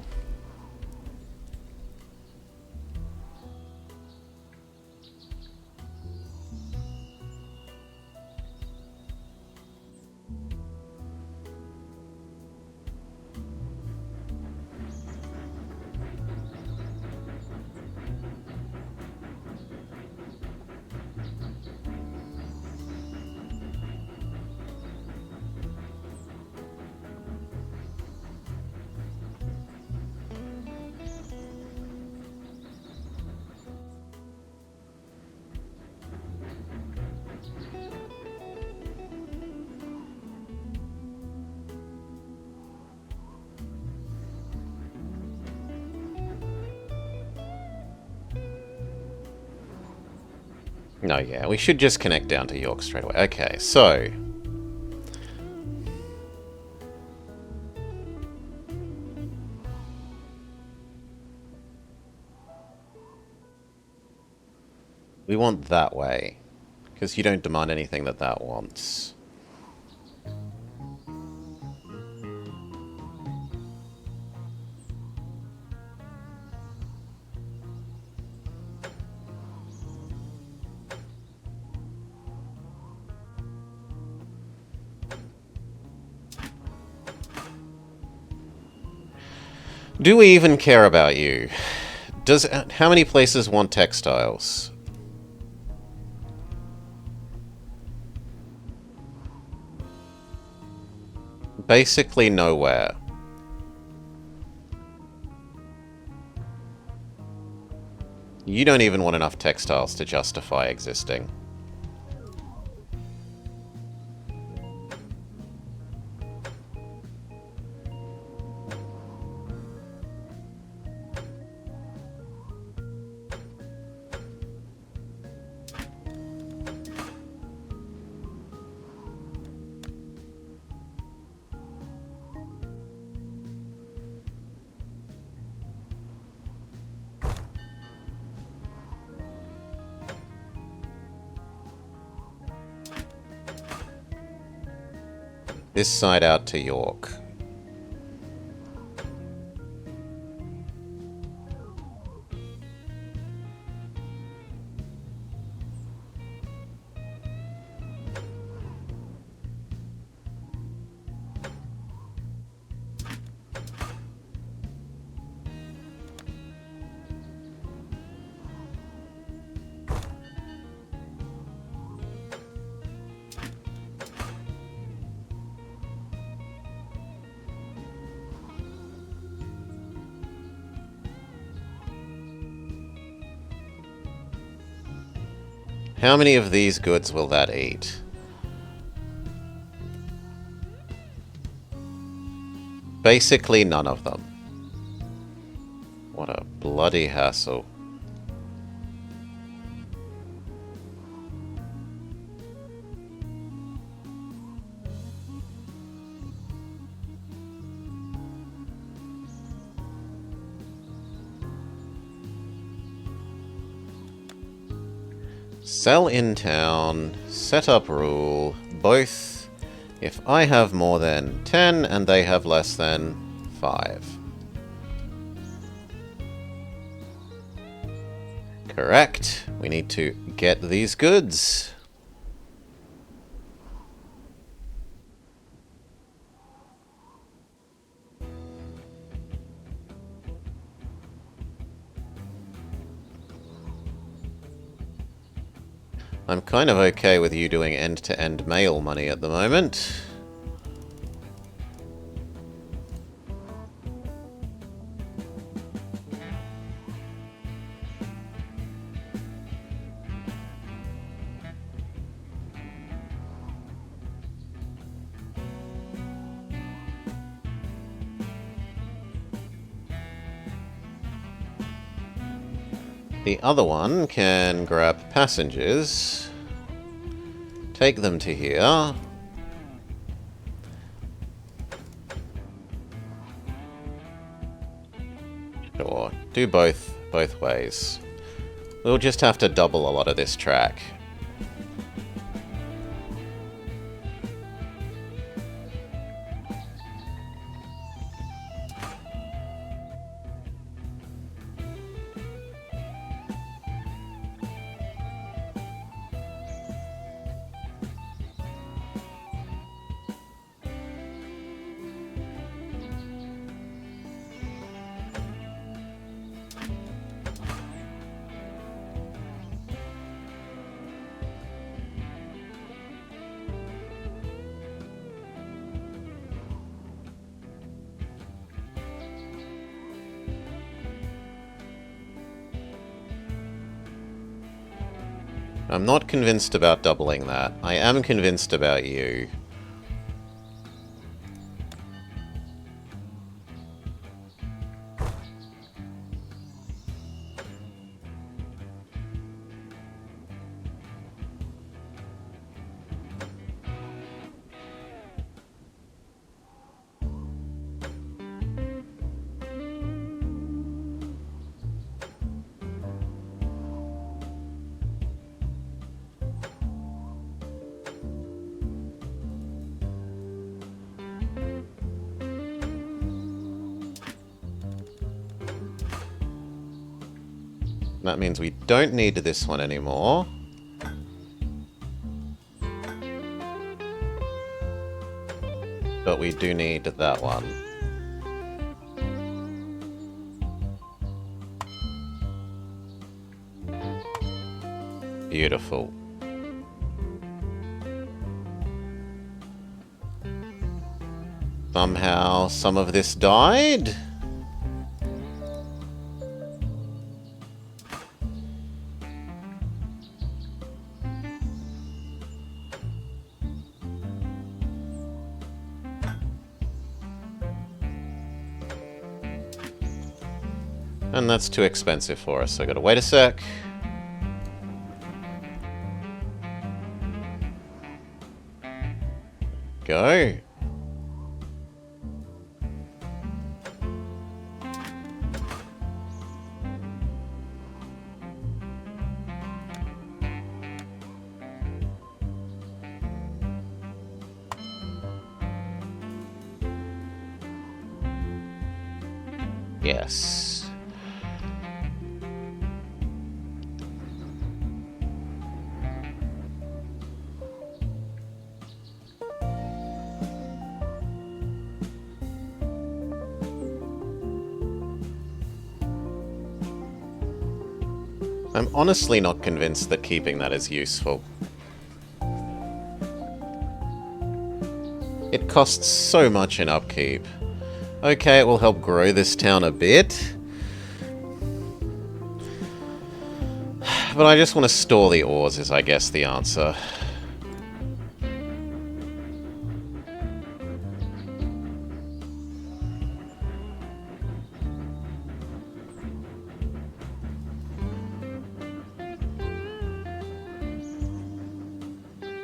No, yeah, we should just connect down to York straight away. Okay, so... we want that way, because you don't demand anything that that wants. Do we even care about you? How many places want textiles? Basically nowhere. You don't even want enough textiles to justify existing. This side out to York. How many of these goods will that eat? Basically none of them. What a bloody hassle. Sell in town, set up rule, both if I have more than 10 and they have less than 5. Correct. We need to get these goods. I'm kind of okay with you doing end-to-end mail money at the moment. The other one can grab passengers, take them to here. Sure, do both ways. We'll just have to double a lot of this track. I'm not convinced about doubling that. I am convinced about you. That means we don't need this one anymore. But we do need that one. Beautiful. Somehow some of this died. And that's too expensive for us, so I gotta wait a sec. Go. Yes. I'm honestly not convinced that keeping that is useful. It costs so much in upkeep. Okay, it will help grow this town a bit. But I just want to store the ores is, I guess, the answer.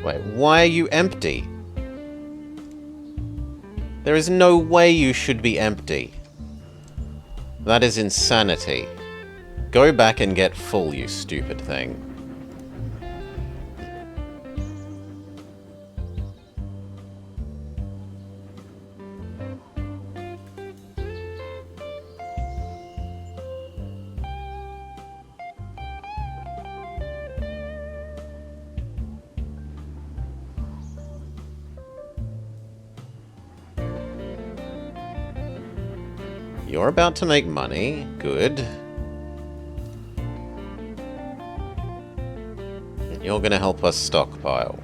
Wait, why are you empty? There is no way you should be empty. That is insanity. Go back and get full, you stupid thing. You're about to make money. Good. You're gonna help us stockpile.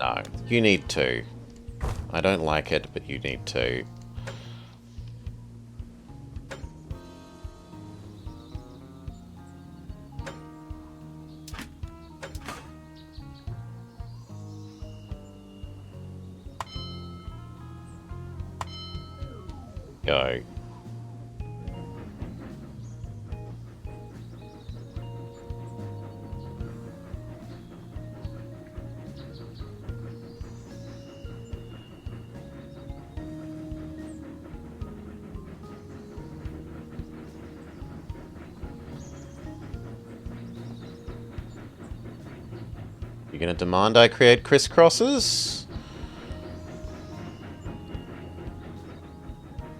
No, you need to. I don't like it, but you need to. Go. You're gonna demand I create crisscrosses?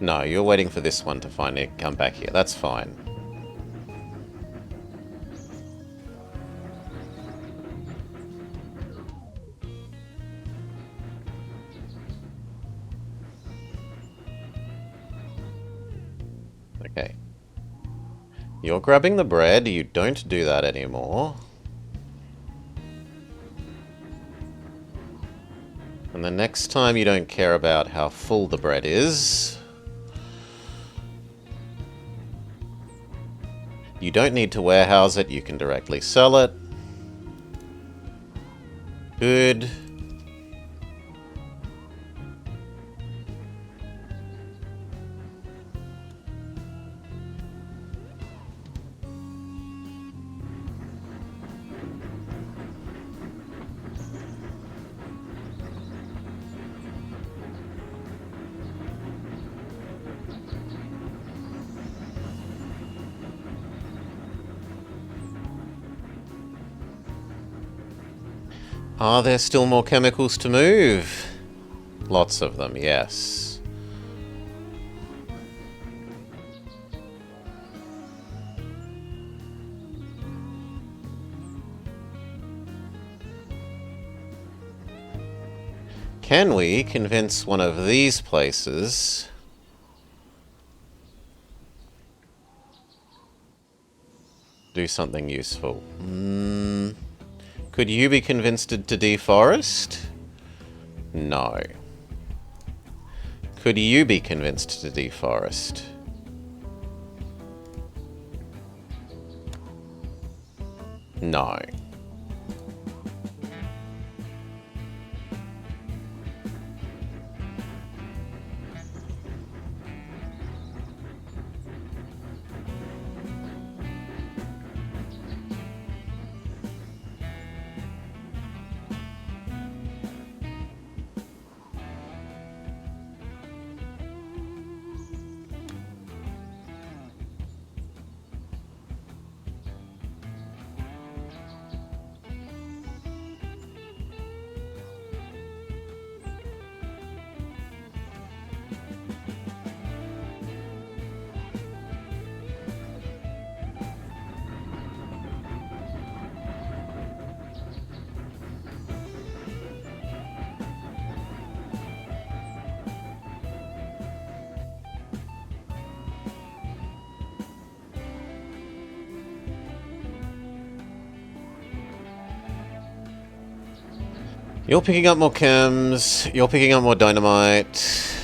No, you're waiting for this one to finally come back here. That's fine. Okay. You're grabbing the bread. You don't do that anymore. And the next time you don't care about how full the bread is. You don't need to warehouse it, you can directly sell it. Good. Are there still more chemicals to move? Lots of them, yes. Can we convince one of these places do something useful? Could you be convinced to deforest? No. Could you be convinced to deforest? No. You're picking up more chems, you're picking up more dynamite.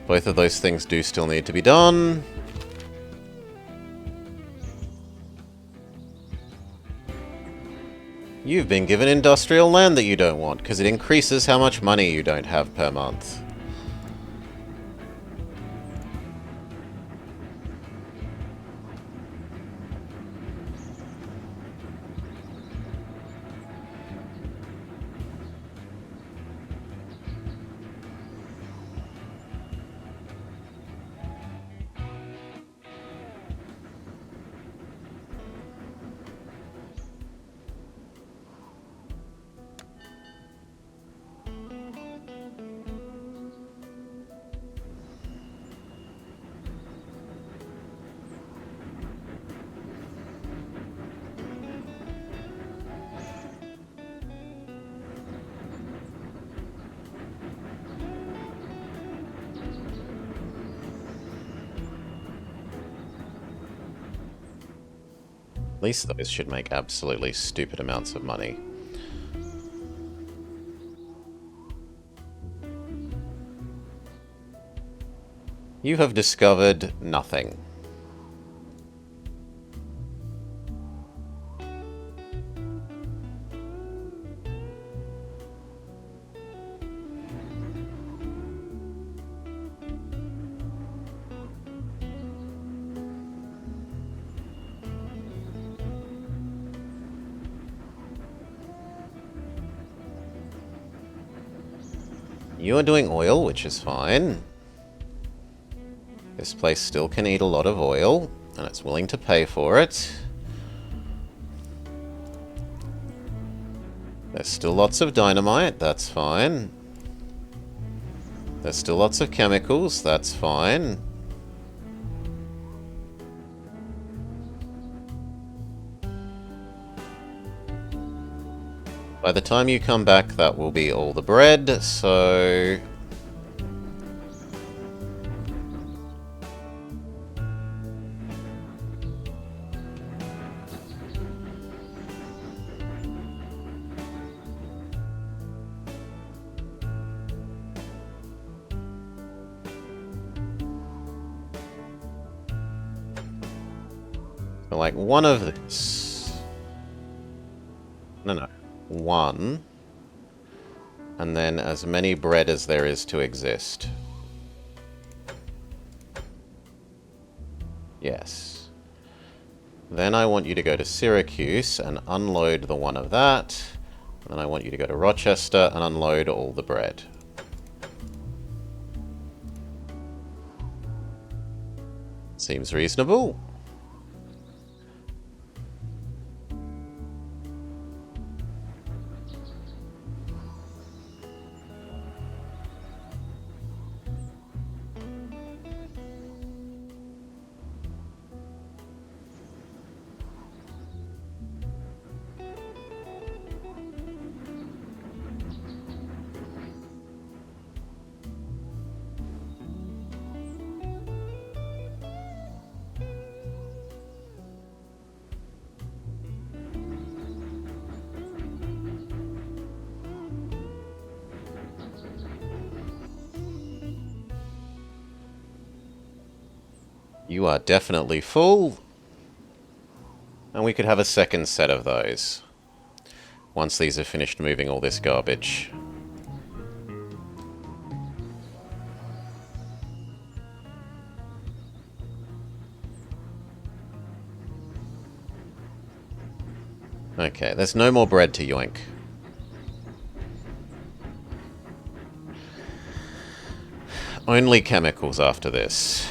Both of those things do still need to be done. You've been given industrial land that you don't want, because it increases how much money you don't have per month. At least those should make absolutely stupid amounts of money. You have discovered nothing. You are doing oil, which is fine. This place still can eat a lot of oil, and it's willing to pay for it. There's still lots of dynamite, that's fine. There's still lots of chemicals, that's fine. By the time you come back, that will be all the bread, so... like one of this. No. One. And then as many bread as there is to exist. Yes. Then I want you to go to Syracuse and unload the one of that. And then I want you to go to Rochester and unload all the bread. Seems reasonable. You are definitely full. And we could have a second set of those. Once these have finished moving all this garbage. Okay, there's no more bread to yoink. Only chemicals after this.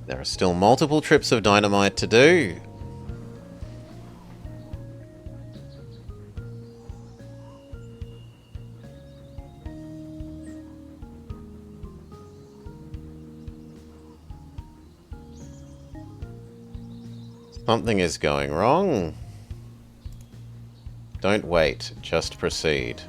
There are still multiple trips of dynamite to do. Something is going wrong. Don't wait, just proceed.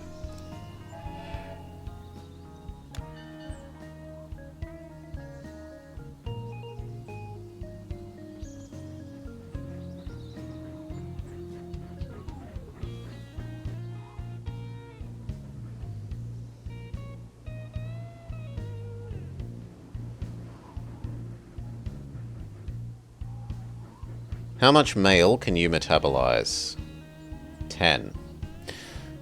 How much mail can you metabolize? 10.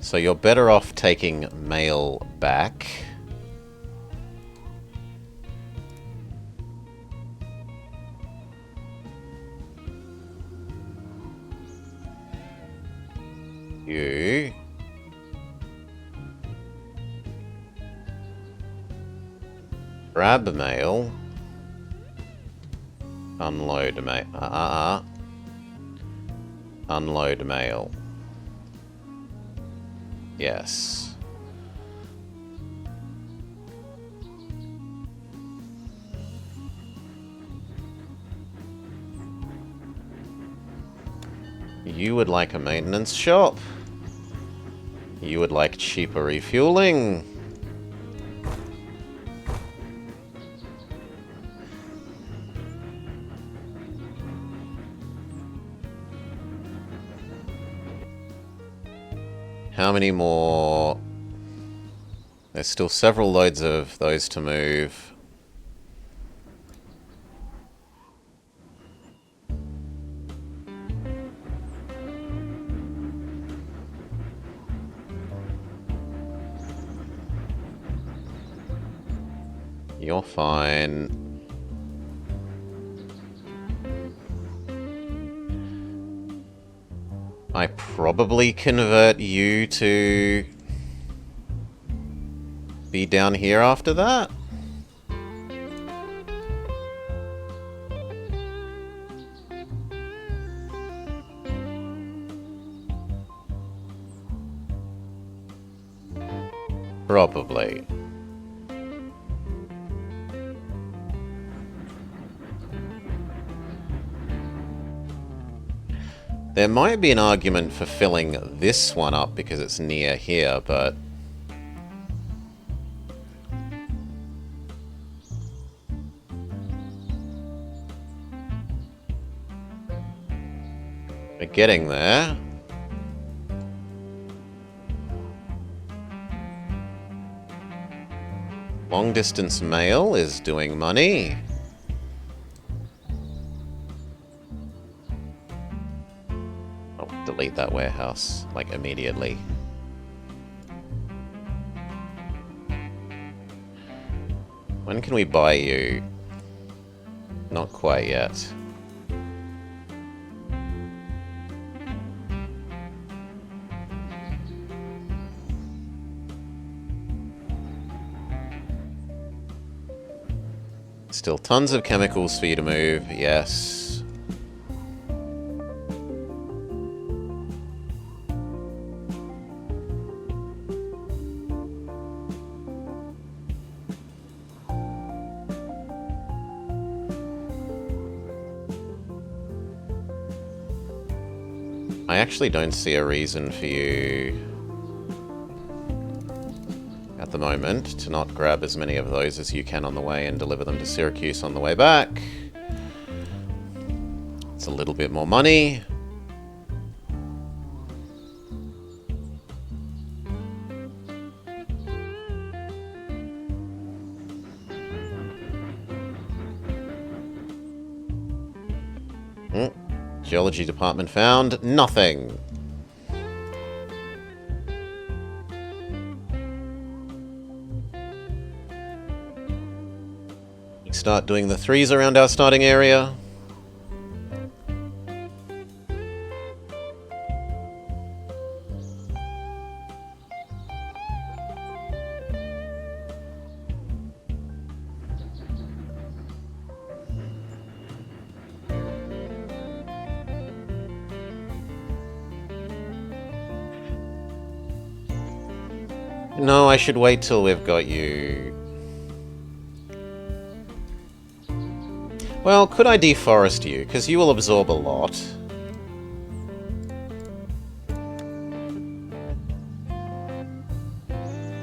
So you're better off taking mail back. You. Grab mail. Unload mail. Unload mail. Yes. You would like a maintenance shop. You would like cheaper refueling. How many more? There's still several loads of those to move. You're fine. I probably convert you to be down here after that. Probably. There might be an argument for filling this one up because it's near here, but... we're getting there. Long distance mail is doing money. Delete that warehouse, like, immediately. When can we buy you? Not quite yet. Still tons of chemicals for you to move, yes. I actually don't see a reason for you at the moment to not grab as many of those as you can on the way and deliver them to Syracuse on the way back. It's a little bit more money. Geology department found nothing. Start doing the 3s around our starting area. No, I should wait till we've got you. Well, could I deforest you? Because you will absorb a lot.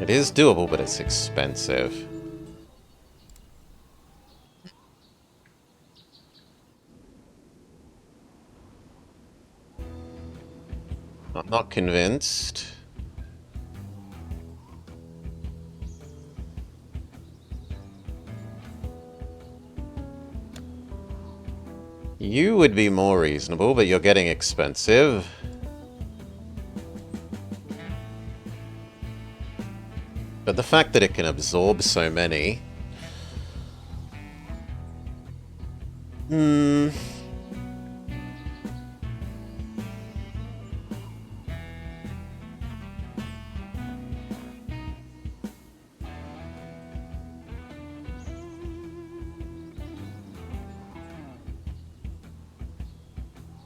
It is doable, but it's expensive. I'm not convinced. You would be more reasonable, but you're getting expensive. But the fact that it can absorb so many...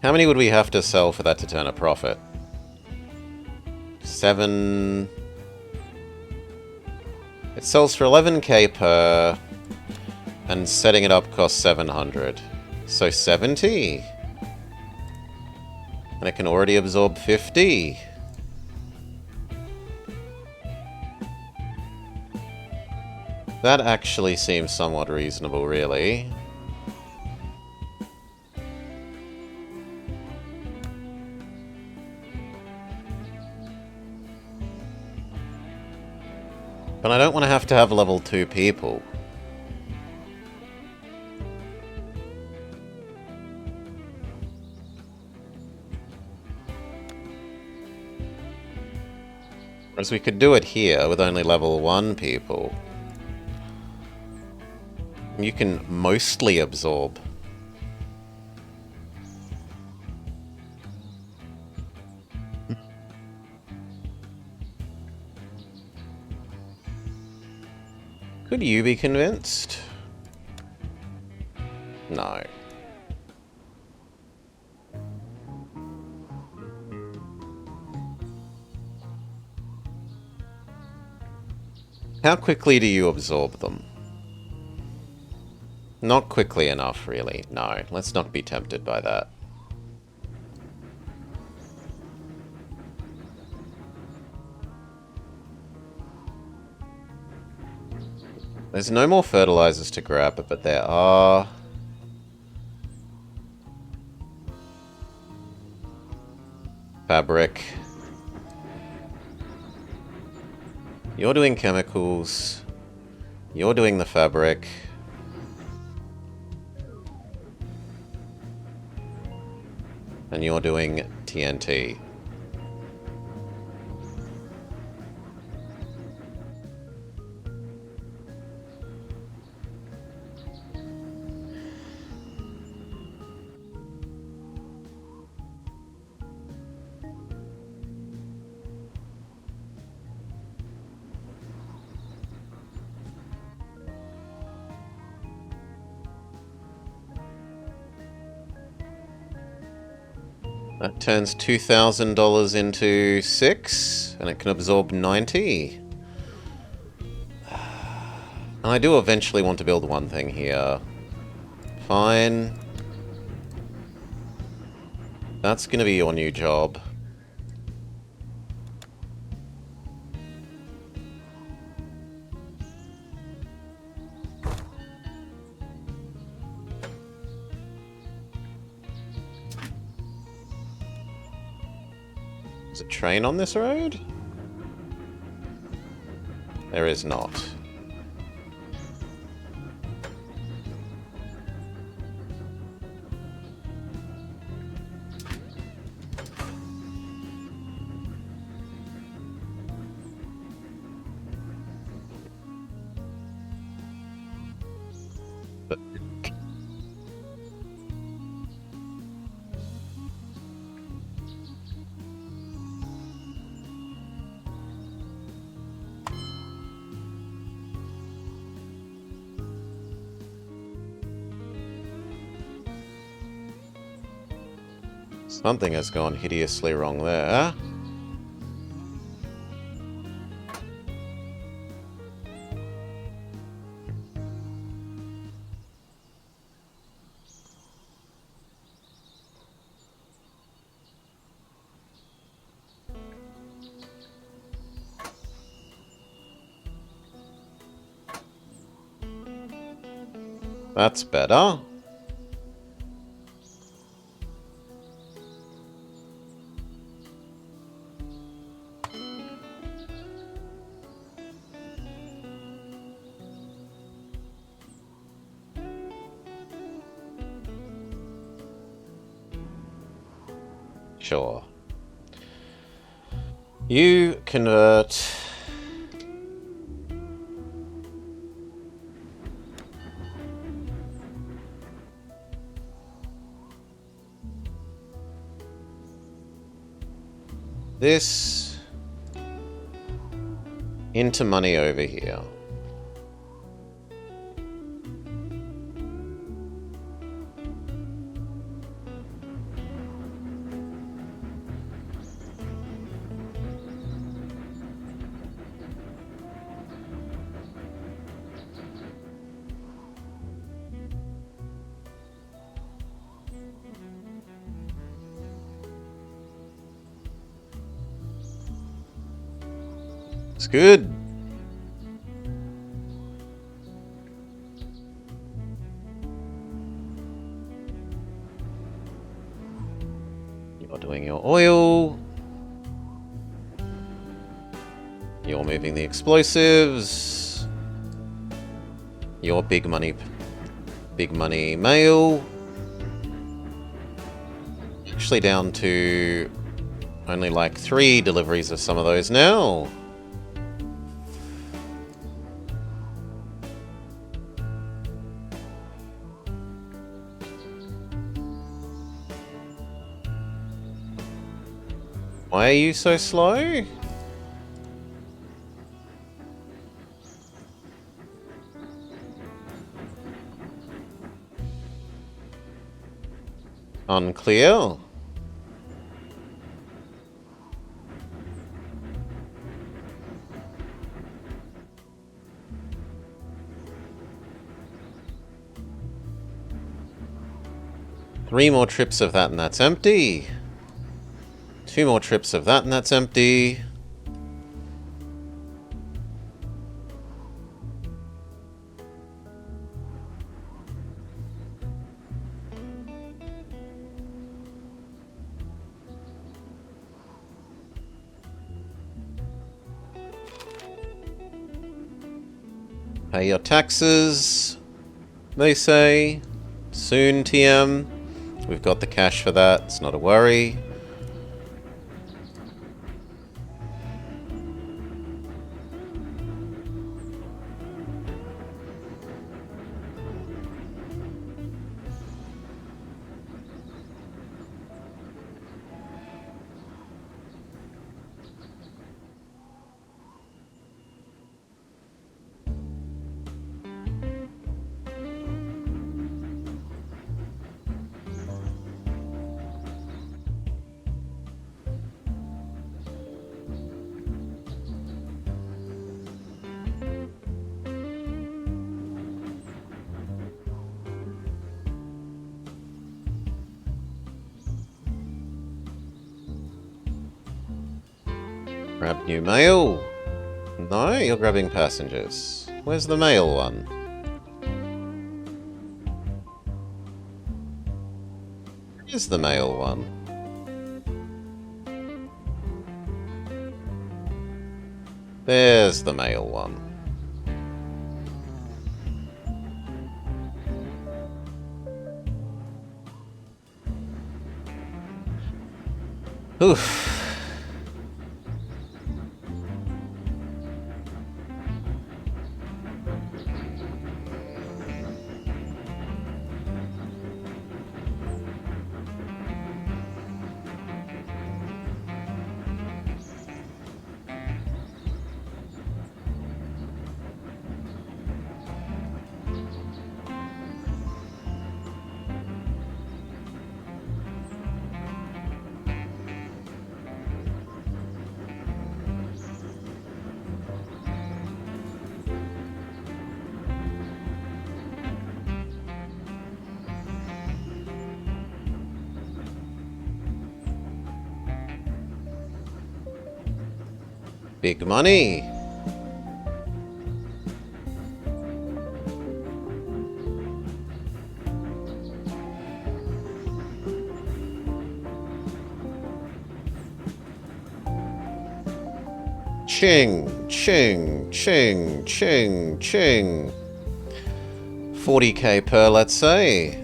How many would we have to sell for that to turn a profit? 7... It sells for 11k per, and setting it up costs 700. So 70? And it can already absorb 50. That actually seems somewhat reasonable, really. But I don't want to have level 2 people. Whereas we could do it here with only level 1 people. You can mostly absorb. Could you be convinced? No. How quickly do you absorb them? Not quickly enough, really. No, let's not be tempted by that. There's no more fertilizers to grab, but there are... fabric. You're doing chemicals. You're doing the fabric. And you're doing TNT. That turns $2,000 into 6, and it can absorb 90. And I do eventually want to build one thing here. Fine. That's gonna be your new job. Is a train on this road? There is not. But something has gone hideously wrong there. That's better. Sure. You convert... this into money over here. It's good. You're doing your oil. You're moving the explosives. Your big money mail. Actually down to only like 3 deliveries of some of those now. Why are you so slow? Unclear. Three more trips of that and that's empty. 2 more trips of that and that's empty. Pay your taxes, they say. Soon, TM. We've got the cash for that, it's not a worry. Grab new mail. No, you're grabbing passengers. Where's the mail one? Where's the mail one? There's the mail one. Oof. Big money. Ching, ching, ching, ching, ching. 40k per, let's say.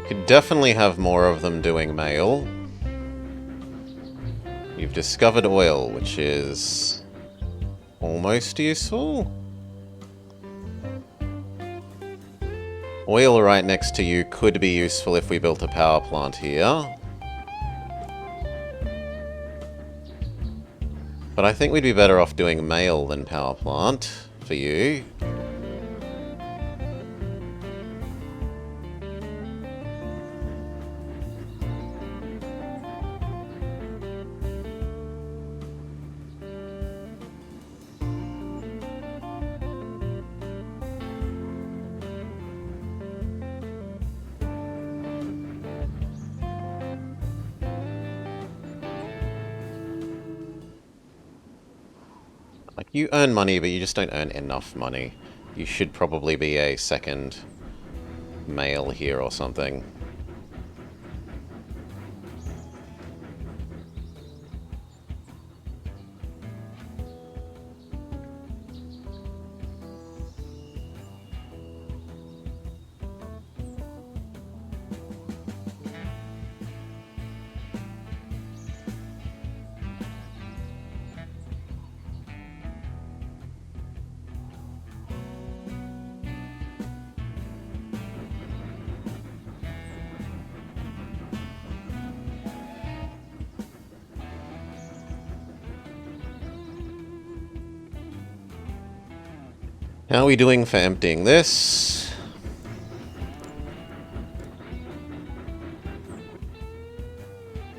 Could definitely have more of them doing mail. You've discovered oil, which is almost useful. Oil right next to you could be useful if we built a power plant here. But I think we'd be better off doing mail than power plant for you. Like, you earn money, but you just don't earn enough money. You should probably be a second male here or something. How are we doing for emptying this?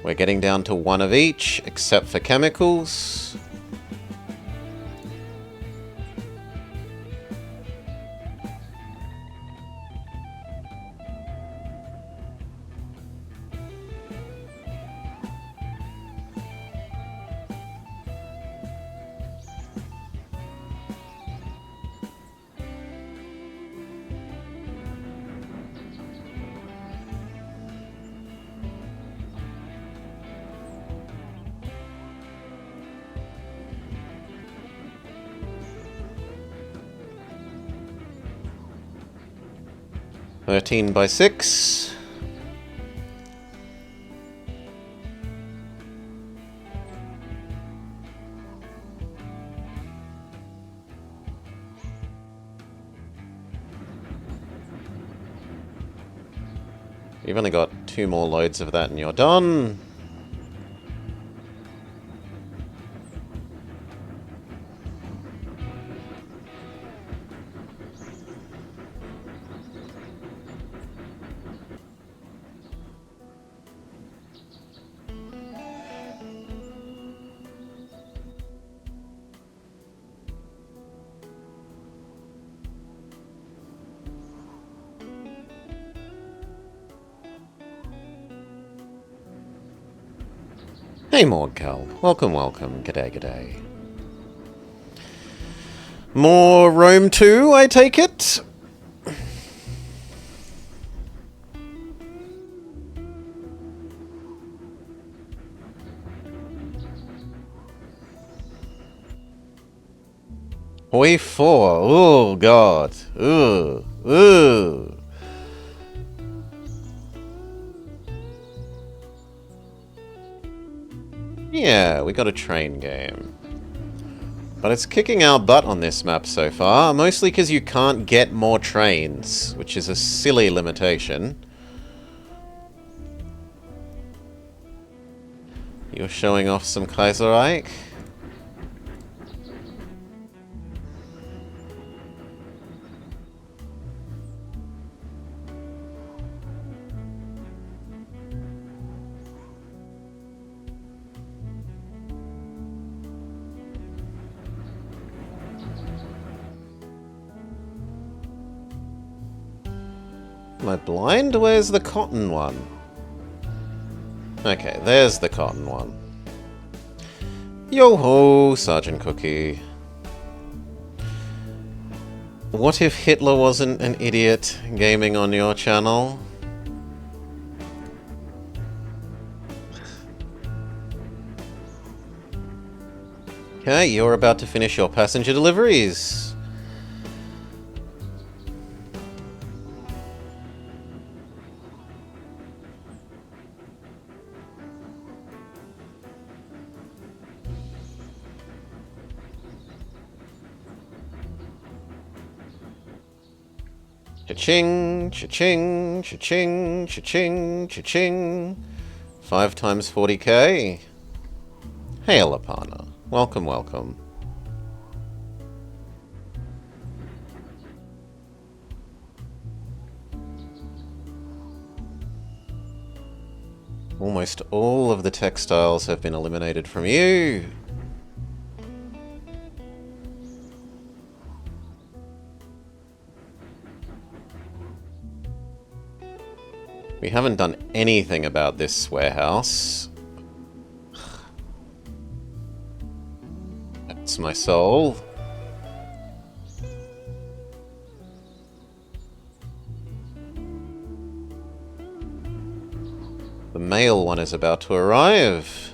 We're getting down to one of each, except for chemicals. $13 by $6. You've only got 2 more loads of that and you're done. Hey Morgcal, welcome, welcome, g'day, g'day. More Rome 2, I take it? Way 4, oh god, ooh, ooh. Yeah, we got a train game. But it's kicking our butt on this map so far, mostly because you can't get more trains, which is a silly limitation. You're showing off some Kaiserreich. Am I blind? Where's the cotton one? Okay, there's the cotton one. Yo-ho, Sergeant Cookie. What if Hitler wasn't an idiot gaming on your channel? Okay, you're about to finish your passenger deliveries. Cha-ching, cha-ching, cha-ching, cha-ching, cha-ching. 5 times 40k. Hail Apana. Welcome, welcome. Almost all of the textiles have been eliminated from you. We haven't done anything about this warehouse. That's my soul. The male one is about to arrive.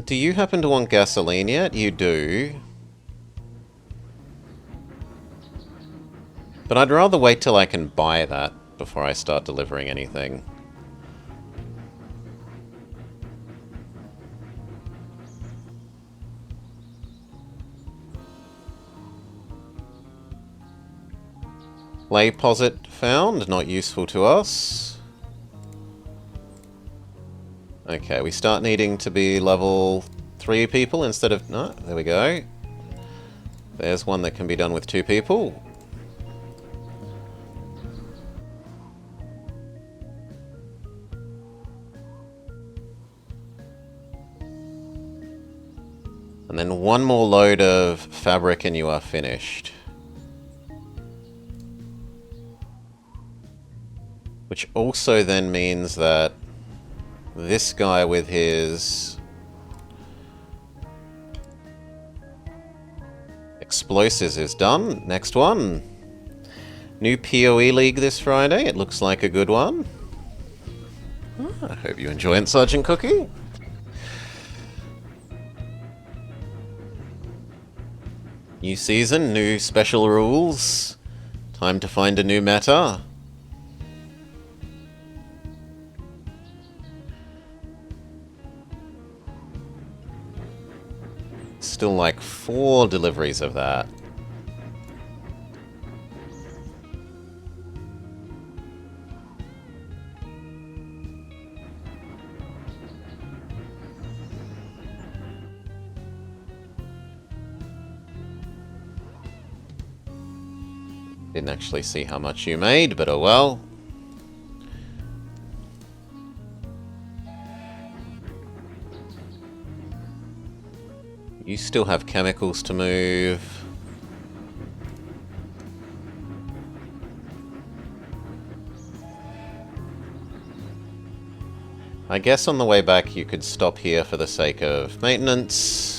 Do you happen to want gasoline yet? You do. But I'd rather wait till I can buy that before I start delivering anything. Lay posit found, not useful to us. Okay, we start needing to be level 3 people instead of... No, there we go. There's one that can be done with 2 people. And then one more load of fabric and you are finished. Which also then means that this guy with his explosives is done. Next one. New PoE League this Friday. It looks like a good one. I hope you enjoy it, Sergeant Cookie. New season, new special rules. Time to find a new meta. Still like 4 deliveries of that. Didn't actually see how much you made, but oh well. You still have chemicals to move. I guess on the way back you could stop here for the sake of maintenance.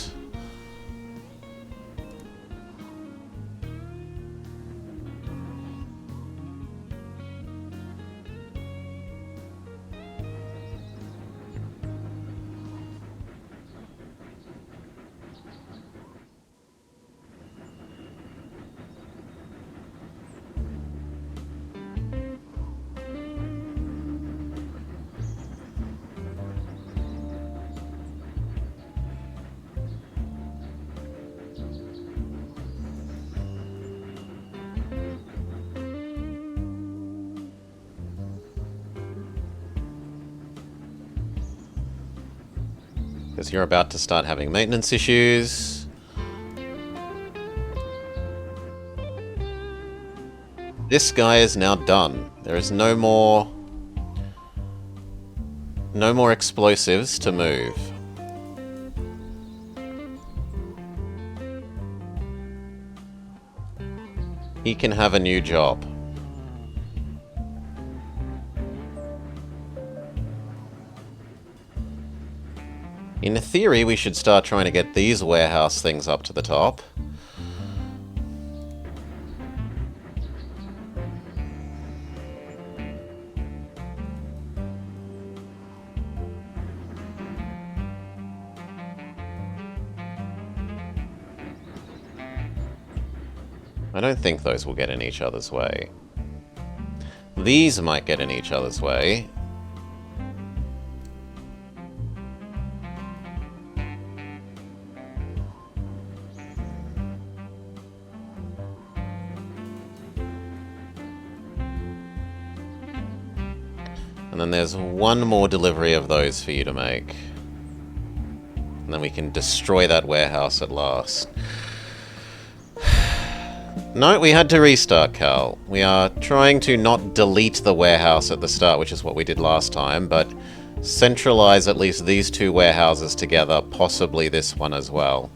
Because you're about to start having maintenance issues. This guy is now done. There is no more explosives to move. He can have a new job. In theory, we should start trying to get these warehouse things up to the top. I don't think those will get in each other's way. These might get in each other's way. And then there's one more delivery of those for you to make. And then we can destroy that warehouse at last. No, we had to restart, Cal. We are trying to not delete the warehouse at the start, which is what we did last time, but centralize at least these two warehouses together, possibly this one as well.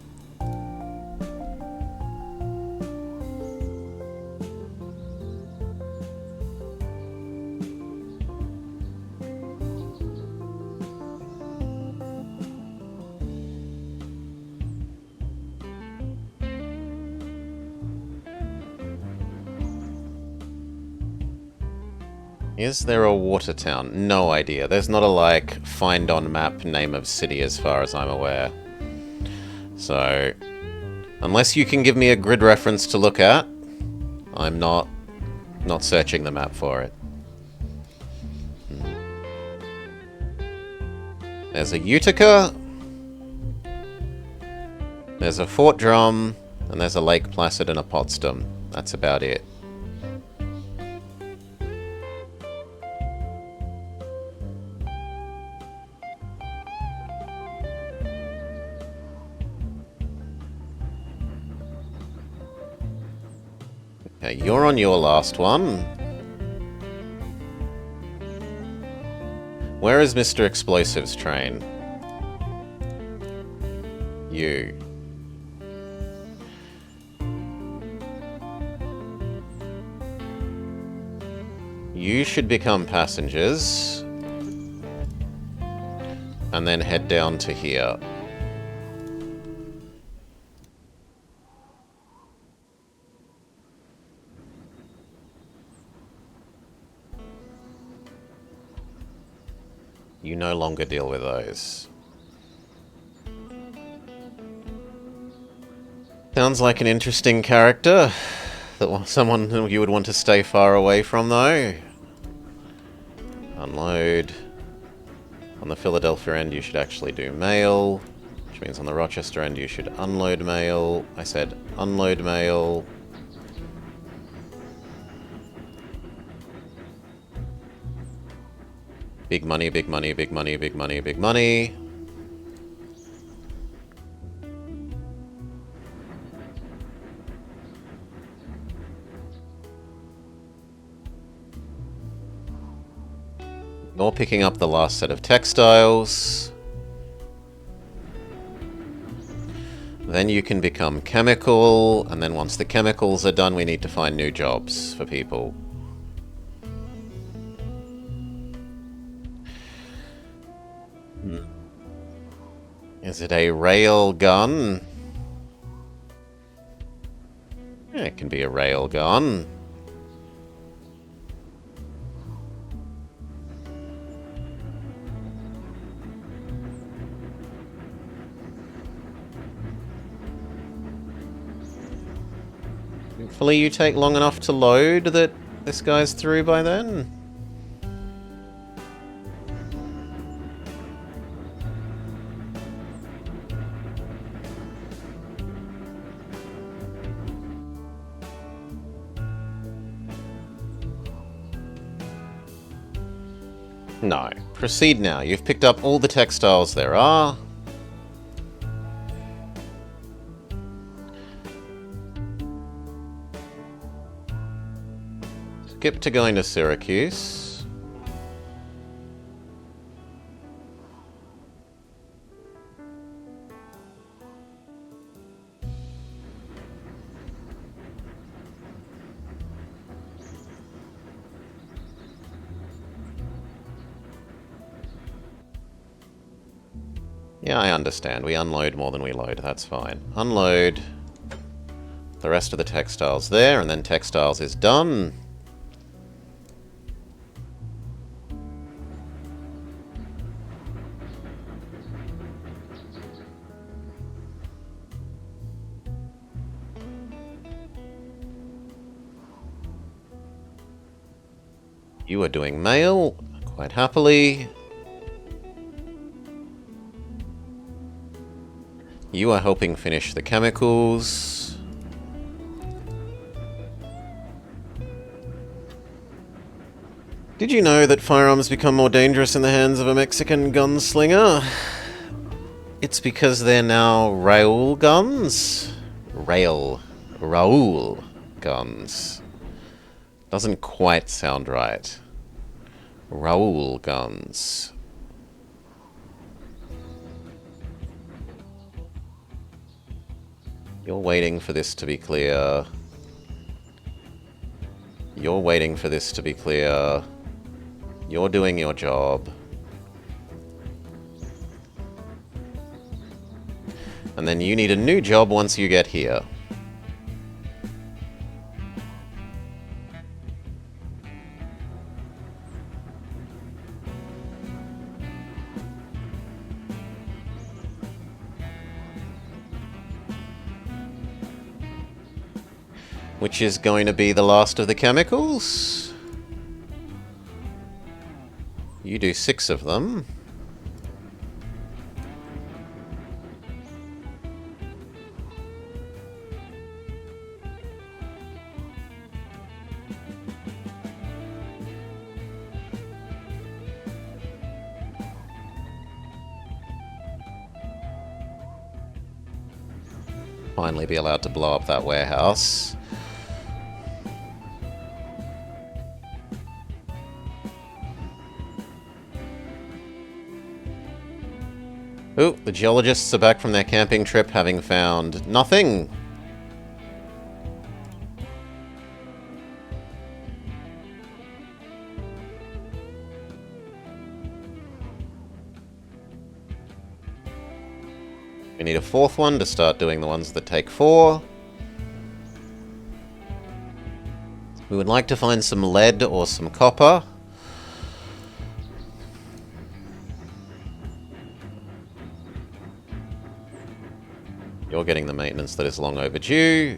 Is there a water town? No idea. There's not a, like, find on map name of city as far as I'm aware. So, unless you can give me a grid reference to look at, I'm not searching the map for it. There's a Utica. There's a Fort Drum. And there's a Lake Placid and a Potsdam. That's about it. Okay, you're on your last one. Where is Mr. Explosives train? You. You should become passengers. And then head down to here. You no longer deal with those. Sounds like an interesting character. That someone who you would want to stay far away from, though. Unload. On the Philadelphia end, you should actually do mail. Which means on the Rochester end, you should unload mail. I said unload mail. Big money, big money, big money, big money, big money. You're picking up the last set of textiles. Then you can become chemical, and then once the chemicals are done, we need to find new jobs for people. Is it a rail gun? Yeah, it can be a rail gun. Hopefully you take long enough to load that this guy's through by then. No. Proceed now. You've picked up all the textiles there are. Skip to going to Syracuse. Yeah, I understand. We unload more than we load. That's fine. Unload the rest of the textiles there, and then textiles is done. You are doing mail, quite happily. You are helping finish the chemicals. Did you know that firearms become more dangerous in the hands of a Mexican gunslinger? It's because they're now Raoul guns. Raoul guns. Doesn't quite sound right. Raoul guns. You're waiting for this to be clear. You're waiting for this to be clear. You're doing your job. And then you need a new job once you get here. Which is going to be the last of the chemicals. You do 6 of them. Finally be allowed to blow up that warehouse. Oh, the geologists are back from their camping trip having found nothing. We need a 4th one to start doing the ones that take 4. We would like to find some lead or some copper. You're getting the maintenance that is long overdue.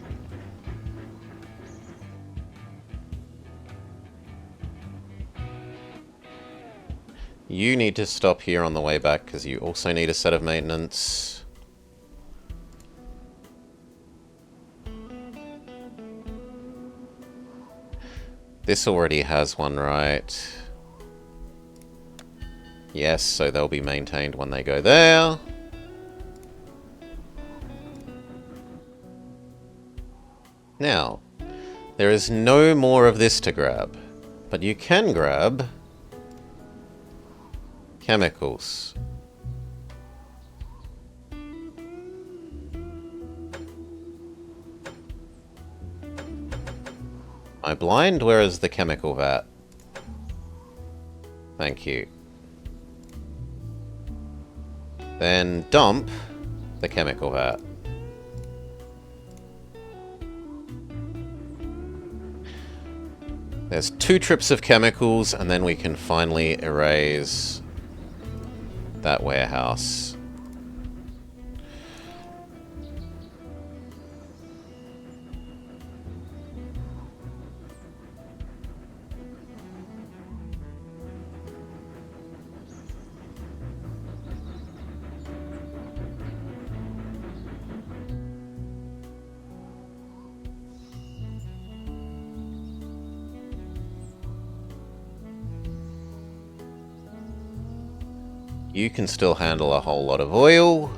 You need to stop here on the way back because you also need a set of maintenance. This already has one, right? Yes, so they'll be maintained when they go there. Now, there is no more of this to grab, but you can grab chemicals. Am I blind? Where is the chemical vat? Thank you. Then dump the chemical vat. There's 2 trips of chemicals, and then we can finally erase that warehouse. You can still handle a whole lot of oil.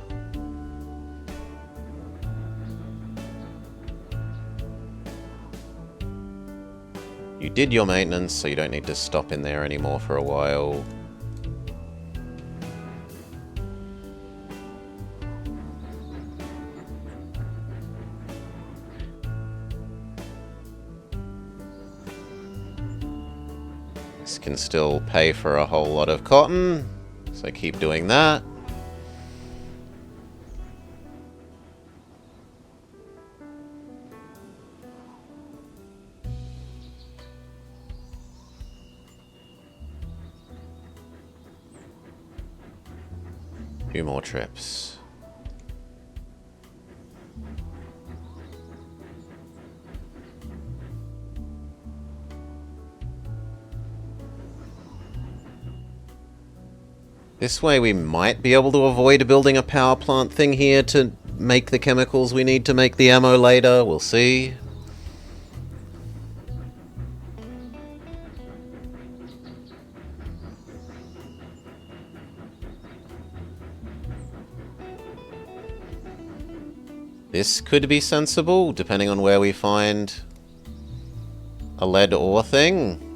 You did your maintenance, so you don't need to stop in there anymore for a while. This can still pay for a whole lot of cotton. So keep doing that. Two more trips. This way we might be able to avoid building a power plant thing here to make the chemicals we need to make the ammo later. We'll see. This could be sensible, depending on where we find a lead ore thing.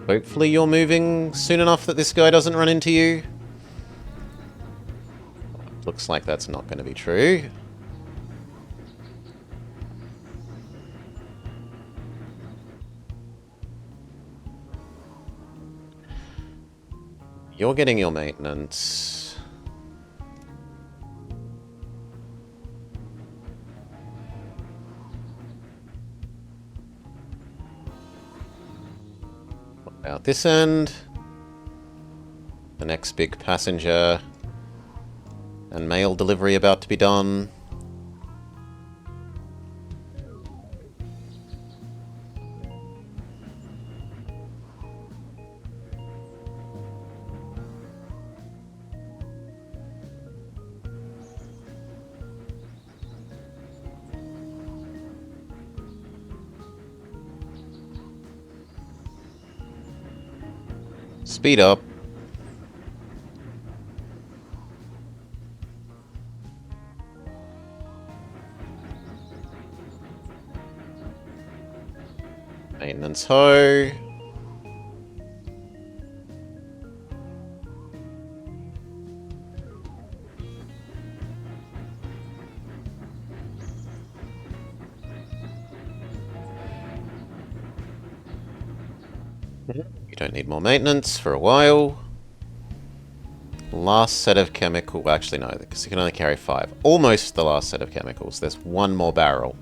Hopefully you're moving soon enough that this guy doesn't run into you. Looks like that's not going to be true. You're getting your maintenance. What about this end? The next big passenger and mail delivery about to be done. Speed up. Maintenance hoe. You don't need more maintenance for a while. Last set of chemical... Actually, no, because you can only carry 5. Almost the last set of chemicals. There's one more barrel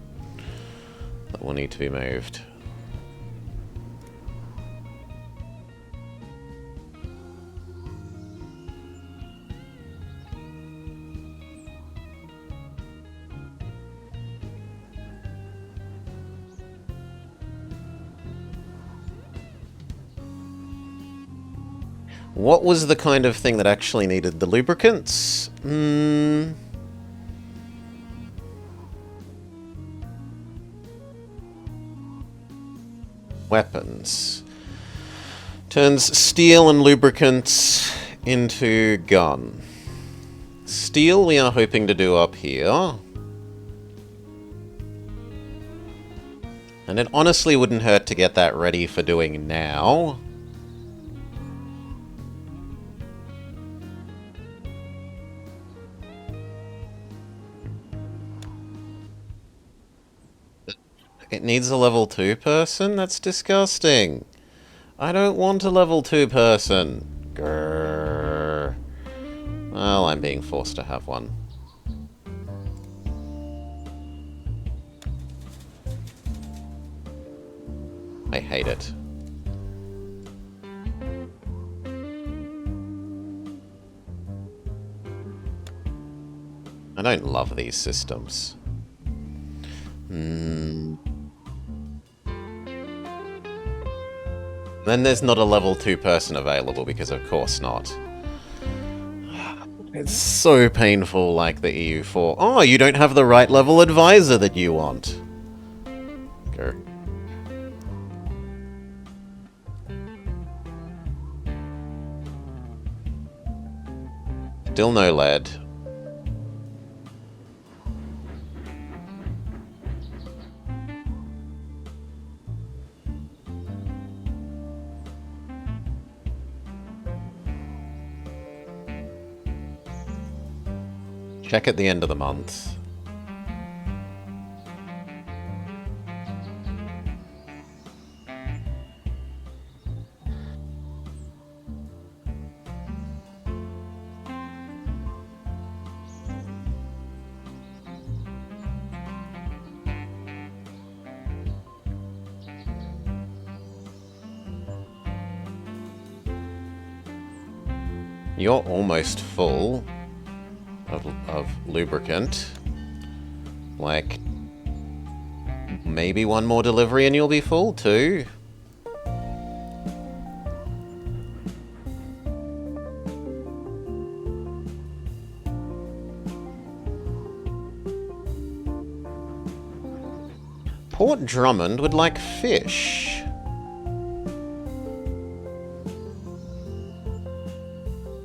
that will need to be moved. What was the kind of thing that actually needed the lubricants? Weapons. Turns steel and lubricants into gun. Steel we are hoping to do up here. And it honestly wouldn't hurt to get that ready for doing now. It needs a level 2 person? That's disgusting. I don't want a level 2 person. Grrr. Well, I'm being forced to have one. I hate it. I don't love these systems. Then there's not a level 2 person available, because of course not. It's so painful, like the EU4. Oh, you don't have the right level advisor that you want. Go. Still no lead. Check at the end of the month. You're almost full of lubricant. Like, maybe one more delivery and you'll be full too. Port Drummond would like fish.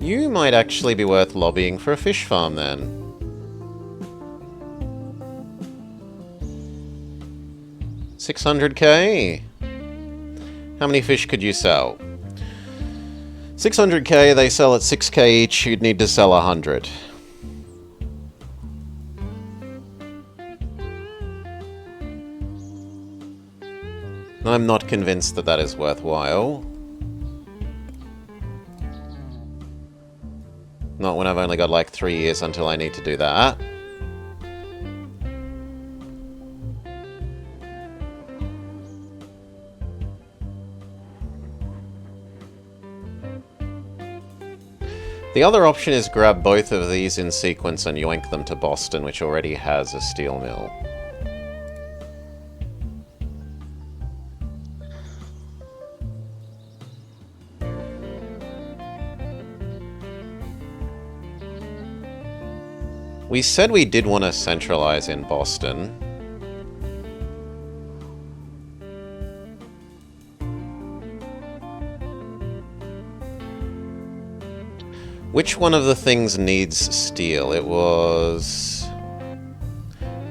You might actually be worth lobbying for a fish farm then. $600k? How many fish could you sell? 600k, they sell at 6k each, you'd need to sell 100. I'm not convinced that that is worthwhile. Not when I've only got like 3 years until I need to do that. The other option is grab both of these in sequence and yoink them to Boston, which already has a steel mill. We said we did want to centralize in Boston. Which one of the things needs steel? It was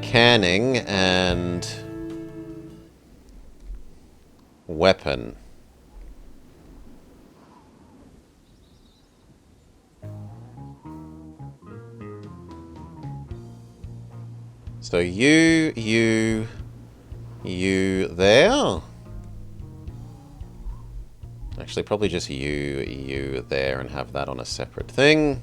canning and weapon. So you there? Actually, probably just you there and have that on a separate thing.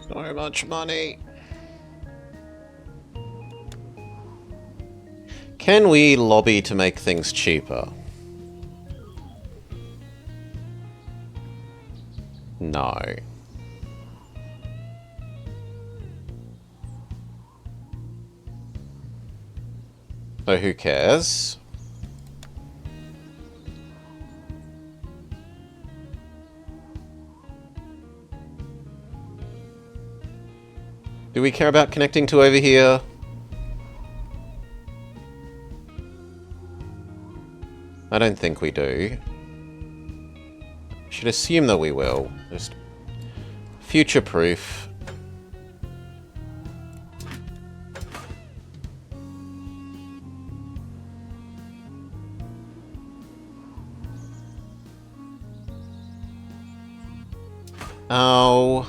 So much money. Can we lobby to make things cheaper? No. So who cares? Do we care about connecting to over here? I don't think we do. Should assume that we will. Just future-proof. Ow.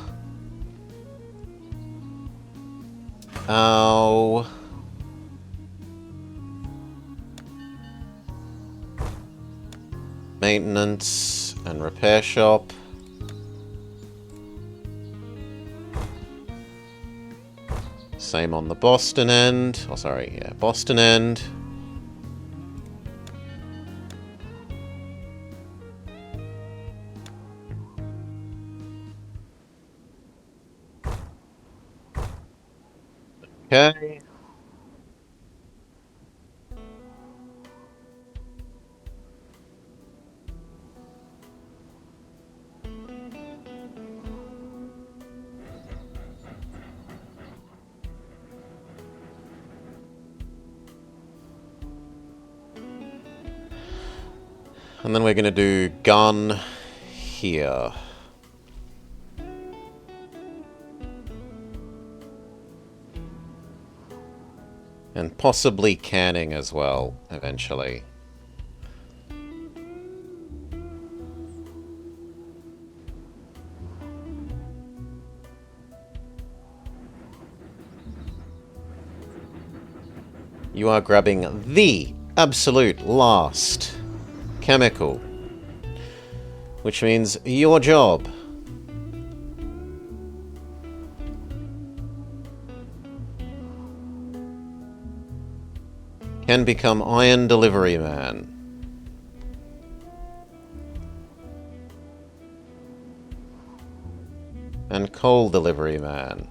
Ow. Maintenance and repair shop. Same on the Boston end. Oh, sorry, yeah, Boston end. Okay. And then we're going to do gun here. And possibly canning as well, eventually. You are grabbing the absolute last chemical. Which means your job can become Iron Delivery Man. And Coal Delivery Man.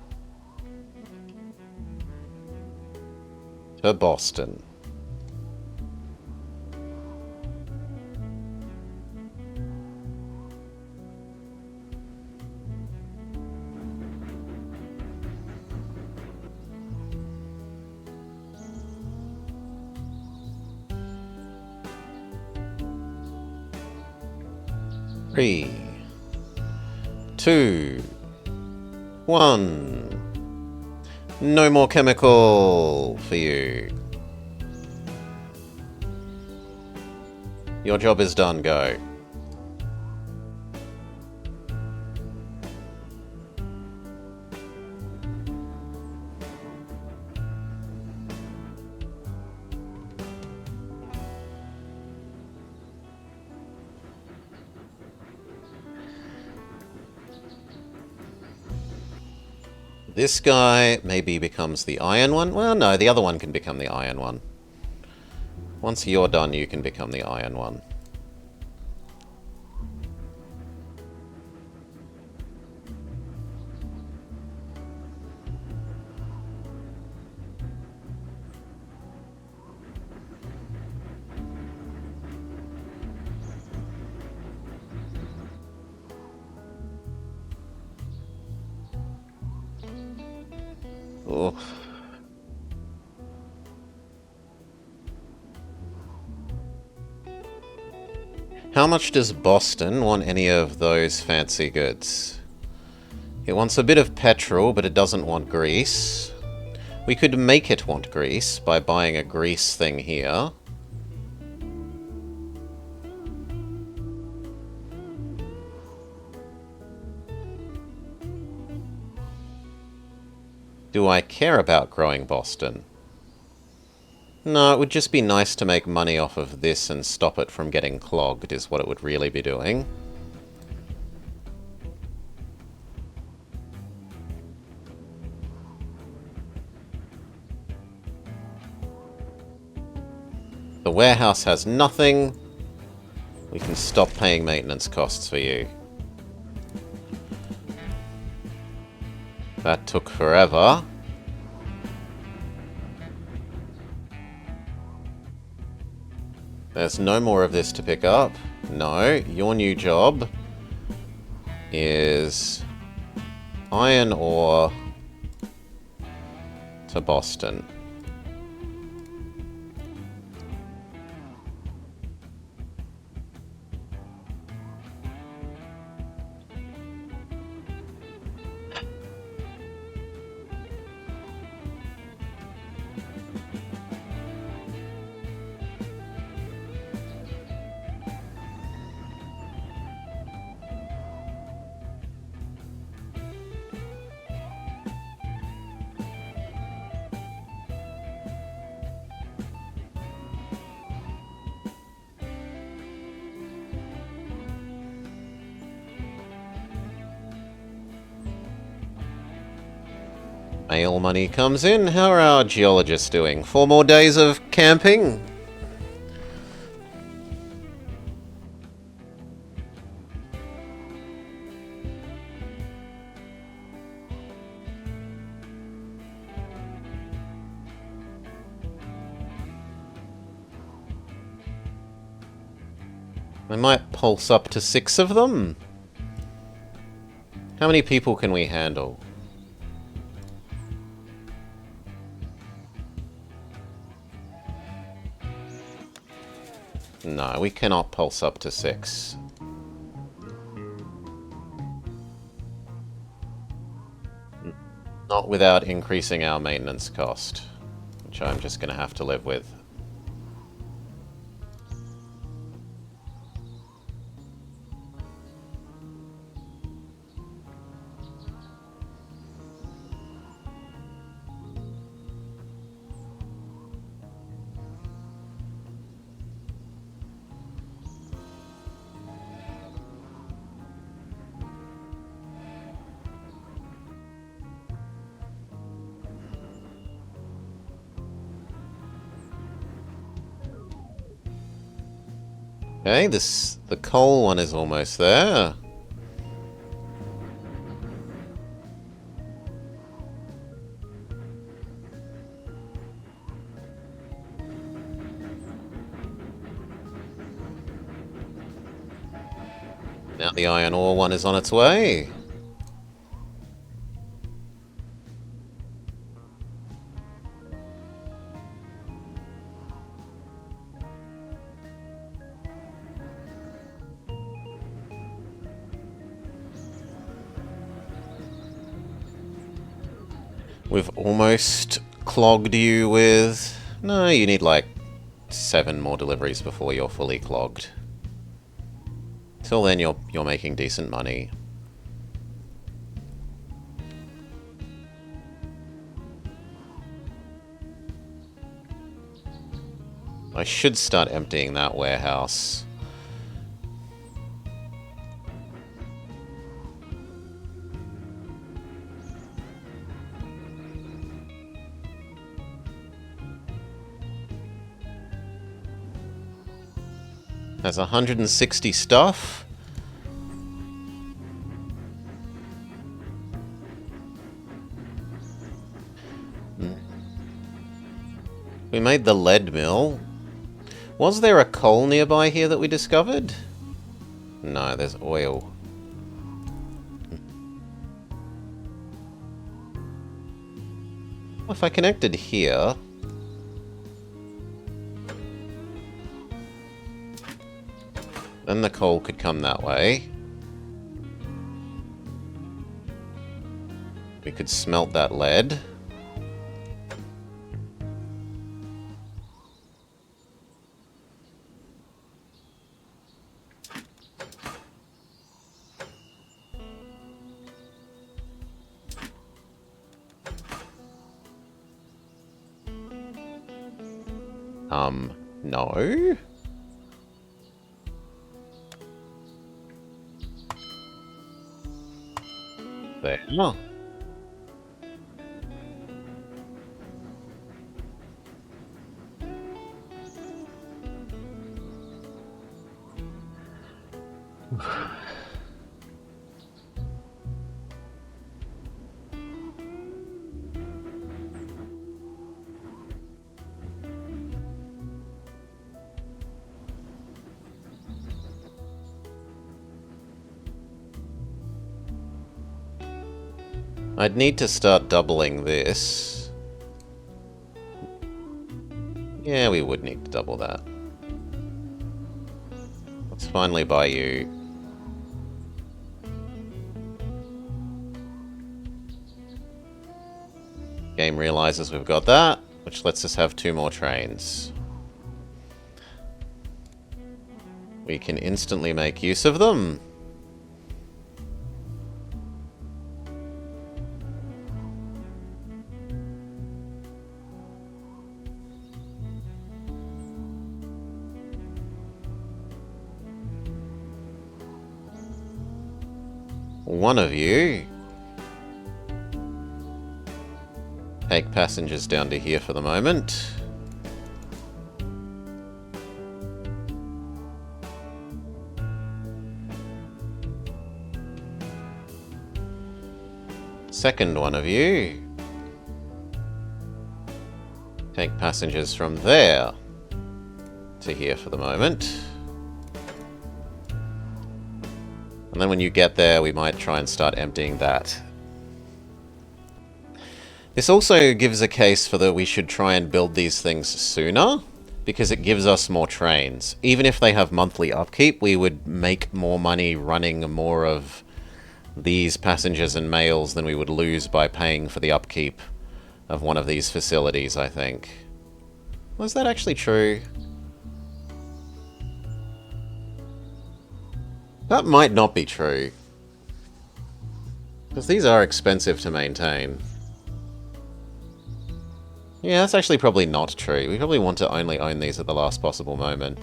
To Boston. Three, two, one. No more chemical for you. Your job is done, go. This guy maybe becomes the iron one. Well, no, the other one can become the iron one. Once you're done, you can become the iron one. Oh. How much does Boston want any of those fancy goods? It wants a bit of petrol, but it doesn't want grease. We could make it want grease by buying a grease thing here. Do I care about growing Boston? No, it would just be nice to make money off of this and stop it from getting clogged, is what it would really be doing. The warehouse has nothing. We can stop paying maintenance costs for you. That took forever. There's no more of this to pick up. No, your new job is iron ore to Boston. Mail money comes in. How are our geologists doing? 4 more days of camping? I might pulse up to 6 of them. How many people can we handle? No, we cannot pulse up to 6. Not without increasing our maintenance cost, which I'm just going to have to live with. Okay, the coal one is almost there. Now the iron ore one is on its way. We've almost clogged you with... No, you need like 7 more deliveries before you're fully clogged. Till then, you're making decent money. I should start emptying that warehouse. Has 160 stuff. We made the lead mill. Was there a coal nearby here that we discovered? No, there's oil. If I connected here... then the coal could come that way. We could smelt that lead. No. There. No. I'd need to start doubling this. Yeah, we would need to double that. Let's finally buy you. Game realizes we've got that, which lets us have 2 more trains. We can instantly make use of them. One of you take passengers down to here for the moment. Second one of you take passengers from there to here for the moment. And then when you get there, we might try and start emptying that. This also gives a case for that we should try and build these things sooner. because it gives us more trains. Even if they have monthly upkeep, we would make more money running more of these passengers and mails than we would lose by paying for the upkeep of one of these facilities, I think. Was that actually true? That might not be true. Because these are expensive to maintain. Yeah, that's actually probably not true. We probably want to only own these at the last possible moment.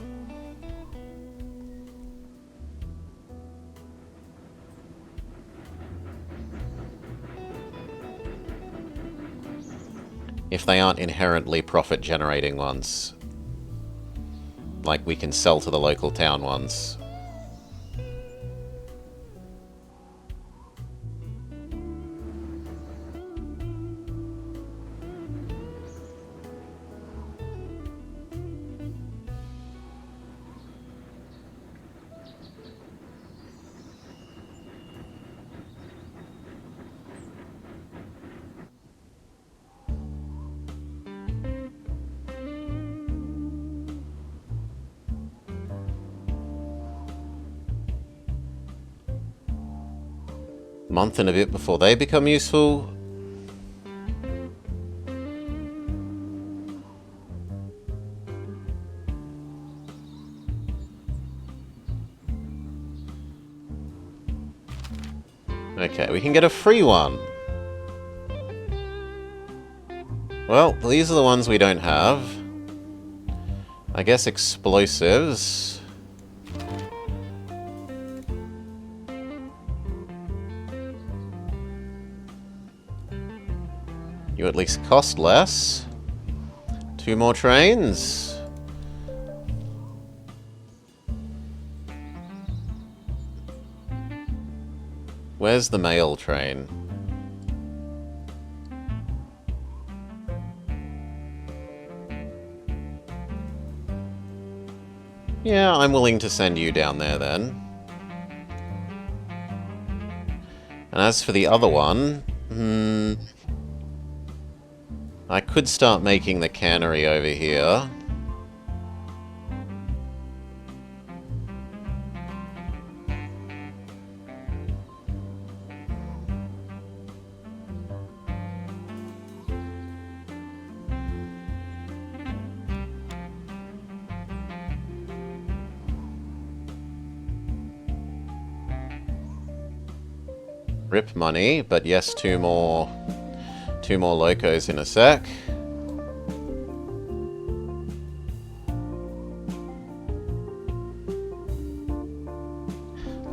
If they aren't inherently profit-generating ones. Like we can sell to the local town ones. Month and a bit before they become useful. Okay, we can get a free one. Well, these are the ones we don't have. I guess explosives. You at least cost less. 2 more trains. Where's the mail train? Yeah, I'm willing to send you down there then. And as for the other one, I could start making the cannery over here. Rip money, but yes, two more locos in a sec.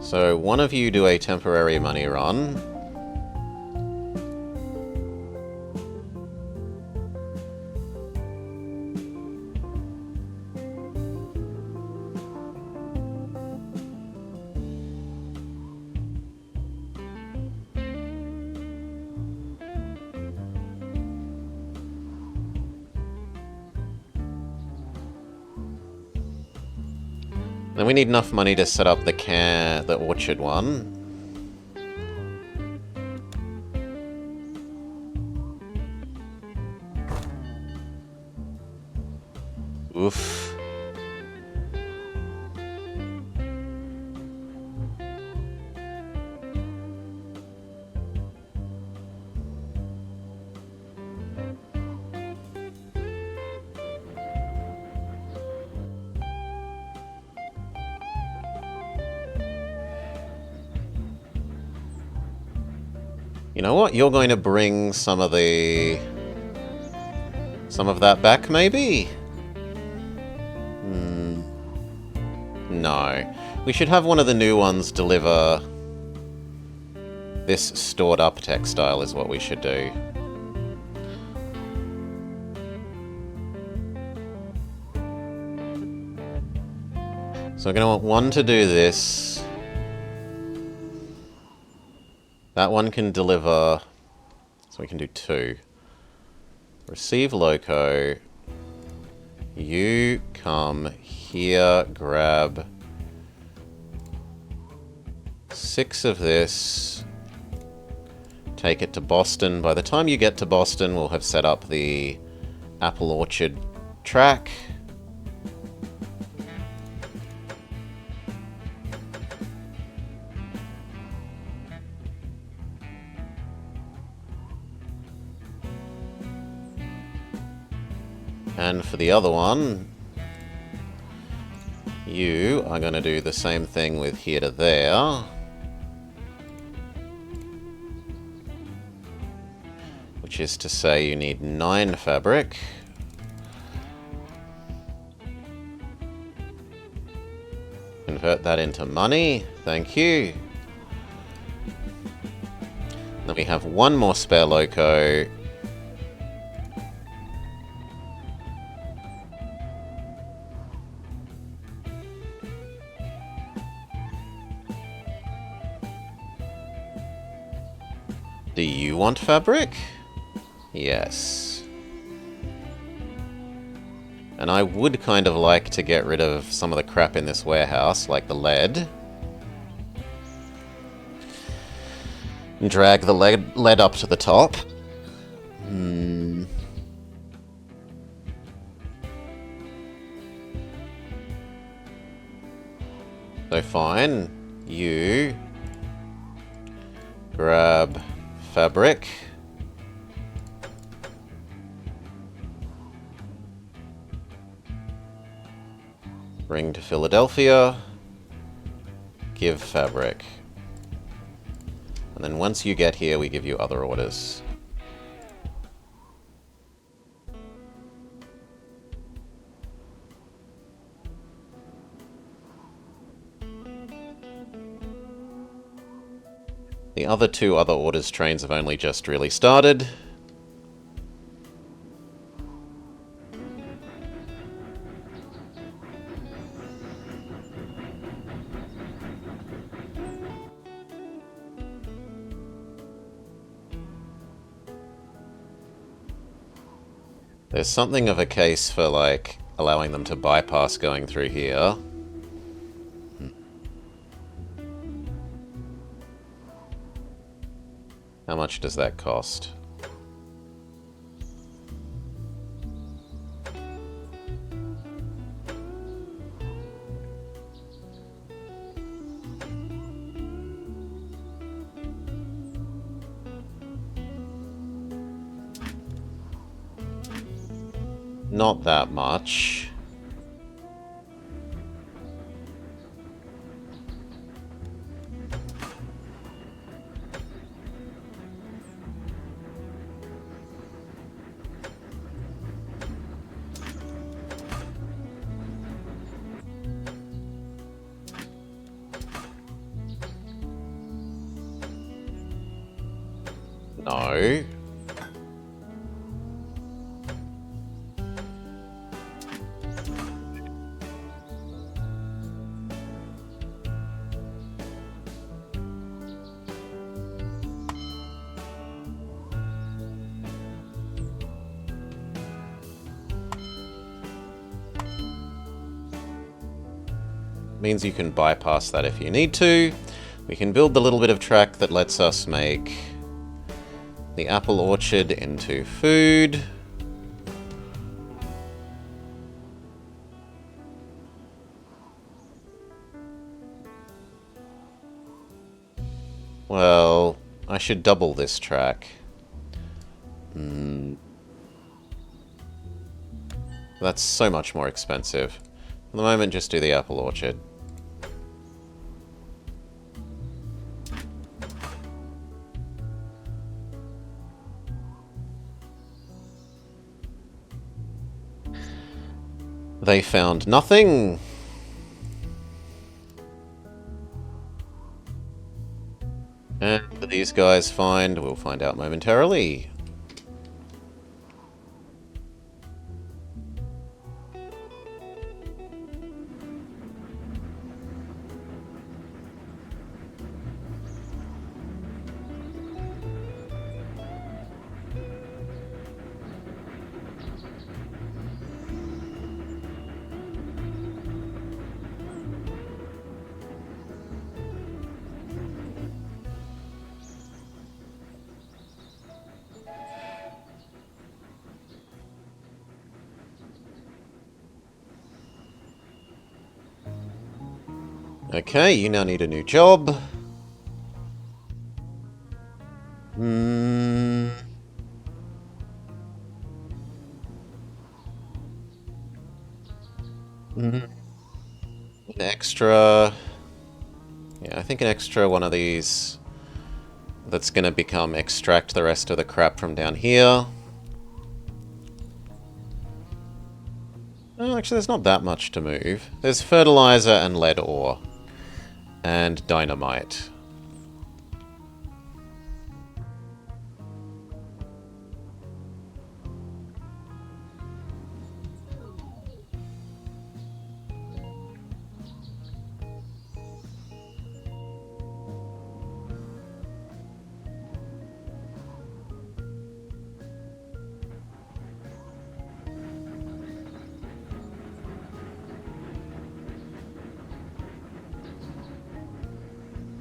So one of you do a temporary money run. Then we need enough money to set up the orchard one. Oof. You know what? You're going to bring some of that back, maybe? No. We should have one of the new ones deliver this stored up textile is what we should do. So we're going to want one to do this. That one can deliver, so we can do 2. Receive loco. You come here, grab 6 of this. Take it to Boston. By the time you get to Boston, we'll have set up the apple orchard track. for the other one, you are going to do the same thing with here to there. Which is to say you need 9 fabric. Convert that into money. Thank you. Then we have one more spare loco. Do you want fabric? Yes. And I would kind of like to get rid of some of the crap in this warehouse, like the lead. And drag the lead up to the top. So fine. You grab fabric. Bring to Philadelphia. Give fabric. And then once you get here, we give you other orders. The other 2 other orders trains have only just really started. There's something of a case for, like, allowing them to bypass going through here. How much does that cost? Not that much. No. Means you can bypass that if you need to. We can build the little bit of track that lets us make the apple orchard into food. Well, I should double this track. That's so much more expensive. For the moment, just do the apple orchard. They found nothing. And what these guys find, we'll find out momentarily. Okay, you now need a new job. An extra... Yeah, I think an extra one of these that's going to become extract the rest of the crap from down here. Oh, actually, there's not that much to move. There's fertilizer and lead ore. And dynamite.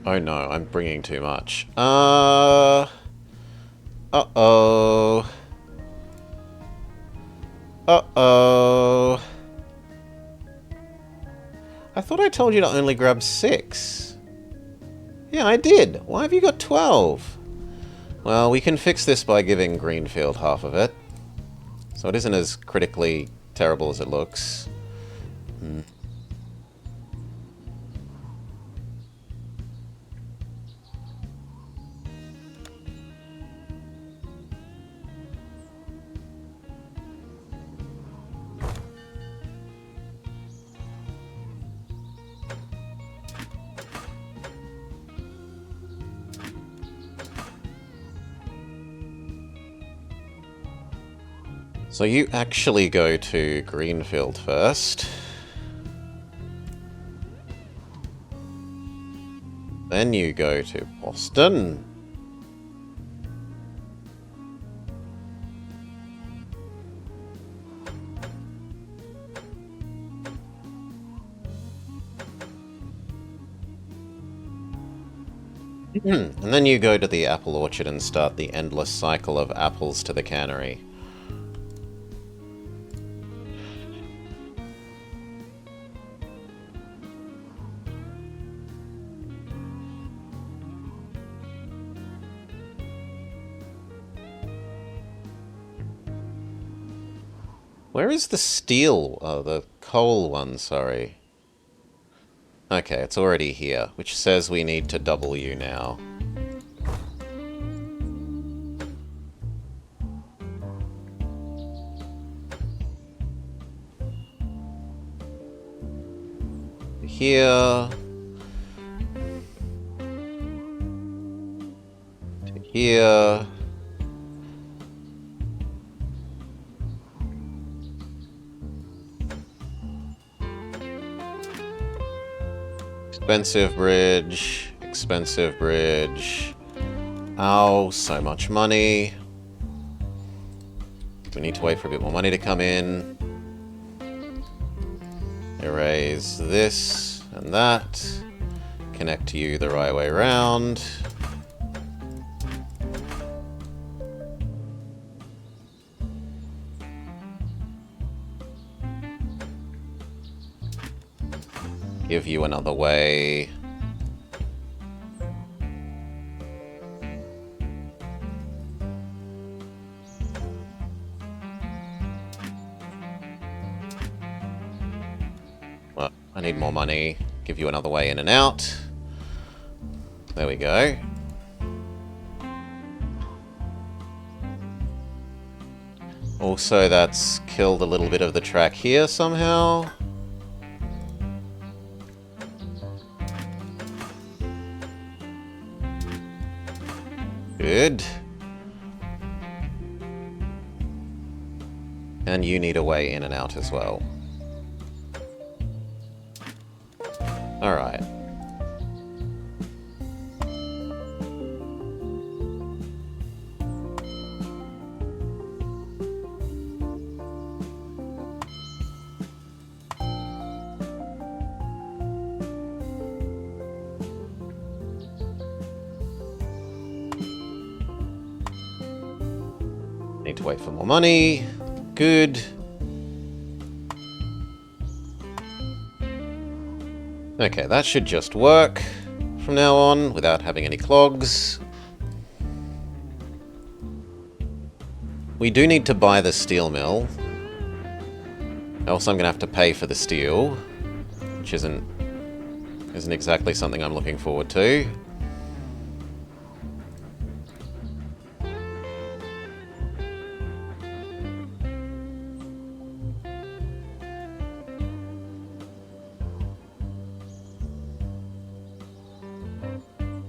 Oh no, I'm bringing too much. Uh-oh. Uh-oh. I thought I told you to only grab 6. Yeah, I did. Why have you got 12? Well, we can fix this by giving Greenfield half of it. So it isn't as critically terrible as it looks. So you actually go to Greenfield first. Then you go to Boston. And then you go to the apple orchard and start the endless cycle of apples to the cannery. Where is the steel? Oh, the coal one, sorry. Okay, it's already here, which says we need to double you now. Here. To here. Expensive bridge. Expensive bridge. Oh, so much money. We need to wait for a bit more money to come in. Erase this and that. Connect you the right way around. Give you another way. Well, I need more money. Give you another way in and out. There we go. Also, that's killed a little bit of the track here somehow. Good. And you need a way in and out as well. Alright. Need to wait for more money. Good. Okay, that should just work from now on without having any clogs. We do need to buy the steel mill. Else I'm gonna have to pay for the steel, which isn't exactly something I'm looking forward to.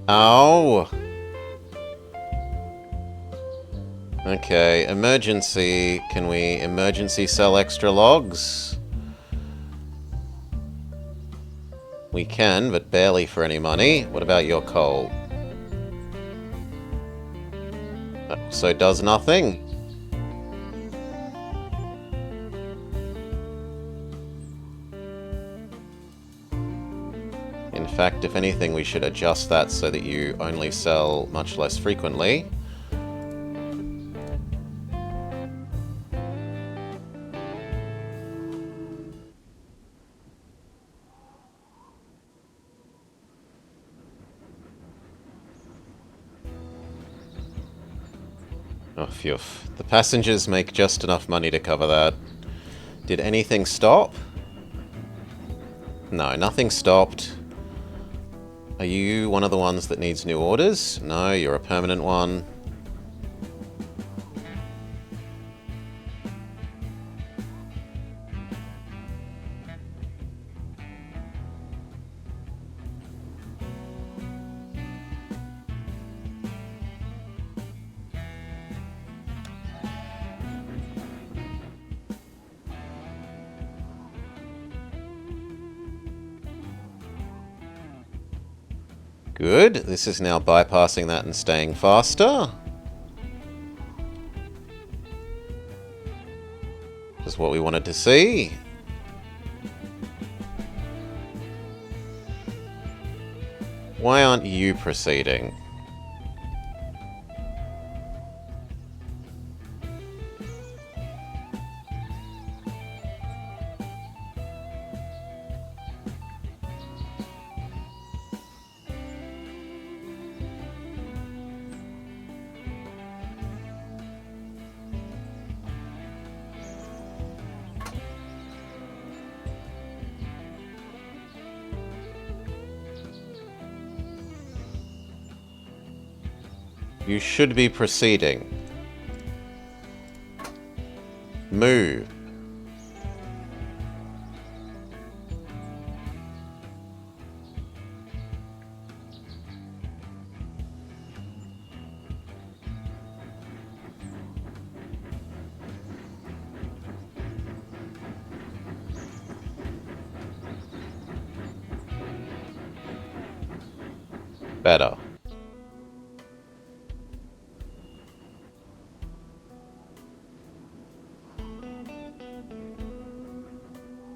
Oh! Okay, emergency. Can we emergency sell extra logs? We can, but barely for any money. What about your coal? So does nothing. In fact, if anything, we should adjust that so that you only sell much less frequently. Oh, phew. The passengers make just enough money to cover that. Did anything stop? No, nothing stopped. Are you one of the ones that needs new orders? No, you're a permanent one. Good. This is now bypassing that and staying faster. Just what we wanted to see. Why aren't you proceeding? You should be proceeding. Move. Better.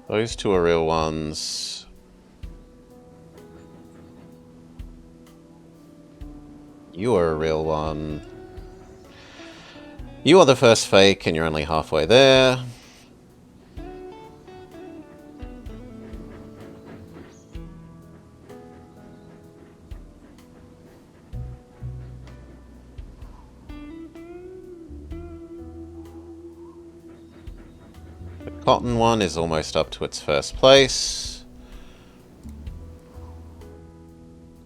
Those two are real ones. You are a real one. You are the first fake and you're only halfway there. Cotton one is almost up to its first place.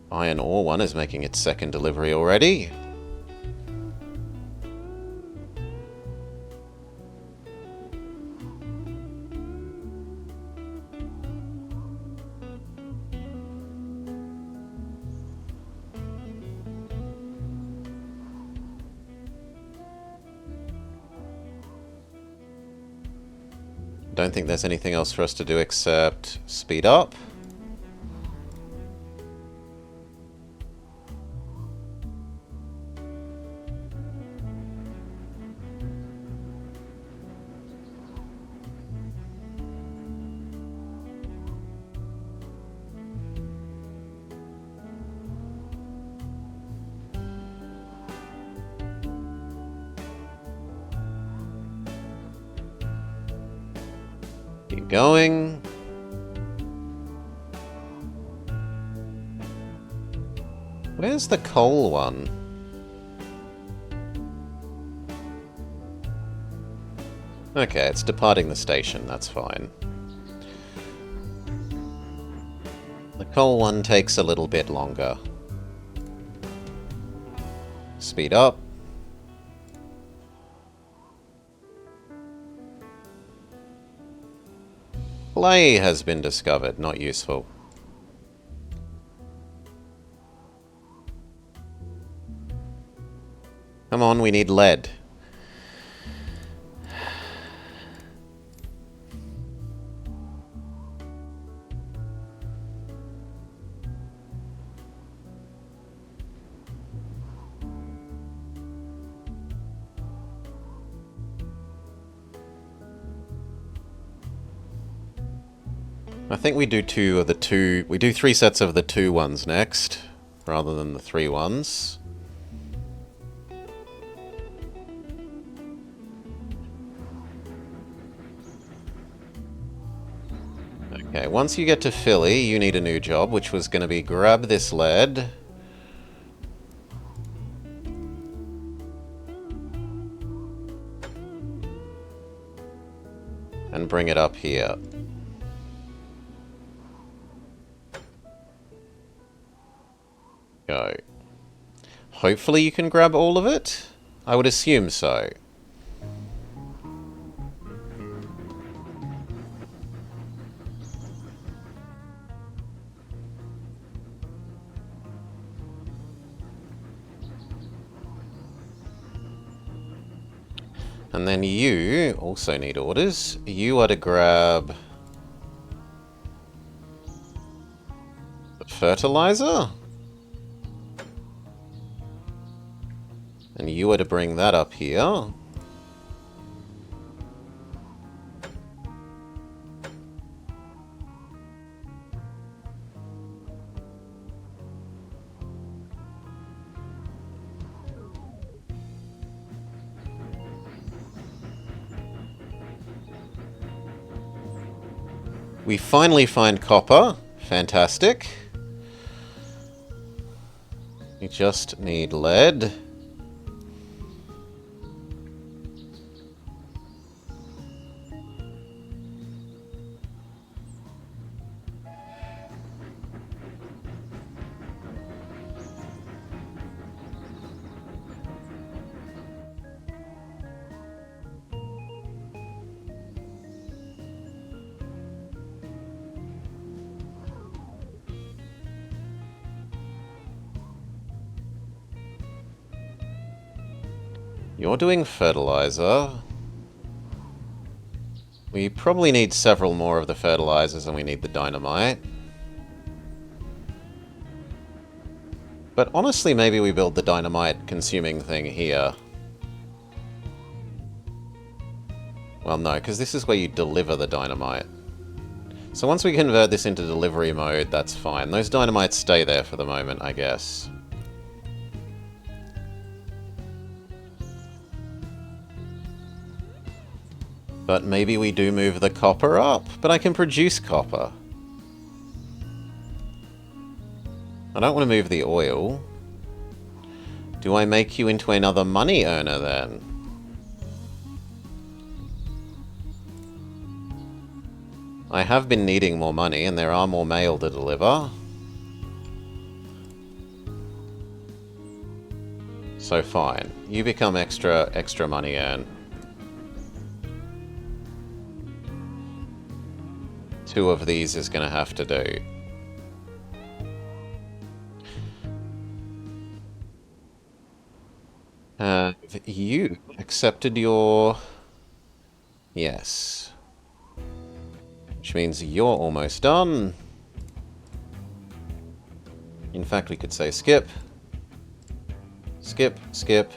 Iron ore one is making its second delivery already. Don't think there's anything else for us to do except speed up. Keep going. Where's the coal one? Okay, it's departing the station, that's fine. The coal one takes a little bit longer. Speed up. Clay has been discovered, not useful. Come on, we need lead. I think we do we do 3 sets of the 2 ones next, rather than the 3 ones. Okay, once you get to Philly, you need a new job, which was going to be grab this lead. And bring it up here. Go. Hopefully you can grab all of it? I would assume so. And then you also need orders. You are to grab the fertilizer. And you are to bring that up here. We finally find copper. Fantastic. We just need lead. You're doing fertilizer. We probably need several more of the fertilizers than we need the dynamite. But honestly, maybe we build the dynamite consuming thing here. Well, no, because this is where you deliver the dynamite. So once we convert this into delivery mode, that's fine. Those dynamites stay there for the moment, I guess. But maybe we do move the copper up. But I can produce copper. I don't want to move the oil. Do I make you into another money earner then? I have been needing more money and there are more mail to deliver. So fine. You become extra money earn. 2 of these is going to have to do. You accepted your... Yes. Which means you're almost done. In fact, we could say skip. Skip, skip.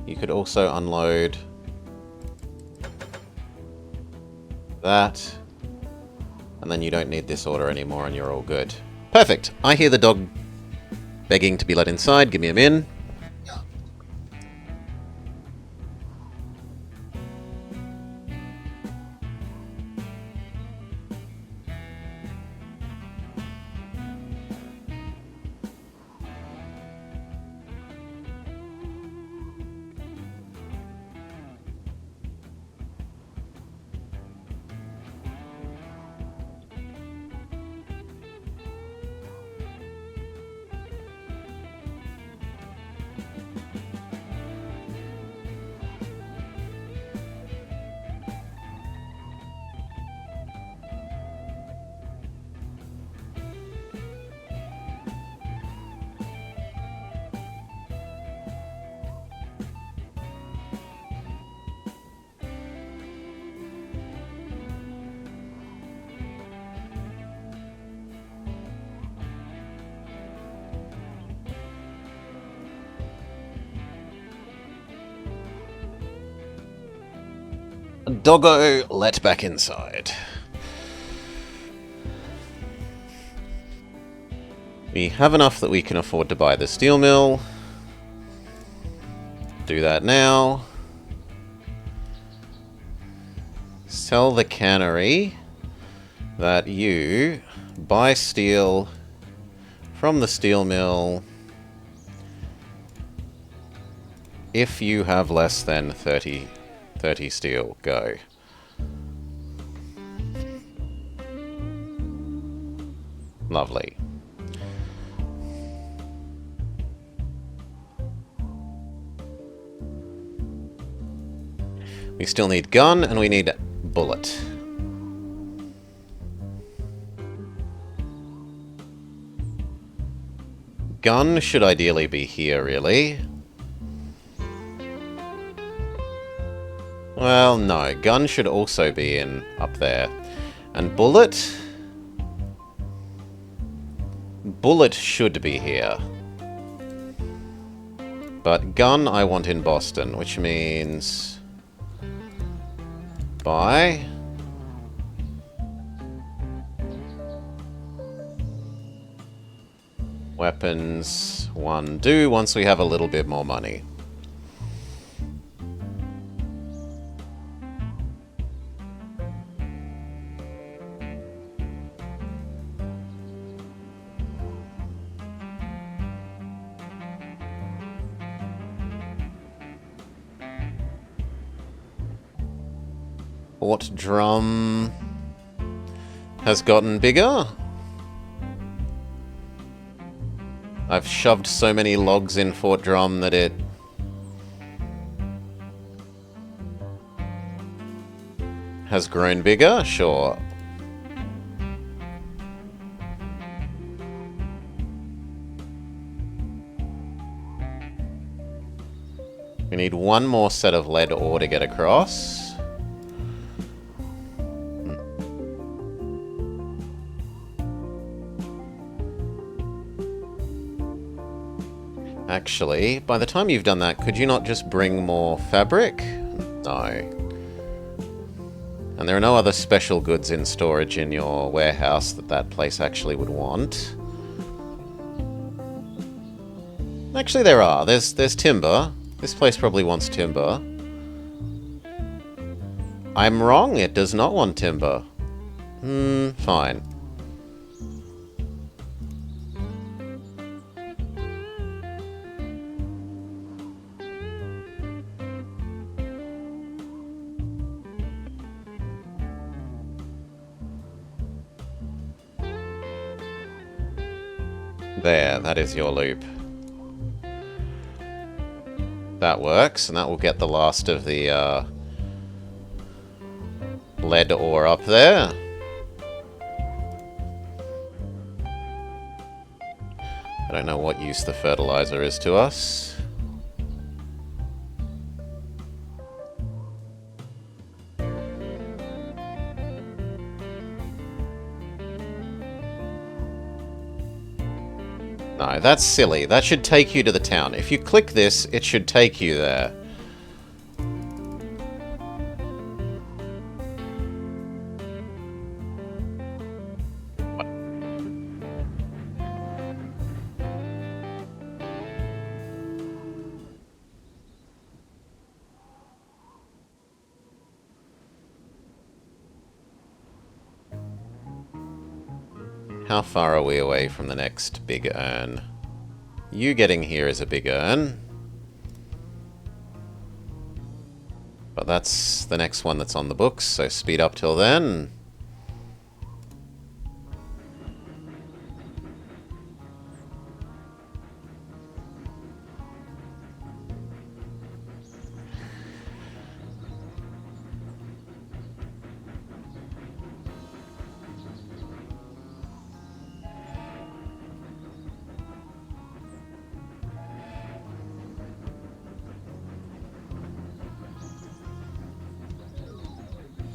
You could also unload that. And then you don't need this order anymore and you're all good. Perfect. I hear the dog begging to be let inside. Give me a min. Doggo, let back inside. We have enough that we can afford to buy the steel mill. Do that now. Sell the cannery that you buy steel from the steel mill if you have less than 30 steel. Go. Lovely. We still need gun and we need bullet. Gun should ideally be here, really. Well, no. Gun should also be in up there. And bullet? Bullet should be here. But gun I want in Boston, which means... buy. Weapons, 1 do, once we have a little bit more money. Fort Drum has gotten bigger. I've shoved so many logs in Fort Drum that it has grown bigger, sure. We need one more set of lead ore to get across. Actually, by the time you've done that, could you not just bring more fabric? No. And there are no other special goods in storage in your warehouse that place actually would want. Actually, there are. There's timber. This place probably wants timber. I'm wrong, it does not want timber. Fine. There, that is your loop. That works, and that will get the last of the lead ore up there. I don't know what use the fertilizer is to us. No, that's silly. That should take you to the town. If you click this, it should take you there. How far are we away from the next big urn? You getting here is a big urn. But that's the next one that's on the books, so speed up till then.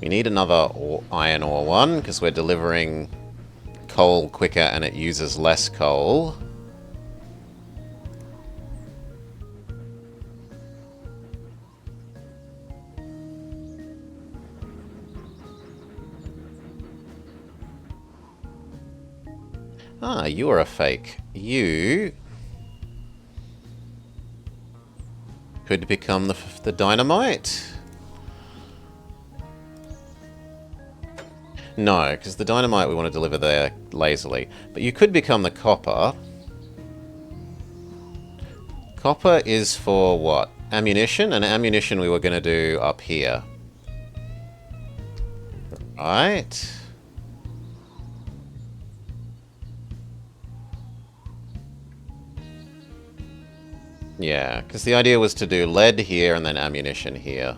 We need another iron ore one, because we're delivering coal quicker and it uses less coal. Ah, you are a fake. You could become the dynamite. No, because the dynamite we want to deliver there lazily. But you could become the copper. Copper is for what? Ammunition? And ammunition we were going to do up here. Right. Yeah, because the idea was to do lead here and then ammunition here.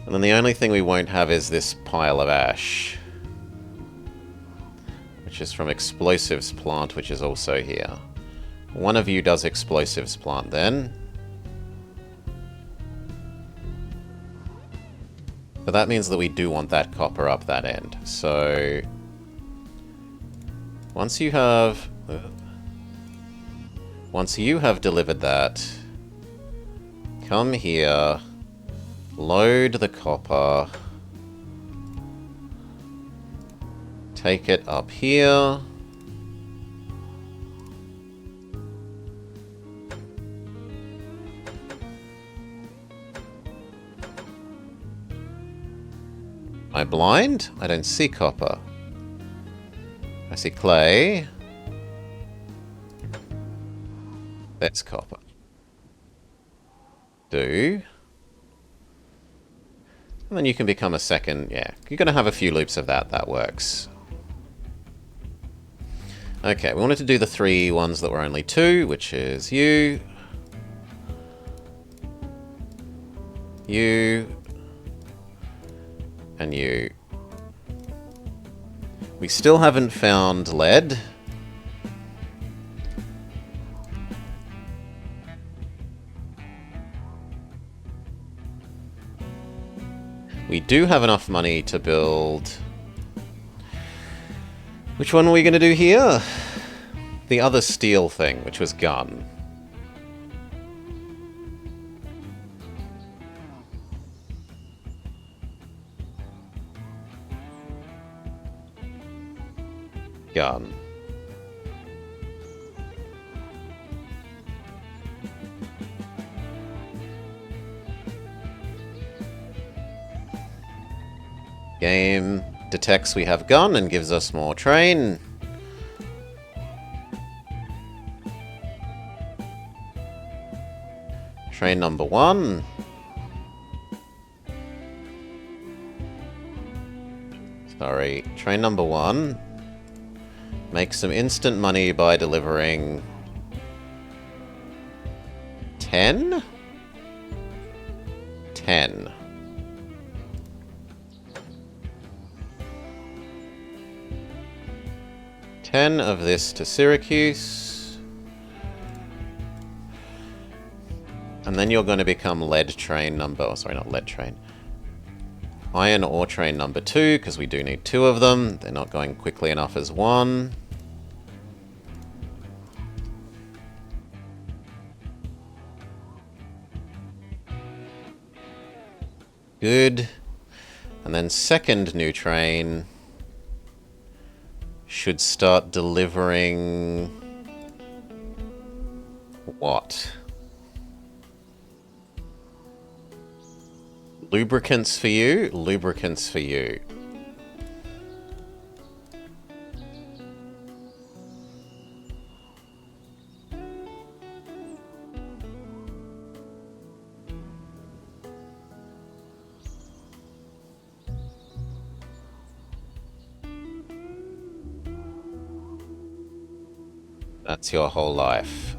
And then the only thing we won't have is this pile of ash. Which is from explosives plant, which is also here. One of you does explosives plant then. But that means that we do want that copper up that end. So once you have delivered that, come here, load the copper, take it up here. Am I blind? I don't see copper. I see clay. That's copper. Do. And then you can become a second, yeah. You're going to have a few loops of that, that works. Okay, we wanted to do the 3 ones that were only 2, which is you, you, and you. We still haven't found lead. We do have enough money to build... Which one are we going to do here? The other steel thing, which was gun. Gun. Game detects we have gun and gives us more train. Train number 1. Sorry, train number 1. Make some instant money by delivering 10? 10. Of this to Syracuse. And then you're going to become lead train number... Oh, sorry, not lead train. Iron ore train number 2, because we do need 2 of them. They're not going quickly enough as 1. Good. And then second new train... should start delivering... what? Lubricants for you? Lubricants for you. That's your whole life.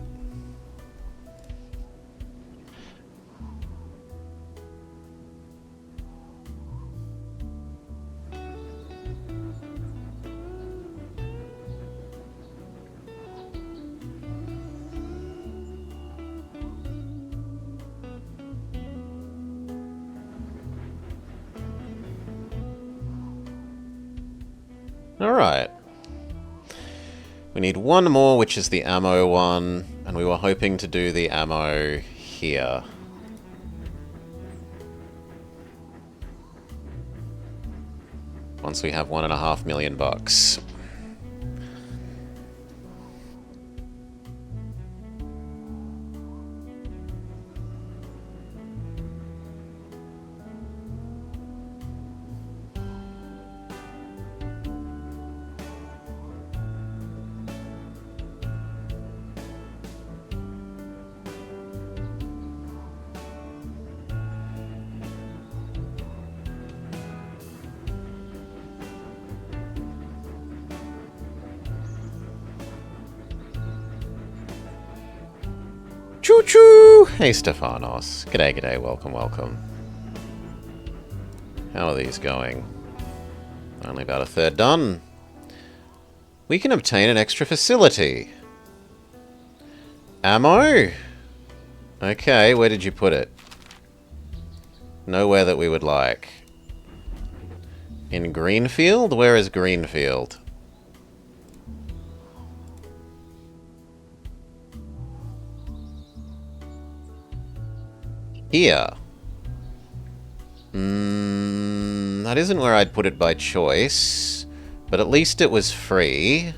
All right. We need one more, which is the ammo one, and we were hoping to do the ammo here. Once we have $1.5 million bucks. Choo-choo! Hey, Stefanos. G'day, g'day. Welcome, welcome. How are these going? Only about a third done. We can obtain an extra facility. Ammo? Okay, where did you put it? Nowhere that we would like. In Greenfield? Where is Greenfield? Here. That isn't where I'd put it by choice, but at least it was free.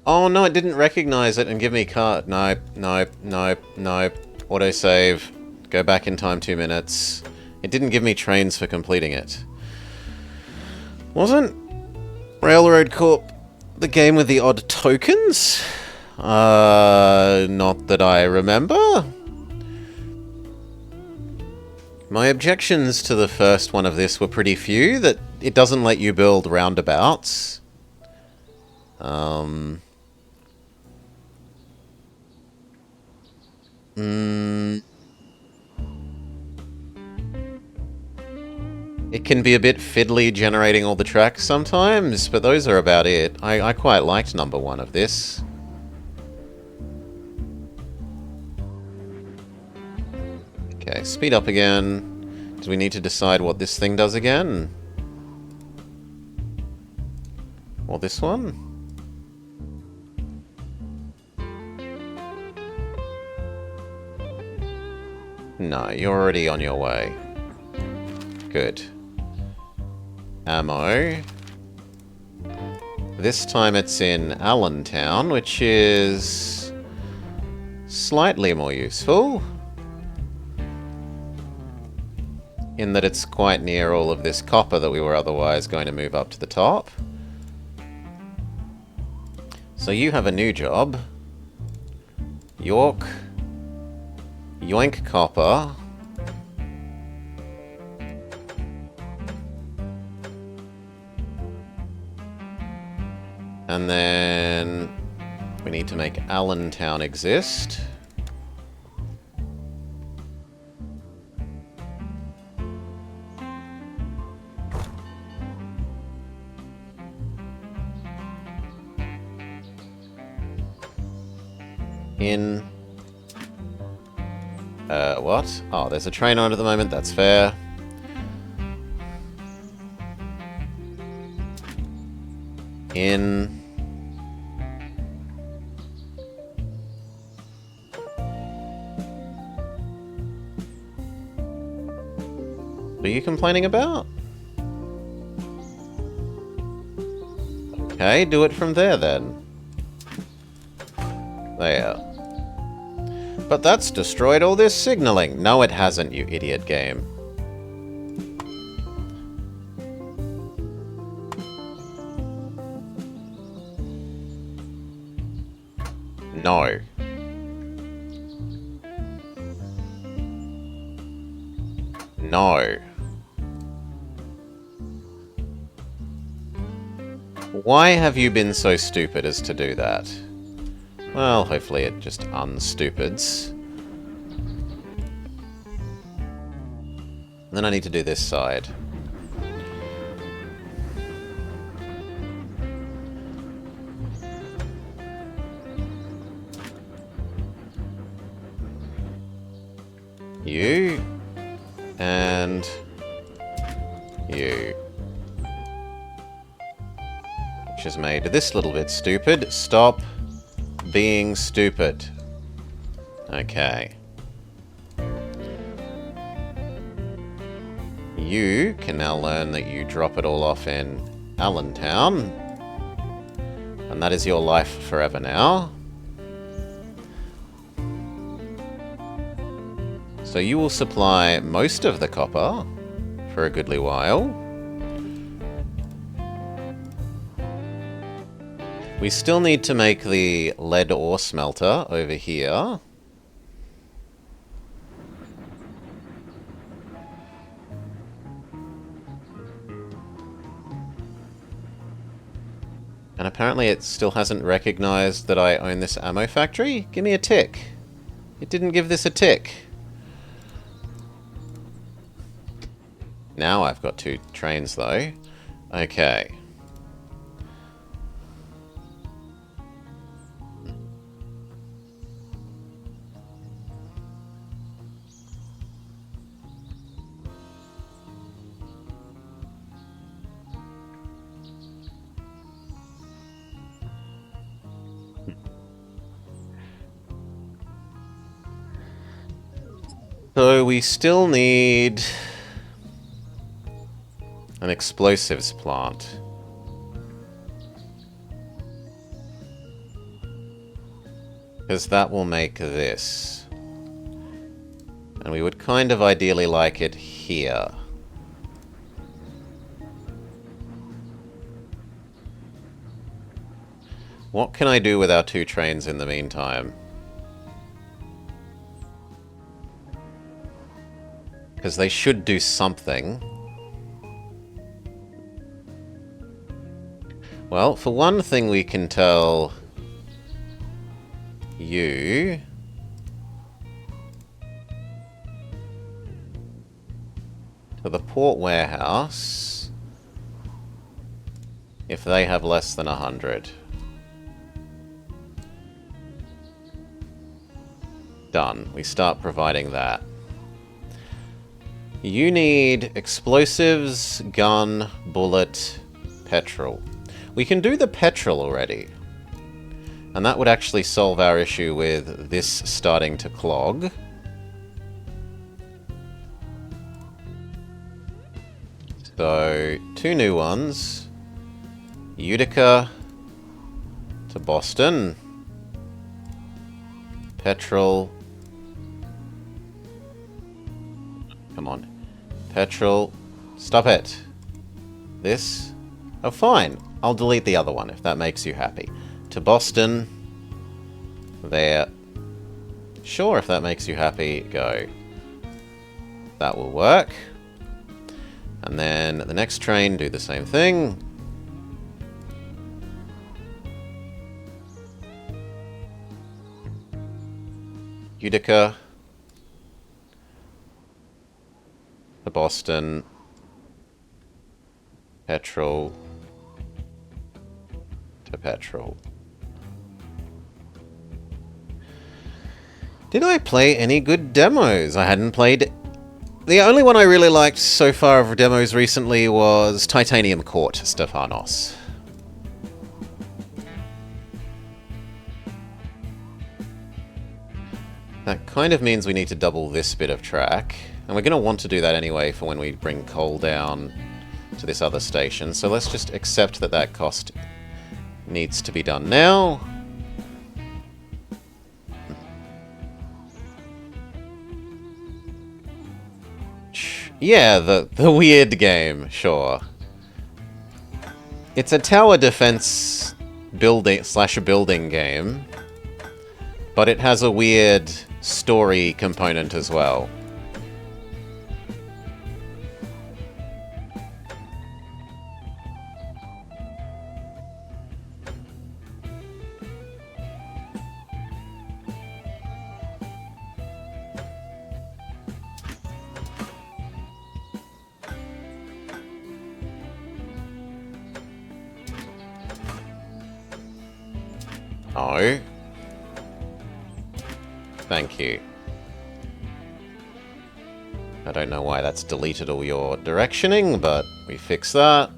Oh no, it didn't recognize it and give me card. Nope, nope, nope, nope. Autosave. Go back in time 2 minutes. It didn't give me trains for completing it. Wasn't Railroad Corp the game with the odd tokens? Not that I remember. My objections to the first one of this were pretty few, that it doesn't let you build roundabouts. It can be a bit fiddly generating all the tracks sometimes, but those are about it. I quite liked number 1 of this. Okay, speed up again. Do we need to decide what this thing does again? Or this one? No, you're already on your way. Good. Ammo. This time it's in Allentown, which is slightly more useful. In that it's quite near all of this copper that we were otherwise going to move up to the top. So you have a new job. York. Yoink copper. And then we need to make Allentown exist. In... what? Oh, there's a train on it at the moment, that's fair. In... What are you complaining about? Okay, do it from there then. There. But that's destroyed all this signaling. No, it hasn't, you idiot game. No. No. Why have you been so stupid as to do that? Well, hopefully it just unstupids. Then I need to do this side. You. And you. Which has made this little bit stupid. Stop being stupid. Okay. You can now learn that you drop it all off in Allentown. And that is your life forever now. So you will supply most of the copper for a goodly while. We still need to make the lead ore smelter over here. And apparently it still hasn't recognized that I own this ammo factory. Give me a tick. It didn't give this a tick. Now I've got 2 trains though. Okay. So we still need an explosives plant. Because that will make this. And we would kind of ideally like it here. What can I do with our 2 trains in the meantime? Because they should do something. Well, for one thing we can tell you to the port warehouse if they have less than 100. Done. We start providing that. You need explosives, gun, bullet, petrol. We can do the petrol already. And that would actually solve our issue with this starting to clog. So, 2 new ones. Utica to Boston. Petrol. Come on. Petrol. Stop it. This. Oh, fine. I'll delete the other one if that makes you happy. To Boston. There. Sure, if that makes you happy, go. That will work. And then the next train, do the same thing. Utica. To Boston. Petrol. To petrol. Did I play any good demos? I hadn't played... The only one I really liked so far of demos recently was Titanium Court, Stefanos. That kind of means we need to double this bit of track. And we're going to want to do that anyway for when we bring coal down to this other station. So let's just accept that that cost needs to be done now. Yeah, the weird game, sure. It's a tower defense building game, but it has a weird story component as well. No. Thank you. I don't know why that's deleted all your directioning, but we fix that.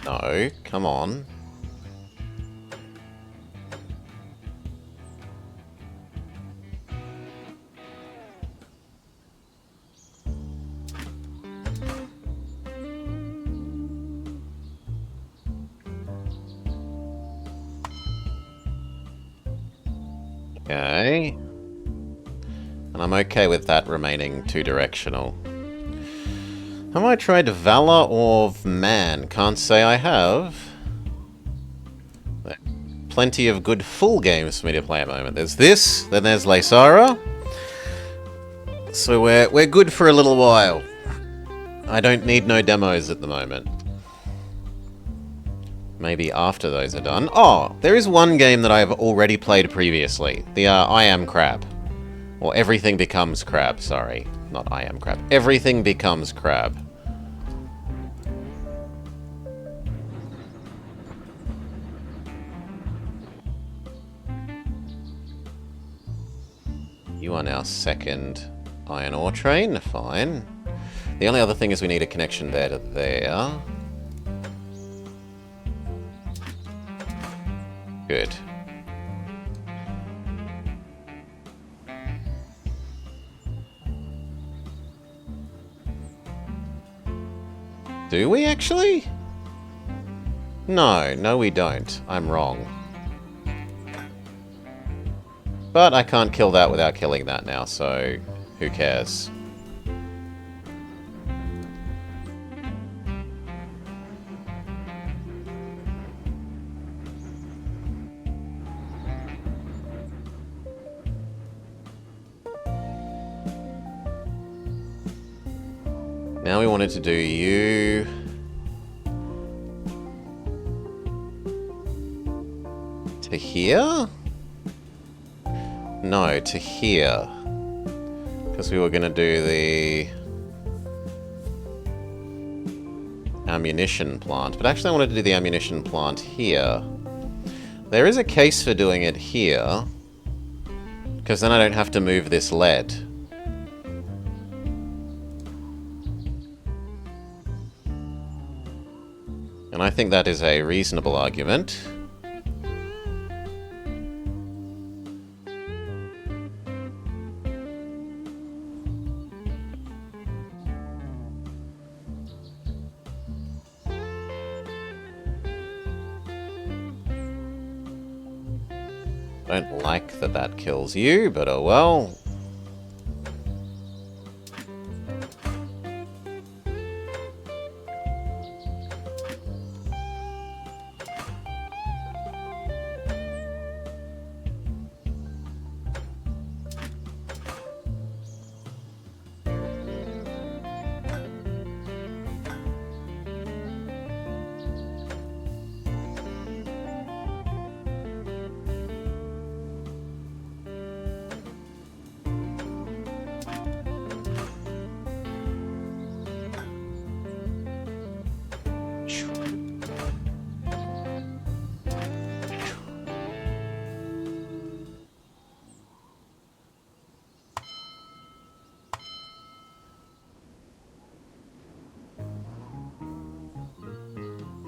No, come on. Okay. And I'm okay with that remaining two-directional. Have I tried Valor or Man? Can't say I have. Plenty of good full games for me to play at the moment. There's this, then there's Laysara. So we're good for a little while. I don't need no demos at the moment. Maybe after those are done. Oh, there is one game that I have already played previously. The I Am Crab. Or Everything Becomes Crab, sorry. Not I Am Crab. Everything Becomes Crab. You are now second iron ore train, fine. The only other thing is we need a connection there to there. Good. Do we actually? No, we don't. I'm wrong. But I can't kill that without killing that now, so who cares? Now we wanted to do you. To here? No, to here. Because we were going to do the ammunition plant. But actually I wanted to do the ammunition plant here. There is a case for doing it here. Because then I don't have to move this lead. And I think that is a reasonable argument. Don't like that that kills you, but oh well.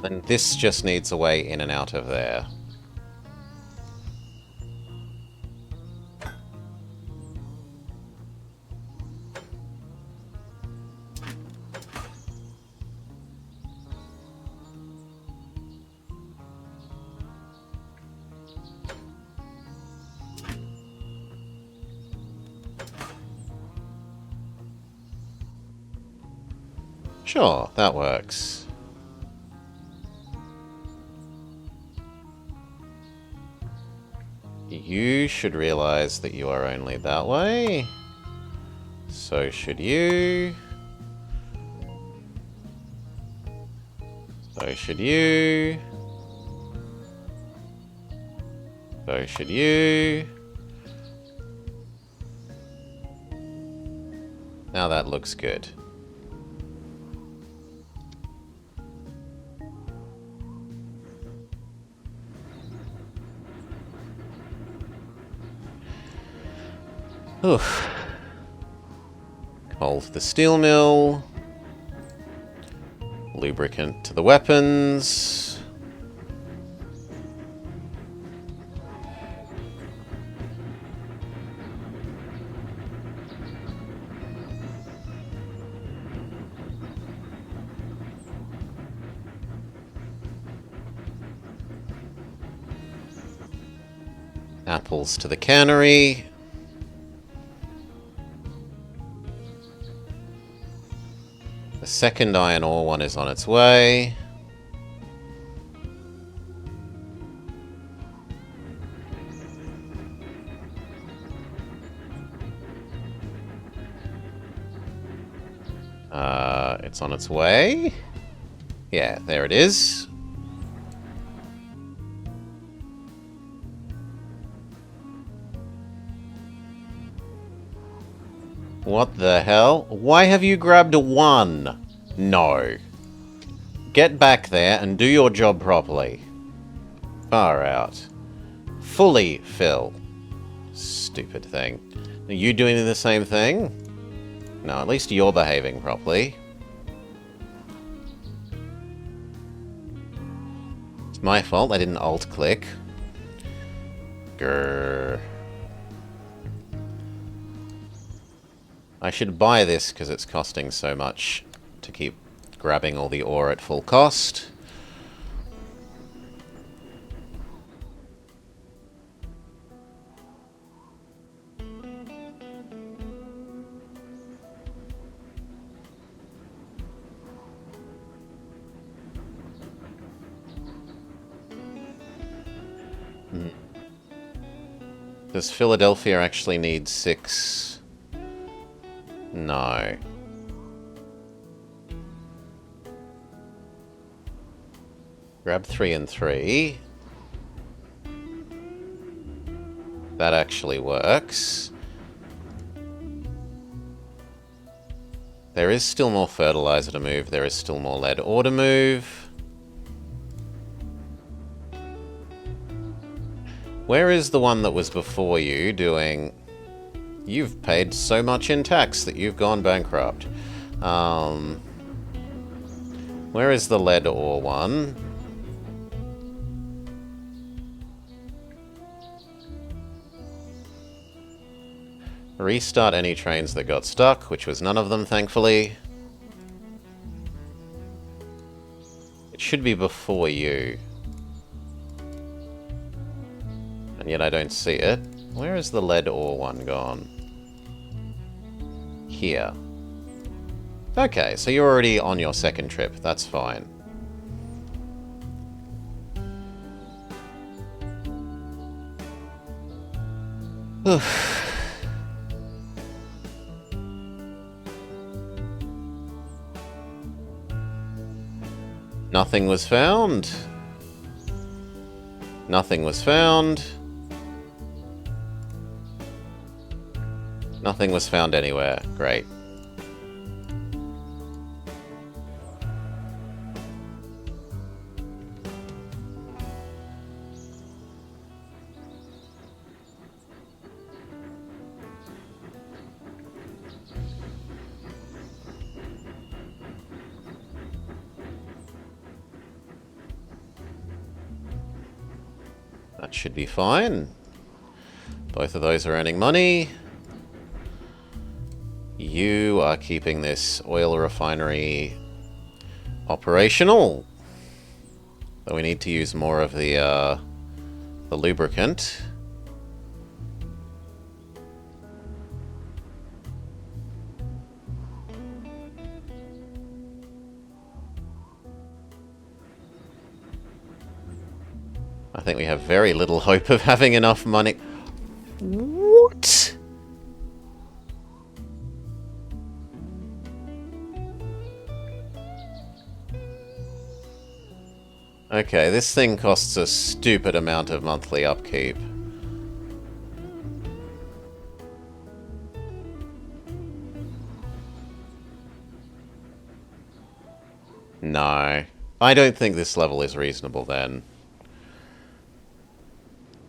Then this just needs a way in and out of there. Sure, that works. You should realize that you are only that way. So should you. So should you. So should you. Now that looks good. Oof. Coal to the steel mill. lubricant to the weapons. Apples to the cannery. The second iron ore one is on its way. It's on its way. Yeah, there it is. What the hell? Why have you grabbed one? No. Get back there and do your job properly. Far out. Fully fill. Stupid thing. Are you doing the same thing? No, at least you're behaving properly. It's my fault I didn't alt-click. Grrr. I should buy this because it's costing so much to keep grabbing all the ore at full cost. Does Philadelphia actually need 6? No. Grab 3 and 3. That actually works. There is still more fertilizer to move. There is still more lead ore to move. Where is the one that was before you doing... You've paid so much in tax that you've gone bankrupt. Where is the lead ore one? Restart any trains that got stuck, which was none of them, thankfully. It should be before you. And yet I don't see it. Where is the lead ore one gone? Here. Okay, so you're already on your second trip. That's fine. Nothing was found. Nothing was found. Nothing was found anywhere. Great. That should be fine. Both of those are earning money. You are keeping this oil refinery operational. But we need to use more of the lubricant. I think we have very little hope of having enough money. What? Okay, this thing costs a stupid amount of monthly upkeep. No. I don't think this level is reasonable then.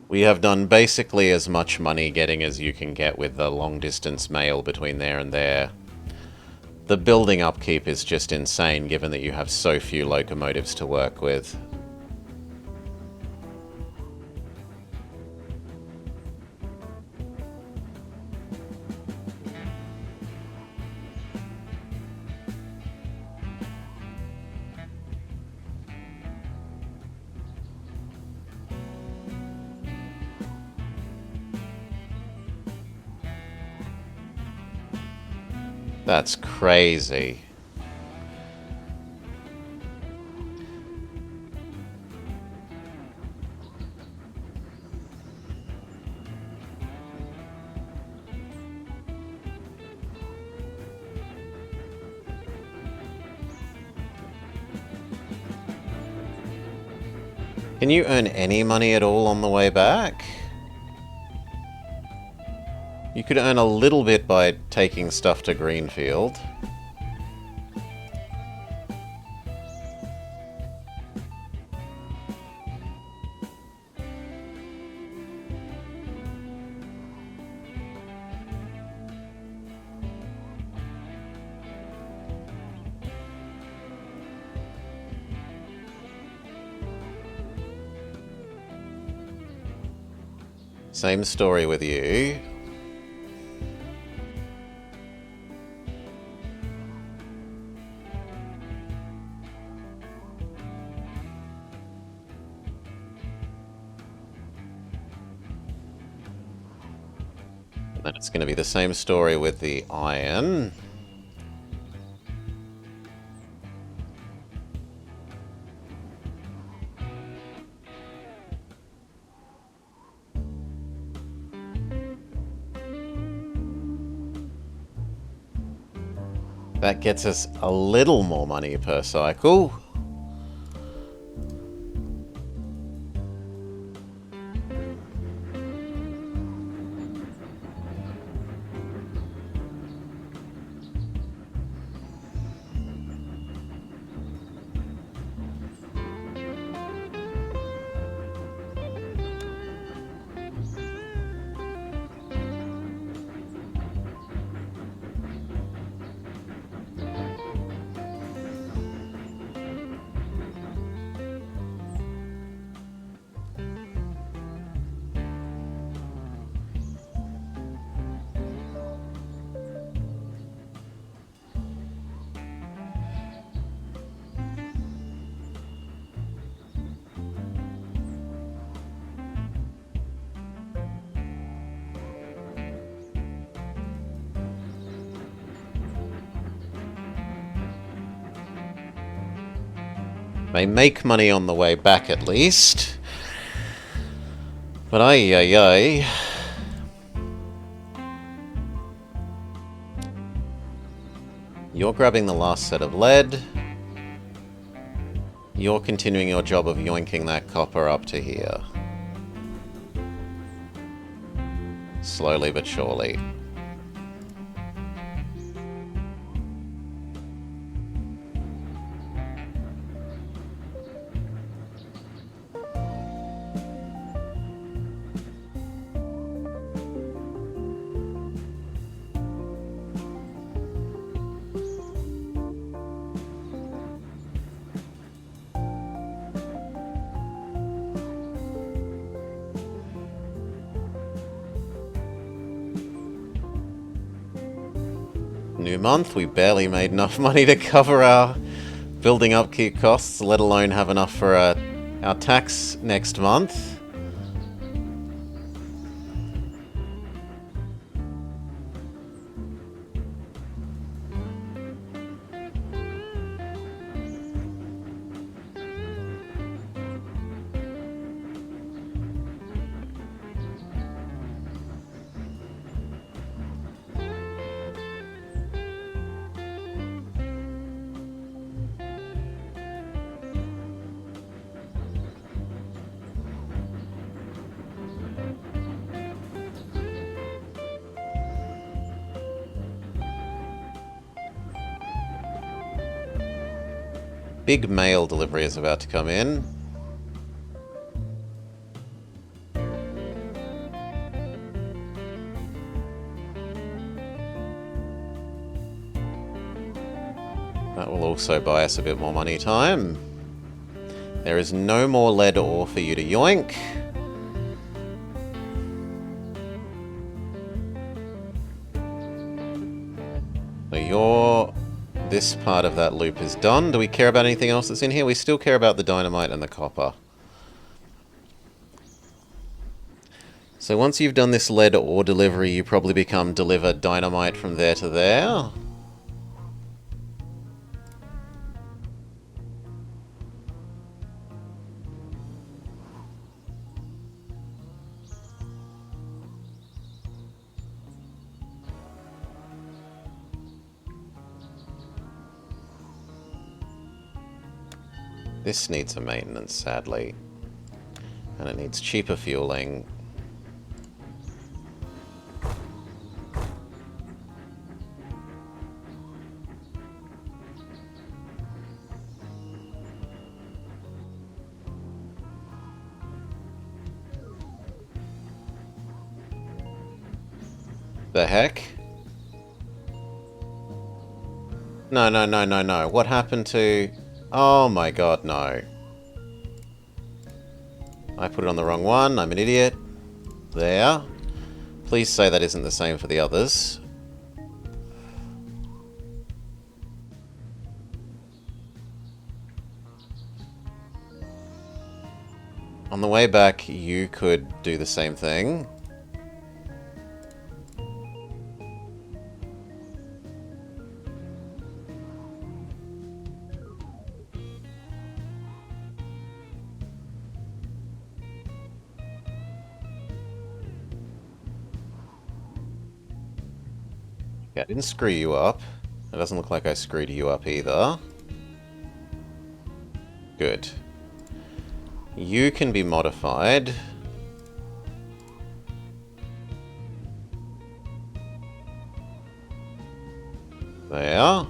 We have done basically as much money getting as you can get with the long-distance mail between there and there. The building upkeep is just insane, given that you have so few locomotives to work with. That's crazy. Can you earn any money at all on the way back? You could earn a little bit by taking stuff to Greenfield. Same story with you. And then it's going to be the same story with the iron. That gets us a little more money per cycle. They make money on the way back at least. But ay. You're grabbing the last set of lead. You're continuing your job of yoinking that copper up to here. Slowly but surely. New month, we barely made enough money to cover our building upkeep costs, let alone have enough for our tax next month. Big mail delivery is about to come in. That will also buy us a bit more money time. There is no more lead ore for you to yoink. So this part of that loop is done. Do we care about anything else that's in here? We still care about the dynamite and the copper. So once you've done this lead ore delivery, you probably become deliver dynamite from there to there. This needs a maintenance, sadly. And it needs cheaper fueling. The heck? No, no, no, no, no. What happened to... Oh my god, no. I put it on the wrong one. I'm an idiot. There. Please say that isn't the same for the others. On the way back, you could do the same thing. Yeah, I didn't screw you up. It doesn't look like I screwed you up either. Good. You can be modified. There.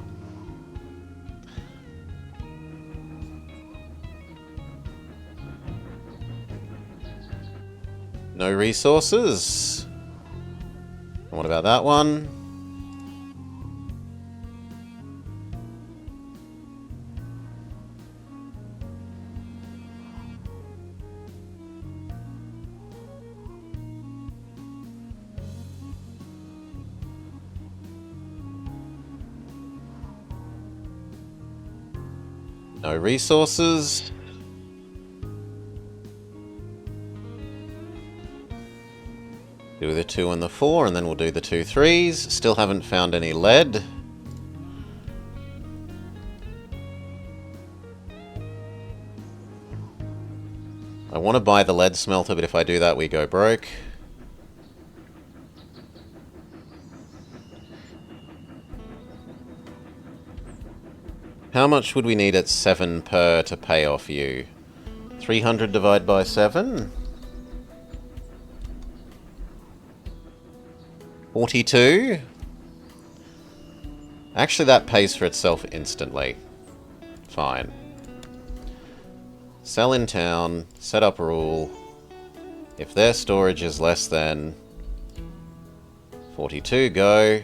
No resources. And what about that one? No resources. Do the 2 and the 4, and then we'll do the 2 3s. Still haven't found any lead. I want to buy the lead smelter, but if I do that, we go broke. How much would we need at 7 per to pay off you? 300 divided by 7? 42? Actually, that pays for itself instantly. Fine. Sell in town, set up rule. If their storage is less than 42, go.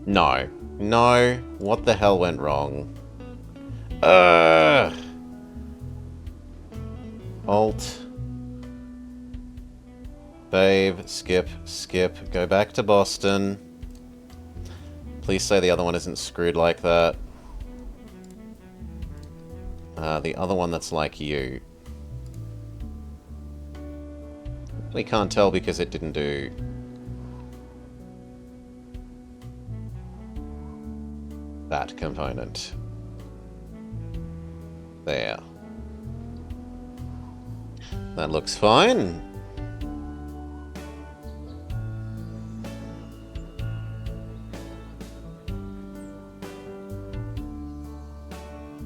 No. No. What the hell went wrong? Alt. Save. Skip. Skip. Go back to Boston. Please say the other one isn't screwed like that. The other one that's like you. We can't tell because it didn't do... that component. There. That looks fine.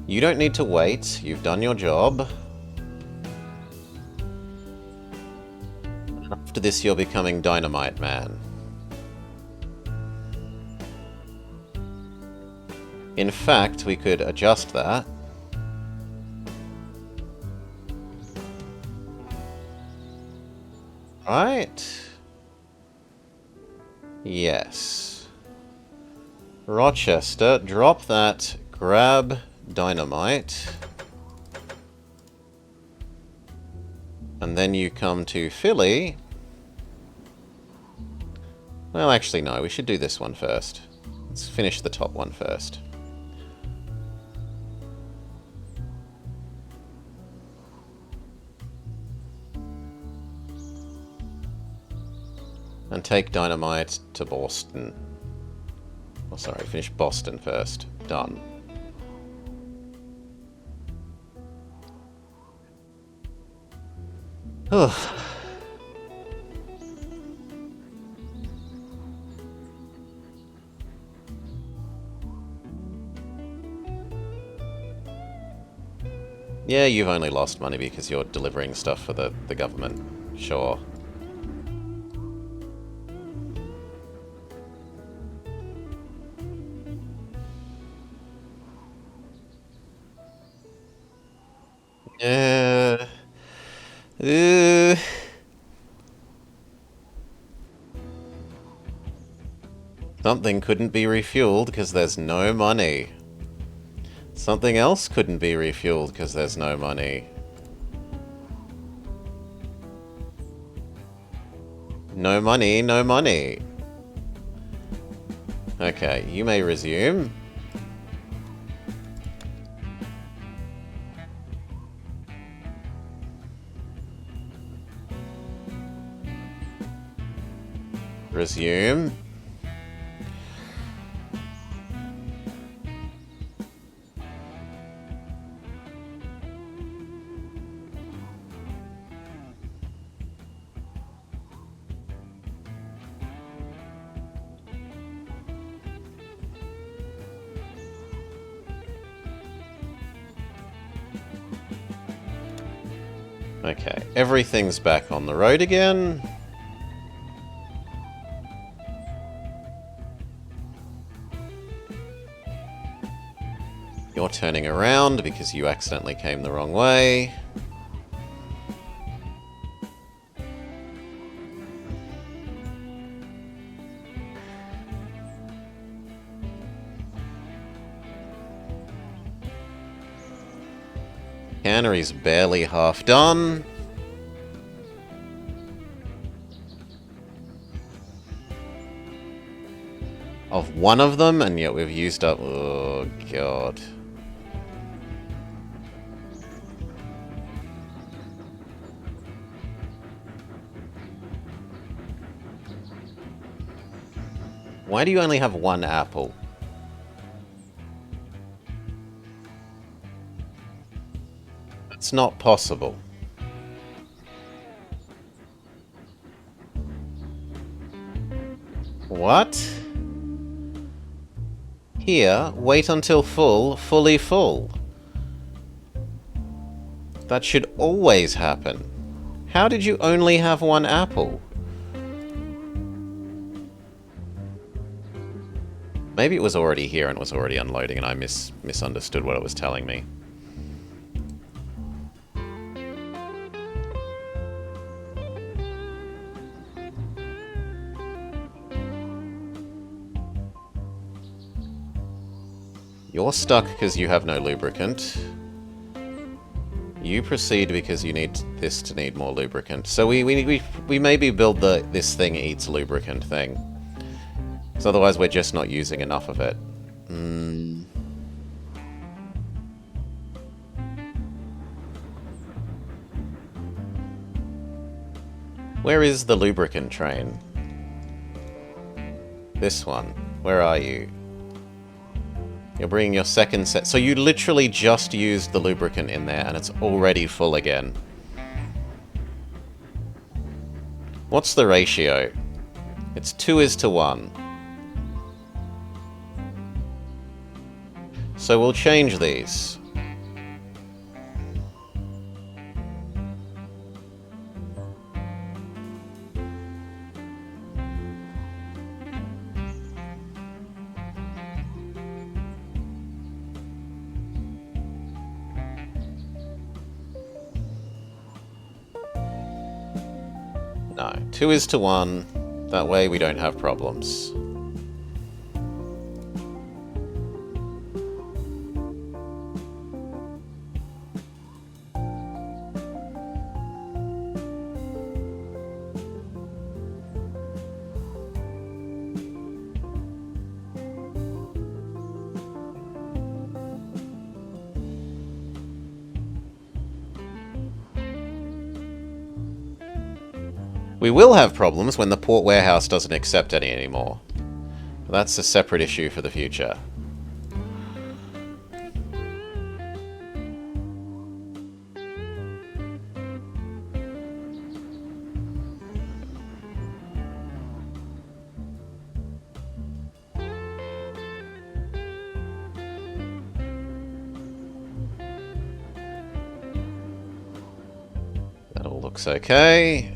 You don't need to wait. You've done your job. After this, you're becoming Dynamite Man. In fact, we could adjust that. Right? Yes. Rochester, drop that, grab Dynamite. And then you come to Philly. Well, actually, no, we should do this one first. Let's finish the top one first. And take Dynamite to Boston. Oh, sorry, finish Boston first. Done. Yeah, you've only lost money because you're delivering stuff for the government. Sure. Something couldn't be refueled because there's no money. Something else couldn't be refueled because there's no money. No money, no money. Okay, you may resume. Resume. Okay, everything's back on the road again. You're turning around because you accidentally came the wrong way. Cannery's barely half done. Of one of them, and yet we've used up... Oh, God. Why do you only have one apple? It's not possible. What? Here, wait until full, fully full. That should always happen. How did you only have one apple? Maybe it was already here and was already unloading and I misunderstood what it was telling me. You're stuck because you have no lubricant. You proceed because you need this to need more lubricant. So we maybe build this thing eats lubricant thing. Because otherwise we're just not using enough of it. Where is the lubricant train? This one. Where are you? You're bringing your second set. So you literally just used the lubricant in there and it's already full again. What's the ratio? It's 2:1. So we'll change these. No, 2 is to 1. That way we don't have problems. We will have problems when the port warehouse doesn't accept any anymore. But that's a separate issue for the future. That all looks okay.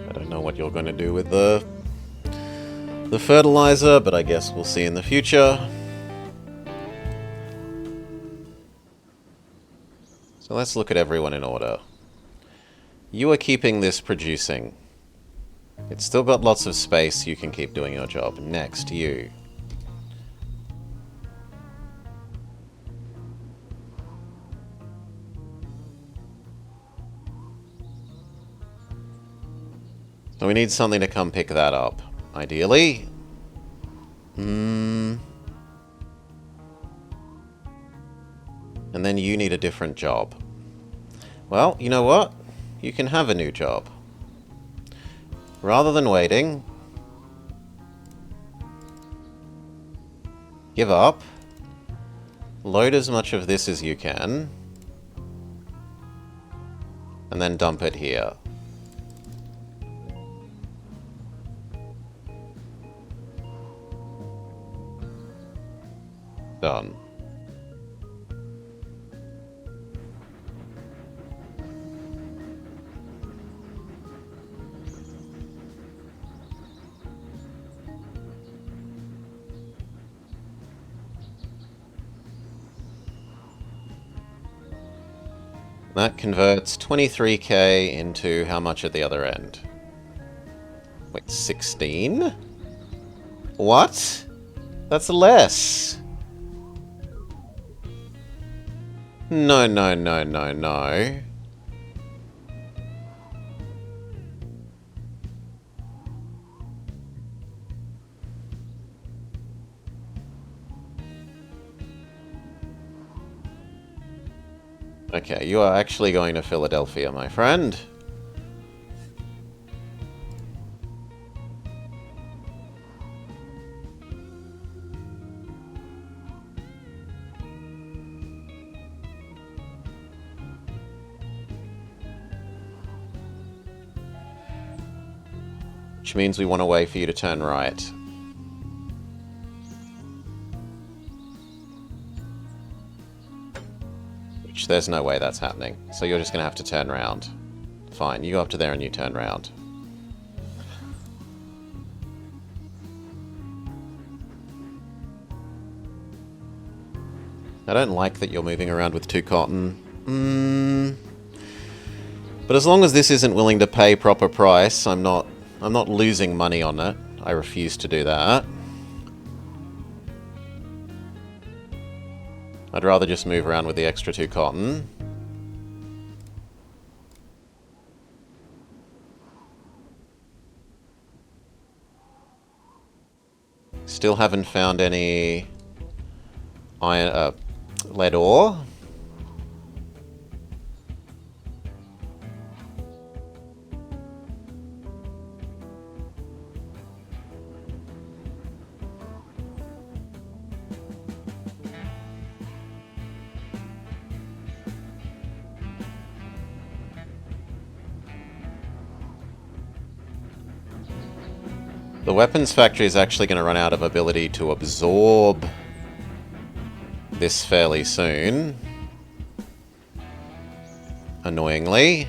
I don't know what you're going to do with the fertilizer, but I guess we'll see in the future. So let's look at everyone in order. You are keeping this producing. It's still got lots of space, you can keep doing your job. Next, you. So we need something to come pick that up, ideally. And then you need a different job. Well, you know what? You can have a new job. Rather than waiting, give up, load as much of this as you can, and then dump it here. Done. That converts 23k into how much at the other end? Wait, 16? What? That's less. No, no, no, no, no. Okay, you are actually going to Philadelphia, my friend. Which means we want a way for you to turn right. Which there's no way that's happening. So you're just going to have to turn around. Fine, you go up to there and you turn around. I don't like that you're moving around with 2 cotton. But as long as this isn't willing to pay proper price, I'm not losing money on it. I refuse to do that. I'd rather just move around with the extra 2 cotton. Still haven't found any iron, lead ore. The weapons factory is actually going to run out of ability to absorb this fairly soon. Annoyingly.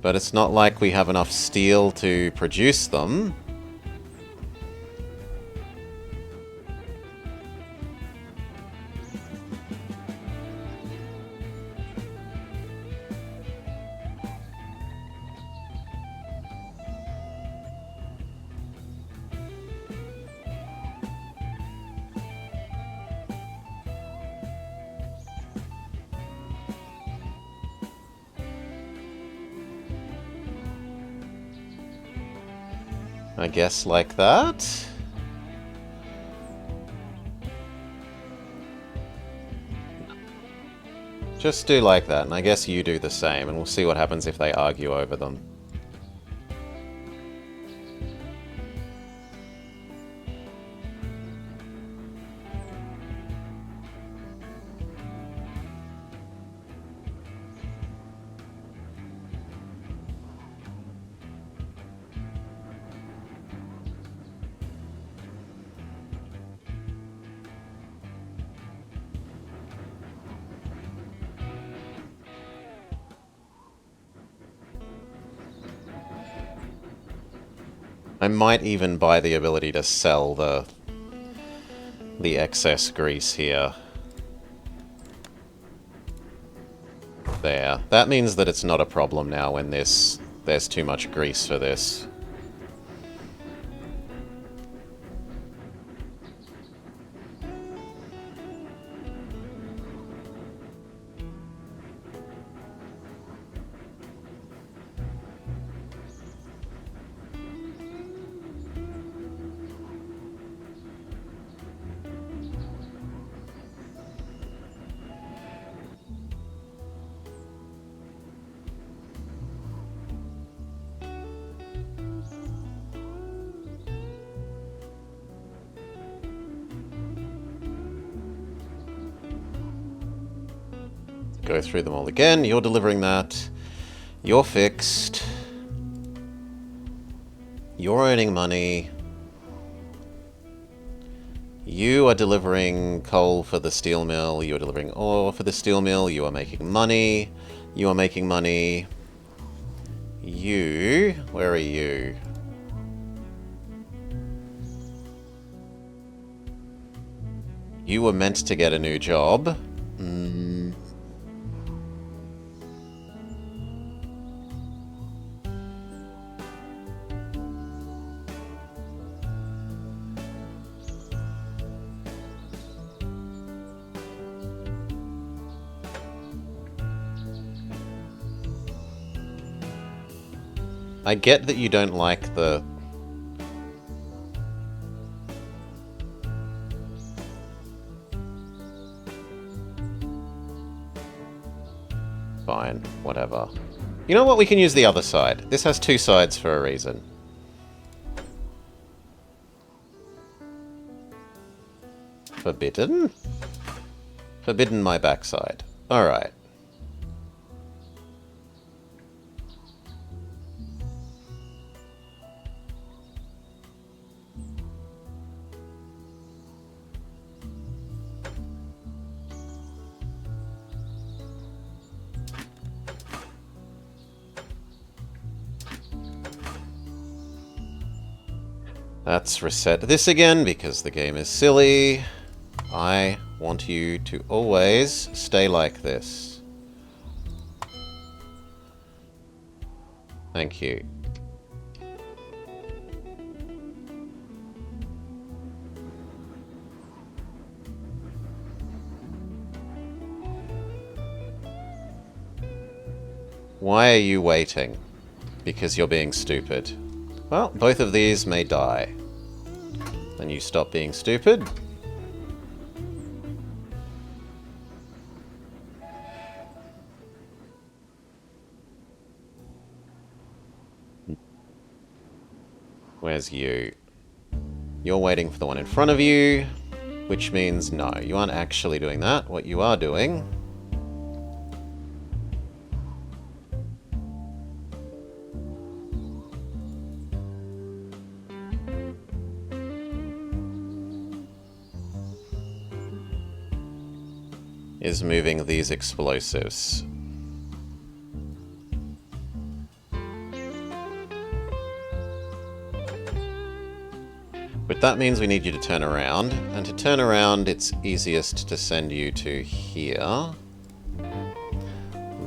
But it's not like we have enough steel to produce them. I guess like that. Just do like that, and I guess you do the same, and we'll see what happens if they argue over them. I might even buy the ability to sell the excess grease here. There. That means that it's not a problem now when there's too much grease for this. Go through them all again. You're delivering that. You're fixed. You're earning money. You are delivering coal for the steel mill. You are delivering ore for the steel mill. You are making money. You are making money. You... Where are you? You were meant to get a new job. I get that you don't like the... Fine, whatever. You know what? We can use the other side. This has two sides for a reason. Forbidden? Forbidden my backside. Alright. Let's reset this again because the game is silly. I want you to always stay like this. Thank you. Why are you waiting? Because you're being stupid. Well, both of these may die. Then you stop being stupid. Where's you? You're waiting for the one in front of you, which means no, you aren't actually doing that. What you are doing is moving these explosives. But that means we need you to turn around, and to turn around it's easiest to send you to here.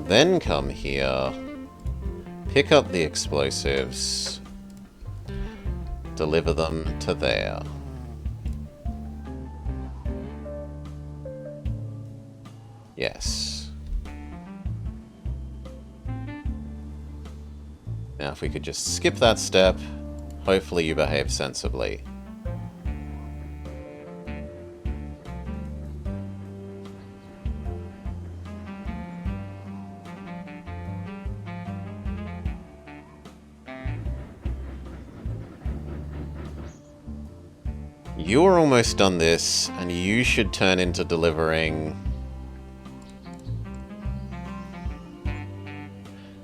Then come here, pick up the explosives, deliver them to there. Yes. Now if we could just skip that step, hopefully you behave sensibly. You're almost done this, and you should turn into delivering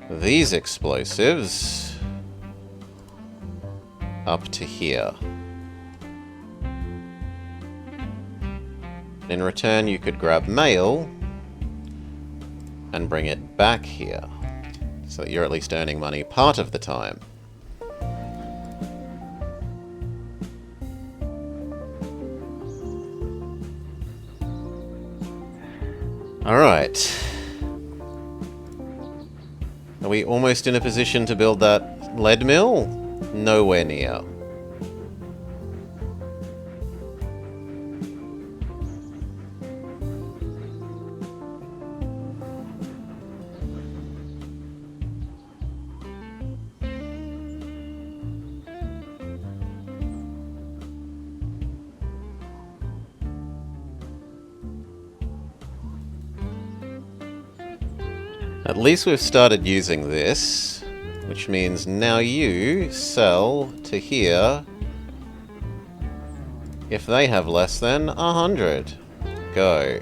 these explosives up to here. In return, you could grab mail and bring it back here, so that you're at least earning money part of the time. Alright. Are we almost in a position to build that lead mill? Nowhere near. At least we've started using this, which means now you sell to here if they have less than 100. Go.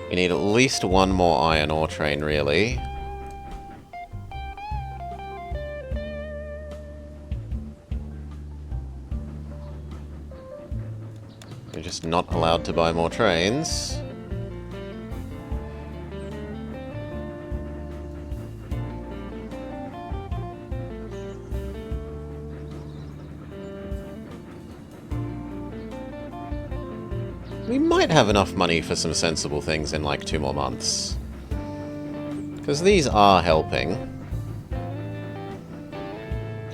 We need at least one more iron ore train, really. We're just not allowed to buy more trains. We might have enough money for some sensible things in like 2 more months. Because these are helping.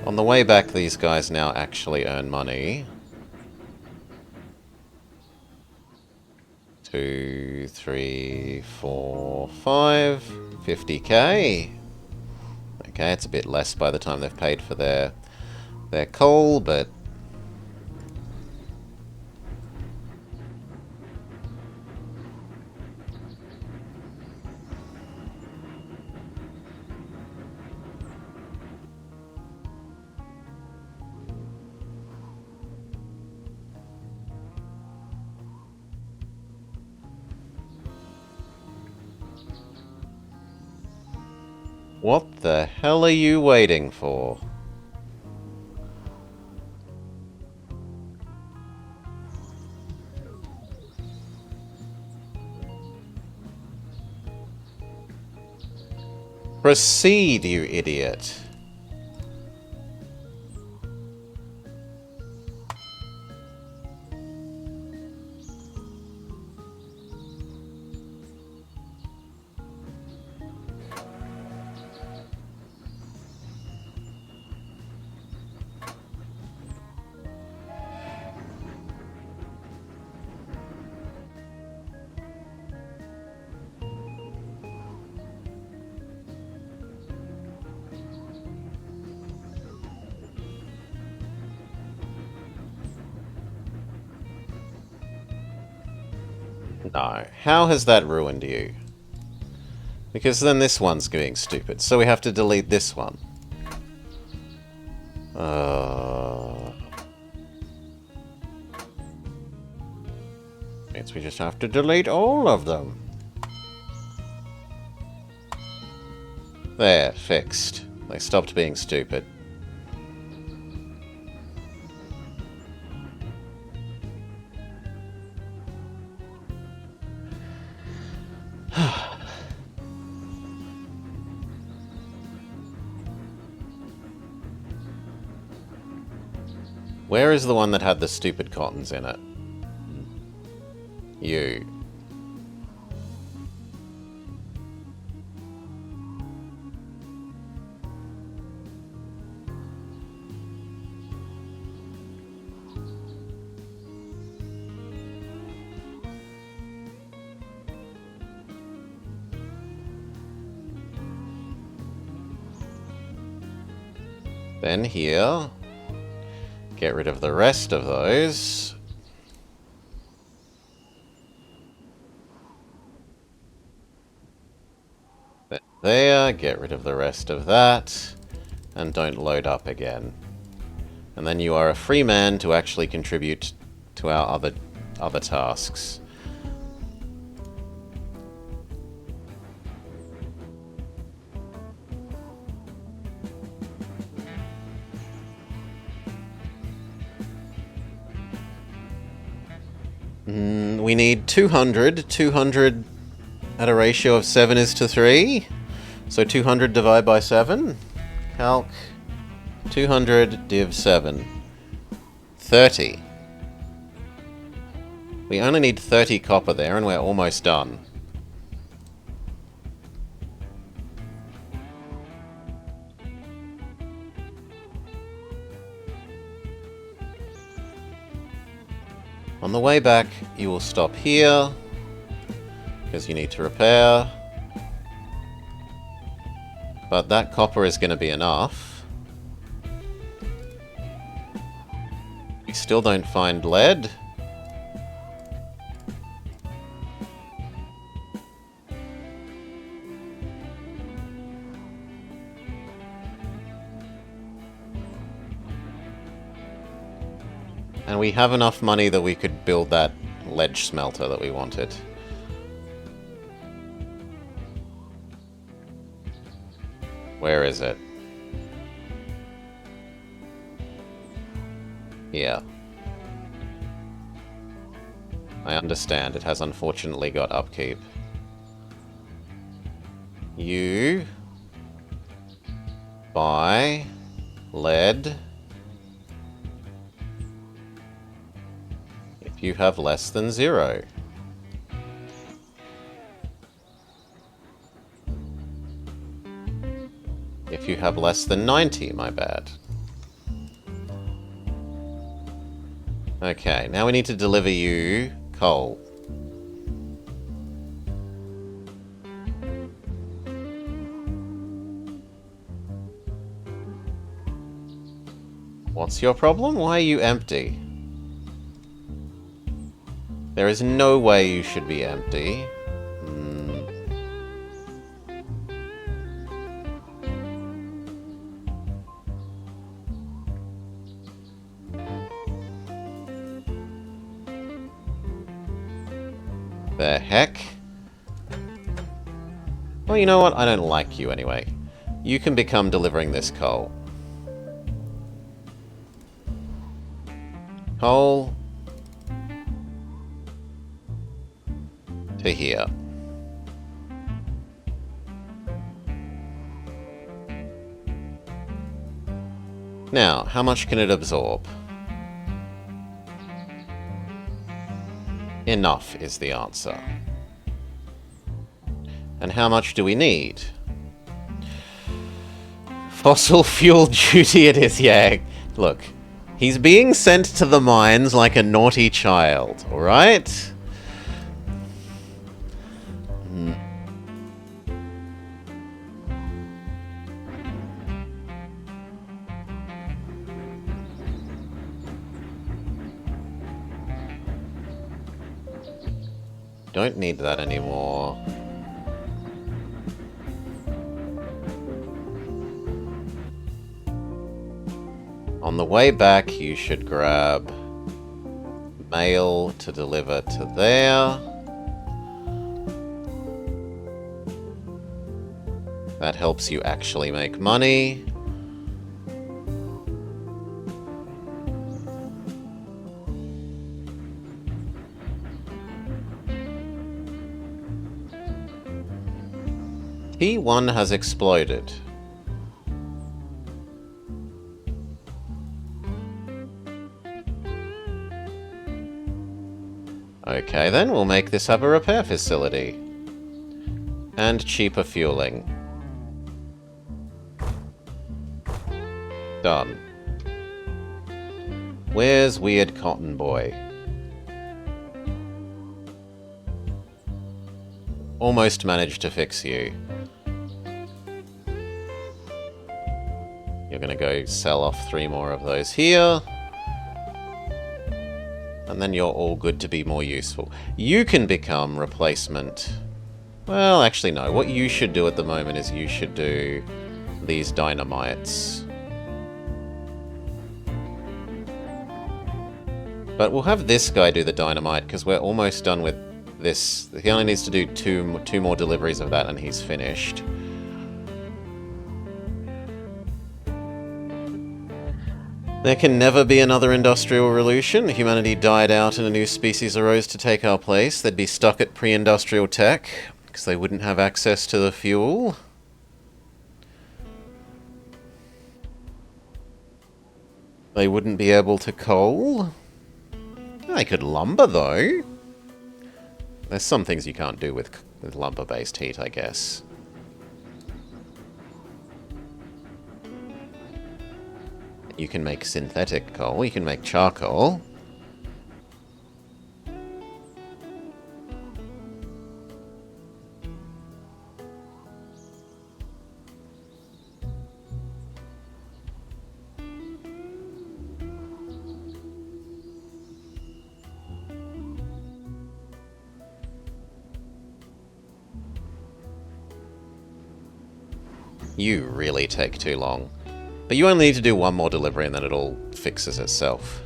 On the way back, these guys now actually earn money. 2, 3, 4, 5, 50k. Okay, it's a bit less by the time they've paid for their coal, but what the hell are you waiting for? Proceed, you idiot. No. How has that ruined you? Because then this one's being stupid, so we have to delete this one. Means we just have to delete all of them. There, fixed. They stopped being stupid. Where is the one that had the stupid cottons in it? You. Then here, get rid of the rest of those. Then there, get rid of the rest of that, and don't load up again. And then you are a free man to actually contribute to our other tasks. We need 200. 200 at a ratio of 7 is to 3. So 200 divide by 7. Calc. 200 div 7. 30. We only need 30 copper there and we're almost done. On the way back, you will stop here, because you need to repair. But that copper is going to be enough. We still don't find lead. And we have enough money that we could build that ledge smelter that we wanted. Where is it? Here. I understand, it has unfortunately got upkeep. You buy lead if you have less than 0. If you have less than 90, my bad. Okay, now we need to deliver you coal. What's your problem? Why are you empty? There is no way you should be empty. The heck? Well, you know what? I don't like you anyway. You can become delivering this coal. Coal to here. Now, how much can it absorb? Enough is the answer. And how much do we need? Fossil fuel duty it is, yeah. Look, he's being sent to the mines like a naughty child, alright? Don't need that anymore. On the way back, you should grab mail to deliver to there. That helps you actually make money. T1 has exploded. Okay, then we'll make this have a repair facility. And cheaper fueling. Done. Where's Weird Cotton Boy? Almost managed to fix you. You're gonna go sell off 3 more of those here. And then you're all good to be more useful. You can become replacement. Well, actually no. What you should do at the moment is you should do these dynamites. But we'll have this guy do the dynamite, because we're almost done with this. He only needs to do two more deliveries of that and he's finished. There can never be another industrial revolution. Humanity died out and a new species arose to take our place. They'd be stuck at pre-industrial tech, because they wouldn't have access to the fuel. They wouldn't be able to coal. They could lumber, though. There's some things you can't do with lumber-based heat, I guess. You can make synthetic coal, you can make charcoal. You really take too long. But you only need to do 1 more delivery and then it all fixes itself.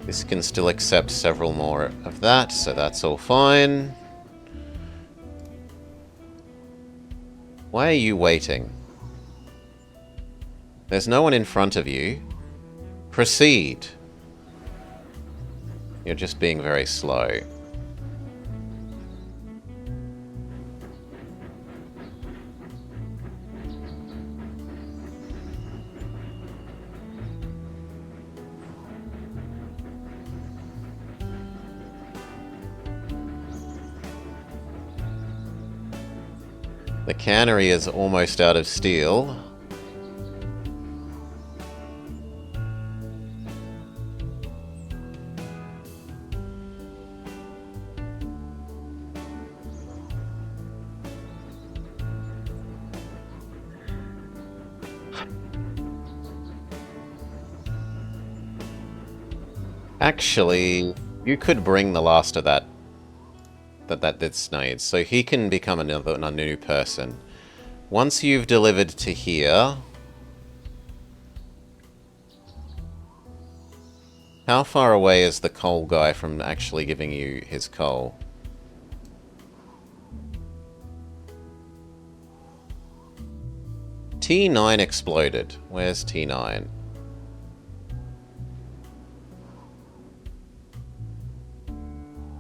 This can still accept several more of that, so that's all fine. Why are you waiting? There's no one in front of you. Proceed. You're just being very slow. The cannery is almost out of steel. Actually, you could bring the last of that needs, so he can become a new person. Once you've delivered to here, how far away is the coal guy from actually giving you his coal? T9 exploded. Where's T9?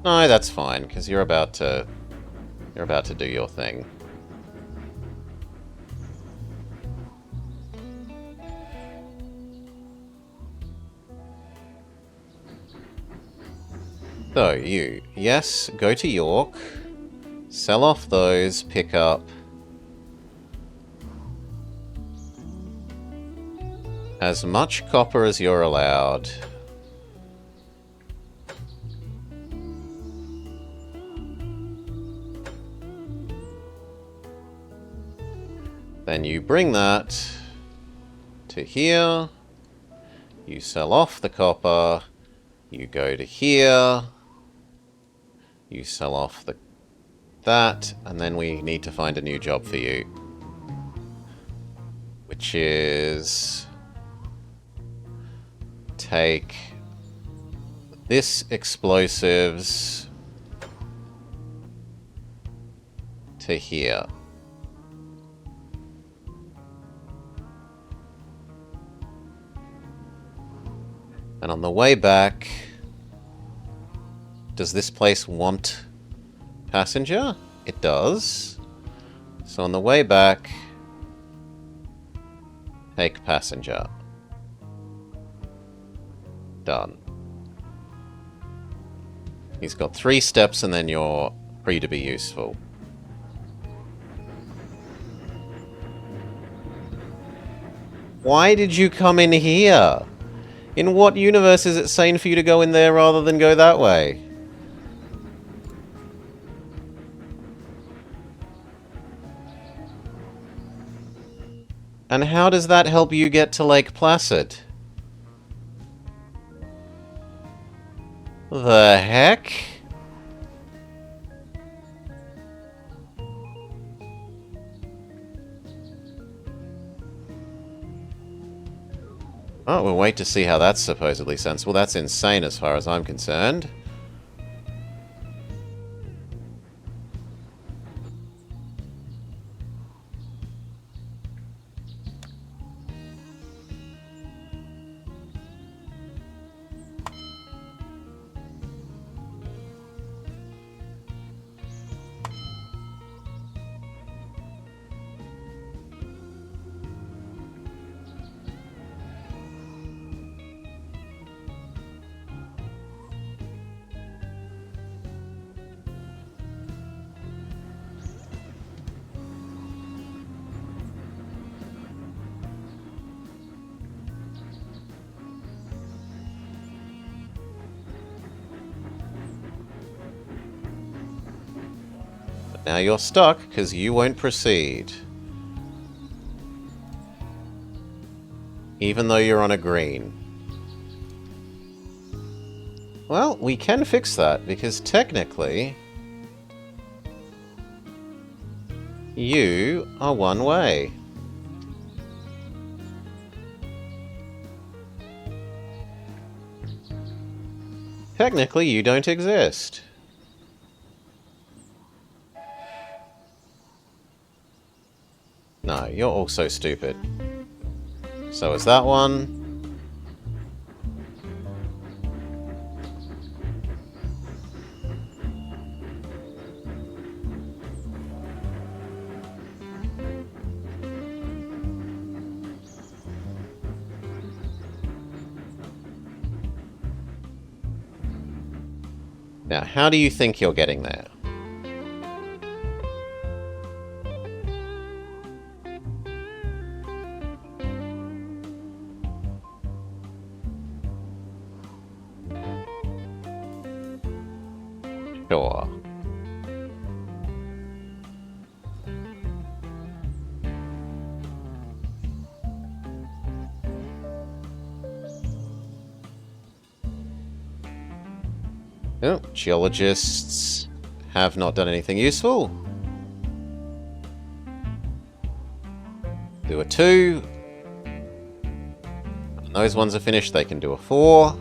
No, that's fine, because you're about to do your thing. So, yes, go to York, sell off those, pick up as much copper as you're allowed. Then you bring that to here, you sell off the copper, you go to here, you sell off that, and then we need to find a new job for you. Which is... take this explosives to here. And on the way back, does this place want passenger? It does. So on the way back, take passenger. Done. He's got 3 steps and then you're free to be useful. Why did you come in here? In what universe is it sane for you to go in there rather than go that way? And how does that help you get to Lake Placid? The heck? Oh, we'll wait to see how that's supposedly sensible. That's insane as far as I'm concerned. Now you're stuck, because you won't proceed. Even though you're on a green. Well, we can fix that, because technically you are one way. Technically, you don't exist. No, you're also stupid. So is that one. Now, how do you think you're getting there? Sure. Oh, geologists have not done anything useful. Do a 2. When those ones are finished, they can do a 4.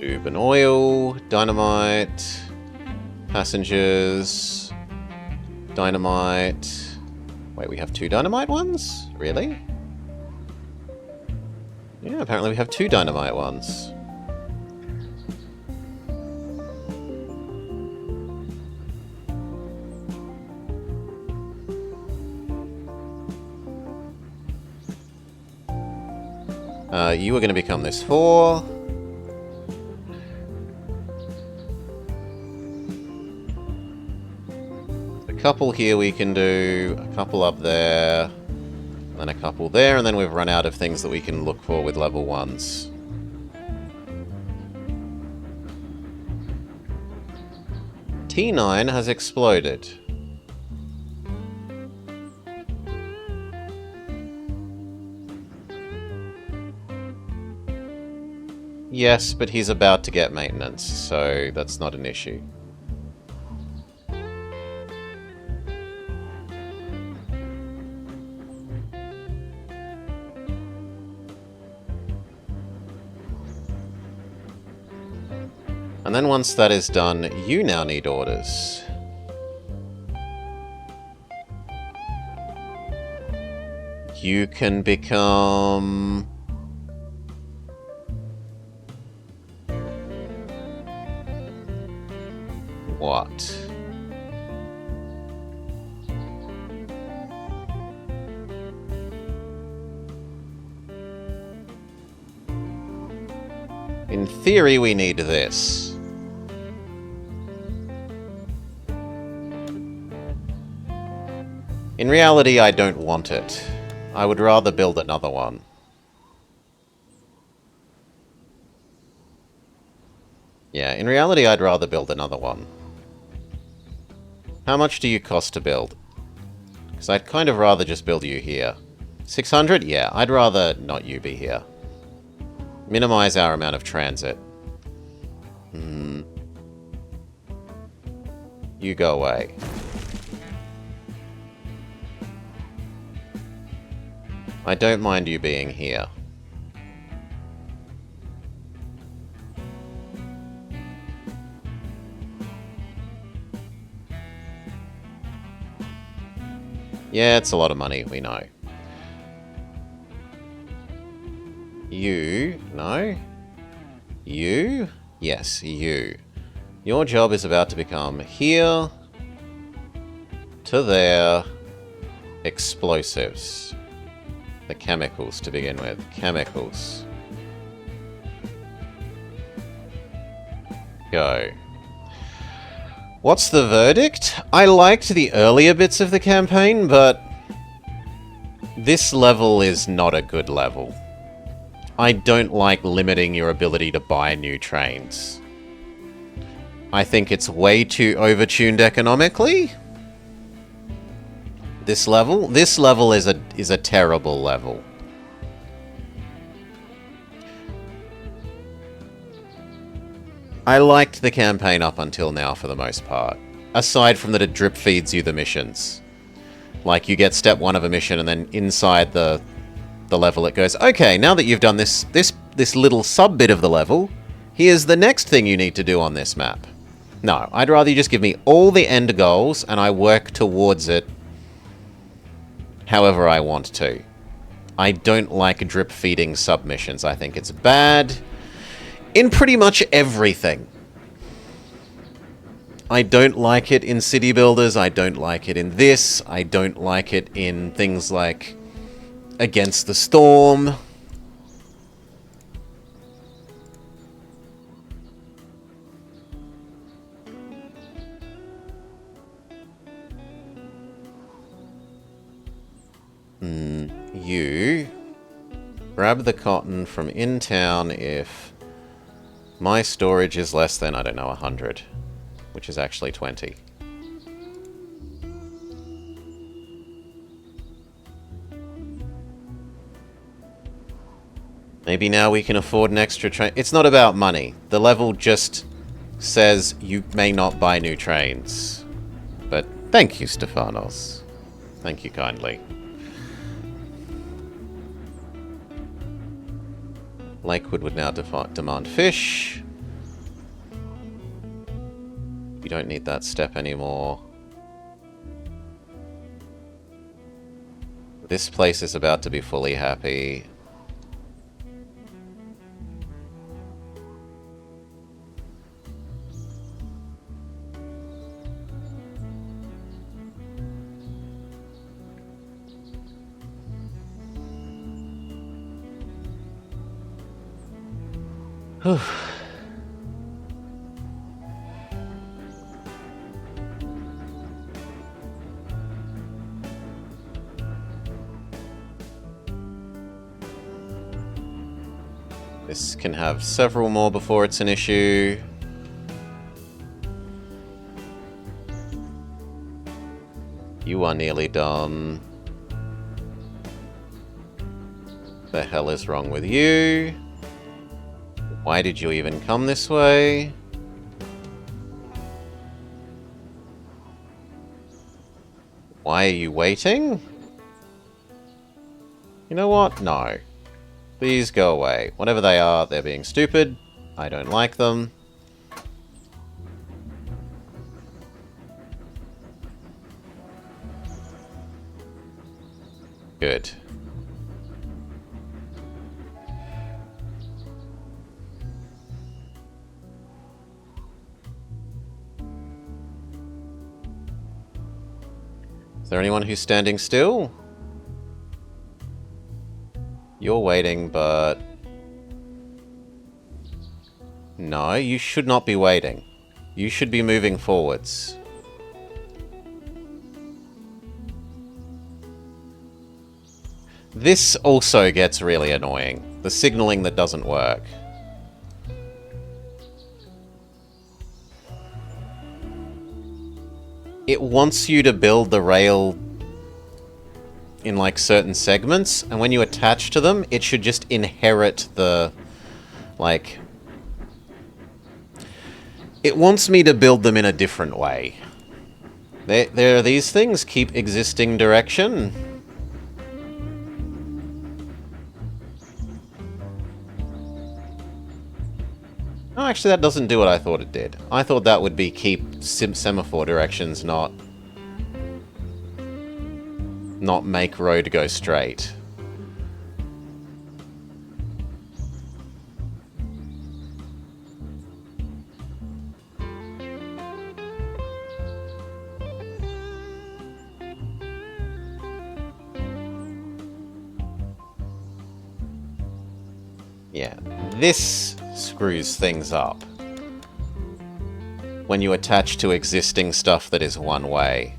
Tube and oil, dynamite, passengers, dynamite. Wait, we have 2 dynamite ones? Really? Yeah, apparently we have 2 dynamite ones. You are going to become this 4. A couple here we can do, a couple up there, and then a couple there, and then we've run out of things that we can look for with level 1s. T9 has exploded. Yes, but he's about to get maintenance, so that's not an issue. And then once that is done, you now need orders. You can become... what? In theory, we need this. In reality, I don't want it. I would rather build another one. Yeah, in reality, I'd rather build another one. How much do you cost to build? Because I'd kind of rather just build you here. 600? Yeah, I'd rather not you be here. Minimize our amount of transit. You go away. I don't mind you being here. Yeah, it's a lot of money, we know. You? No? You? Yes, you. Your job is about to become here to there. Explosives. The chemicals to begin with. Chemicals. Go. What's the verdict? I liked the earlier bits of the campaign, but this level is not a good level. I don't like limiting your ability to buy new trains. I think it's way too overtuned economically. This level is a terrible level. I liked the campaign up until now for the most part. Aside from that it drip feeds you the missions. Like you get step 1 of a mission and then inside the level it goes, okay, now that you've done this little sub bit of the level, here's the next thing you need to do on this map. No, I'd rather you just give me all the end goals and I work towards it however I want to. I don't like drip feeding submissions. I think it's bad in pretty much everything. I don't like it in city builders, I don't like it in this, I don't like it in things like Against the Storm. You grab the cotton from in town if my storage is less than, I don't know, 100, which is actually 20. Maybe now we can afford an extra train. It's not about money. The level just says you may not buy new trains. But thank you, Stefanos. Thank you kindly. Lakewood would now demand fish. You don't need that step anymore. This place is about to be fully happy. Whew. This can have several more before it's an issue. You are nearly done. The hell is wrong with you? Why did you even come this way? Why are you waiting? You know what? No. Please go away. Whatever they are, they're being stupid. I don't like them. Good. Is there anyone who's standing still? You're waiting, but... No, you should not be waiting. You should be moving forwards. This also gets really annoying. The signaling that doesn't work. It wants you to build the rail in like certain segments, and when you attach to them, it should just inherit the, like... It wants me to build them in a different way. There are these things, keep existing direction. Oh, actually that doesn't do what I thought it did. I thought that would be keep semaphore directions, not make road go straight. Yeah, this screws things up. When you attach to existing stuff that is one way.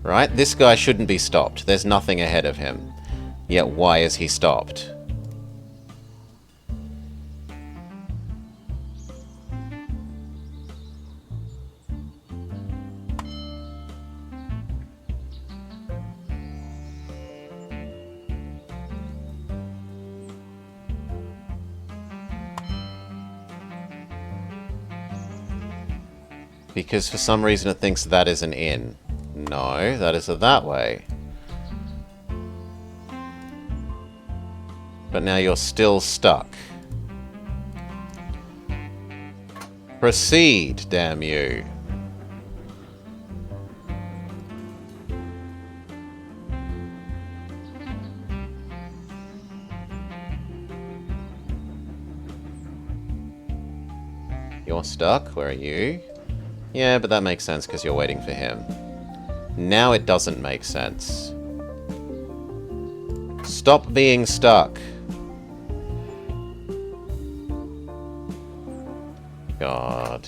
Right? This guy shouldn't be stopped. There's nothing ahead of him. Yet why is he stopped? Because for some reason it thinks that is an in. No, that is a that way. But now you're still stuck. Proceed, damn you. You're stuck? Where are you? Yeah, but that makes sense because you're waiting for him. Now it doesn't make sense. Stop being stuck. God.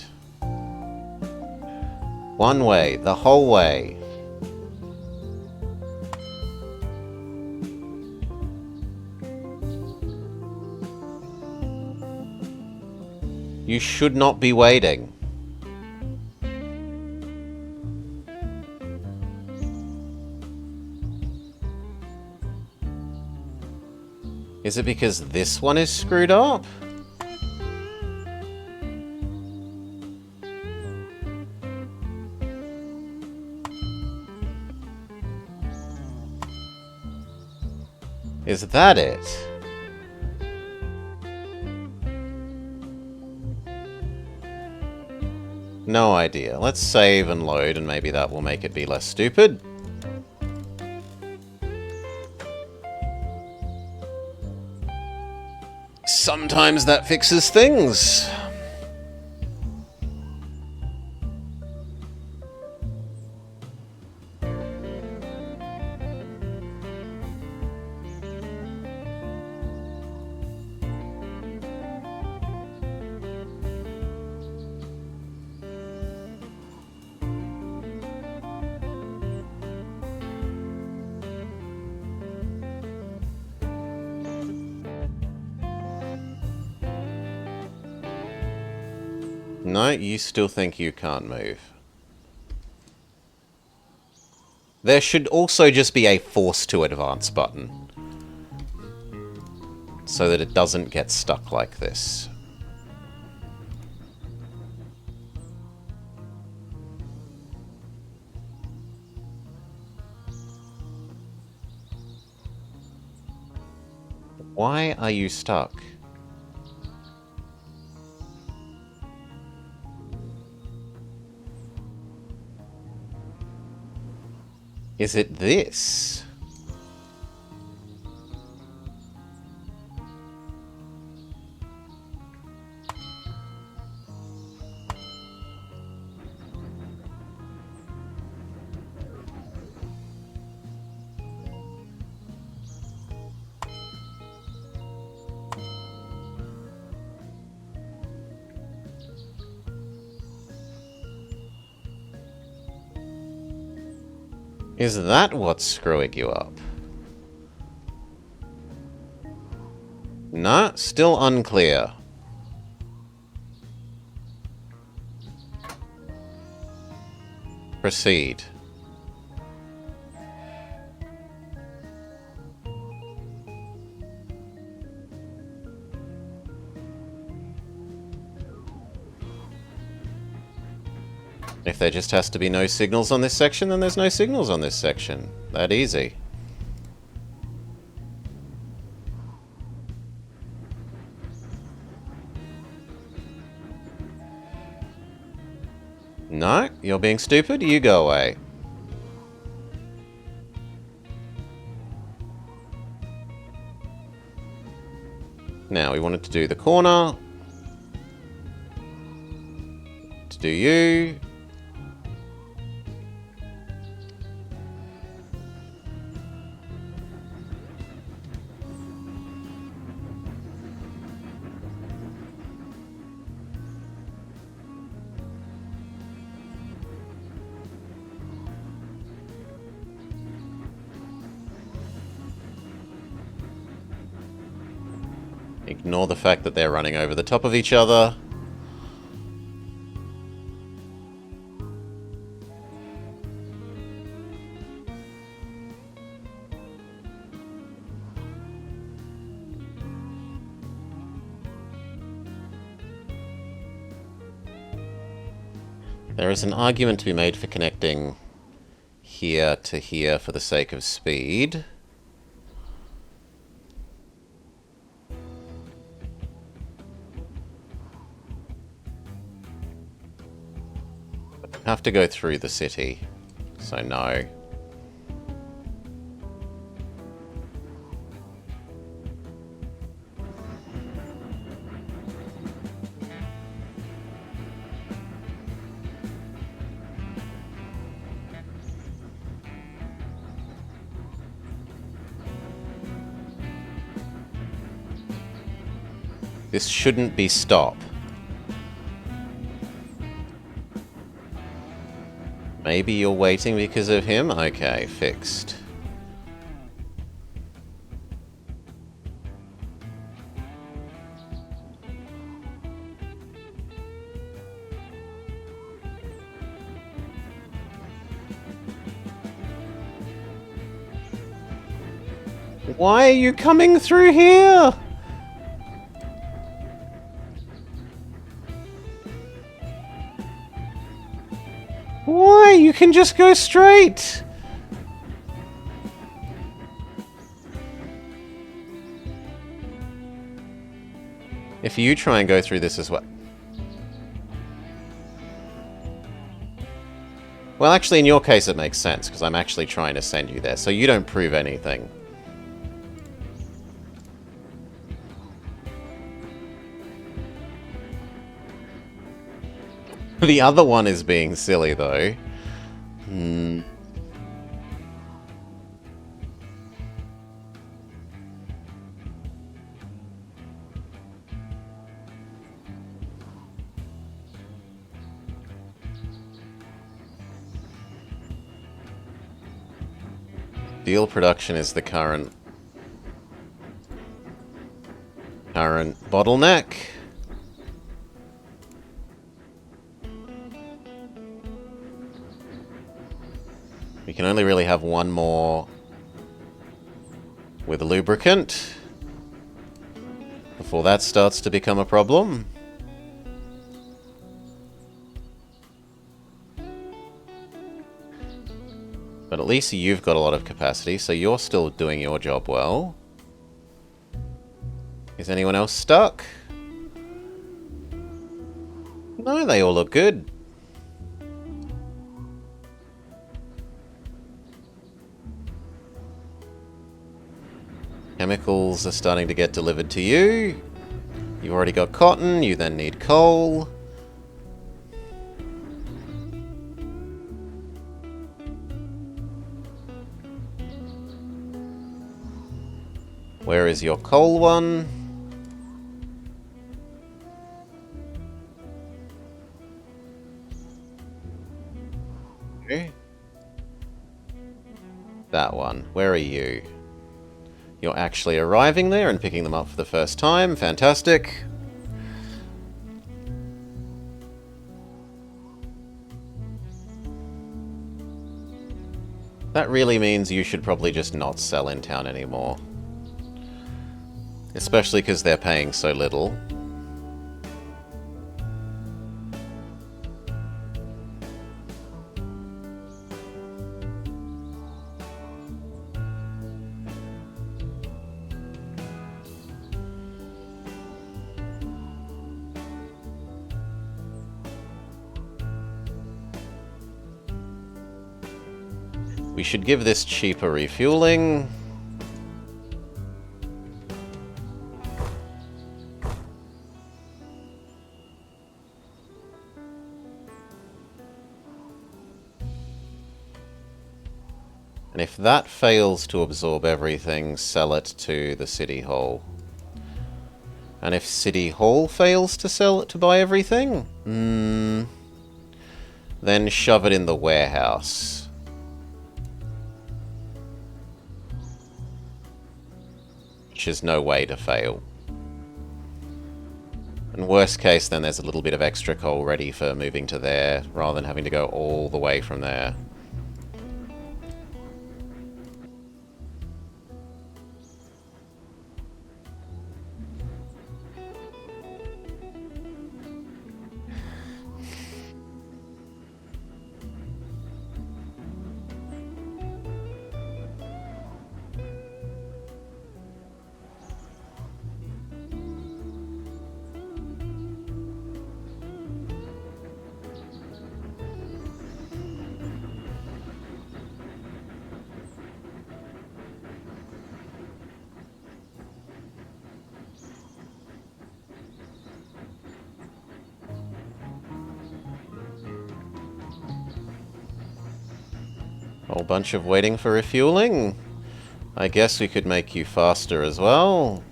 One way, the whole way. You should not be waiting. Is it because this one is screwed up? Is that it? No idea. Let's save and load, and maybe that will make it be less stupid. Sometimes that fixes things. No, you still think you can't move. There should also just be a force to advance button. So that it doesn't get stuck like this. Why are you stuck? Is it this? Is that what's screwing you up? Nah, still unclear. Proceed. If there just has to be no signals on this section, then there's no signals on this section. That easy. No, you're being stupid, you go away. Now, we wanted to do the corner. To do you. Ignore the fact that they're running over the top of each other. There is an argument to be made for connecting here to here for the sake of speed. Have to go through the city, so no. This shouldn't be stop. Maybe you're waiting because of him? Okay, fixed. Why are you coming through here? Why? You can just go straight! If you try and go through this as well... Well, actually, in your case it makes sense, because I'm actually trying to send you there, so you don't prove anything. The other one is being silly, though. Steel production is the current bottleneck. We can only really have one more with lubricant before that starts to become a problem. But at least you've got a lot of capacity, so you're still doing your job well. Is anyone else stuck? No, they all look good. Chemicals are starting to get delivered to you. You've already got cotton, you then need coal. Where is your coal one? Okay. That one. Where are you? You're actually arriving there and picking them up for the first time. Fantastic. That really means you should probably just not sell in town anymore. Especially because they're paying so little. We should give this cheaper refueling. And if that fails to absorb everything, sell it to the City Hall. And if City Hall fails to sell it to buy everything, then shove it in the warehouse. Which is no way to fail. And worst case, then there's a little bit of extra coal ready for moving to there, rather than having to go all the way from there. Whole bunch of waiting for refueling. I guess we could make you faster as well.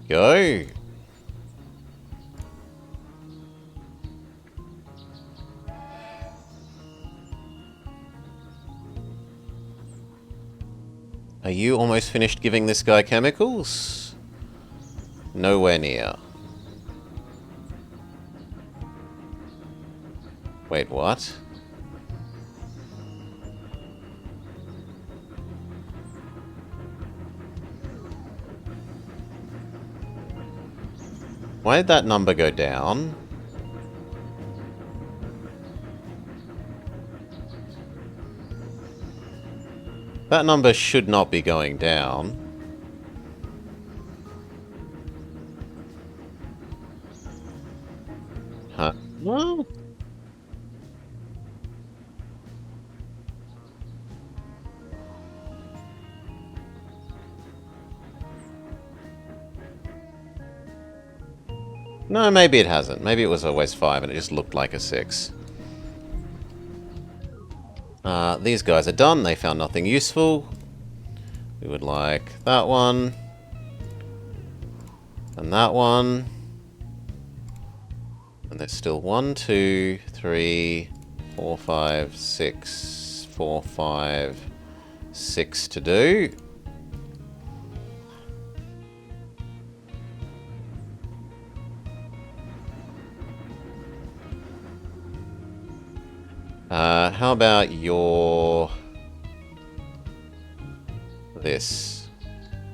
Go. Are you almost finished giving this guy chemicals? Nowhere near. Wait, what? Why did that number go down? That number should not be going down. Huh? Well... No, maybe it hasn't. Maybe it was always 5 and it just looked like a 6. These guys are done. They found nothing useful. We would like that one. And that one. And there's still 1, 2, 3, 4, 5, 6, 4, 5, 6 to do. How about your... this?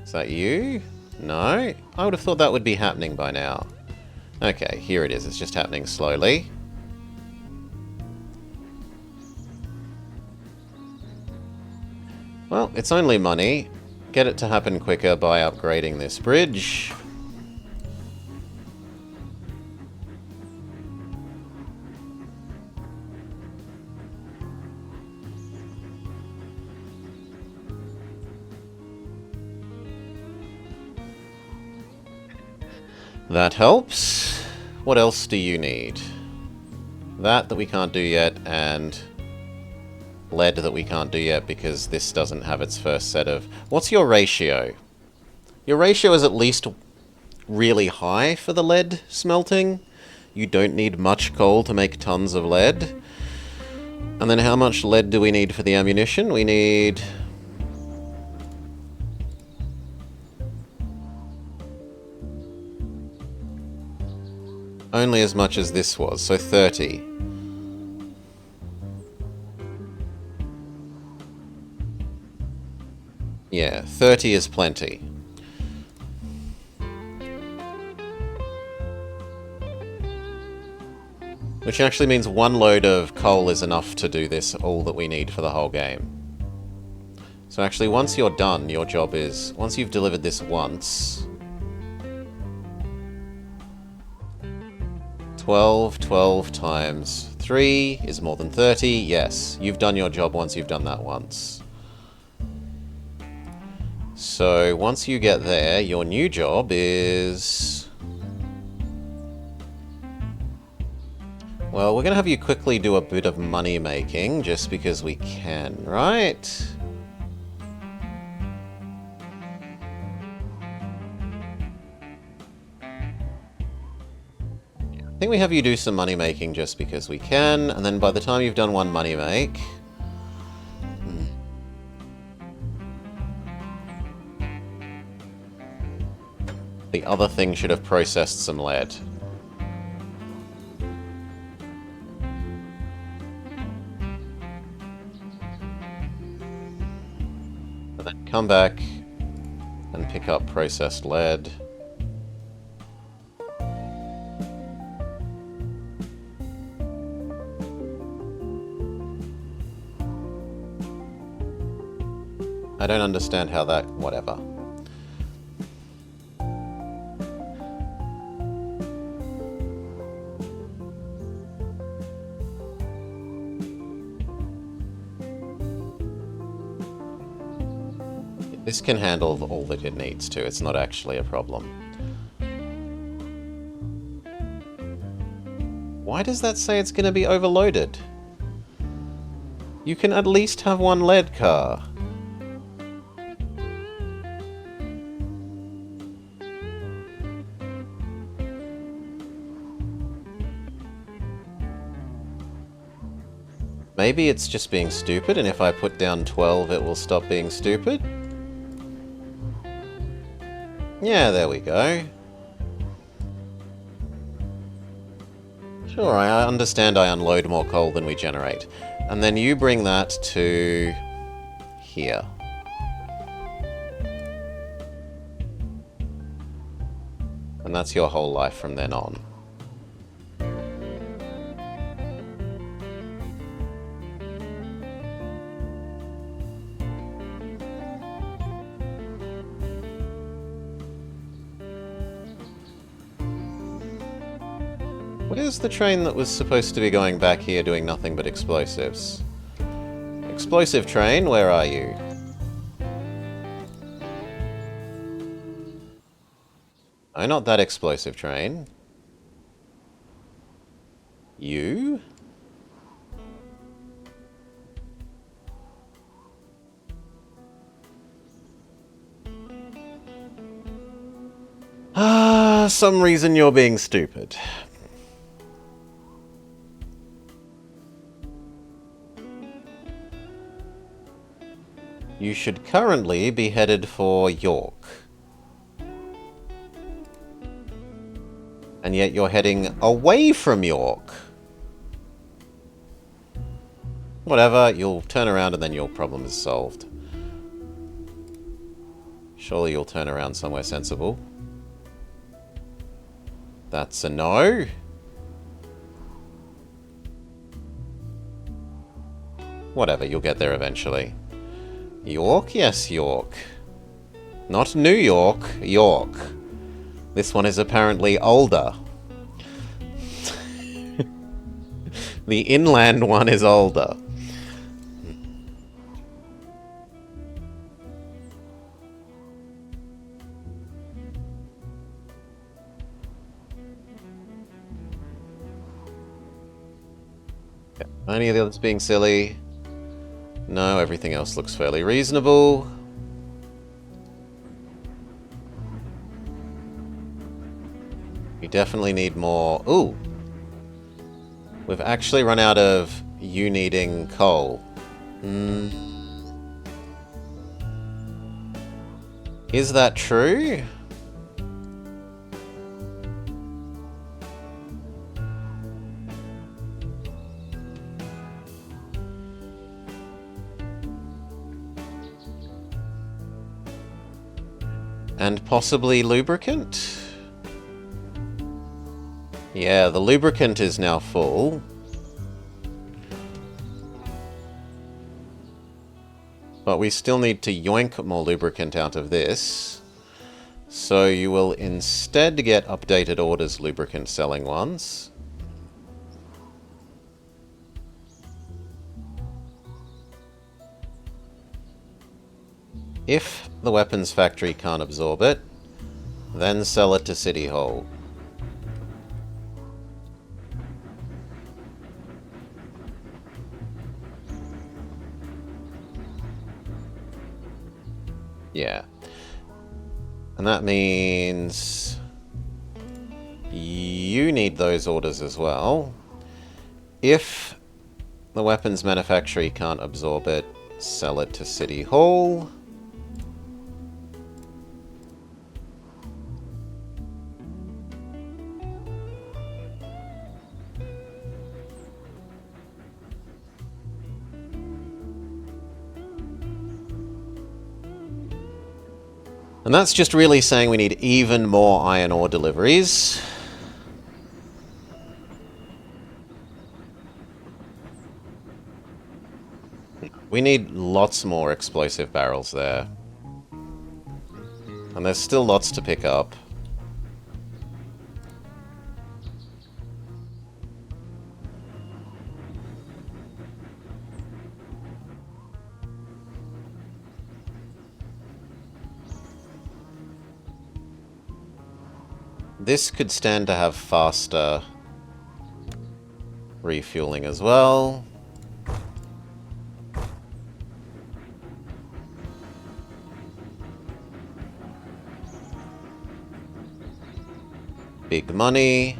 Is that you? No? I would have thought that would be happening by now. Okay, here it is. It's just happening slowly. Well, it's only money. get it to happen quicker by upgrading this bridge. That helps. What else do you need? That we can't do yet, and lead that we can't do yet because this doesn't have its first set of... What's your ratio? Your ratio is at least really high for the lead smelting. You don't need much coal to make tons of lead. And then how much lead do we need for the ammunition? We need... only as much as this was, so 30. Yeah, 30 is plenty. Which actually means one load of coal is enough to do this, all that we need for the whole game. So actually, once you're done, your job is... once you've delivered this once... 12 times 3 is more than 30. Yes, you've done your job once you've done that once. So, once you get there, your new job is... well, we're going to have you quickly do a bit of money making, just because we can, right? I think we have you do some money making just because we can, and then by the time you've done one money make... the other thing should have processed some lead. And then come back and pick up processed lead. I don't understand how that... whatever. This can handle all that it needs to. It's not actually a problem. Why does that say it's going to be overloaded? You can at least have one lead car. Maybe it's just being stupid, and if I put down 12 it will stop being stupid? Yeah, there we go. Sure, I understand I unload more coal than we generate. And then you bring that to... here. And that's your whole life from then on. Where's the train that was supposed to be going back here doing nothing but explosives? Explosive train, where are you? Oh, not that explosive train. You? Ah, some reason you're being stupid. You should currently be headed for York. And yet you're heading away from York. Whatever, you'll turn around and then your problem is solved. Surely you'll turn around somewhere sensible. That's a no. Whatever, you'll get there eventually. York? Yes, York. Not New York, York. This one is apparently older. The inland one is older. Any of the others being silly? No, everything else looks fairly reasonable. We definitely need more. Ooh! We've actually run out of you needing coal. Is that true? And possibly lubricant? Yeah, the lubricant is now full. But we still need to yoink more lubricant out of this. So you will instead get updated orders lubricant selling ones. If the weapons factory can't absorb it, then sell it to City Hall. Yeah. And that means you need those orders as well. If the weapons manufacturer can't absorb it, sell it to City Hall. And that's just really saying we need even more iron ore deliveries. We need lots more explosive barrels there. And there's still lots to pick up. This could stand to have faster refueling as well. Big money.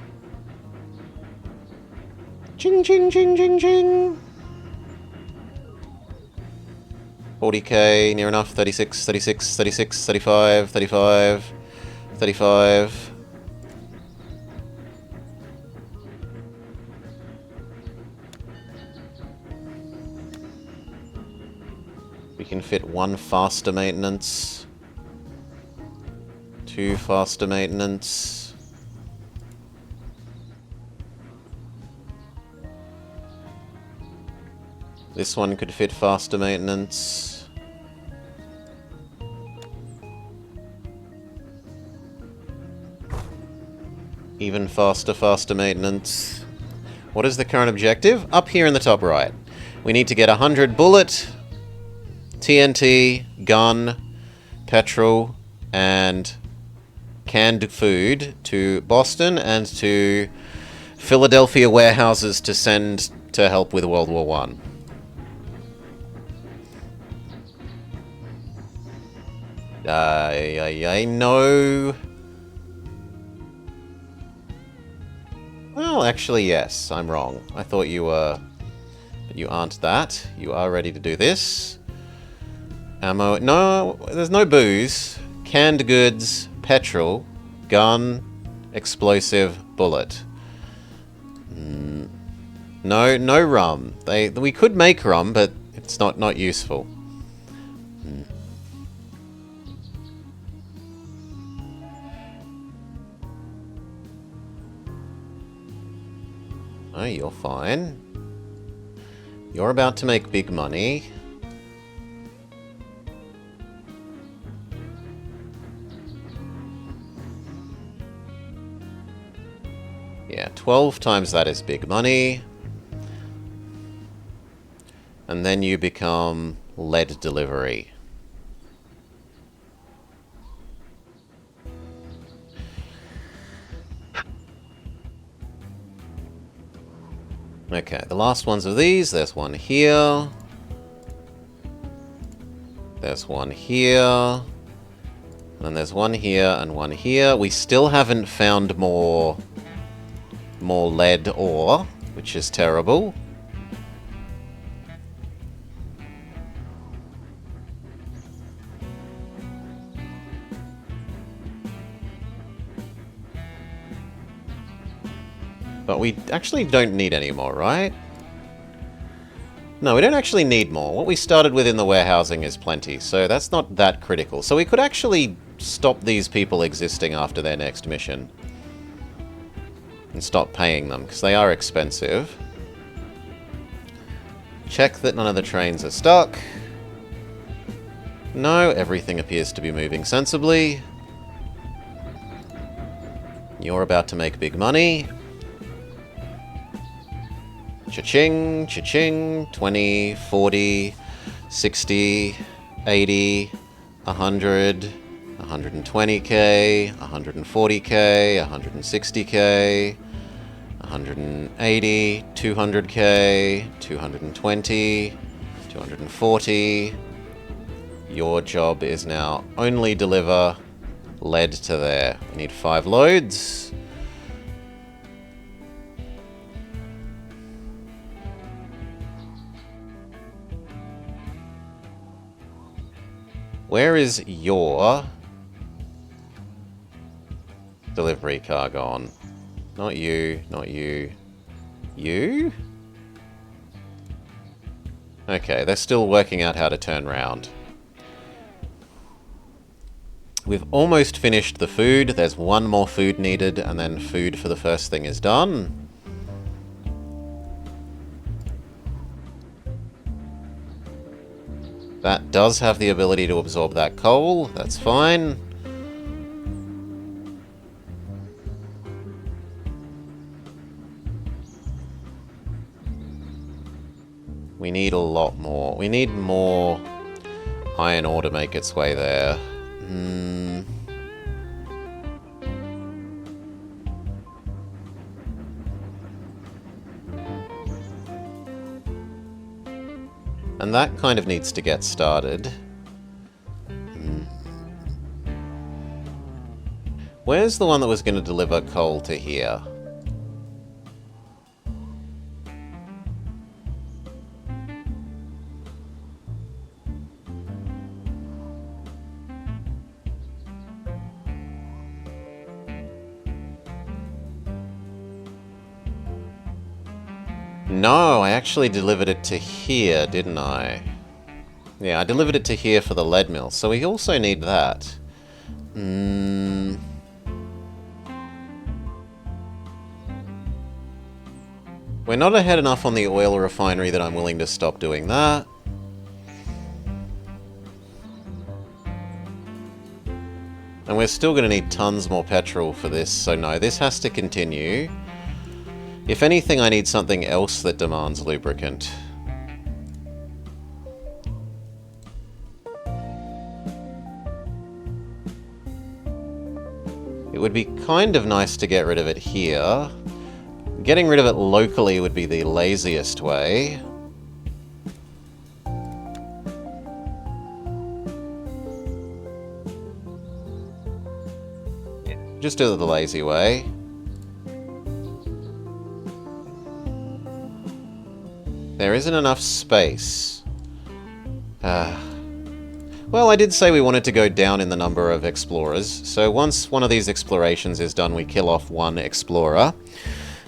Ching, ching, ching, ching, ching. 40k, near enough. 36, 36, 36, 35, 35, 35. We can fit one faster maintenance. 2 faster maintenance. This one could fit faster maintenance. Even faster maintenance. What is the current objective? Up here in the top right. We need to get 100 bullet, TNT, gun, petrol, and canned food to Boston and to Philadelphia warehouses to send to help with World War I. I know. Well, actually, yes, I'm wrong. I thought you were, but you aren't that. You are ready to do this. Ammo. No, there's no booze. Canned goods, petrol, gun, explosive, bullet. No rum. We could make rum, but it's not useful. Oh, you're fine. You're about to make big money. Yeah, 12 times that is big money. And then you become lead delivery. Okay, the last ones of these. There's one here. There's one here. And there's one here and one here. We still haven't found more lead ore, which is terrible. But we actually don't need any more, right? No, we don't actually need more. What we started with in the warehousing is plenty, so that's not that critical. So we could actually stop these people existing after their next mission. And stop paying them, because they are expensive. Check that none of the trains are stuck. No, everything appears to be moving sensibly. You're about to make big money. Cha-ching, cha-ching, 20, 40, 60, 80, 100, 120k, 140k, 160k, 180, 200k, 220, 240. Your job is now only deliver lead to there. We need 5 loads. Where is your delivery car gone? Not you, not you. You? Okay, they're still working out how to turn round. We've almost finished the food. There's one more food needed, and then food for the first thing is done. That does have the ability to absorb that coal. That's fine. We need a lot more. We need more iron ore to make its way there. And that kind of needs to get started. Where's the one that was going to deliver coal to here? No, I actually delivered it to here, didn't I? Yeah, I delivered it to here for the lead mill, so we also need that. We're not ahead enough on the oil refinery that I'm willing to stop doing that. And we're still going to need tons more petrol for this, so no, this has to continue. If anything, I need something else that demands lubricant. It would be kind of nice to get rid of it here. Getting rid of it locally would be the laziest way. Just do it the lazy way. There isn't enough space. Well, I did say we wanted to go down in the number of explorers, so once one of these explorations is done, we kill off one explorer,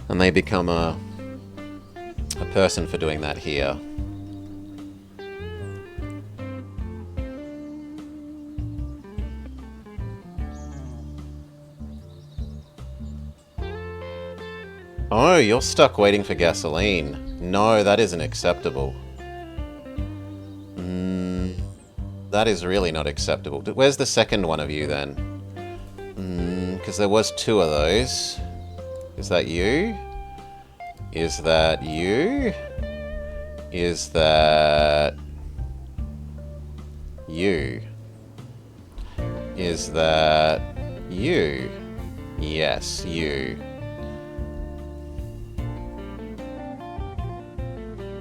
and they become a person for doing that here. Oh, you're stuck waiting for gasoline. No, that isn't acceptable. That is really not acceptable. Where's the second one of you, then? Because there was 2 of those. Is that you? Is that you? Is that you? Is that you? Yes, you.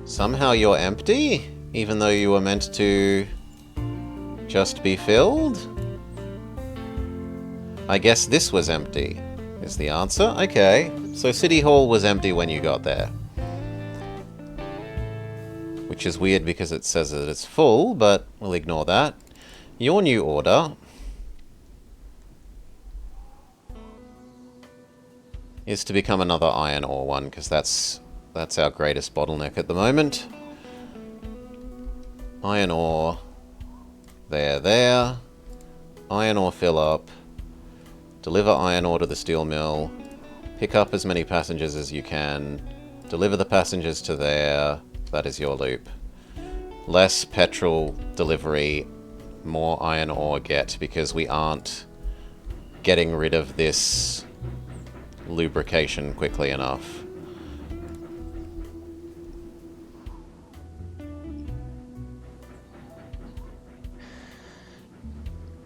Somehow you're empty, even though you were meant to just be filled? I guess this was empty, is the answer. Okay, so City Hall was empty when you got there. Which is weird because it says that it's full, but we'll ignore that. Your new order is to become another iron ore one, because that's our greatest bottleneck at the moment. Iron ore. There. Iron ore fill up. Deliver iron ore to the steel mill. Pick up as many passengers as you can. Deliver the passengers to there. That is your loop. Less petrol delivery, more iron ore get, because we aren't getting rid of this lubrication quickly enough.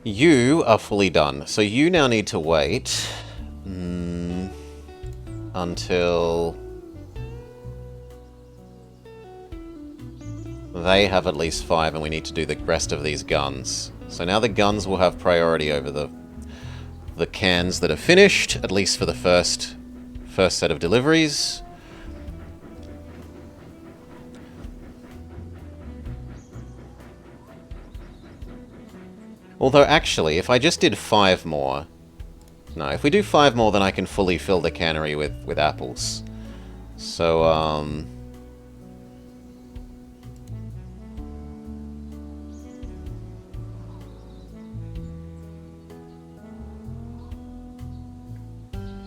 You are fully done, so you now need to wait until they have at least 5, and we need to do the rest of these guns. So now the guns will have priority over the cans that are finished, at least for the first set of deliveries. Although, actually, if I just did 5 more... No, if we do 5 more, then I can fully fill the cannery with apples. So,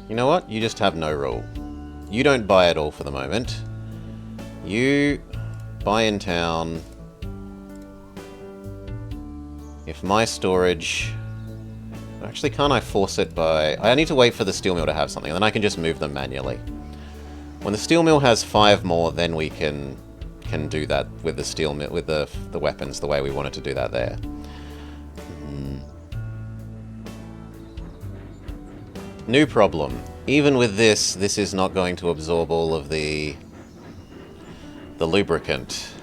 you know what? You just have no rule. You don't buy it all for the moment. You buy in town... If my storage... Actually, can't I force it by... I need to wait for the steel mill to have something, and then I can just move them manually. When the steel mill has 5 more, then we can do that with the steel mill, with the weapons, the way we wanted to do that there. New problem. Even with this is not going to absorb all of the lubricant.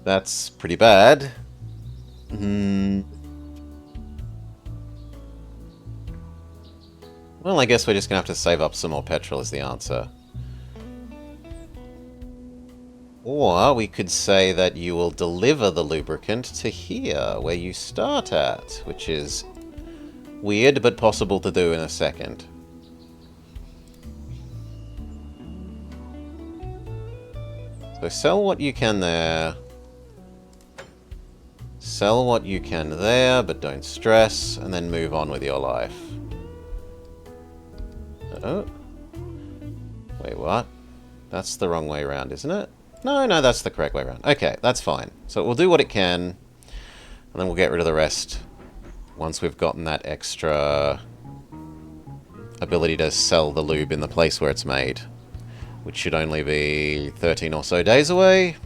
That's pretty bad. Well, I guess we're just gonna have to save up some more petrol is the answer. Or we could say that you will deliver the lubricant to here, where you start at, which is weird but possible to do in a second. So sell what you can there. Sell what you can there, but don't stress, and then move on with your life. Oh. Wait, what? That's the wrong way around, isn't it? No, that's the correct way around. Okay, that's fine. So we'll do what it can, and then we'll get rid of the rest once we've gotten that extra ability to sell the lube in the place where it's made, which should only be 13 or so days away.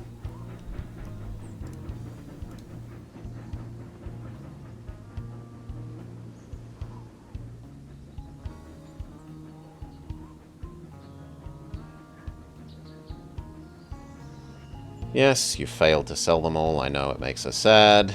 Yes, you failed to sell them all. I know it makes us sad.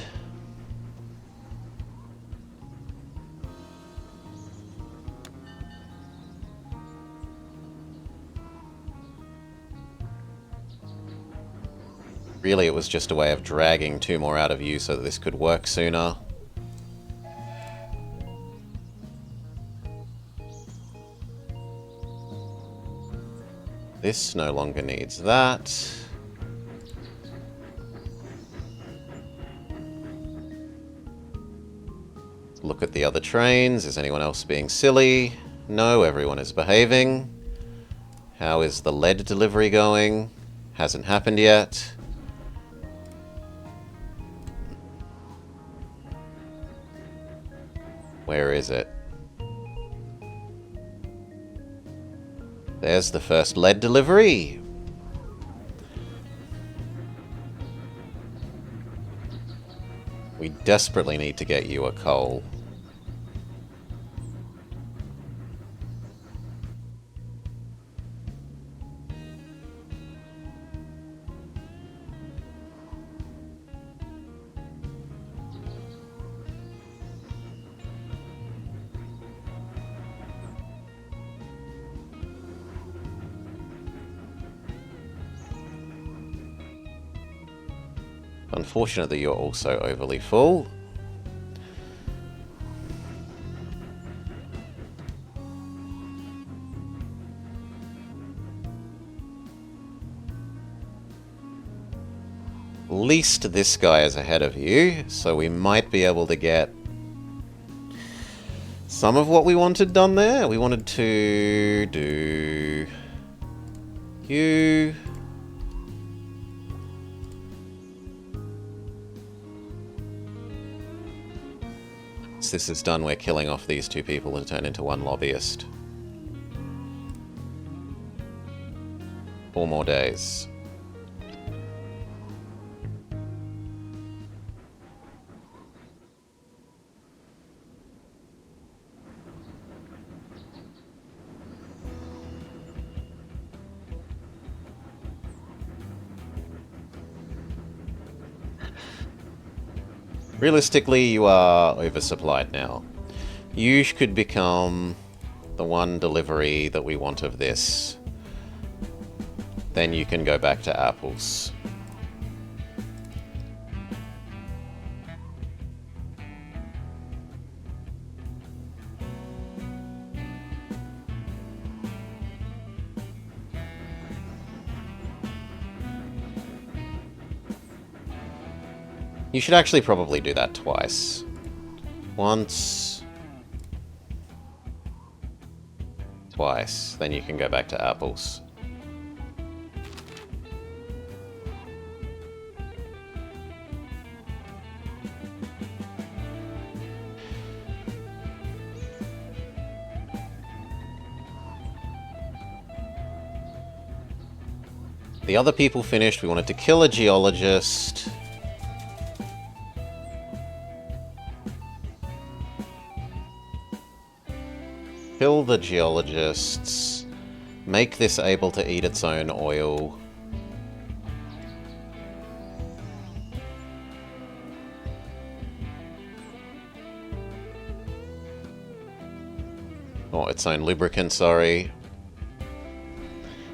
Really, it was just a way of dragging 2 more out of you so that this could work sooner. This no longer needs that. look at the other trains. Is anyone else being silly? No, everyone is behaving. How is the lead delivery going? Hasn't happened yet. Where is it? There's the first lead delivery. We desperately need to get you a coal. Unfortunately, you're also overly full. At least this guy is ahead of you, so we might be able to get some of what we wanted done there. We wanted to do you. Once this is done, we're killing off these two people and turn into one lobbyist. 4 more days. Realistically, you are oversupplied now. You could become the one delivery that we want of this. Then you can go back to apples. You should actually probably do that twice. Once. Twice. Then you can go back to apples. The other people finished. We wanted to kill a geologist. Kill the geologists. Make this able to eat its own oil. Or its own lubricant, sorry.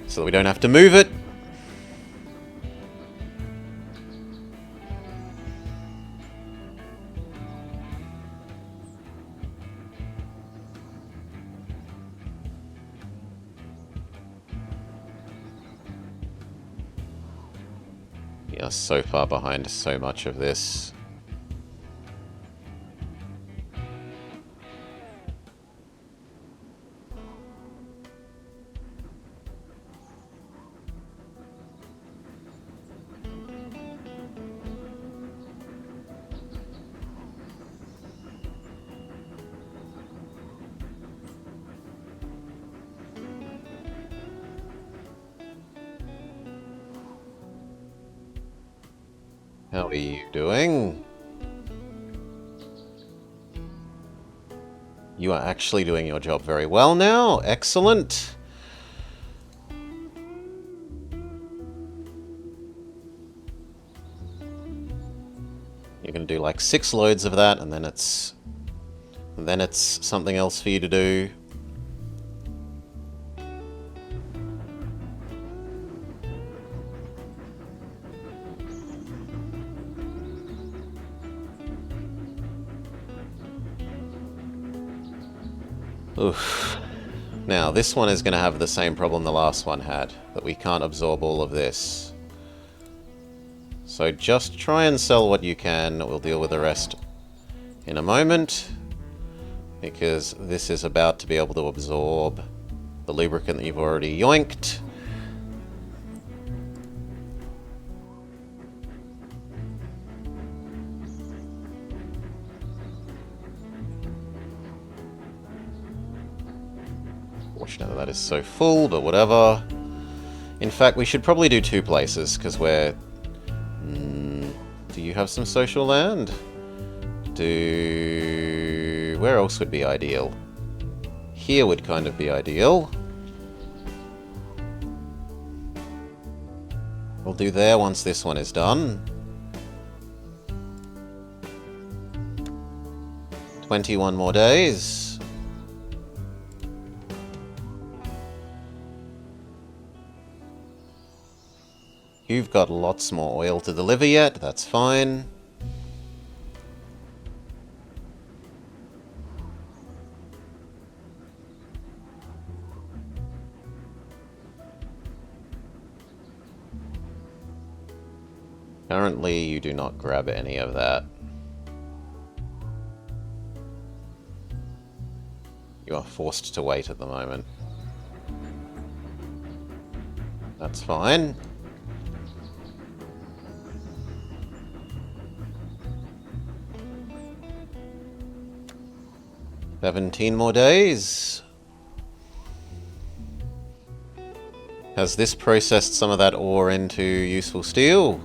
So that we don't have to move it. We are so far behind so much of this. How are you doing? You are actually doing your job very well now. Excellent. You're going to do like 6 loads of that, and then it's something else for you to do. Oof. Now, this one is going to have the same problem the last one had, that we can't absorb all of this. So just try and sell what you can. We'll deal with the rest in a moment. because this is about to be able to absorb the lubricant that you've already yoinked. Fortunately, that is so full, but whatever. In fact, we should probably do 2 places, because we're... do you have some social land? Where else would be ideal? Here would kind of be ideal. We'll do there once this one is done. 21 more days. You've got lots more oil to deliver yet, that's fine. Currently, you do not grab any of that. You are forced to wait at the moment. That's fine. "17 more days." Has this processed some of that ore into useful steel?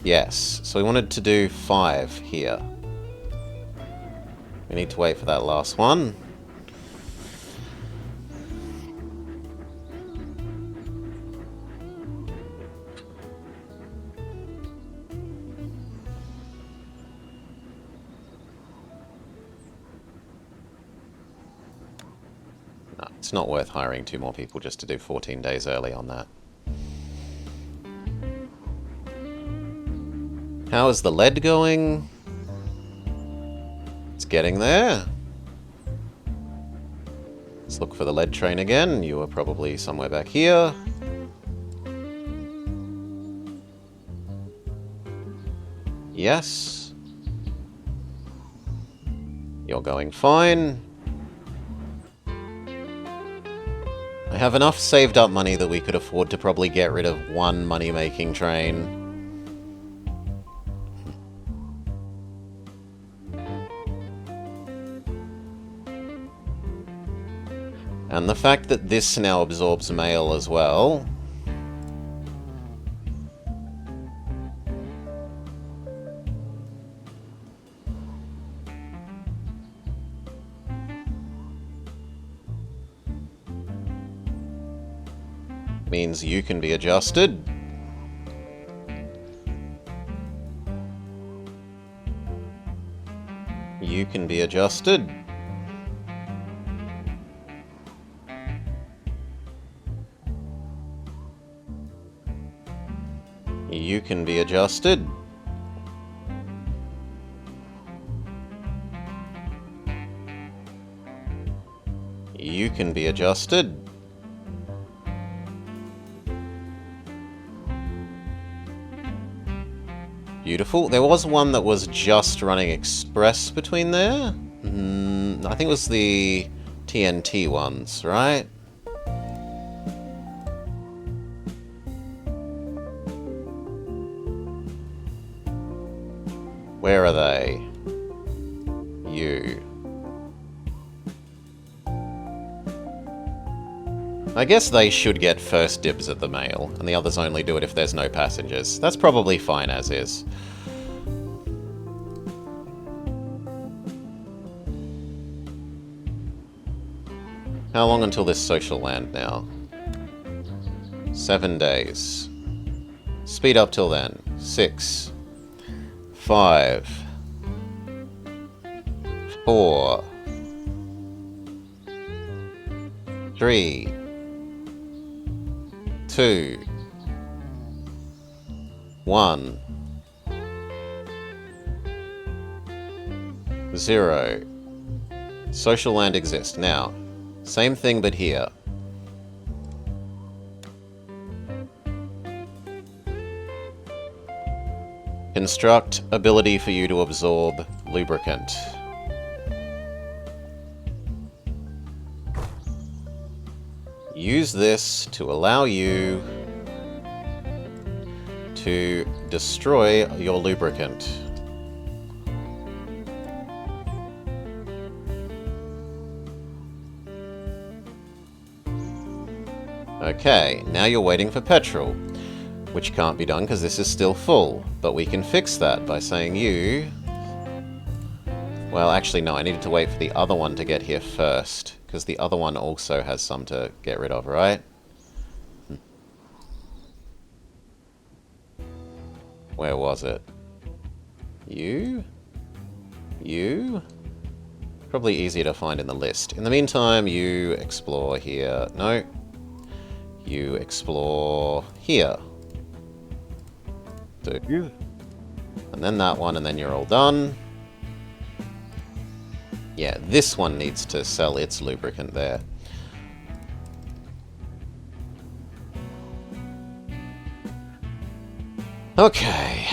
Yes. So we wanted to do 5 here. We need to wait for that last one. It's not worth hiring 2 more people just to do 14 days early on that. How is the lead going? It's getting there. Let's look for the lead train again. You are probably somewhere back here. Yes. You're going fine. I have enough saved up money that we could afford to probably get rid of 1 money-making train. And the fact that this now absorbs mail as well... means you can be adjusted. You can be adjusted. You can be adjusted. You can be adjusted. Beautiful. There was one that was just running express between there. I think it was the TNT ones, right? Where are they? You. I guess they should get first dibs at the mail, and the others only do it if there's no passengers. That's probably fine as is. How long until this social land now? 7 days. Speed up till then. 6. 5. 4. 3. 2. 1. 0. Social land exists. Now, same thing but here. Construct ability for you to absorb lubricant. use this to allow you to destroy your lubricant. Okay, now you're waiting for petrol, which can't be done because this is still full, but we can fix that by saying you... Well, actually no, I needed to wait for the other one to get here first, because the other one also has some to get rid of, right? Where was it? You? You? Probably easier to find in the list. In the meantime, you explore here. No. You explore here. Do you? And then that one, and then you're all done. Yeah, this one needs to sell its lubricant there. Okay.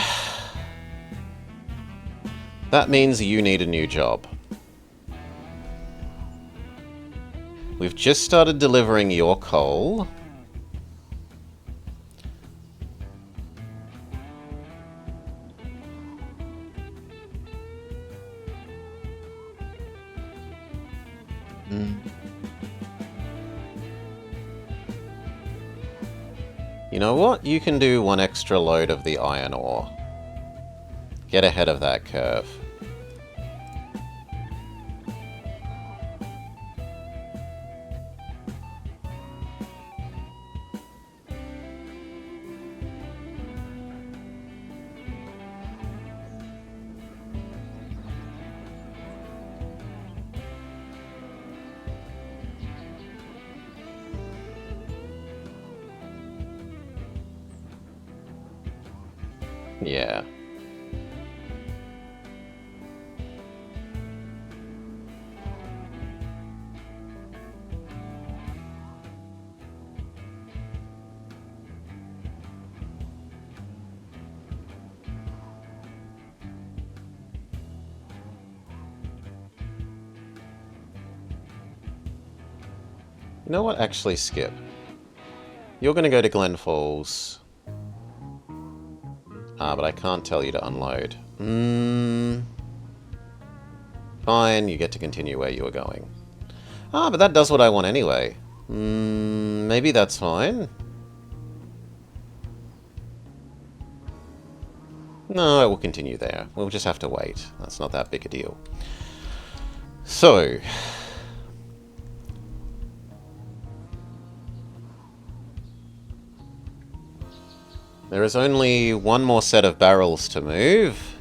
That means you need a new job. We've just started delivering your coal. You know what? You can do one extra load of the iron ore. Get ahead of that curve. Yeah. You know what? Actually, skip. You're going to go to Glen Falls. Ah, but I can't tell you to unload. Fine, you get to continue where you were going. Ah, but that does what I want anyway. Maybe that's fine. No, I will continue there. We'll just have to wait. That's not that big a deal. So... there is only one more set of barrels to move.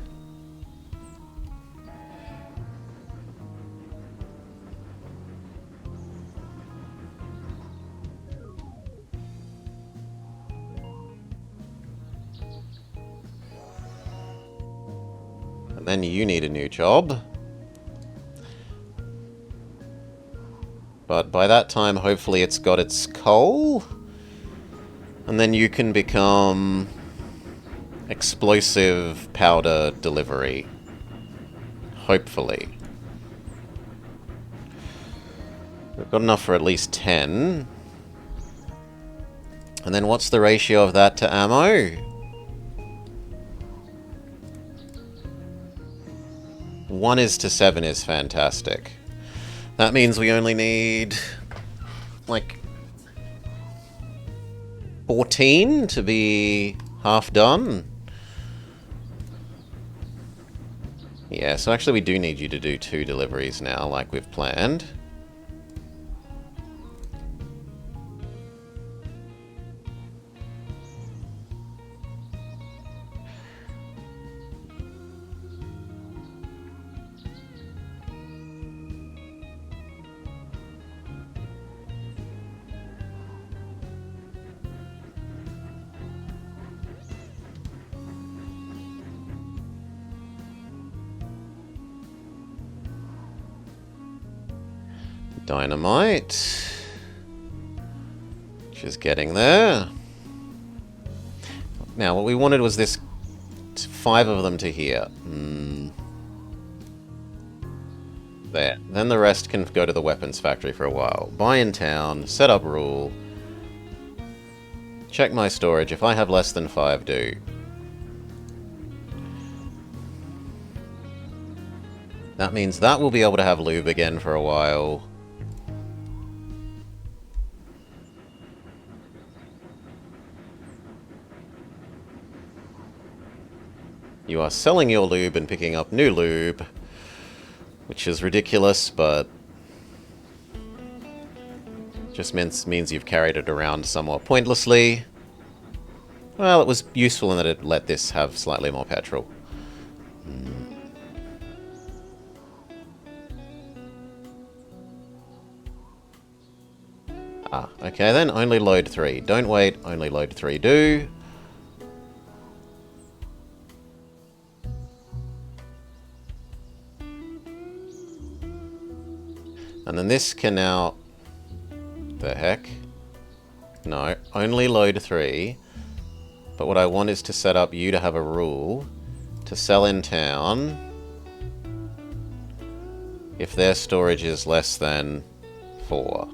And then you need a new job. But by that time, hopefully it's got its coal. And then you can become explosive powder delivery. Hopefully. We've got enough for at least 10. And then what's the ratio of that to ammo? 1:7 is fantastic. That means we only need, like, 14 to be half done. Yeah, so actually we do need you to do 2 deliveries now, like we've planned. Dynamite. Which is getting there. Now, what we wanted was this 5 of them to here. There. Then the rest can go to the weapons factory for a while. Buy in town, set up rule. Check my storage. If I have less than 5, do. That means that will be able to have lube again for a while. You are selling your lube and picking up new lube, which is ridiculous, but just means you've carried it around somewhat pointlessly. Well, it was useful in that it let this have slightly more petrol. Ah, okay then, only load 3. Don't wait, only load 3 do. And then this can now... The heck? No, only load 3. But what I want is to set up you to have a rule to sell in town if their storage is less than 4.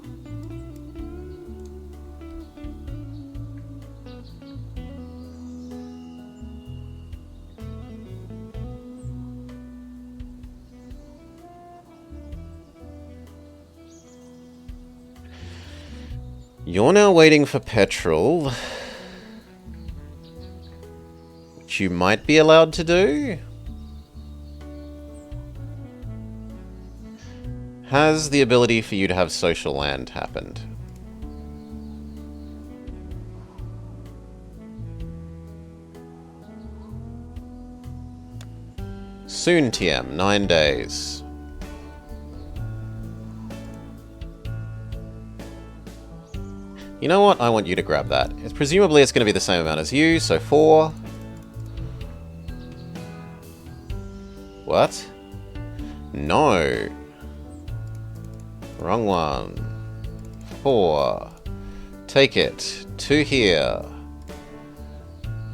You're now waiting for petrol, which you might be allowed to do. Has the ability for you to have social land happened? Soon, TM, 9 days. You know what? I want you to grab that. Presumably it's going to be the same amount as you, so 4. What? No. Wrong one. 4. Take it. 2 here.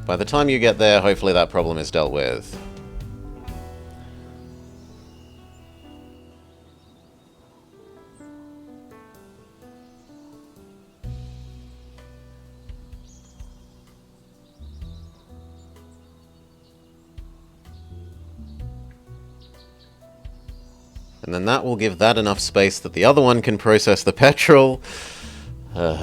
By the time you get there, hopefully that problem is dealt with. And then that will give that enough space that the other one can process the petrol. Yep,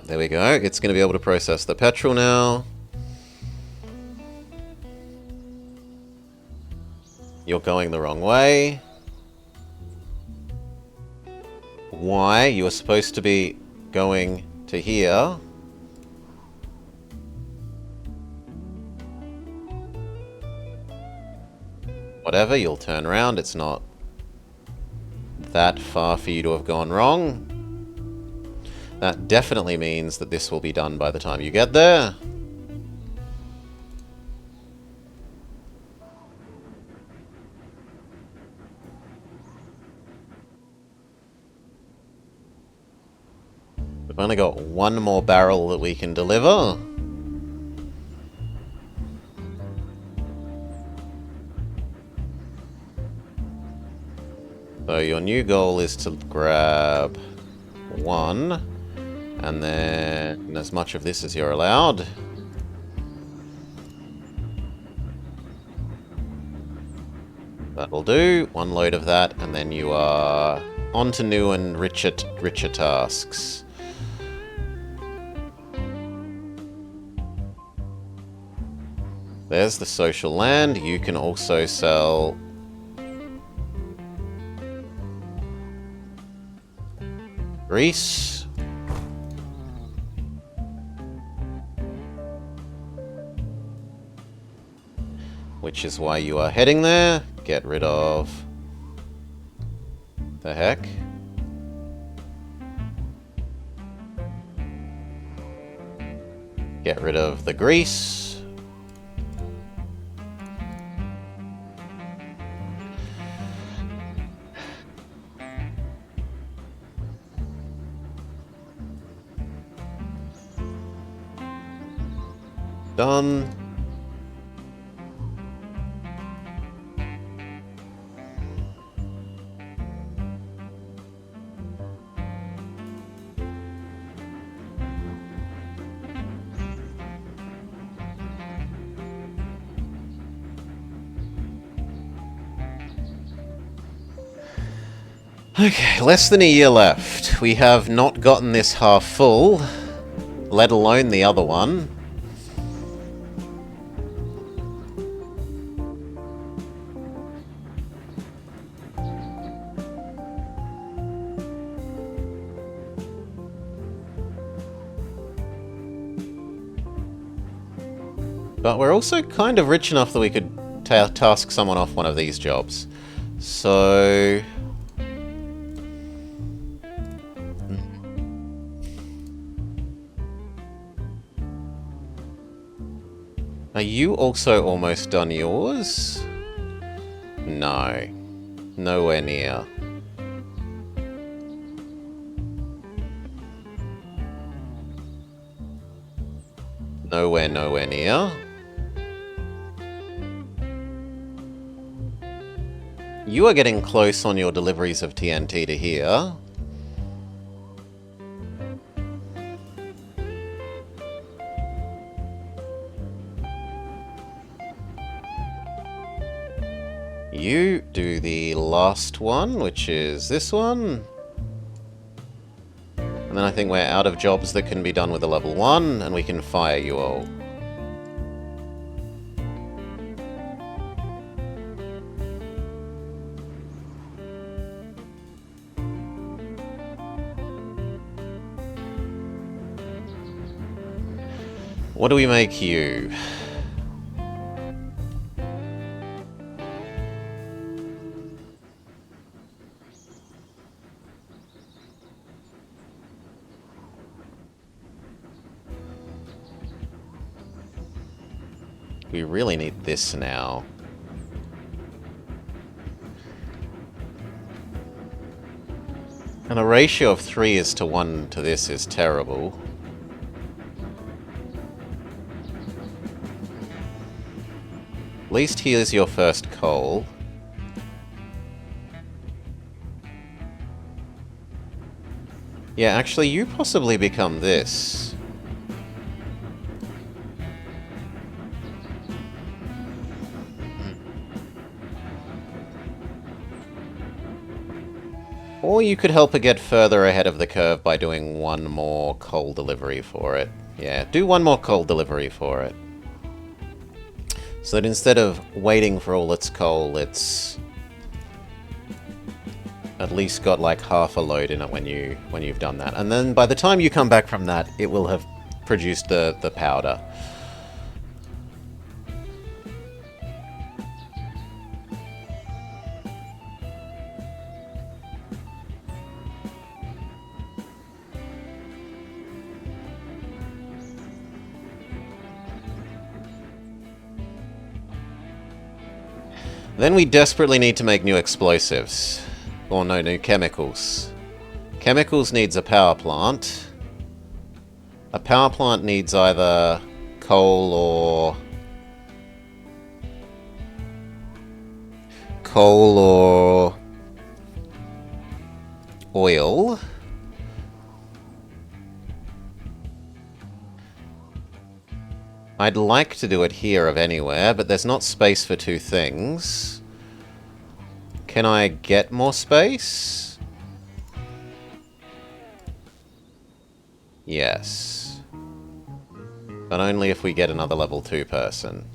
there we go. It's going to be able to process the petrol now. You're going the wrong way. Why? You were supposed to be going to here. Whatever, you'll turn around. It's not that far for you to have gone wrong. That definitely means that this will be done by the time you get there. We've only got 1 more barrel that we can deliver. So your new goal is to grab 1, and then as much of this as you're allowed. That'll do. 1 load of that, and then you are on to new and richer tasks. There's the social land. You can also sell Greece. Which is why you are heading there. Get rid of... The heck? Get rid of the Greece. Done. Okay, less than a year left. We have not gotten this half full, let alone the other one. But we're also kind of rich enough that we could task someone off one of these jobs. So... Are you also almost done yours? No. Nowhere near. Nowhere near. You are getting close on your deliveries of TNT to here. You do the last one, which is this one. And then I think we're out of jobs that can be done with a level 1, and we can fire you all. What do we make you? We really need this now. And a ratio of 3 is to 1 to this is terrible. At least here's your first coal. Yeah, actually, you possibly become this. Or you could help it get further ahead of the curve by doing one more coal delivery for it. Yeah, do one more coal delivery for it. So that instead of waiting for all its coal, it's at least got like half a load in it when you've done that. And then by the time you come back from that, it will have produced the powder. Then we desperately need to make new explosives. Or no, new chemicals. Chemicals needs a power plant. A power plant needs either coal or... oil. I'd like to do it here of anywhere, but there's not space for two things. Can I get more space? Yes. But only if we get another level 2 person.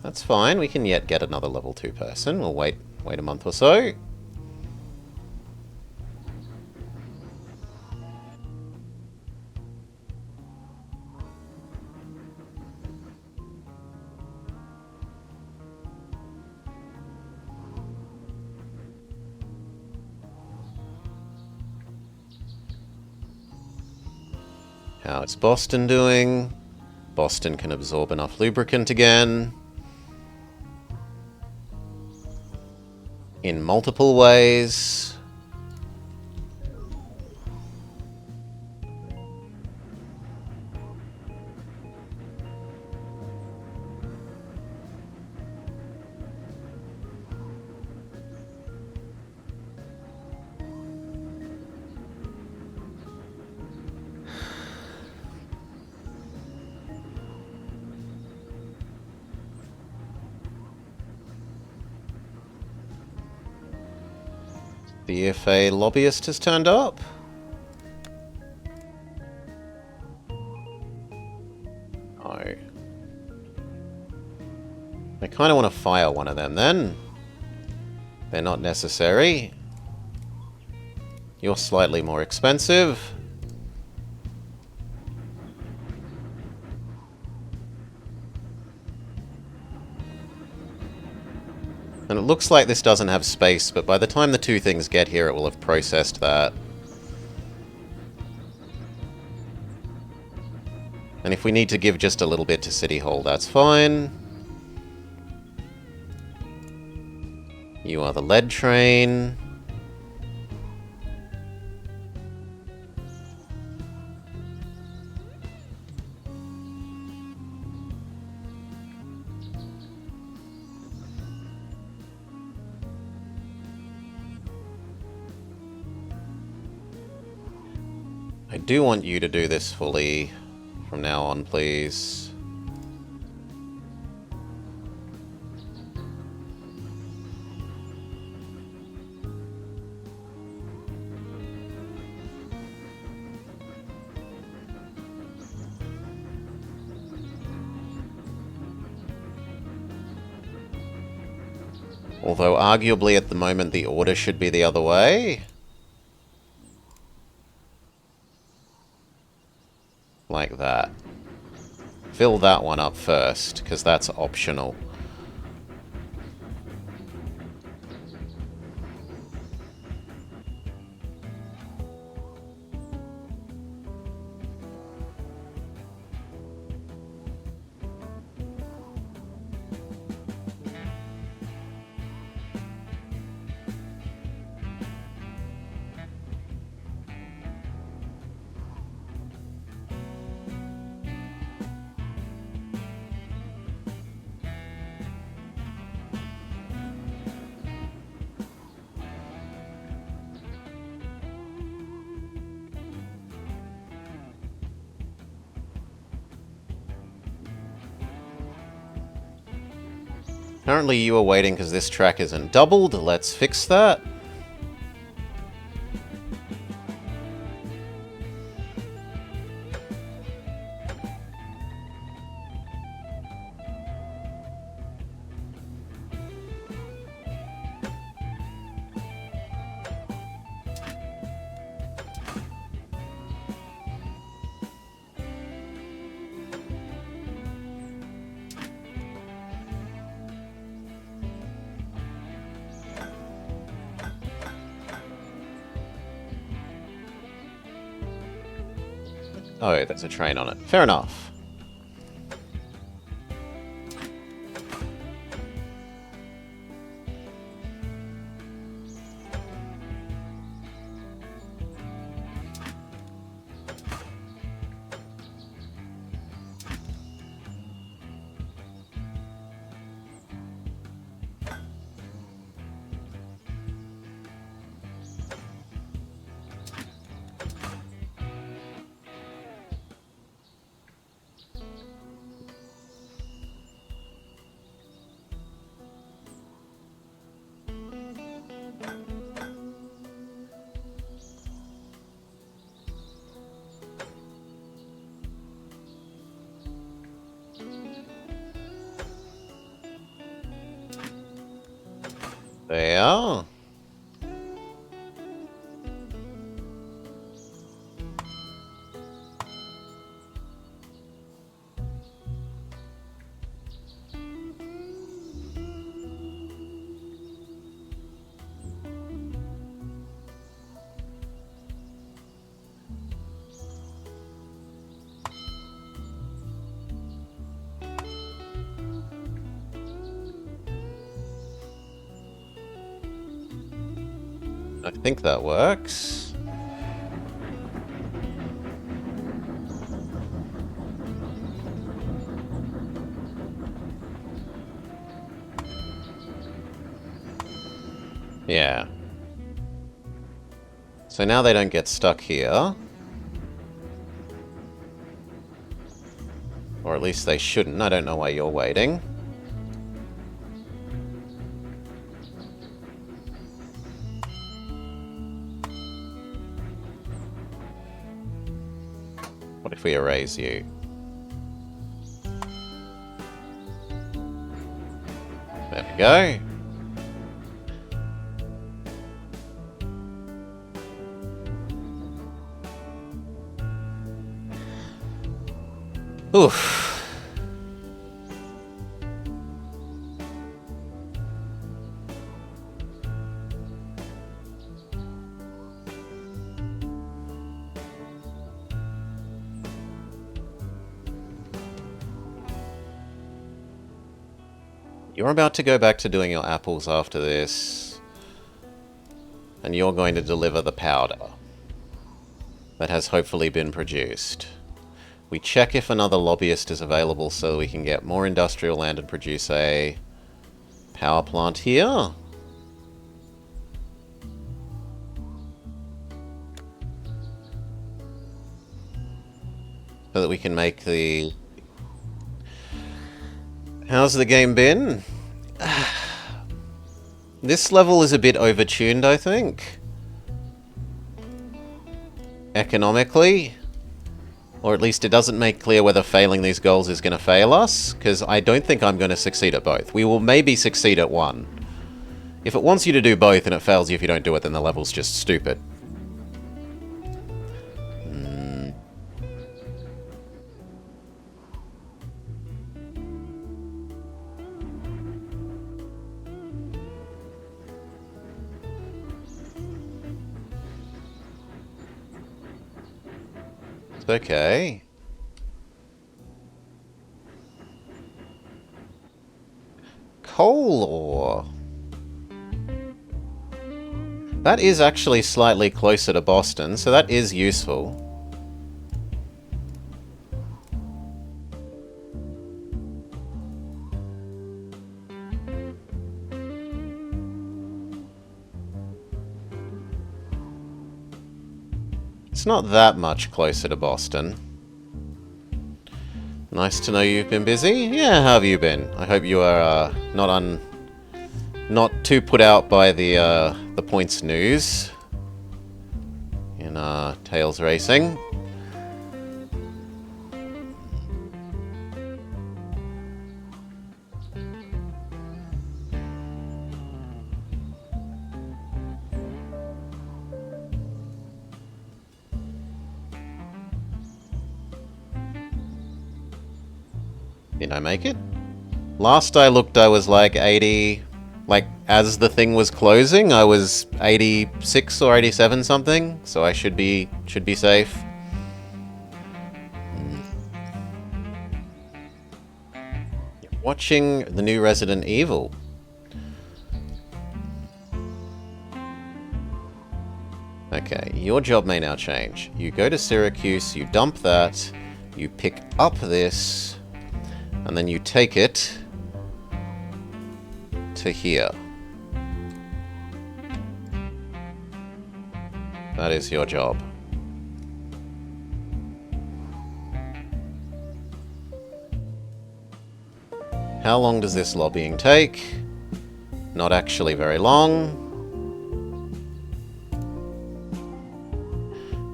That's fine, we can yet get another level 2 person. We'll wait a month or so. How's Boston doing? Boston can absorb enough lubricant again. In multiple ways. See if a lobbyist has turned up. Oh. I kind of want to fire one of them then. They're not necessary. You're slightly more expensive. And it looks like this doesn't have space, but by the time the two things get here, it will have processed that. And if we need to give just a little bit to City Hall, that's fine. You are the lead train. I do want you to do this fully from now on, please. Although arguably at the moment the order should be the other way. Like that. Fill that one up first, because that's optional. Apparently you were waiting because this track isn't doubled. Let's fix that. Oh, there's a train on it. Fair enough. They are. I think that works. Yeah. So now they don't get stuck here. Or at least they shouldn't. I don't know why you're waiting. What if we erase you? There we go. Oof. You're about to go back to doing your apples after this, and you're going to deliver the powder that has hopefully been produced. We check if another lobbyist is available so we can get more industrial land and produce a power plant here. So that we can make the... How's the game been? This level is a bit overtuned, I think. Economically. Or at least it doesn't make clear whether failing these goals is going to fail us, because I don't think I'm going to succeed at both. We will maybe succeed at one. If it wants you to do both and it fails you if you don't do it, then the level's just stupid. It's okay. Coal ore. That is actually slightly closer to Boston, so that is useful. It's not that much closer to Boston. Nice to know you've been busy. Yeah, how have you been? I hope you are not too put out by the points news in Tails Racing. Did I make it? Last I looked, I was like 80... Like, as the thing was closing, I was 86 or 87 something, so I should be safe. Watching the new Resident Evil. Okay, your job may now change. You go to Syracuse, you dump that, you pick up this, and then you take it to here. That is your job. How long does this lobbying take? Not actually very long.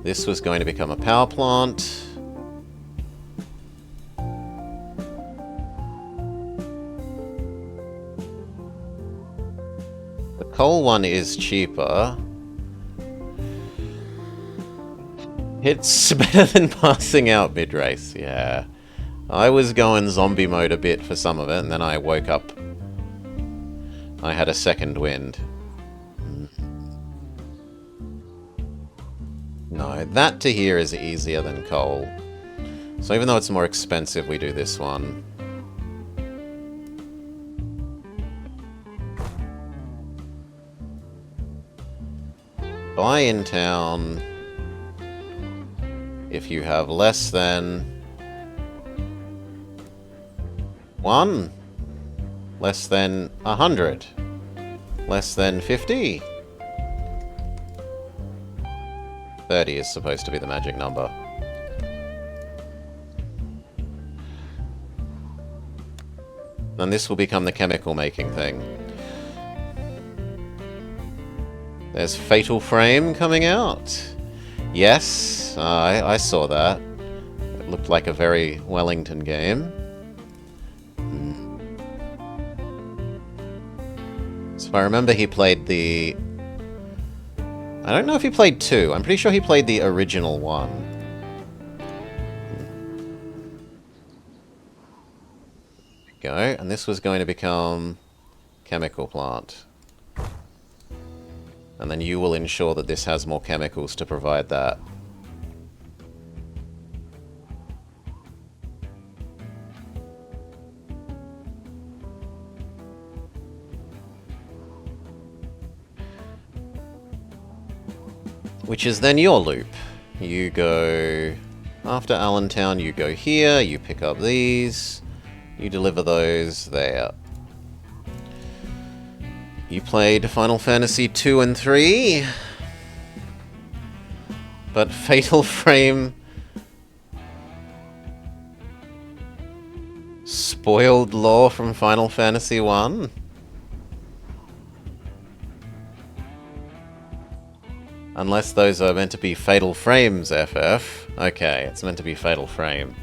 This was going to become a power plant. The coal one is cheaper. It's better than passing out mid-race, yeah. I was going zombie mode a bit for some of it, and then I woke up. I had a second wind. No, that to here is easier than coal. So even though it's more expensive, we do this one. Buy in town if you have less than 1, less than 100, less than 50. 30 is supposed to be the magic number. And this will become the chemical making thing. There's Fatal Frame coming out. Yes, I saw that. looked like a very Wellington game. So if I remember, he played the... I don't know if he played 2. I'm pretty sure he played the original one. There we go. And this was going to become chemical plant. And then you will ensure that this has more chemicals to provide that. Which is then your loop. You go after Allentown, you go here, you pick up these, you deliver those there. You played Final Fantasy 2 and 3, but Fatal Frame spoiled lore from Final Fantasy 1. Unless those are meant to be Fatal Frames, FF. Okay, it's meant to be Fatal Frame.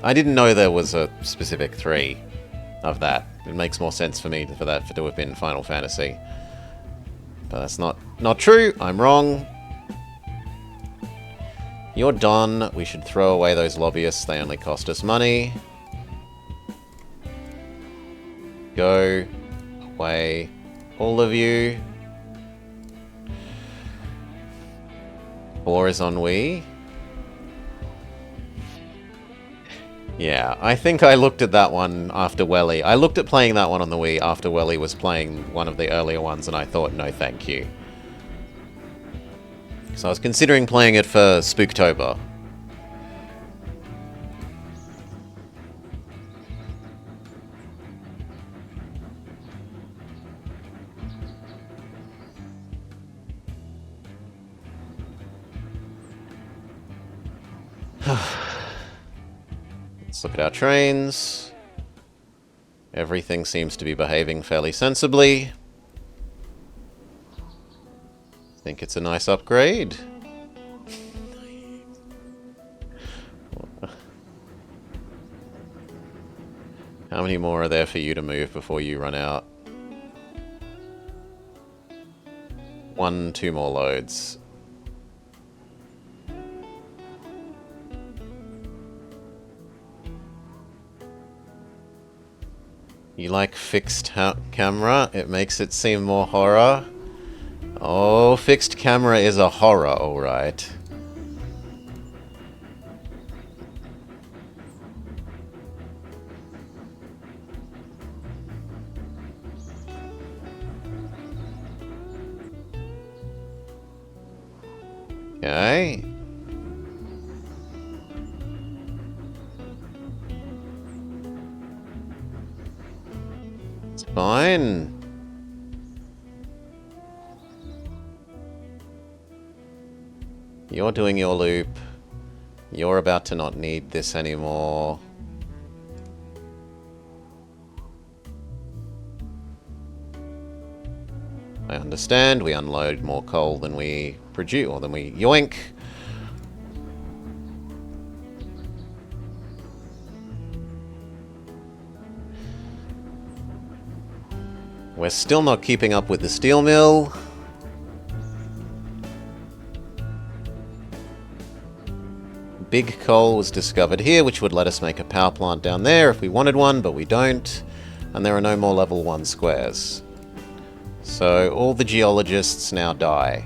I didn't know there was a specific 3 of that. It makes more sense for me for that to have been Final Fantasy. But that's not true. I'm wrong. You're done. We should throw away those lobbyists. They only cost us money. Go away, all of you. 4 is on Wii. Yeah, I think I looked at that one after Welly. I looked at playing that one on the Wii after Welly was playing one of the earlier ones, and I thought, no thank you. So I was considering playing it for Spooktober. Let's look at our trains. Everything seems to be behaving fairly sensibly. I think it's a nice upgrade. How many more are there for you to move before you run out? 1, 2 more loads. You like fixed camera? It makes it seem more horror. Oh, fixed camera is a horror, alright. Okay. It's fine. You're doing your loop. You're about to not need this anymore. I understand, we unload more coal than we produce, or than we yoink. We're still not keeping up with the steel mill. Big coal was discovered here, which would let us make a power plant down there if we wanted one, but we don't. And there are no more level 1 squares. So all the geologists now die.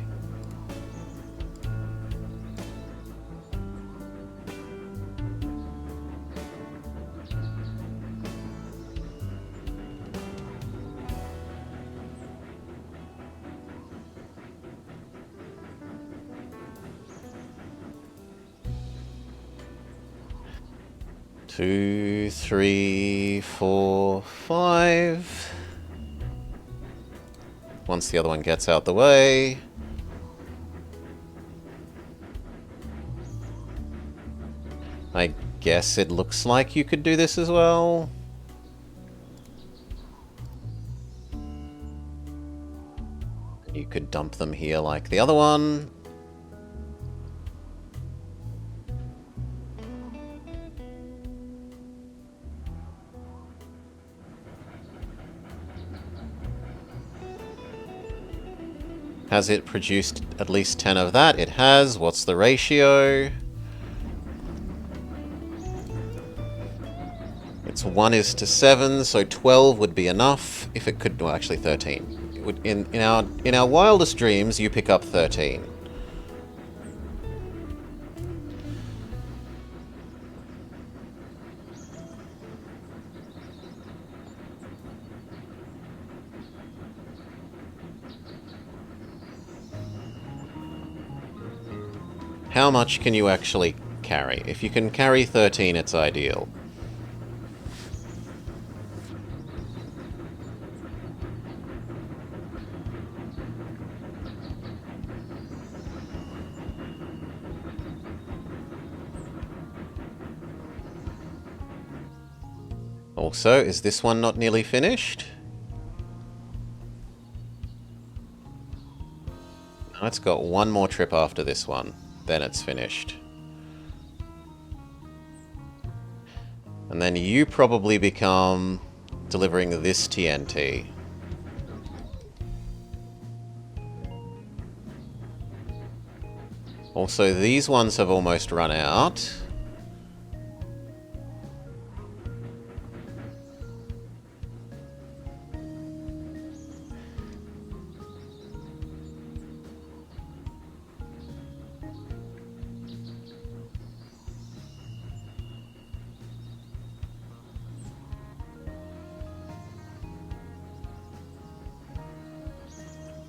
Two, 3, 4, 5. Once the other one gets out the way. I guess it looks like you could do this as well. You could dump them here like the other one. Has it produced at least 10 of that? It has. What's the ratio? It's 1:7, so 12 would be enough. If it could... Well, actually 13. It would, in our wildest dreams, you pick up 13. How much can you actually carry? If you can carry 13, it's ideal. Also, is this one not nearly finished? No, it's got one more trip after this one. Then it's finished. And then you probably become delivering this TNT. Also, these ones have almost run out.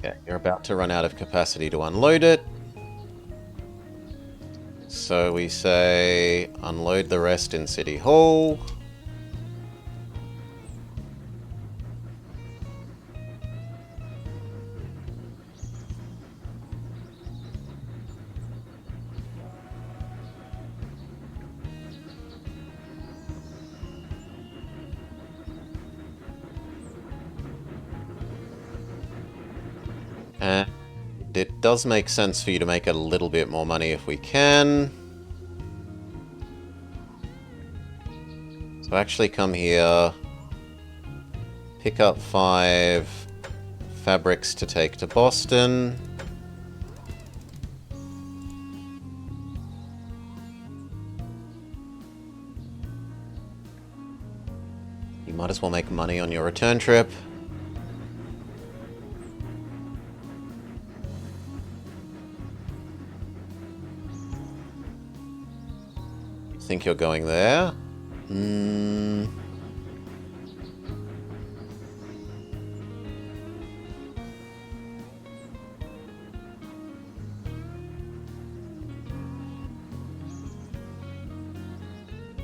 Okay, you're about to run out of capacity to unload it. So we say unload the rest in City Hall. And it does make sense for you to make a little bit more money if we can. So actually come here, pick up 5 fabrics to take to Boston. You might as well make money on your return trip. Think you're going there?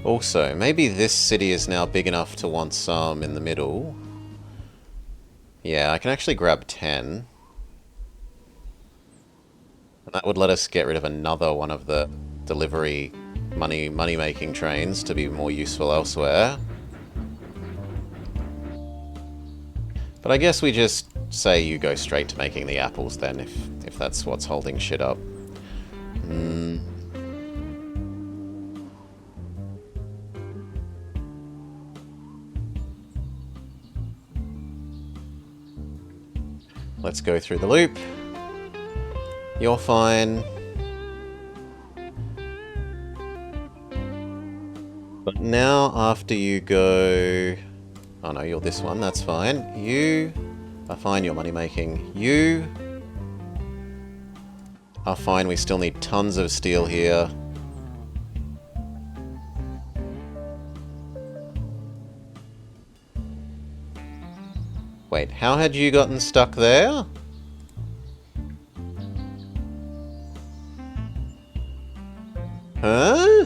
Also, maybe this city is now big enough to want some in the middle. Yeah, I can actually grab 10. And that would let us get rid of another one of the delivery money-making trains to be more useful elsewhere. But I guess we just say you go straight to making the apples then, if that's what's holding shit up. Let's go through the loop. You're fine. But now, after you go... Oh no, you're this one, that's fine. You are fine, you're money making. You are fine, we still need tons of steel here. Wait, how had you gotten stuck there? Huh?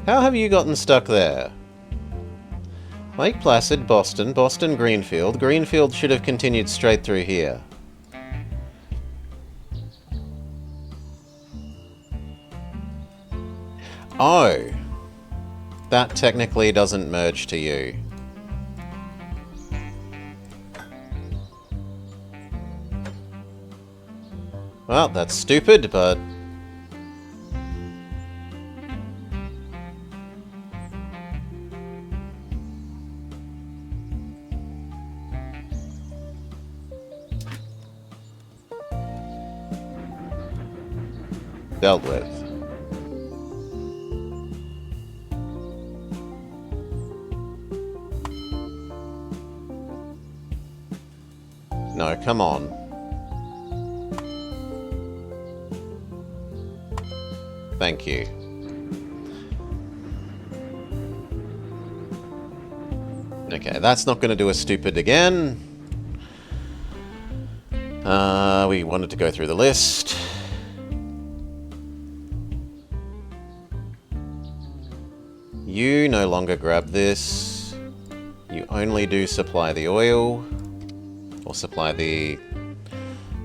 How have you gotten stuck there? Lake Placid, Boston, Boston, Greenfield. Greenfield should have continued straight through here. Oh. That technically doesn't merge to you. Well, that's stupid, but... Dealt with. No, come on. Thank you. Okay, that's not going to do us stupid again. We wanted to go through the list. You no longer grab this. You only do supply the oil. Or supply the...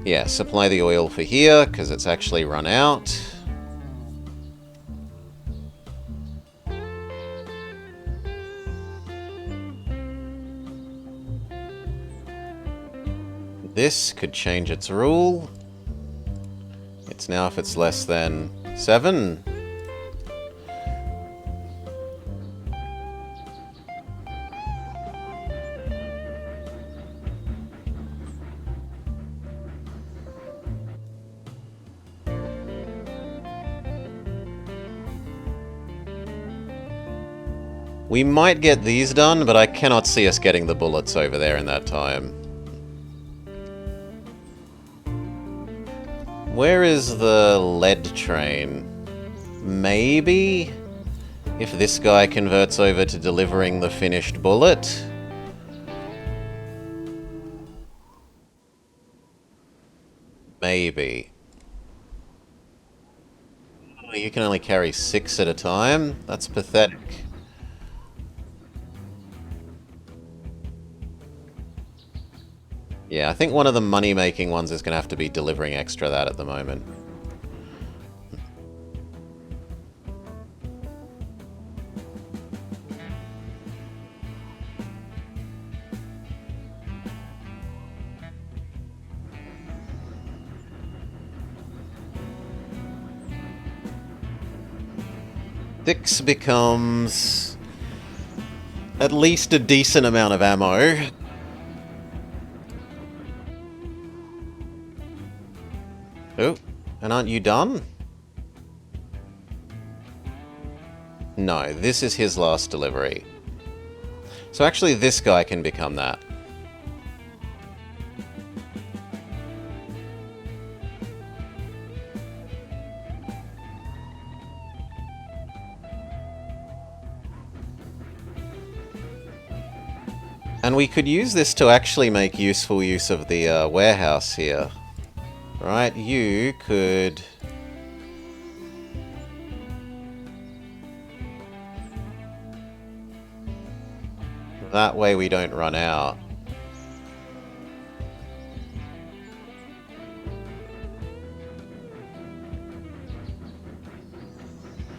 Yeah, supply the oil for here, because it's actually run out. This could change its rule. It's now if it's less than 7. We might get these done, but I cannot see us getting the bullets over there in that time. Where is the lead train? Maybe? If this guy converts over to delivering the finished bullet? Maybe. Oh, you can only carry 6 at a time? That's pathetic. Yeah, I think one of the money-making ones is going to have to be delivering extra that at the moment. Six becomes at least a decent amount of ammo. Oh, and aren't you done? No, this is his last delivery. So actually this guy can become that. And we could use this to actually make useful use of the warehouse here. Right, you could... That way we don't run out.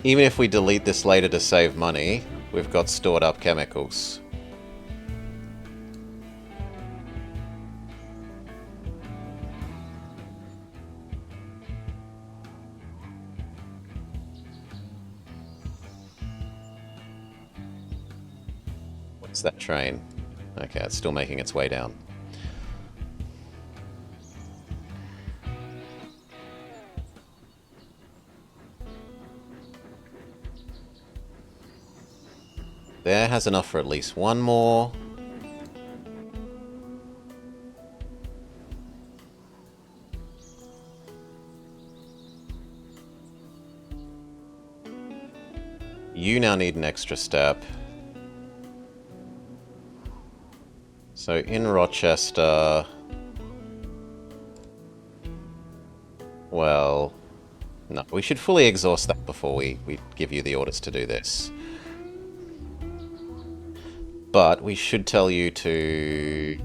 Even if we delete this later to save money, we've got stored up chemicals. What's that train? Okay, it's still making its way down. There has enough for at least one more. You now need an extra step. So in Rochester... Well... No, we should fully exhaust that before we give you the orders to do this. But we should tell you to...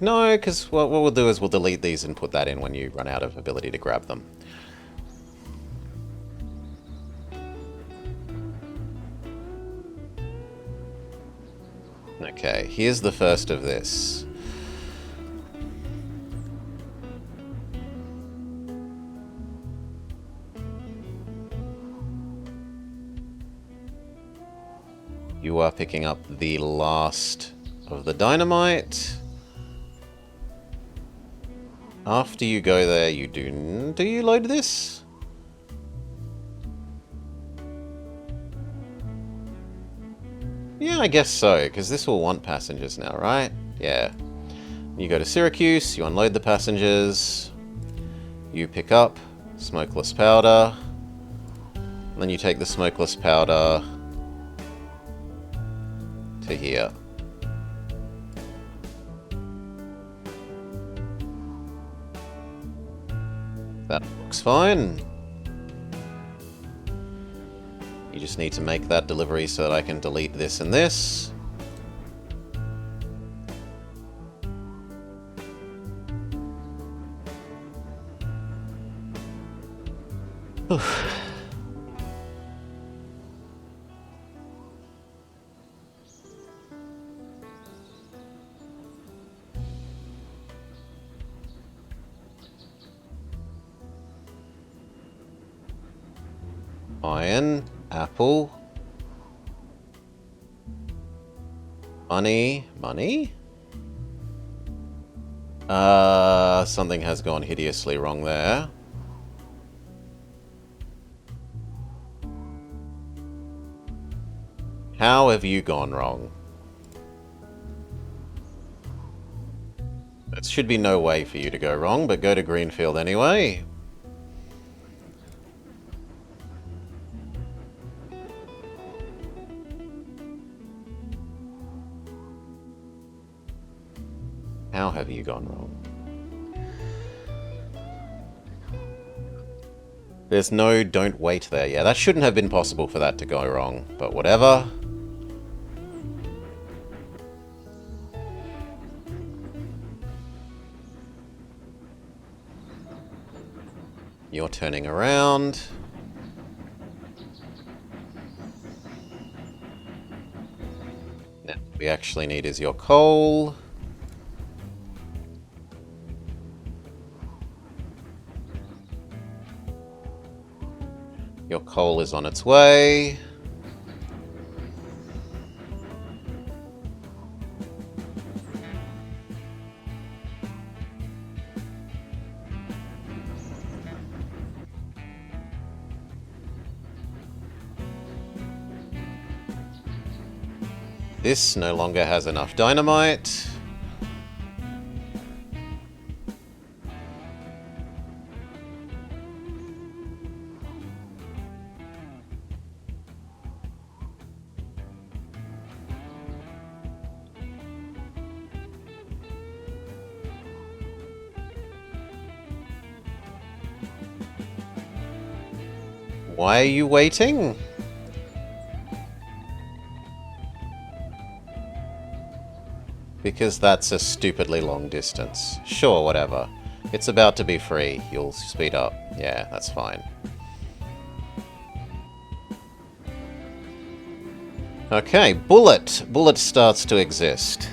No, because what we'll do is we'll delete these and put that in when you run out of ability to grab them. Okay, here's the first of this. You are picking up the last of the dynamite. After you go there, you do you load this? Yeah, I guess so, because this will want passengers now, right? Yeah. You go to Syracuse, you unload the passengers, you pick up smokeless powder, and then you take the smokeless powder to here. That looks fine. You just need to make that delivery so that I can delete this and this. Iron, apple, money, money? Something has gone hideously wrong there. How have you gone wrong? There should be no way for you to go wrong, but go to Greenfield anyway. How have you gone wrong? There's no don't wait there. Yeah, that shouldn't have been possible for that to go wrong, but whatever. You're turning around. Now, what we actually need is your coal. Your coal is on its way. This no longer has enough dynamite. Why are you waiting? Because that's a stupidly long distance. Sure, whatever. It's about to be free. You'll speed up. Yeah, that's fine. Okay, Bullet. Bullet starts to exist.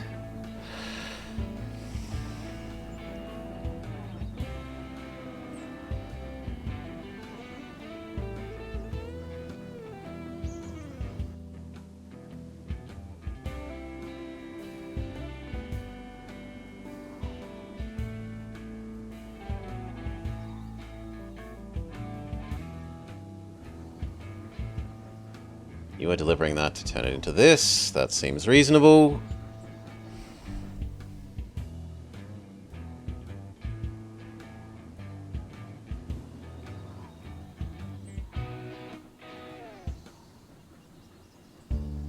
You are delivering that to turn it into this. That seems reasonable.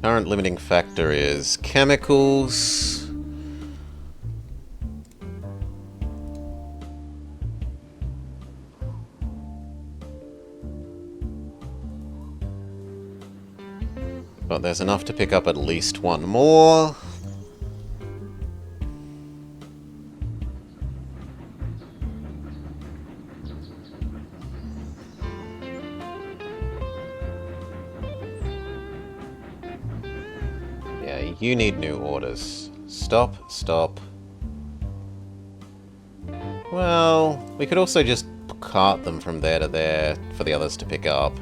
Current limiting factor is chemicals. But there's enough to pick up at least one more. Yeah, you need new orders. Stop, stop. Well, we could also just cart them from there to there for the others to pick up.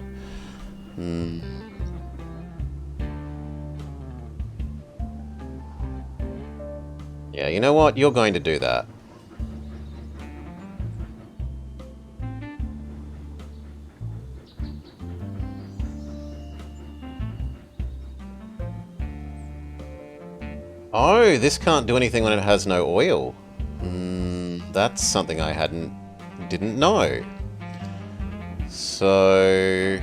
Yeah, you know what? You're going to do that. Oh, this can't do anything when it has no oil. That's something I didn't know. So...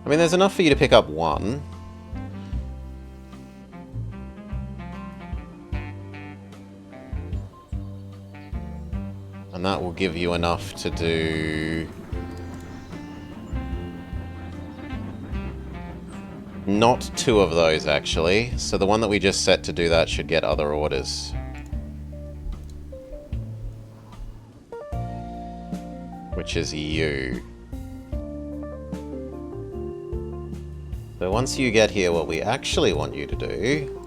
I mean, there's enough for you to pick up one. And that will give you enough to do... Not two of those, actually. So the one that we just set to do that should get other orders. Which is you. So once you get here, what we actually want you to do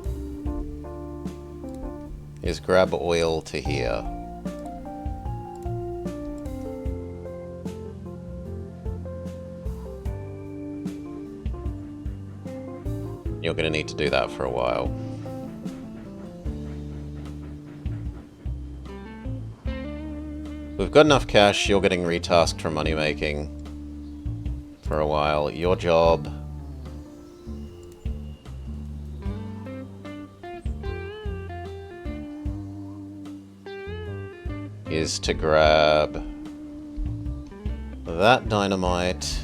is grab oil to here. You're going to need to do that for a while. We've got enough cash, you're getting retasked from money making for a while. Your job is to grab that dynamite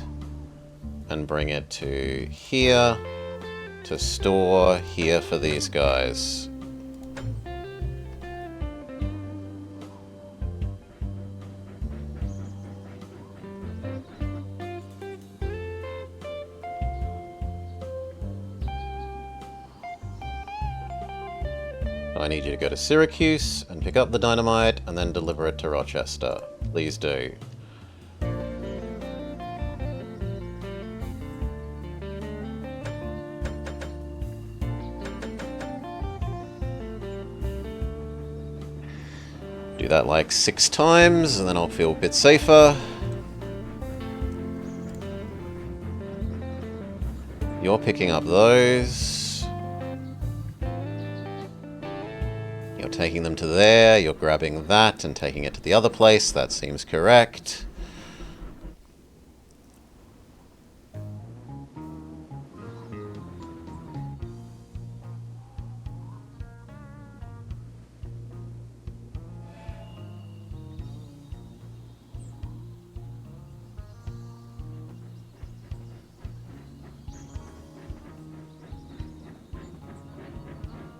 and bring it to here to store here for these guys. I need you to go to Syracuse and pick up the dynamite and then deliver it to Rochester. Please do. Do that like 6 times and then I'll feel a bit safer. You're picking up those. You're taking them to there, you're grabbing that and taking it to the other place. That seems correct.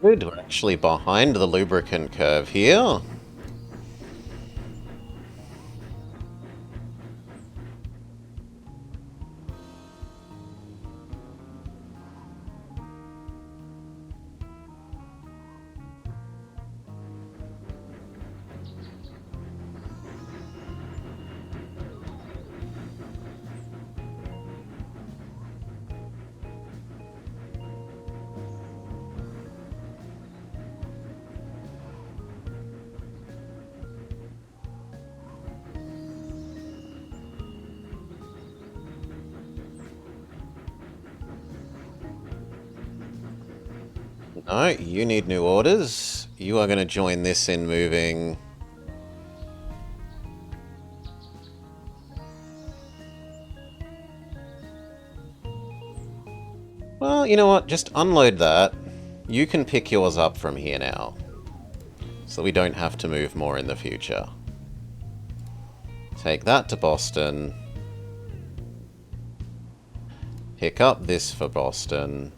Good, we're actually behind the lubricant curve here. No, you need new orders. You are going to join this in moving. Well, you know what? Just unload that. You can pick yours up from here now. So we don't have to move more in the future. Take that to Boston. Pick up this for Boston.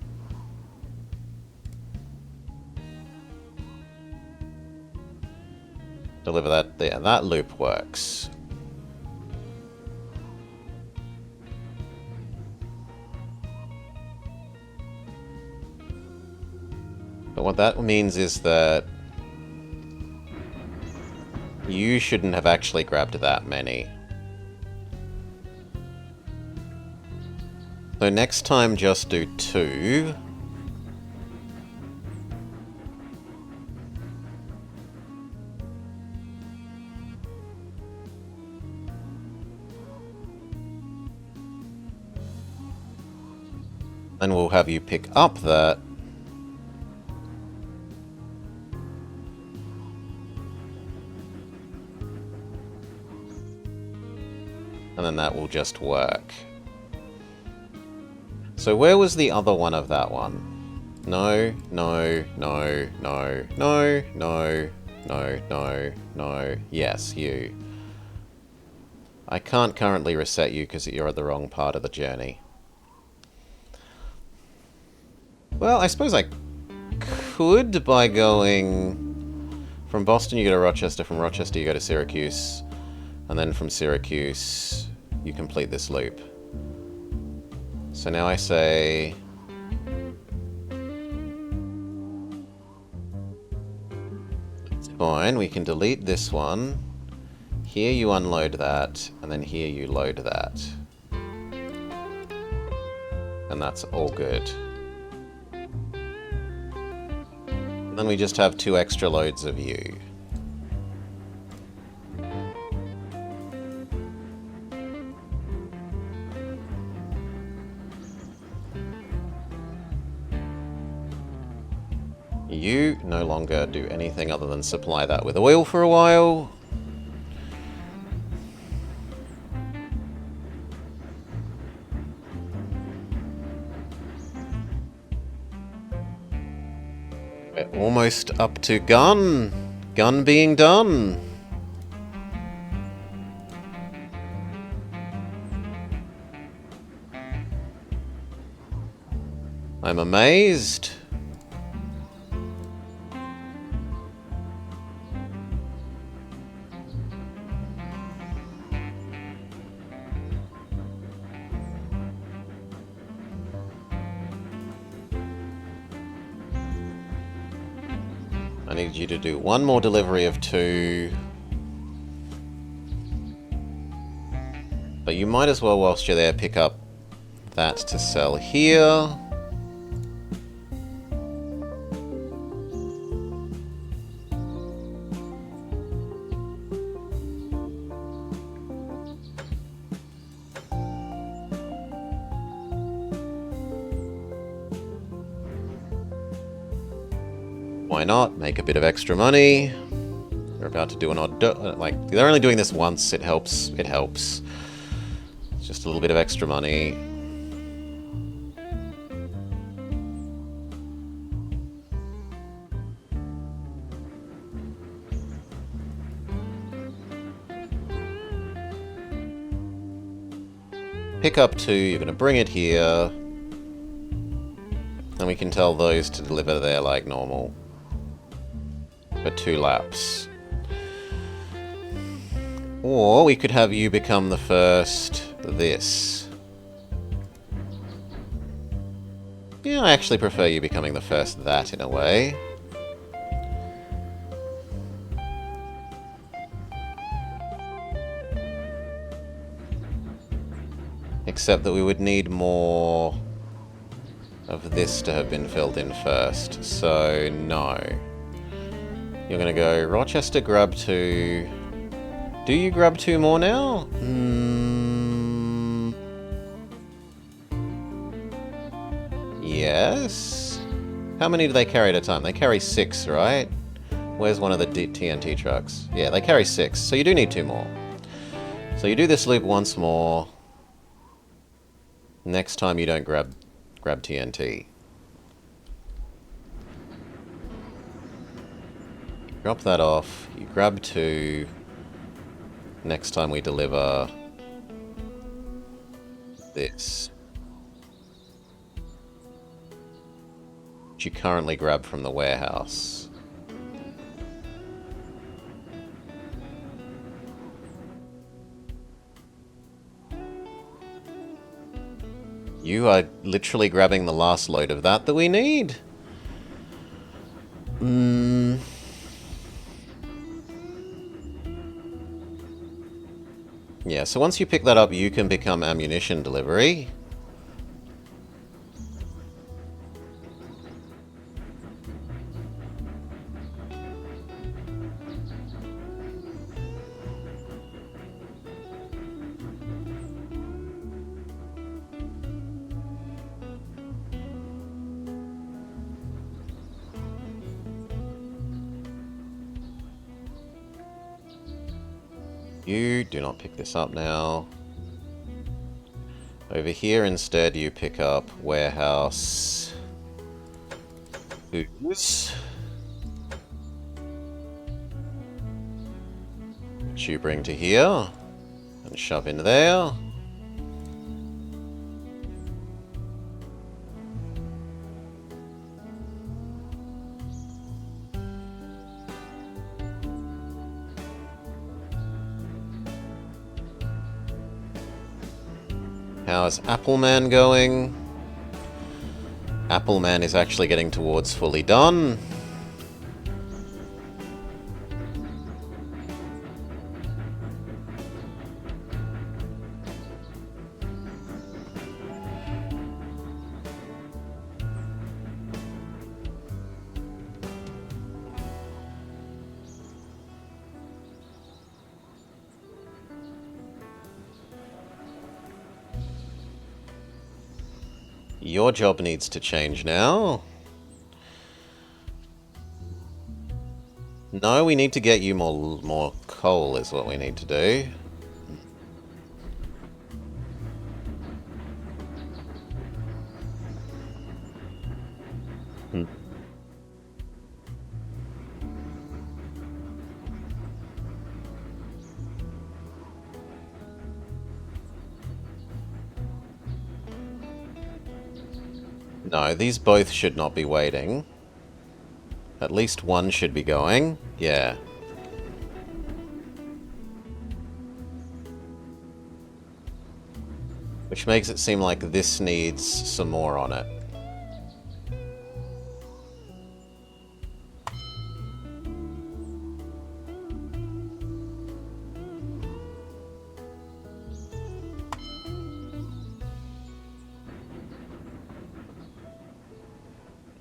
Deliver that there. That loop works. But what that means is that you shouldn't have actually grabbed that many. So next time just do 2. And we'll have you pick up that. And then that will just work. So where was the other one of that one? No, no, no, no, no, no, no, no, no. Yes, you. I can't currently reset you because you're at the wrong part of the journey. Well, I suppose I could by going... From Boston you go to Rochester, from Rochester you go to Syracuse, and then from Syracuse you complete this loop. So now I say... It's fine, we can delete this one. Here you unload that, and then here you load that. And that's all good. And then we just have 2 extra loads of you. You no longer do anything other than supply that with oil for a while. We're almost up to gun. Gun being done. I'm amazed. I need you to do 1 more delivery of 2. But you might as well, whilst you're there, pick up that to sell here. Why not? Make a bit of extra money. They're about to do an odd... like, they're only doing this once. It helps. It helps. It's just a little bit of extra money. Pick up 2. You're going to bring it here. And we can tell those to deliver there like normal. For 2 laps. Or we could have you become the first this. Yeah, I actually prefer you becoming the first that in a way. Except that we would need more of this to have been filled in first. So, no. You're going to go Rochester, grab 2. Do you grab 2 more now? Yes. How many do they carry at a time? They carry 6, right? Where's one of the TNT trucks? Yeah, they carry 6. So you do need 2 more. So you do this loop once more. Next time you don't grab TNT. Drop that off. You grab 2. Next time we deliver this. Which you currently grab from the warehouse. You are literally grabbing the last load of that we need. Yeah, so once you pick that up, you can become ammunition delivery. You do not pick this up now. Over here instead you pick up warehouse ooze, which you bring to here and shove in there. How's Appleman going? Appleman is actually getting towards fully done. Your job needs to change now. No, we need to get you more coal is what we need to do. No, these both should not be waiting. At least one should be going. Yeah. Which makes it seem like this needs some more on it.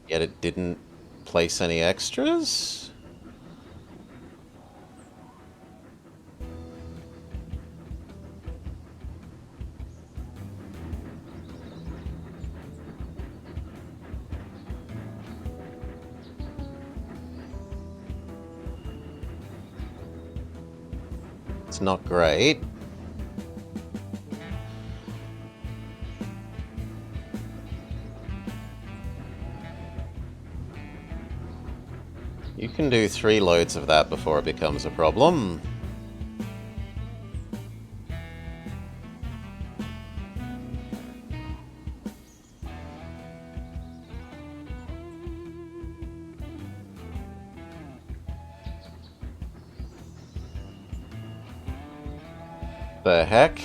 Yet it didn't place any extras? It's not great. You can do 3 loads of that before it becomes a problem. The heck?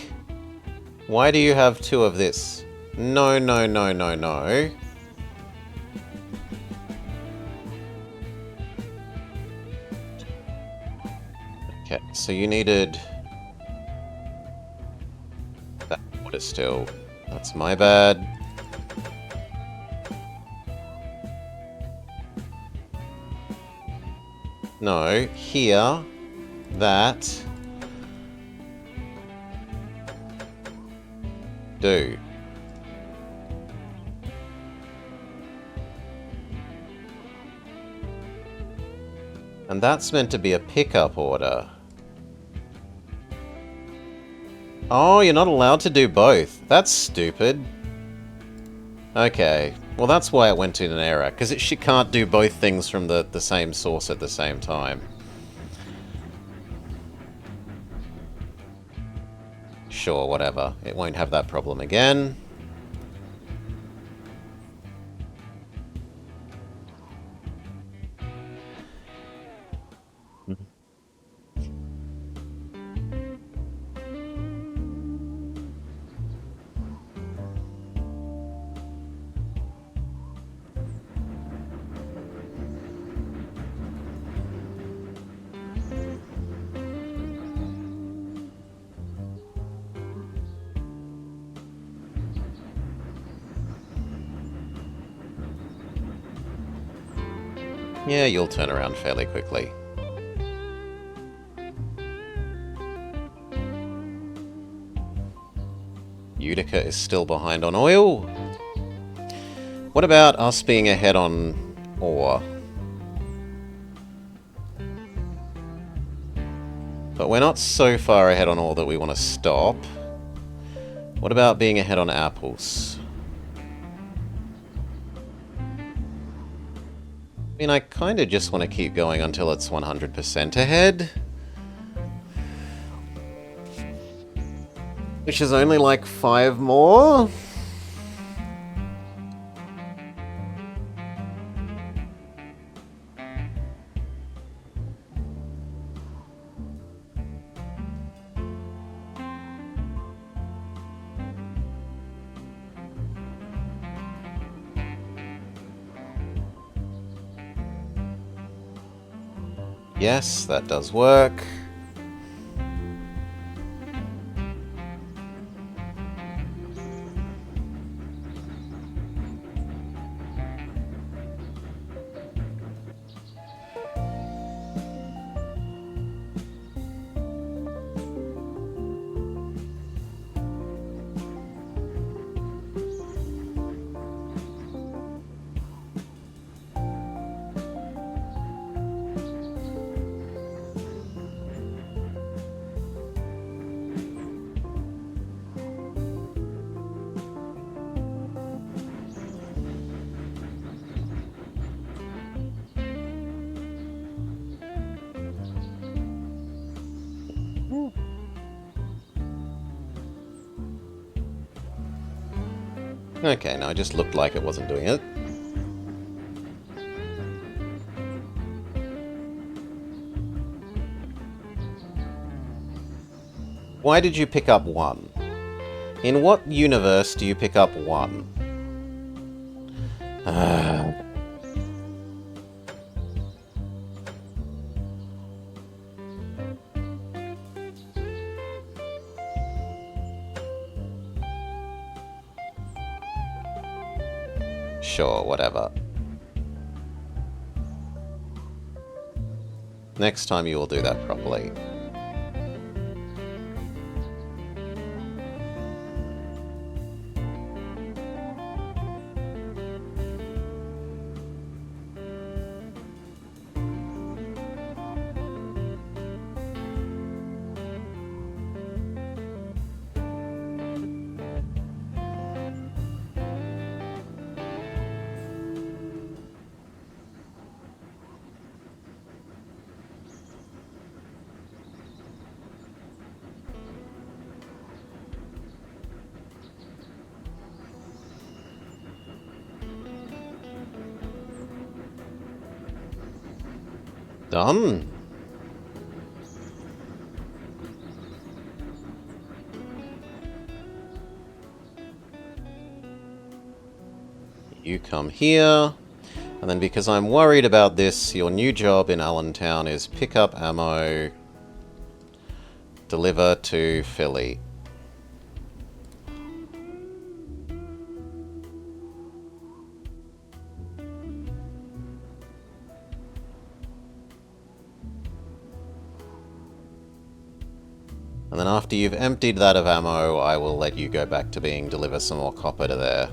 Why do you have 2 of this? No, no, no, no, no. Okay, so you needed that water still. That's my bad. No, here, that, do. And that's meant to be a pickup order. Oh, you're not allowed to do both. That's stupid. Okay. Well, that's why it went in an error, because she can't do both things from the same source at the same time. Sure, whatever. It won't have that problem again. Yeah, you'll turn around fairly quickly. Utica is still behind on oil. What about us being ahead on ore? But we're not so far ahead on ore that we want to stop. What about being ahead on apples? I mean, I kind of just want to keep going until it's 100% ahead. Which is only like 5 more. Yes, that does work. Okay, no, it just looked like it wasn't doing it. Why did you pick up 1? In what universe do you pick up 1? Sure, whatever. Next time you will do that properly. Done. You come here. And then because I'm worried about this, your new job in Allentown is pick up ammo, deliver to Philly. And then after you've emptied that of ammo, I will let you go back to being deliver some more copper to there.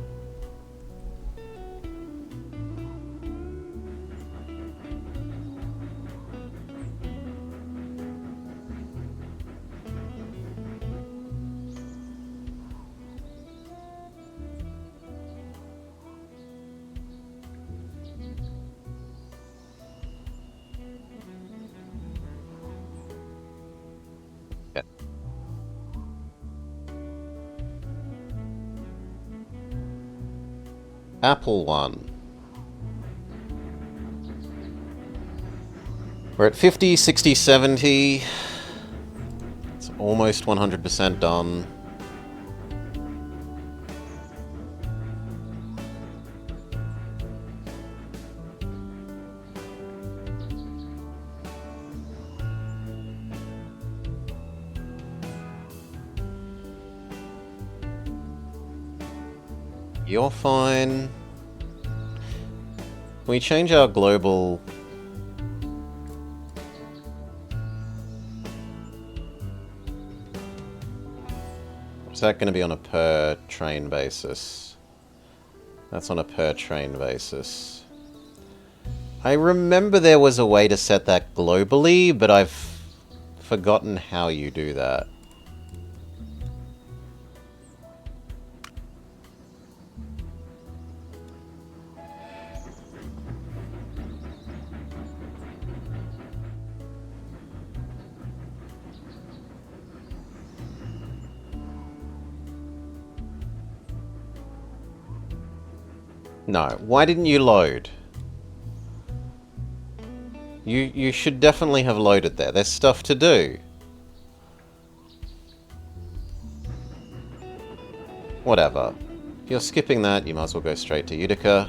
Apple 1. We're at 50, 60, 70. It's almost 100% done. You're fine. Can we change our global... Is that going to be on a per train basis? That's on a per train basis. I remember there was a way to set that globally, but I've forgotten how you do that. No, why didn't you load? You should definitely have loaded there. There's stuff to do. Whatever. If you're skipping that, you might as well go straight to Utica.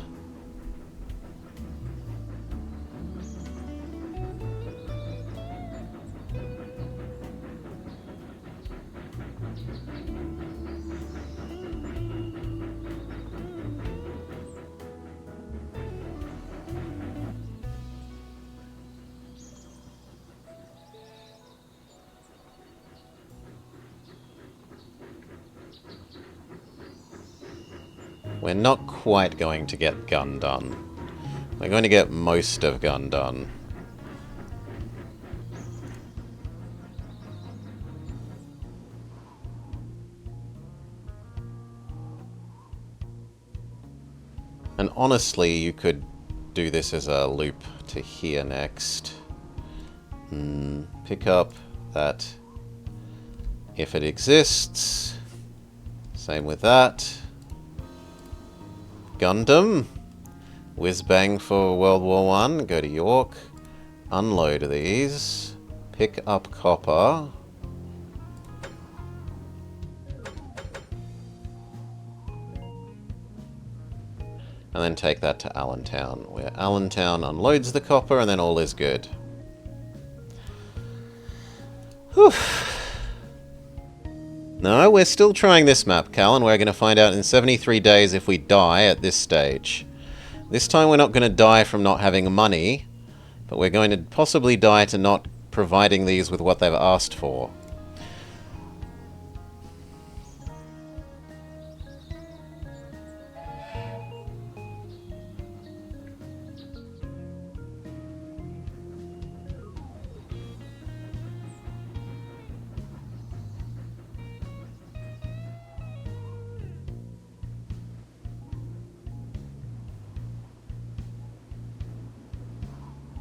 We're not quite going to get gun done. We're going to get most of gun done. And honestly, you could do this as a loop to here next. Pick up that if it exists. Same with that. Gundam. Whiz bang for World War I. Go to York. Unload these. Pick up copper. And then take that to Allentown, where Allentown unloads the copper and then all is good. Whew. No, we're still trying this map, Cal, and we're going to find out in 73 days if we die at this stage. This time we're not going to die from not having money, but we're going to possibly die to not providing these with what they've asked for.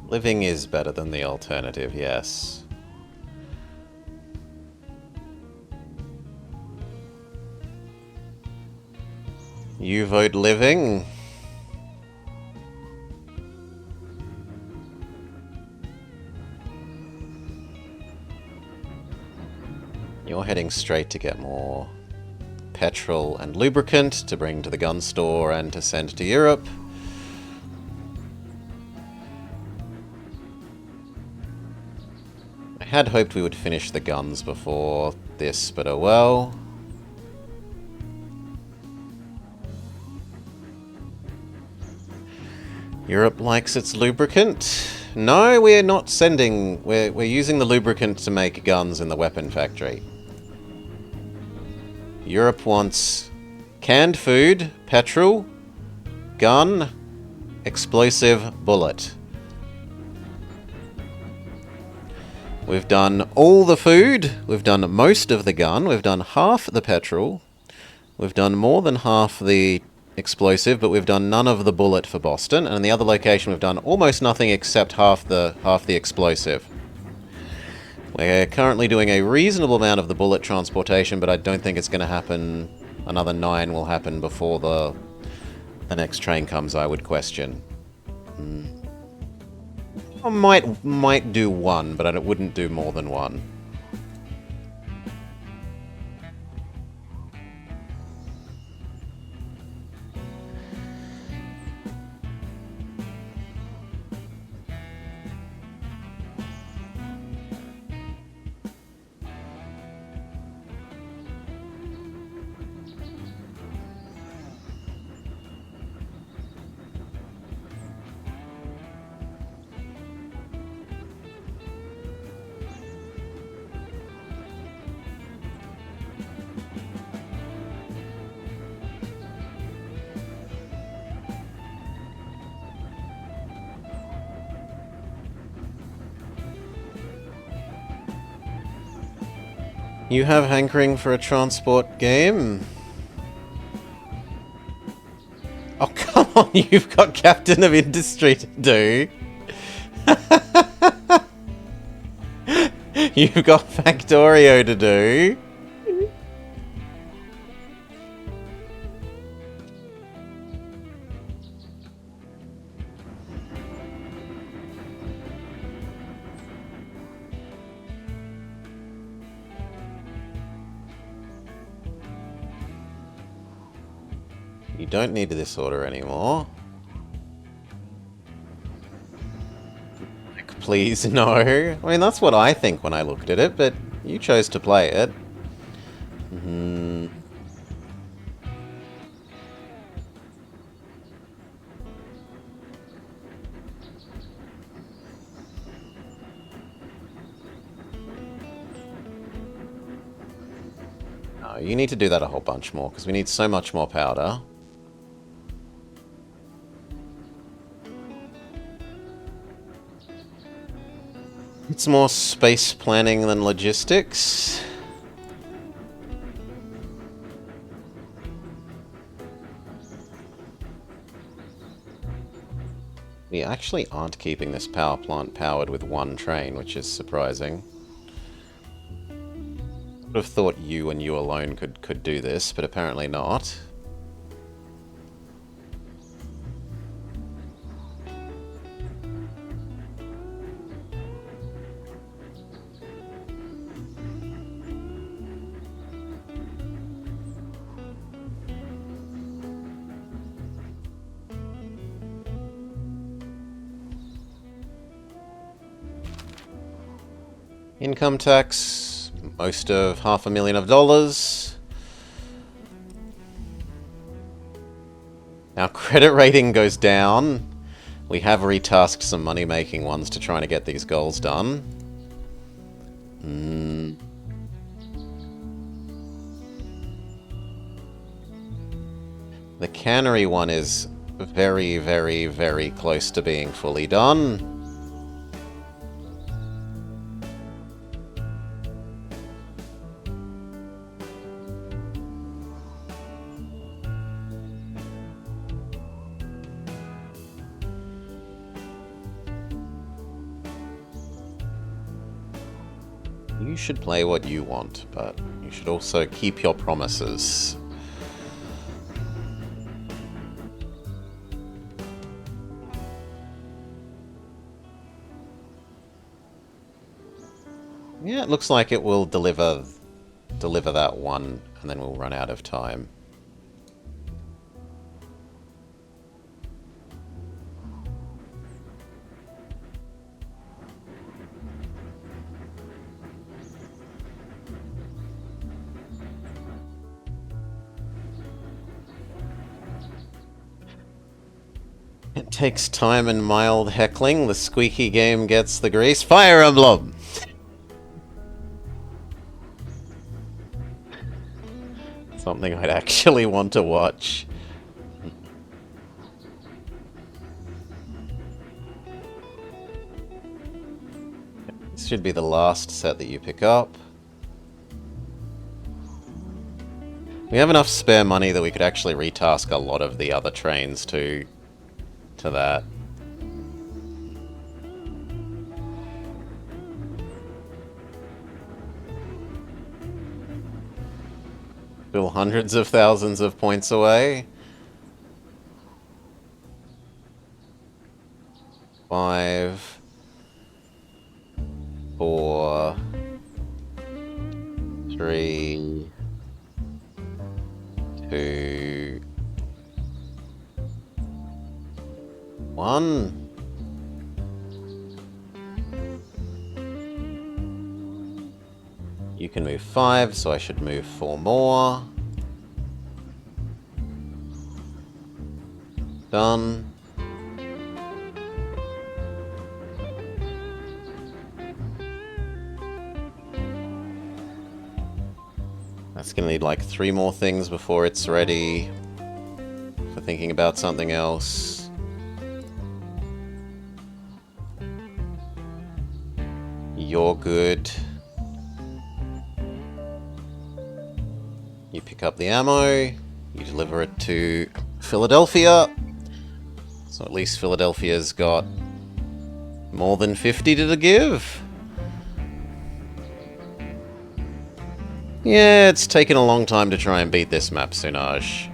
Living is better than the alternative, yes. You vote living? You're heading straight to get more petrol and lubricant to bring to the gun store and to send to Europe. I had hoped we would finish the guns before this, but oh well. Europe likes its lubricant. No, we're not sending... We're using the lubricant to make guns in the weapon factory. Europe wants canned food, petrol, gun, explosive, bullet. We've done all the food, we've done most of the gun, we've done half the petrol, we've done more than half the explosive, but we've done none of the bullet for Boston, and in the other location we've done almost nothing except half the explosive. We're currently doing a reasonable amount of the bullet transportation, but I don't think it's going to happen. Another 9 will happen before the next train comes, I would question. I might do 1, but I wouldn't do more than 1. You have hankering for a transport game? Oh, come on, you've got Captain of Industry to do. You've got Factorio to do. You don't need this order anymore. Like, please, no. I mean, that's what I think when I looked at it, but you chose to play it. No, you need to do that a whole bunch more, because we need so much more powder. It's more space planning than logistics. We actually aren't keeping this power plant powered with one train, which is surprising. I would have thought you and you alone could do this, but apparently not. Income tax, most of $500,000. Our credit rating goes down. We have retasked some money-making ones to try to get these goals done. The cannery one is very, very, very close to being fully done. You should play what you want, but you should also keep your promises. Yeah, it looks like it will deliver that one, and then we'll run out of time. It takes time and mild heckling. The squeaky game gets the grease. Fire Emblem! Something I'd actually want to watch. This should be the last set that you pick up. We have enough spare money that we could actually retask a lot of the other trains to that. Still hundreds of thousands of points away. 5, 4, 3, 2, 1. You can move 5, so I should move 4 more. Done. That's gonna need like 3 more things before it's ready for thinking about something else. You're good. You pick up the ammo, you deliver it to Philadelphia. So at least Philadelphia's got more than 50 to give. Yeah, it's taken a long time to try and beat this map, Sunaj.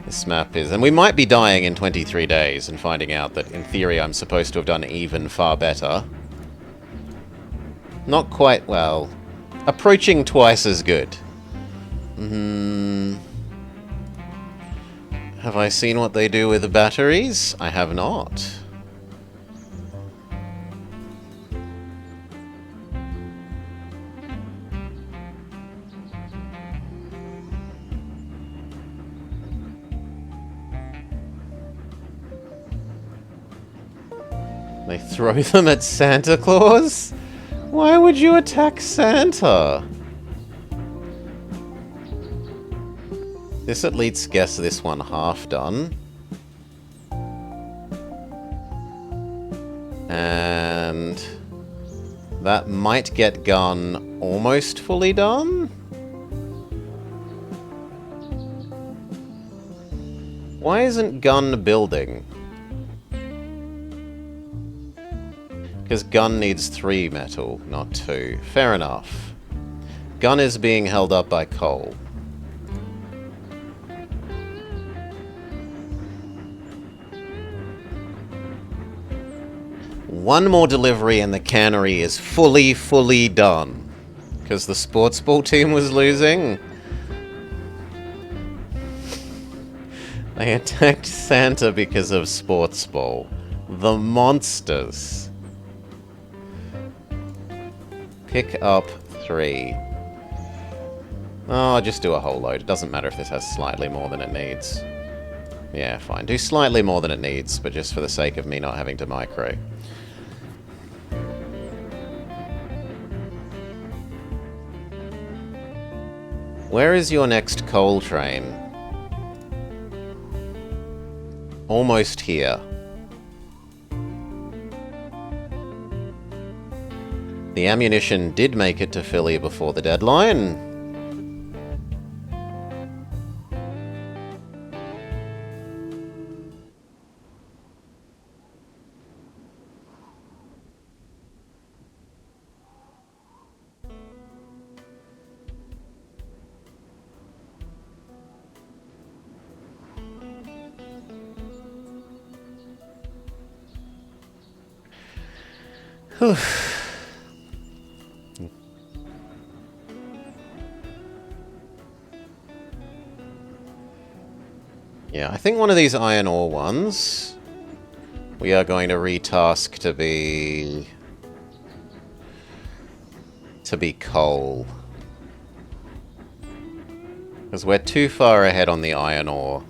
This map is... And we might be dying in 23 days and finding out that, in theory, I'm supposed to have done even far better. Not quite, well... Approaching twice as good. Have I seen what they do with the batteries? I have not. They throw them at Santa Claus? Why would you attack Santa? This at least gets this one half done. And that might get Gun almost fully done. Why isn't Gun building? Because Gun needs 3 metal, not 2. Fair enough. Gun is being held up by coal. One more delivery and the cannery is fully done. Because the sports ball team was losing. They attacked Santa because of sports ball. The monsters. Pick up 3. Oh, I'll just do a whole load. It doesn't matter if this has slightly more than it needs. Yeah, fine. Do slightly more than it needs, but just for the sake of me not having to micro. Where is your next coal train? Almost here. The ammunition did make it to Philly before the deadline. Whew. Yeah, I think one of these iron ore ones we are going to retask to be coal. Because we're too far ahead on the iron ore.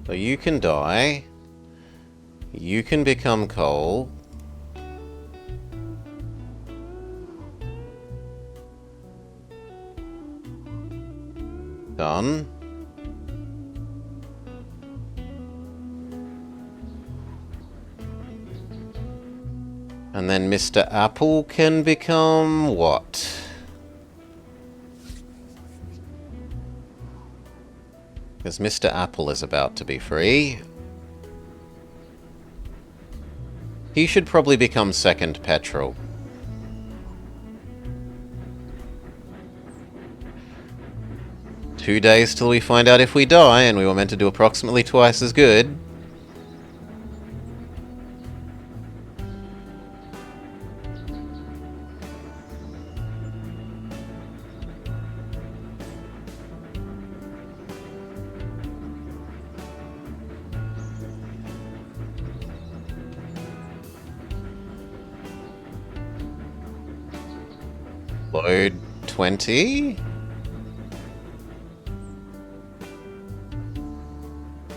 So you can die. You can become coal. Done. And then Mr. Apple can become what? Because Mr. Apple is about to be free. He should probably become second petrol. Two days till we find out if we die, and we were meant to do approximately twice as good. Load 20.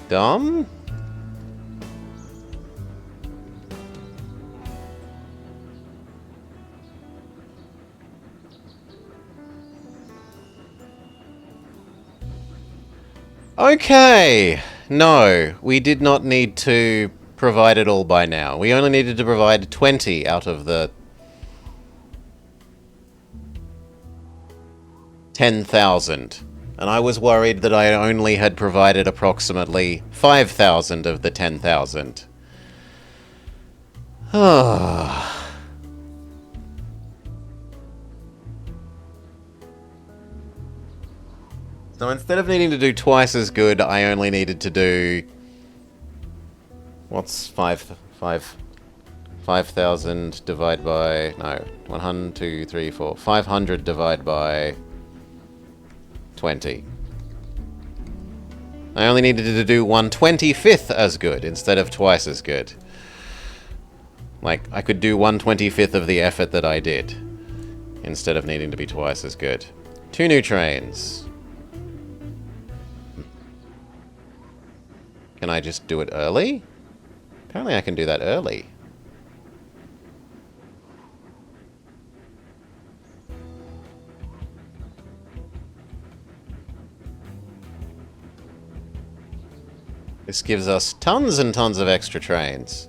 Dumb. Okay. No, we did not need to provide it all by now. We only needed to provide 20 out of the 10,000. And I was worried that I only had provided approximately 5,000 of the 10,000. Ah. So instead of needing to do twice as good, I only needed to do... What's 5,000 divided by... No, 1, 2, 3, 4... 500 divided by 20. I only needed to do 1/25th as good instead of twice as good. Like, I could do 1/25th of the effort that I did instead of needing to be twice as good. 2 new trains. Can I just do it early? Apparently I can do that early. This gives us tons and tons of extra trains.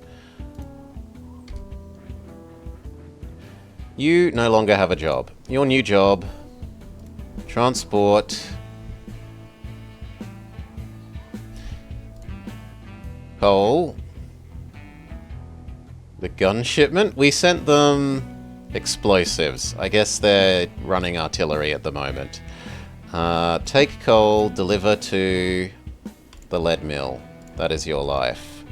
You no longer have a job. Your new job, transport coal. The gun shipment, we sent them explosives. I guess they're running artillery at the moment. Take coal, deliver to the lead mill. That is your life.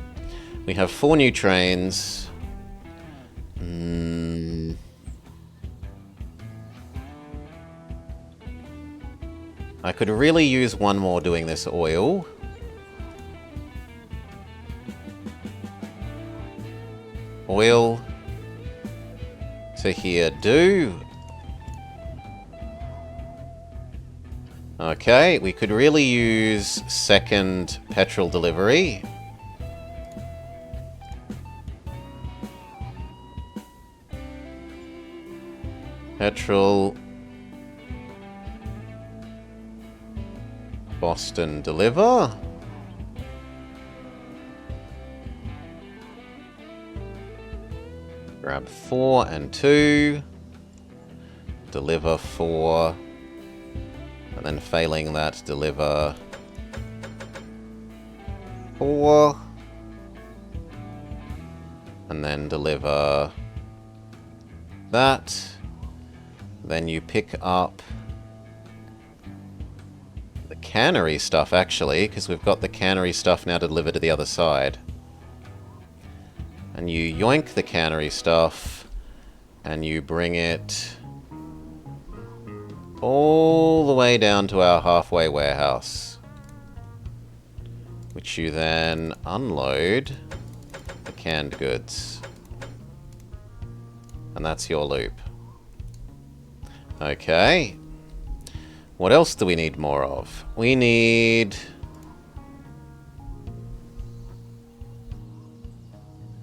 We have 4 new trains. I could really use one more doing this oil. Oil to here, do. Okay, we could really use second petrol delivery. Petrol. Boston deliver. Grab 4 and 2. Deliver 4. And then failing that, deliver 4. And then deliver that. Then you pick up the cannery stuff, actually, because we've got the cannery stuff now delivered to the other side. And you yoink the cannery stuff, and you bring it all the way down to our halfway warehouse, which you then unload the canned goods. And that's your loop. Okay. What else do we need more of? We need...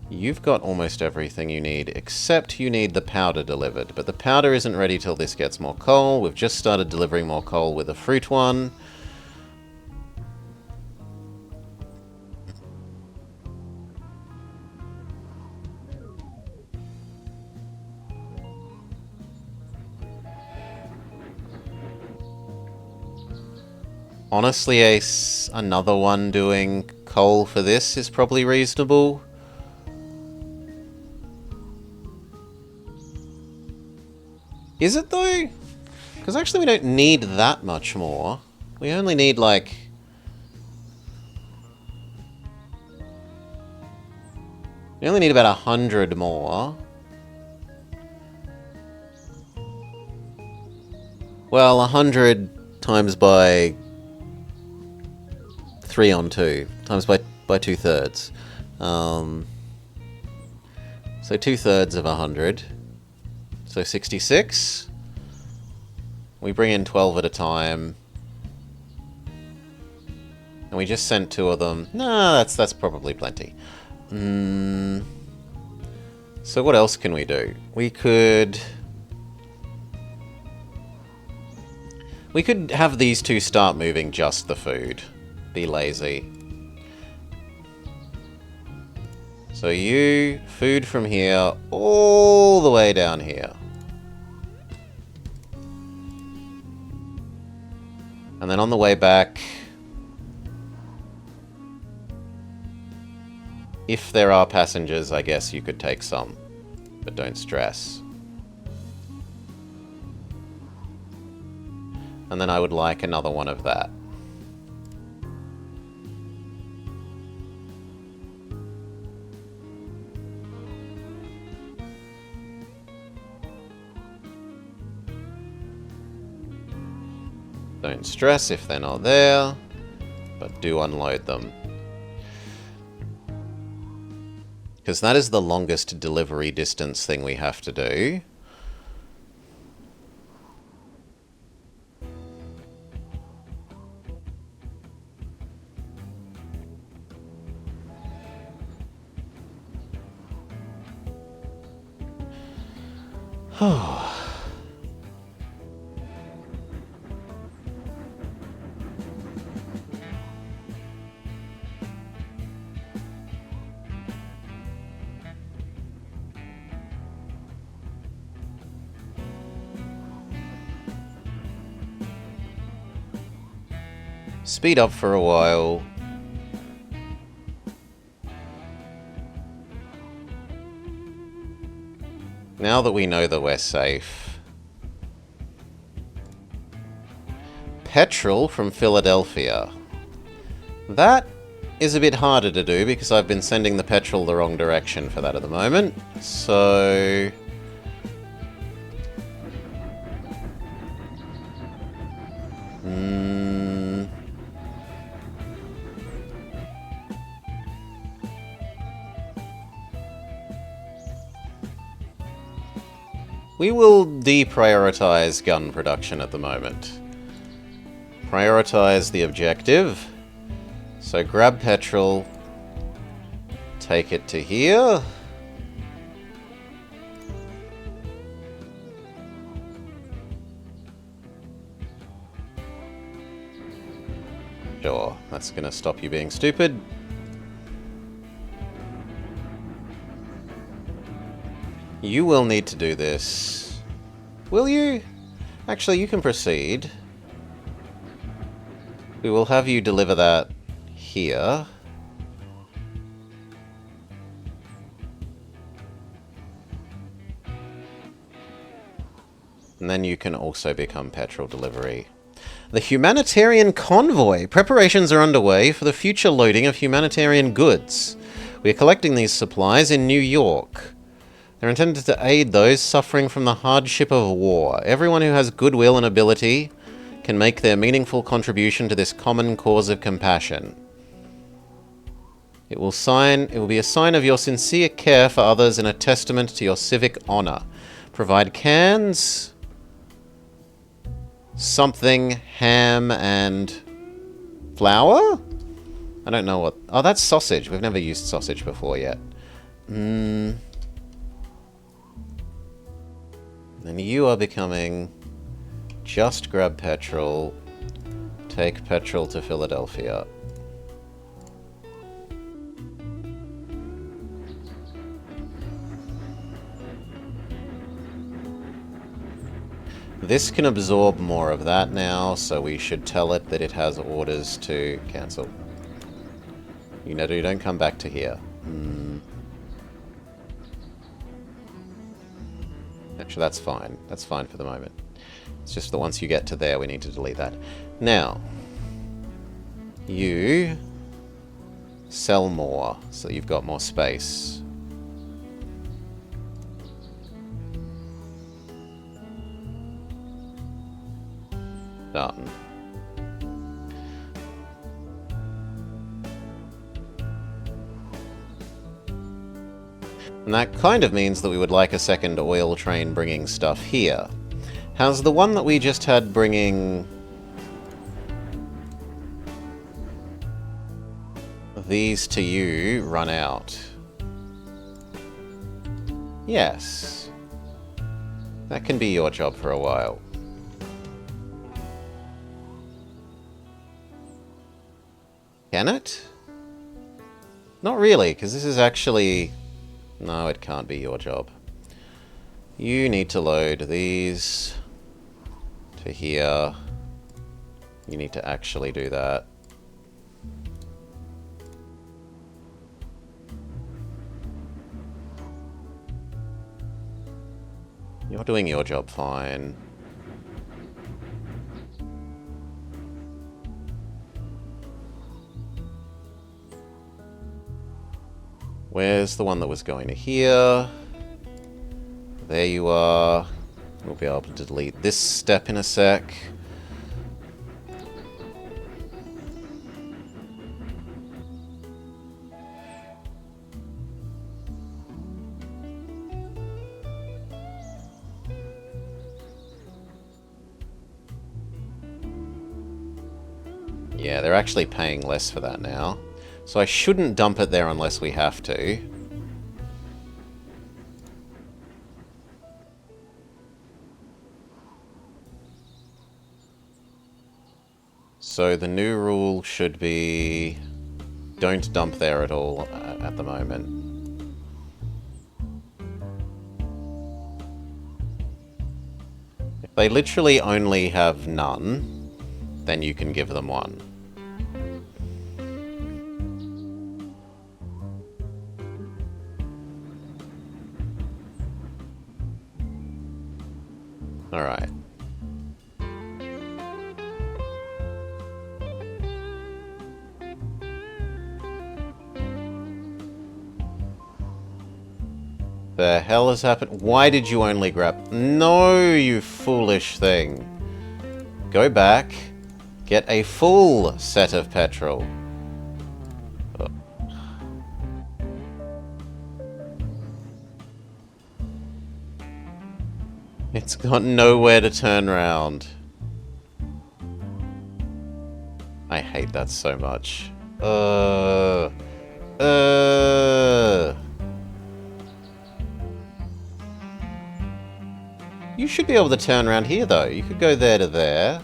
You've got almost everything you need, except you need the powder delivered. But the powder isn't ready till this gets more coal. We've just started delivering more coal with a fruit one. Honestly, another one doing coal for this is probably reasonable. Is it though? Because actually we don't need that much more. We only need like... We only need about 100 more. Well, 100 times by 3 on 2. Times by 2/3. So 2/3 of 100. So 66. We bring in 12 at a time. And we just sent 2 of them. No, that's probably plenty. So what else can we do? We could have these 2 start moving just the food. Be lazy. So you, food from here, all the way down here. And then on the way back, if there are passengers, I guess you could take some, but don't stress. And then I would like another one of that. Don't stress if they're not there, but do unload them. Because that is the longest delivery distance thing we have to do. Speed up for a while. Now that we know that we're safe. Petrol from Philadelphia. That is a bit harder to do because I've been sending the petrol the wrong direction for that at the moment. So... we will deprioritize gun production at the moment. Prioritize the objective. So grab petrol, take it to here. Sure, that's gonna stop you being stupid. You will need to do this. Will you? Actually, you can proceed. We will have you deliver that here. And then you can also become petrol delivery. The humanitarian convoy. Preparations are underway for the future loading of humanitarian goods. We are collecting these supplies in New York. They're intended to aid those suffering from the hardship of war. Everyone who has goodwill and ability can make their meaningful contribution to this common cause of compassion. It will be a sign of your sincere care for others and a testament to your civic honor. Provide cans, something, ham, and flour? I don't know what... oh, that's sausage. We've never used sausage before yet. Then you are becoming just grab petrol, take petrol to Philadelphia. This can absorb more of that now, so we should tell it that it has orders to cancel. You know, you don't come back to here. Actually, that's fine. That's fine for the moment. It's just that once you get to there, we need to delete that. Now, you sell more, so you've got more space. Done. And that kind of means that we would like a second oil train bringing stuff here. Has the one that we just had bringing these to you run out? Yes. That can be your job for a while. Can it? Not really, because this is actually... no, it can't be your job. You need to load these to here. You need to actually do that. You're doing your job fine. Where's the one that was going to here? There you are. We'll be able to delete this step in a sec. Yeah, they're actually paying less for that now. So I shouldn't dump it there unless we have to. So the new rule should be... don't dump there at all at the moment. If they literally only have none, then you can give them one. Alright. The hell has happened? Why did you only grab... No, you foolish thing. Go back. Get a full set of petrol. Oh. It's got nowhere to turn around. I hate that so much. You should be able to turn around here, though. You could go there to there.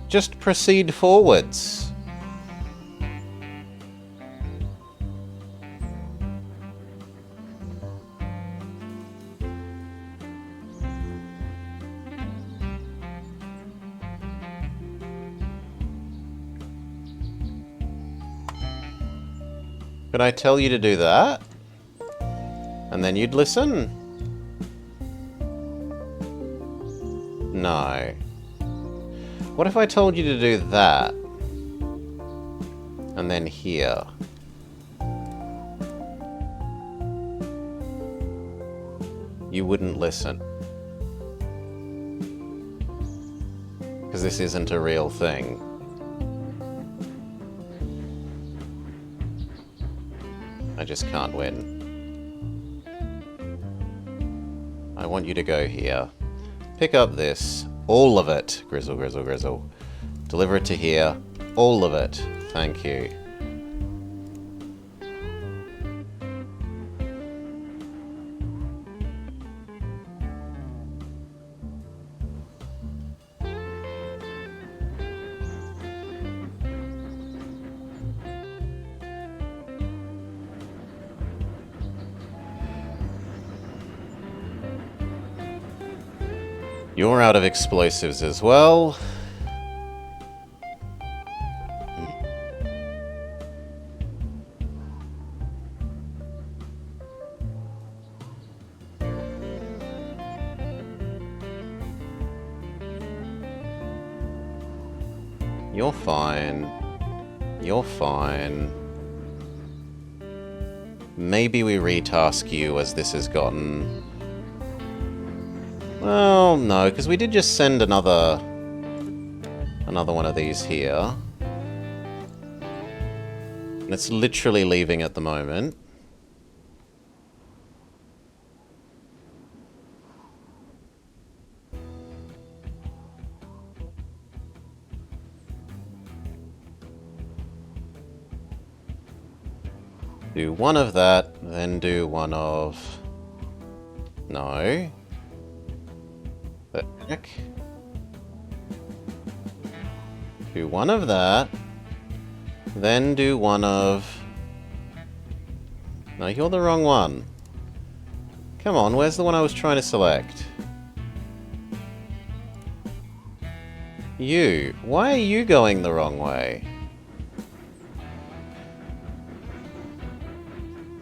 Just proceed forwards. Could I tell you to do that? And then you'd listen? No. What if I told you to do that? And then here? You wouldn't listen. Because this isn't a real thing. I just can't win. I want you to go here. Pick up this. All of it. Grizzle, grizzle, grizzle. Deliver it to here. All of it. Thank you. You're out of explosives as well. You're fine. You're fine. Maybe we retask you as this has gotten... Well, no, because we did just send another one of these here. And it's literally leaving at the moment. Do one of that, then do one of... No. The heck? Do one of that, then do one of... No, you're the wrong one. Come on, where's the one I was trying to select? You. Why are you going the wrong way?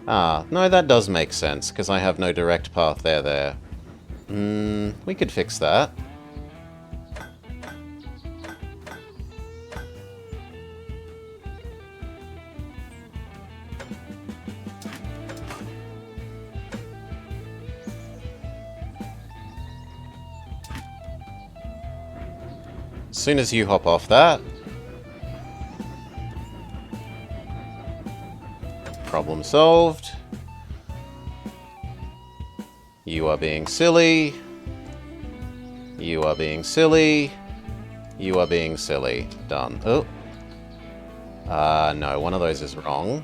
Ah, no, that does make sense, because I have no direct path there. We could fix that. As soon as you hop off that, problem solved. You are being silly. You are being silly. You are being silly. Done. Oh. No, one of those is wrong.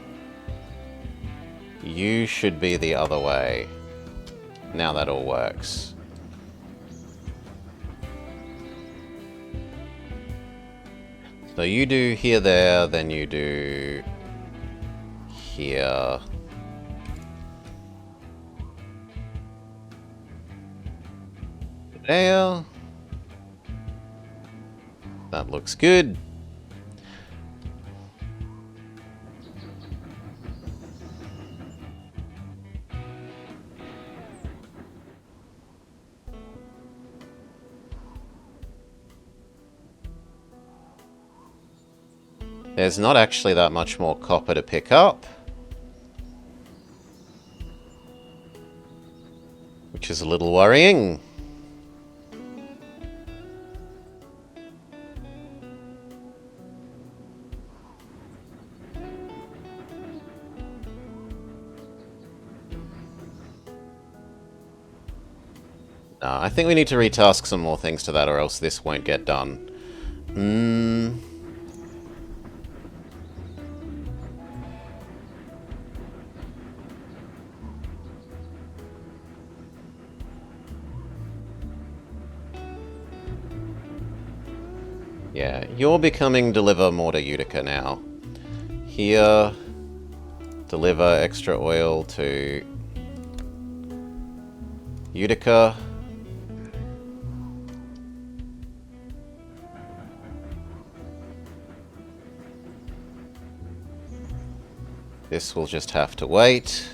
You should be the other way. Now that all works. So you do here, there, then you do here. There. That looks good. There's not actually that much more copper to pick up, which is a little worrying. I think we need to retask some more things to that, or else this won't get done. Yeah, you're becoming deliver more to Utica now. Here, deliver extra oil to Utica. This will just have to wait.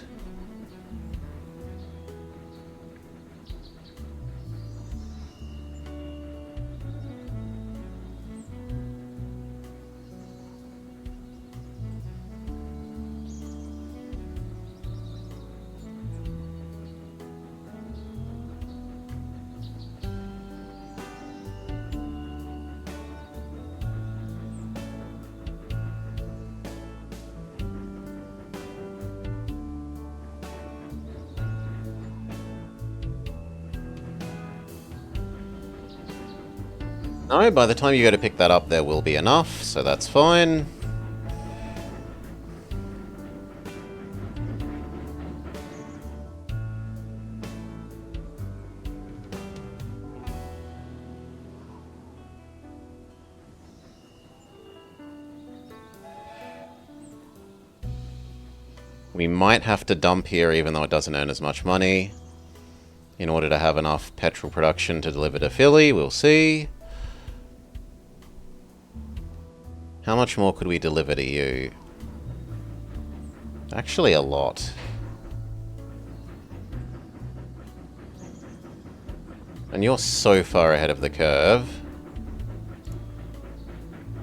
No, by the time you go to pick that up, there will be enough, so that's fine. We might have to dump here, even though it doesn't earn as much money, in order to have enough petrol production to deliver to Philly. We'll see. How much more could we deliver to you? Actually, a lot. And you're so far ahead of the curve.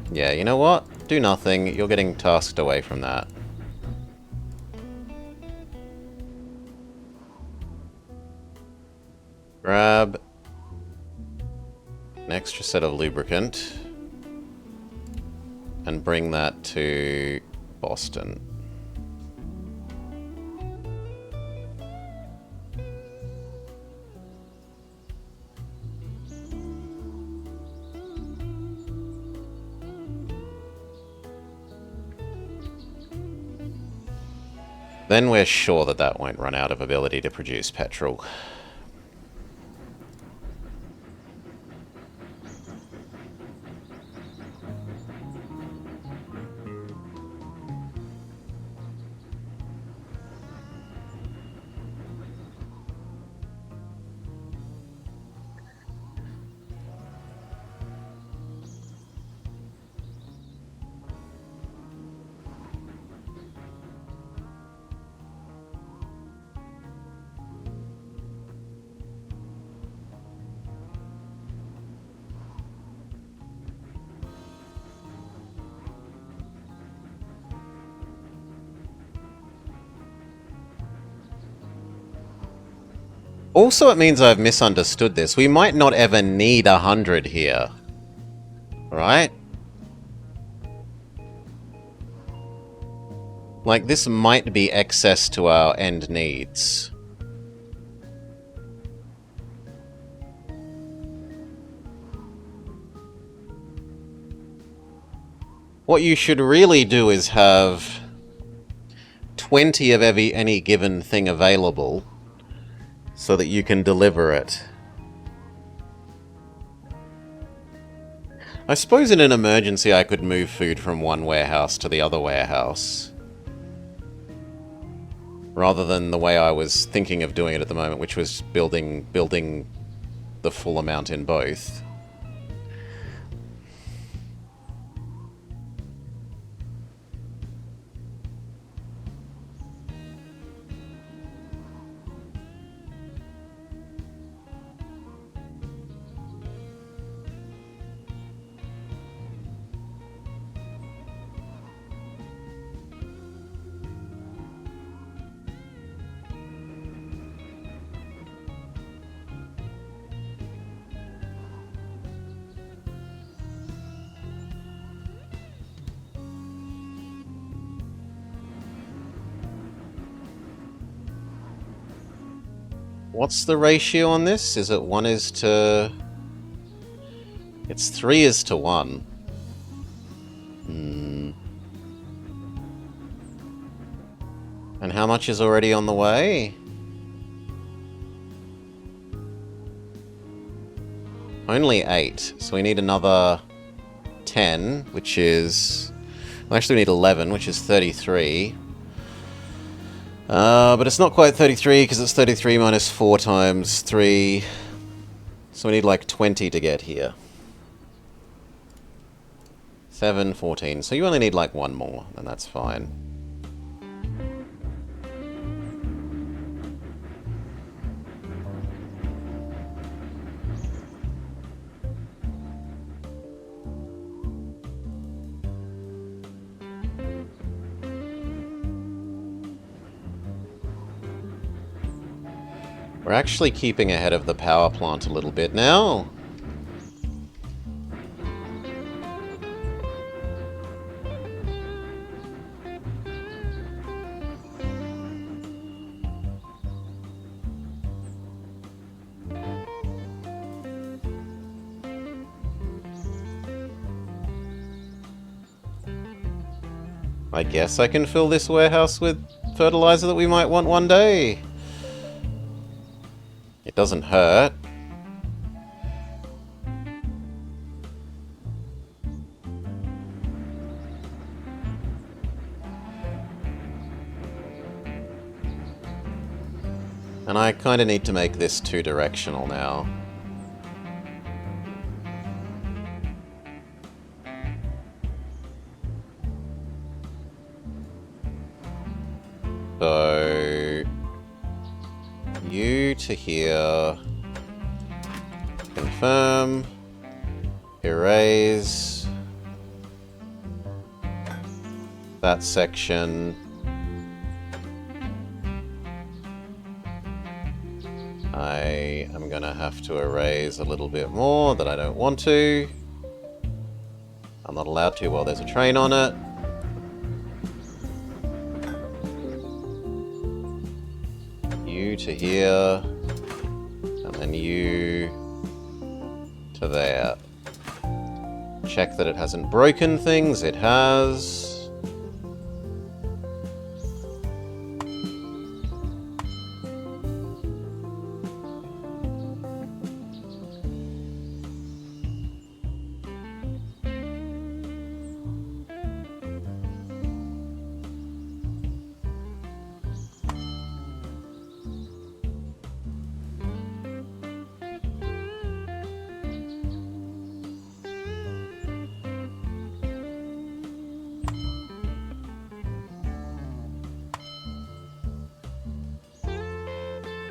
Yeah, you know what? Do nothing. You're getting tasked away from that. Grab an extra set of lubricant and bring that to Boston. Then we're sure that that won't run out of ability to produce petrol. Also, it means I've misunderstood this. We might not ever need 100 here. Right? Like, this might be excess to our end needs. What you should really do is have 20 of any given thing available so that you can deliver it. I suppose in an emergency I could move food from one warehouse to the other warehouse, rather than the way I was thinking of doing it at the moment, which was building the full amount in both. What's the ratio on this? Is it 1 is to... It's 3 is to 1. And how much is already on the way? Only 8. So we need another 10, which is... Well, actually we need 11, which is 33. But it's not quite 33, because it's 33 minus 4 times 3. So we need like 20 to get here. 7, 14. So you only need like 1 more, and that's fine. We're actually keeping ahead of the power plant a little bit now. I guess I can fill this warehouse with fertilizer that we might want one day. It doesn't hurt. And I kind of need to make this 2-directional now. So... you to here. Confirm. Erase. That section. I am gonna have to erase a little bit more that I don't want to. I'm not allowed to while there's a train on it. You to here, and then you to there. Check that it hasn't broken things. It has.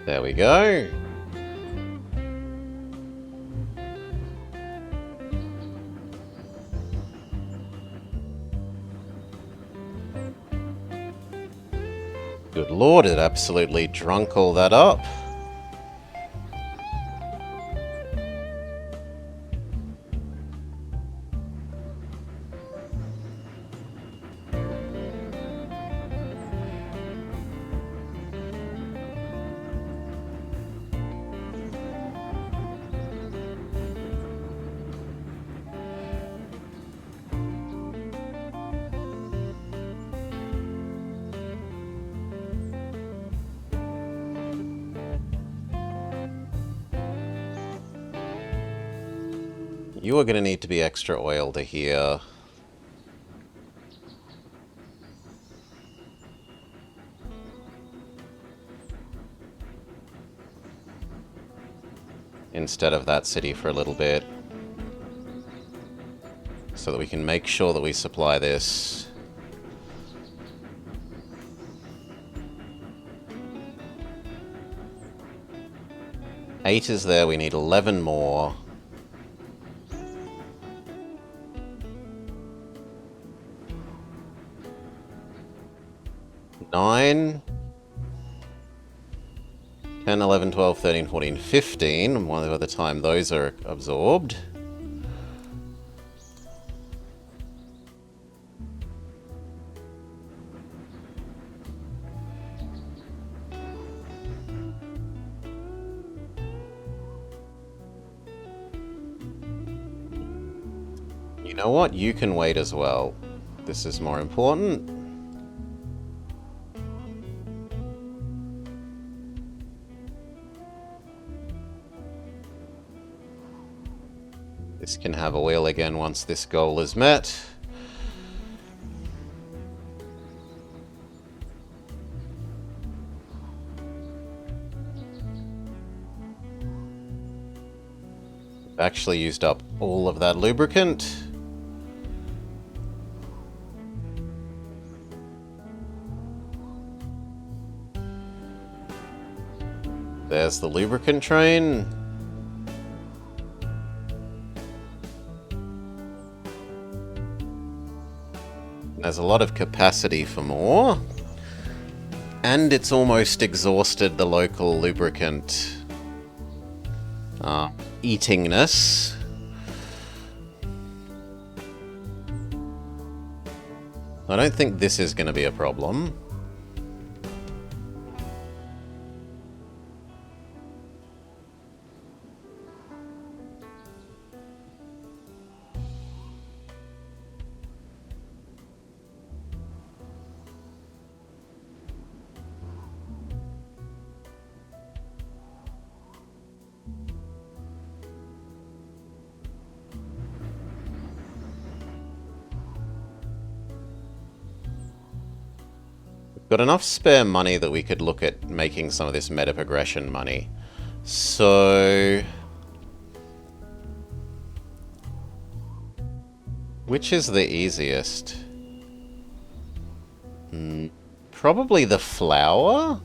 There we go. Good lord, it absolutely drunk all that up. You are going to need to be extra oil to here. Instead of that city for a little bit. So that we can make sure that we supply this. Eight is there, we need 11 more. Nine. 10, 11, 12, 13, 14, 15. One by the time those are absorbed. You know what? You can wait as well. This is more important. This can have oil again once this goal is met. Actually used up all of that lubricant. There's the lubricant train. There's a lot of capacity for more. And it's almost exhausted the local lubricant eatingness. I don't think this is going to be a problem. Got enough spare money that we could look at making some of this meta progression money. So... which is the easiest? Probably the flour?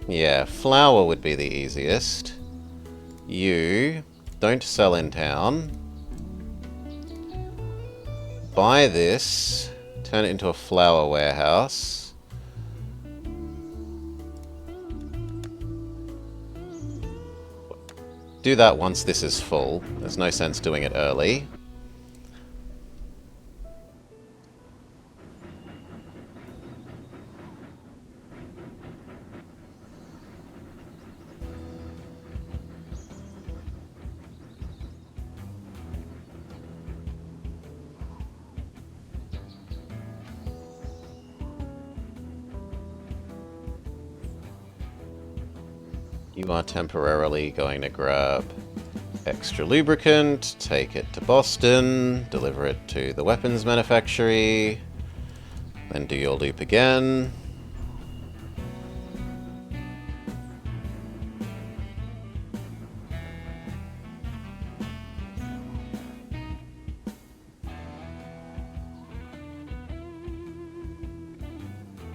Yeah, flour would be the easiest. You don't sell in town. Buy this. Turn it into a flour warehouse. Do that once this is full. There's no sense doing it early. You are temporarily going to grab extra lubricant, take it to Boston, deliver it to the weapons manufactory, then do your loop again.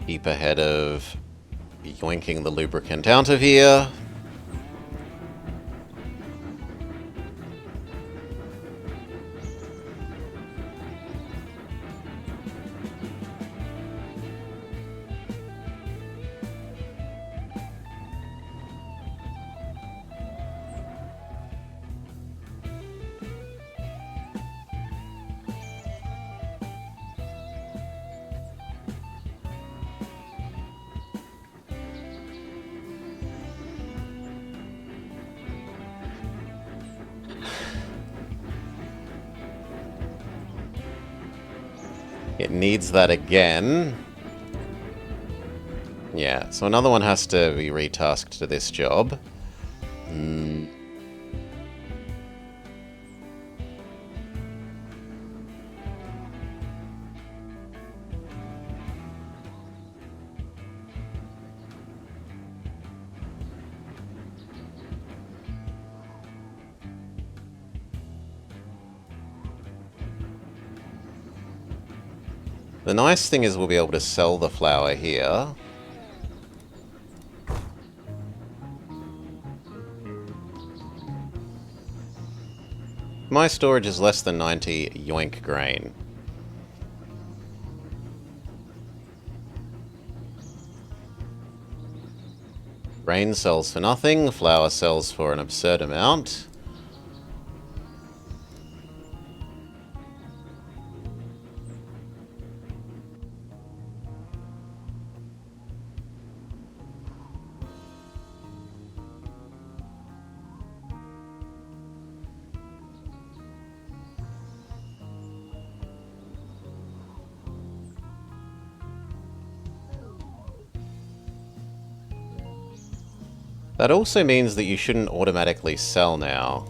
Keep ahead of yoinking the lubricant out of here. It needs that again. Yeah, so another one has to be retasked to this job. The nice thing is we'll be able to sell the flour here. My storage is less than 90 yoink grain. Grain sells for nothing, flour sells for an absurd amount. That also means that you shouldn't automatically sell now.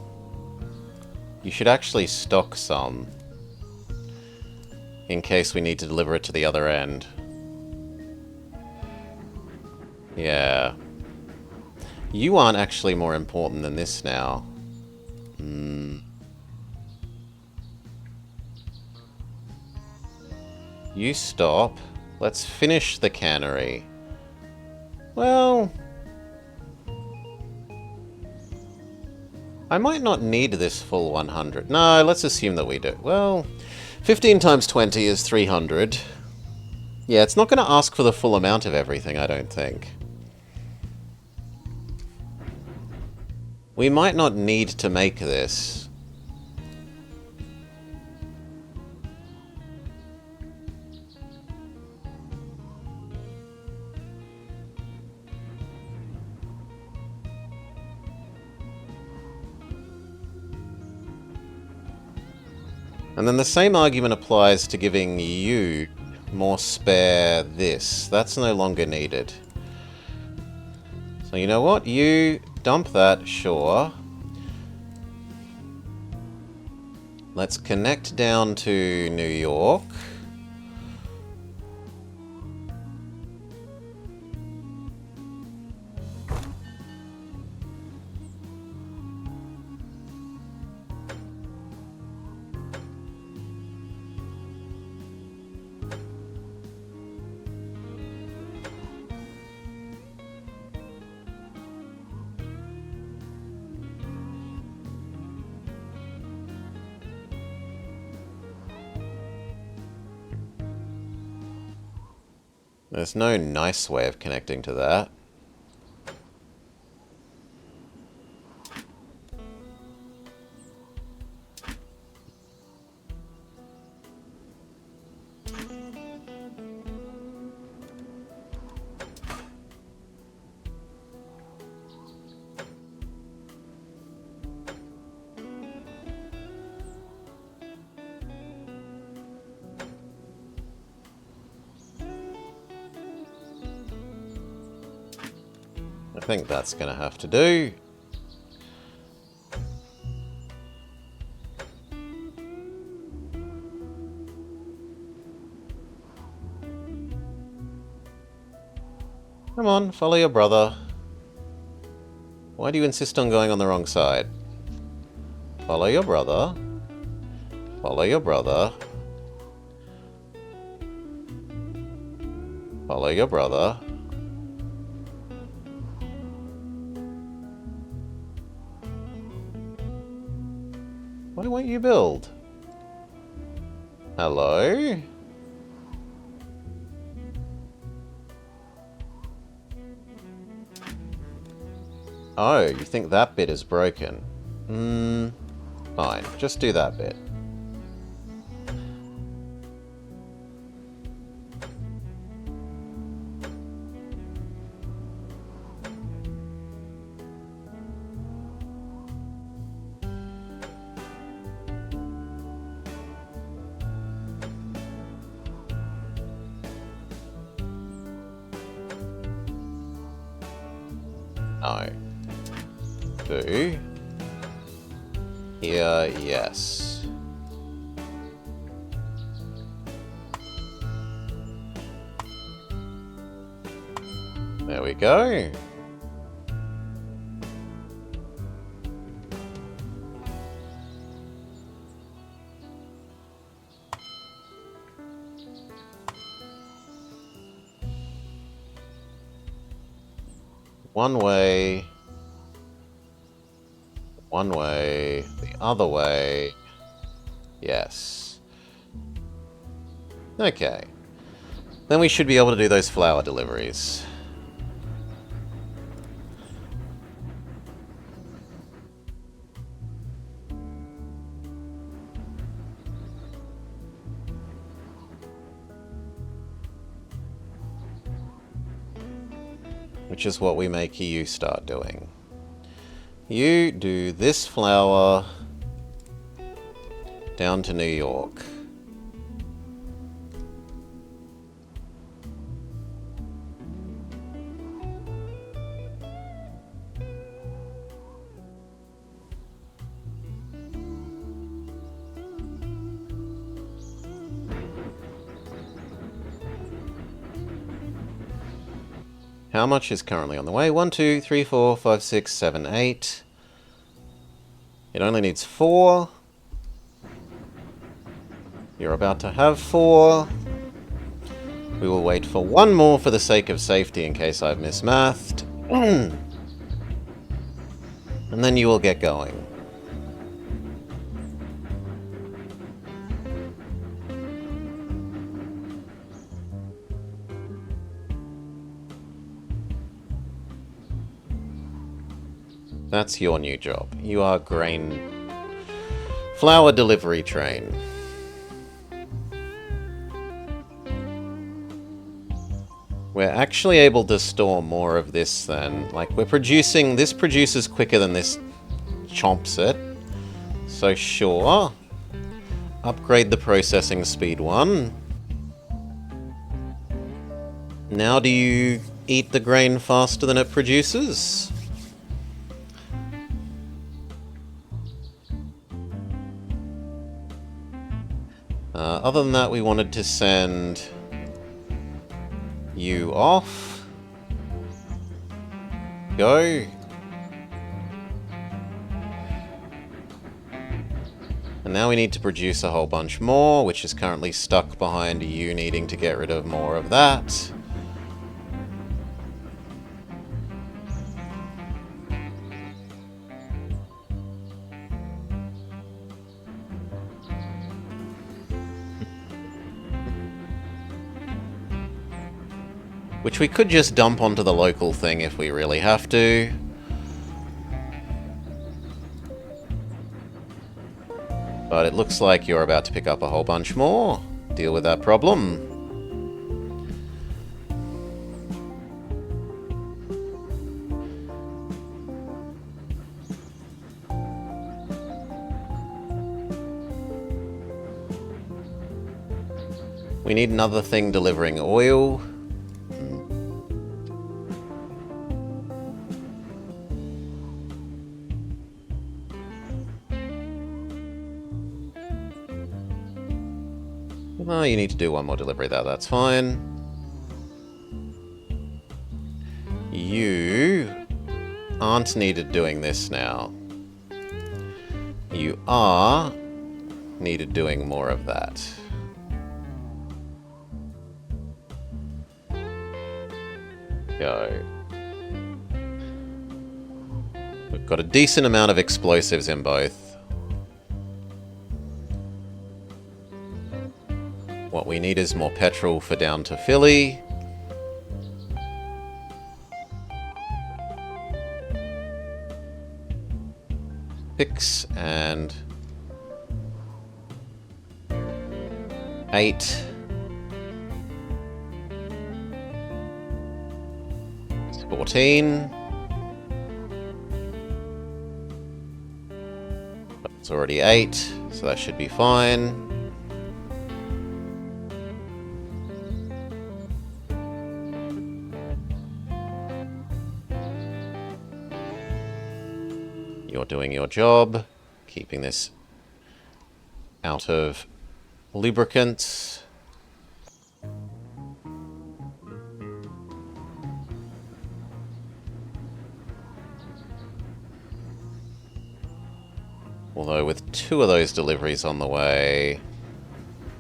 You should actually stock some, in case we need to deliver it to the other end. Yeah. You aren't actually more important than this now. You stop. Let's finish the cannery. Well, I might not need this full 100. No, let's assume that we do. Well, 15 times 20 is 300. Yeah, it's not going to ask for the full amount of everything, I don't think. We might not need to make this. And then the same argument applies to giving you more spare this. That's no longer needed. So you know what? You dump that, sure. Let's connect down to New York. There's no nice way of connecting to that. I think that's going to have to do. Come on, follow your brother. Why do you insist on going on the wrong side? Follow your brother. Follow your brother. Follow your brother. Why won't you build? Hello? Oh, you think that bit is broken? Fine. Just do that bit. No. Do. Here, yes. There we go. One way. One way. The other way. Yes. Okay. Then we should be able to do those flower deliveries. Which is what we make you start doing. You do this flower down to New York. How much is currently on the way? 1, 2, 3, 4, 5, 6, 7, 8. It only needs 4. You're about to have 4. We will wait for 1 more for the sake of safety in case I've mismathed. And then you will get going. That's your new job. You are grain flower delivery train. We're actually able to store more of this then. Like, we're producing... This produces quicker than this chomps it. So sure. Upgrade the processing speed 1. Now do you eat the grain faster than it produces? Other than that, we wanted to send you off. Go. And now we need to produce a whole bunch more, which is currently stuck behind you needing to get rid of more of that. Which we could just dump onto the local thing if we really have to. But it looks like you're about to pick up a whole bunch more. Deal with that problem. We need another thing delivering oil. Oh, you need to do 1 more delivery there, that's fine. You aren't needed doing this now. You are needed doing more of that. Go. We've got a decent amount of explosives in both. What we need is more petrol for down to Philly. Six and 8. 14. It's already 8, so that should be fine. You're doing your job, keeping this out of lubricants. Although with 2 of those deliveries on the way...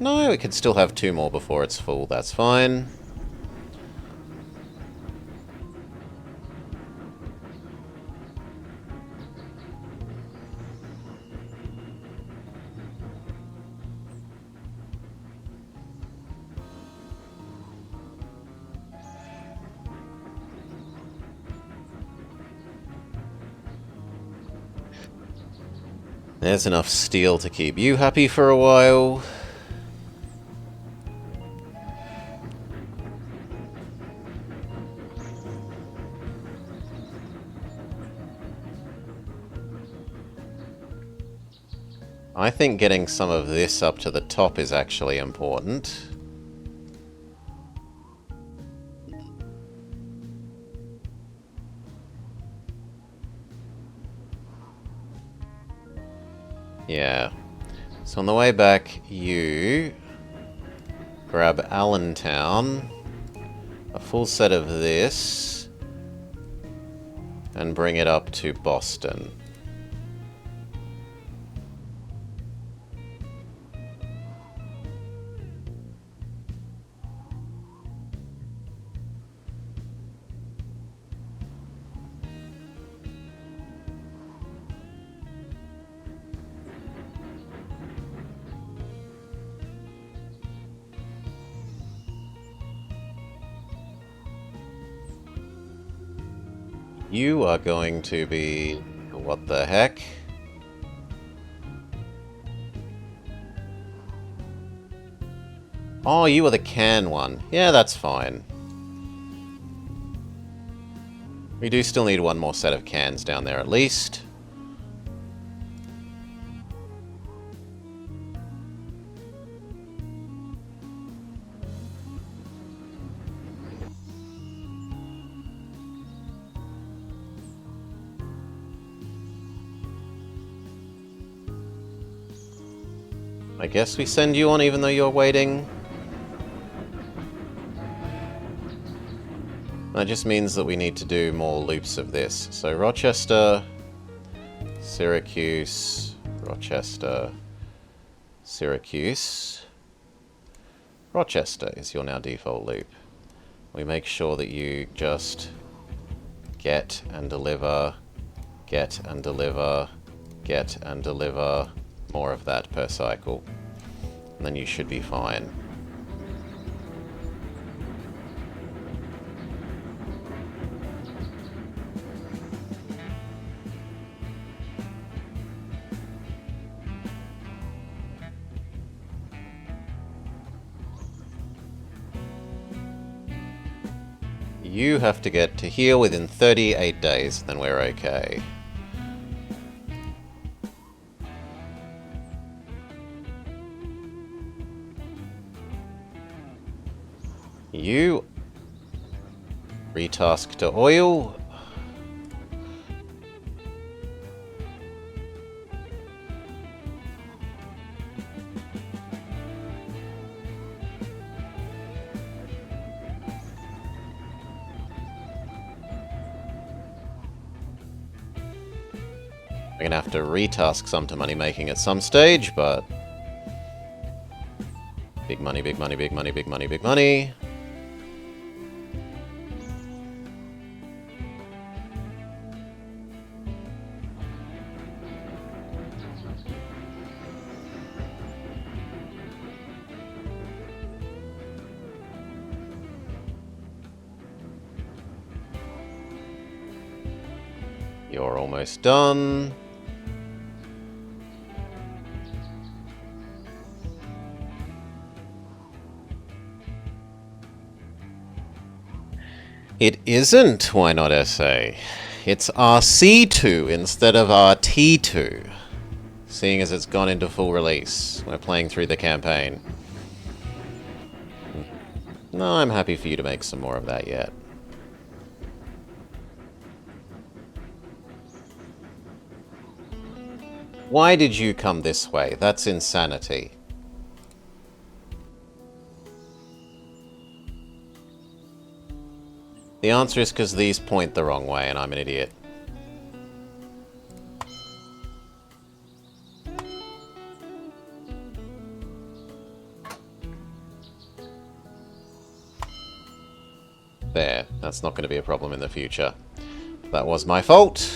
No, we could still have 2 more before it's full, that's fine. There's enough steel to keep you happy for a while. I think getting some of this up to the top is actually important. Yeah. So on the way back, you grab Allentown, a full set of this, and bring it up to Boston. You are going to be... what the heck? Oh, you are the can one. Yeah, that's fine. We do still need one more set of cans down there at least. I guess we send you on even though you're waiting. That just means that we need to do more loops of this. So Rochester, Syracuse, Rochester, Syracuse. Rochester is your now default loop. We make sure that you just get and deliver, get and deliver, get and deliver more of that per cycle. And then you should be fine. You have to get to here within 38 days, then we're okay. You retask to oil. We're gonna have to retask some to money making at some stage, but big money, big money, big money, big money, big money. You're almost done. It isn't, why not SA? It's RC2 instead of RT2. Seeing as it's gone into full release. We're playing through the campaign. No, I'm happy for you to make some more of that yet. Why did you come this way? That's insanity. The answer is because these point the wrong way and I'm an idiot. There, that's not going to be a problem in the future. That was my fault.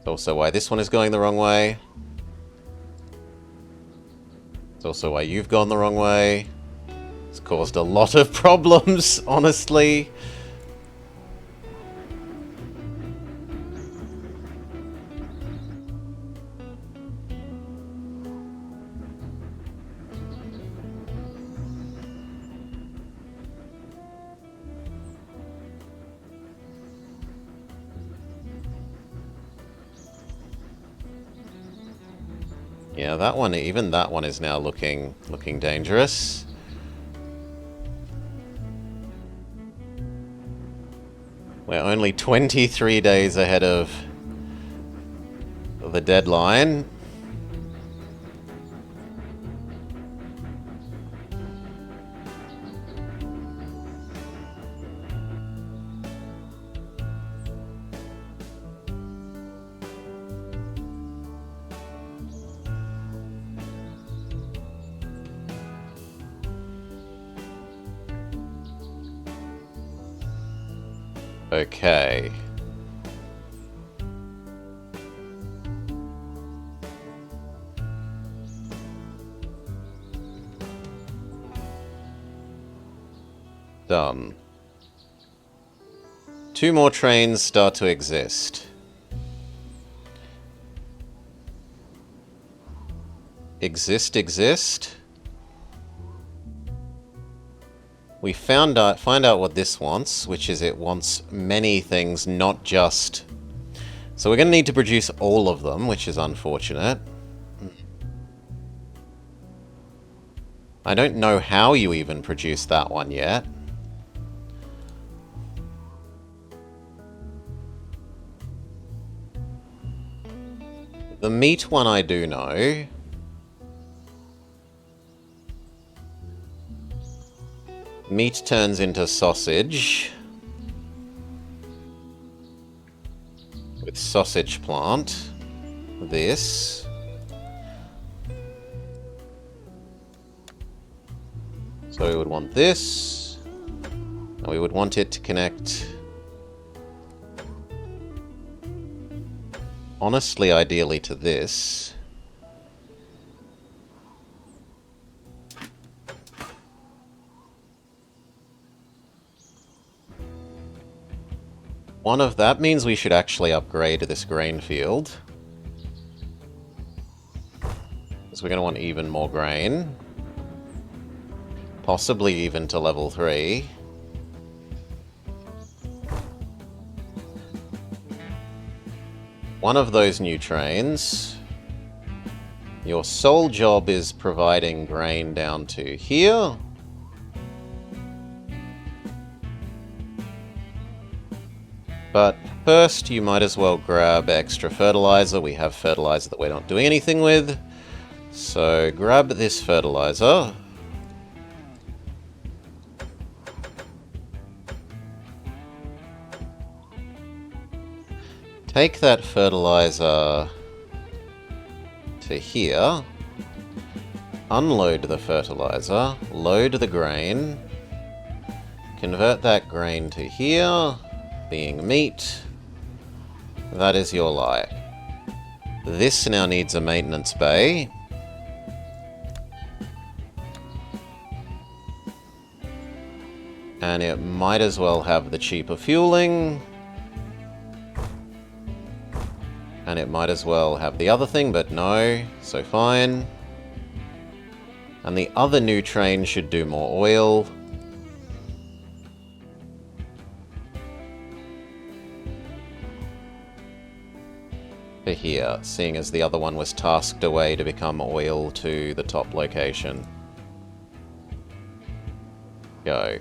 Also why this one is going the wrong way. It's also why you've gone the wrong way. It's caused a lot of problems, honestly. Yeah, that one, even that one is now looking dangerous. We're only 23 days ahead of the deadline. Okay. Done. 2 more trains start to exist. Exist? We find out what this wants, which is it wants many things, not just... So we're going to need to produce all of them, which is unfortunate. I don't know how you even produce that one yet. The meat one I do know. Meat turns into sausage. With sausage plant. This. So we would want this. And we would want it to connect... Honestly, ideally to this. That means we should actually upgrade this grain field. Because we're going to want even more grain. Possibly even to level 3. One of those new trains. Your sole job is providing grain down to here. But first, you might as well grab extra fertilizer. We have fertilizer that we're not doing anything with. So grab this fertilizer. Take that fertilizer to here. Unload the fertilizer. Load the grain. Convert that grain to here. Being meat. That is your light. This now needs a maintenance bay. And it might as well have the cheaper fueling. And it might as well have the other thing, but no, so fine. And the other new train should do more oil. For here, seeing as the other one was tasked away to become oil to the top location. Go.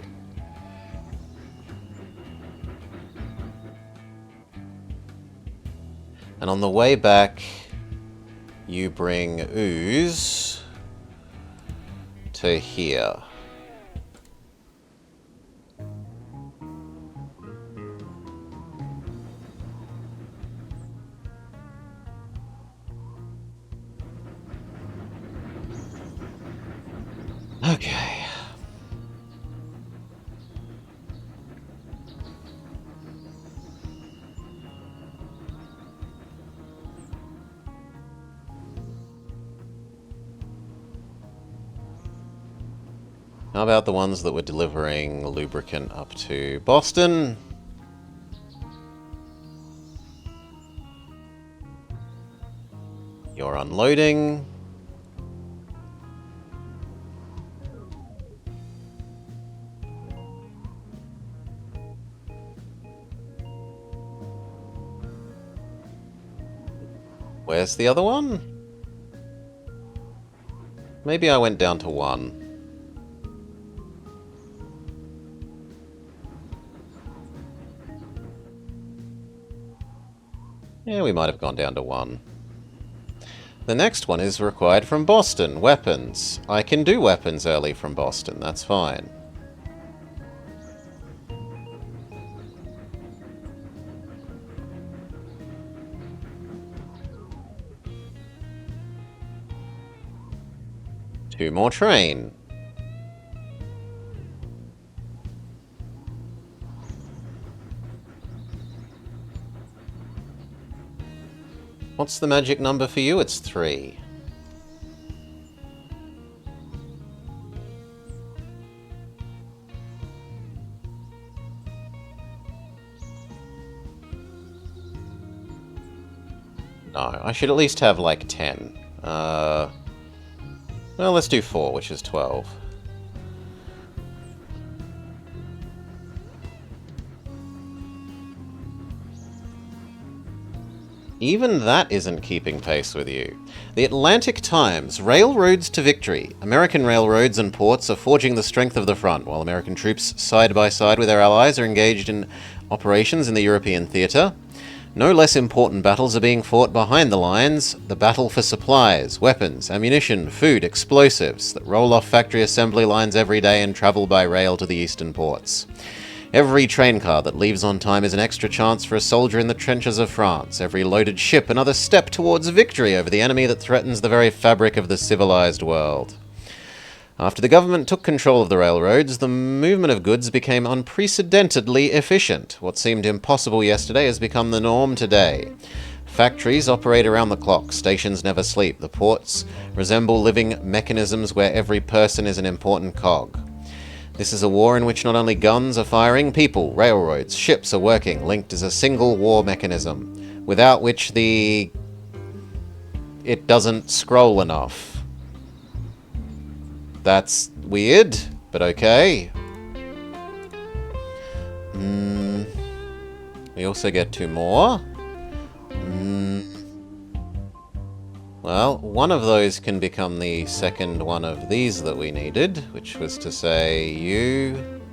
And on the way back, you bring ooze to here. Okay. How about the ones that were delivering lubricant up to Boston? You're unloading. Where's the other one? Maybe I went down to 1. Yeah, we might have gone down to 1. The next one is required from Boston. Weapons. I can do weapons early from Boston, that's fine. Two more train. What's the magic number for you? It's 3. No, I should at least have like 10. Well, let's do 4, which is 12. Even that isn't keeping pace with you. The Atlantic Times. Railroads to victory. American railroads and ports are forging the strength of the front, while American troops, side by side with their allies, are engaged in operations in the European theatre. No less important battles are being fought behind the lines. The battle for supplies, weapons, ammunition, food, explosives that roll off factory assembly lines every day and travel by rail to the eastern ports. Every train car that leaves on time is an extra chance for a soldier in the trenches of France. Every loaded ship another step towards victory over the enemy that threatens the very fabric of the civilized world. After the government took control of the railroads, the movement of goods became unprecedentedly efficient. What seemed impossible yesterday has become the norm today. Factories operate around the clock, stations never sleep, the ports resemble living mechanisms where every person is an important cog. This is a war in which not only guns are firing, people, railroads, ships are working, linked as a single war mechanism, without which it doesn't scroll enough. That's weird, but okay. We also get 2 more. Well, one of those can become the second one of these that we needed, which was to say you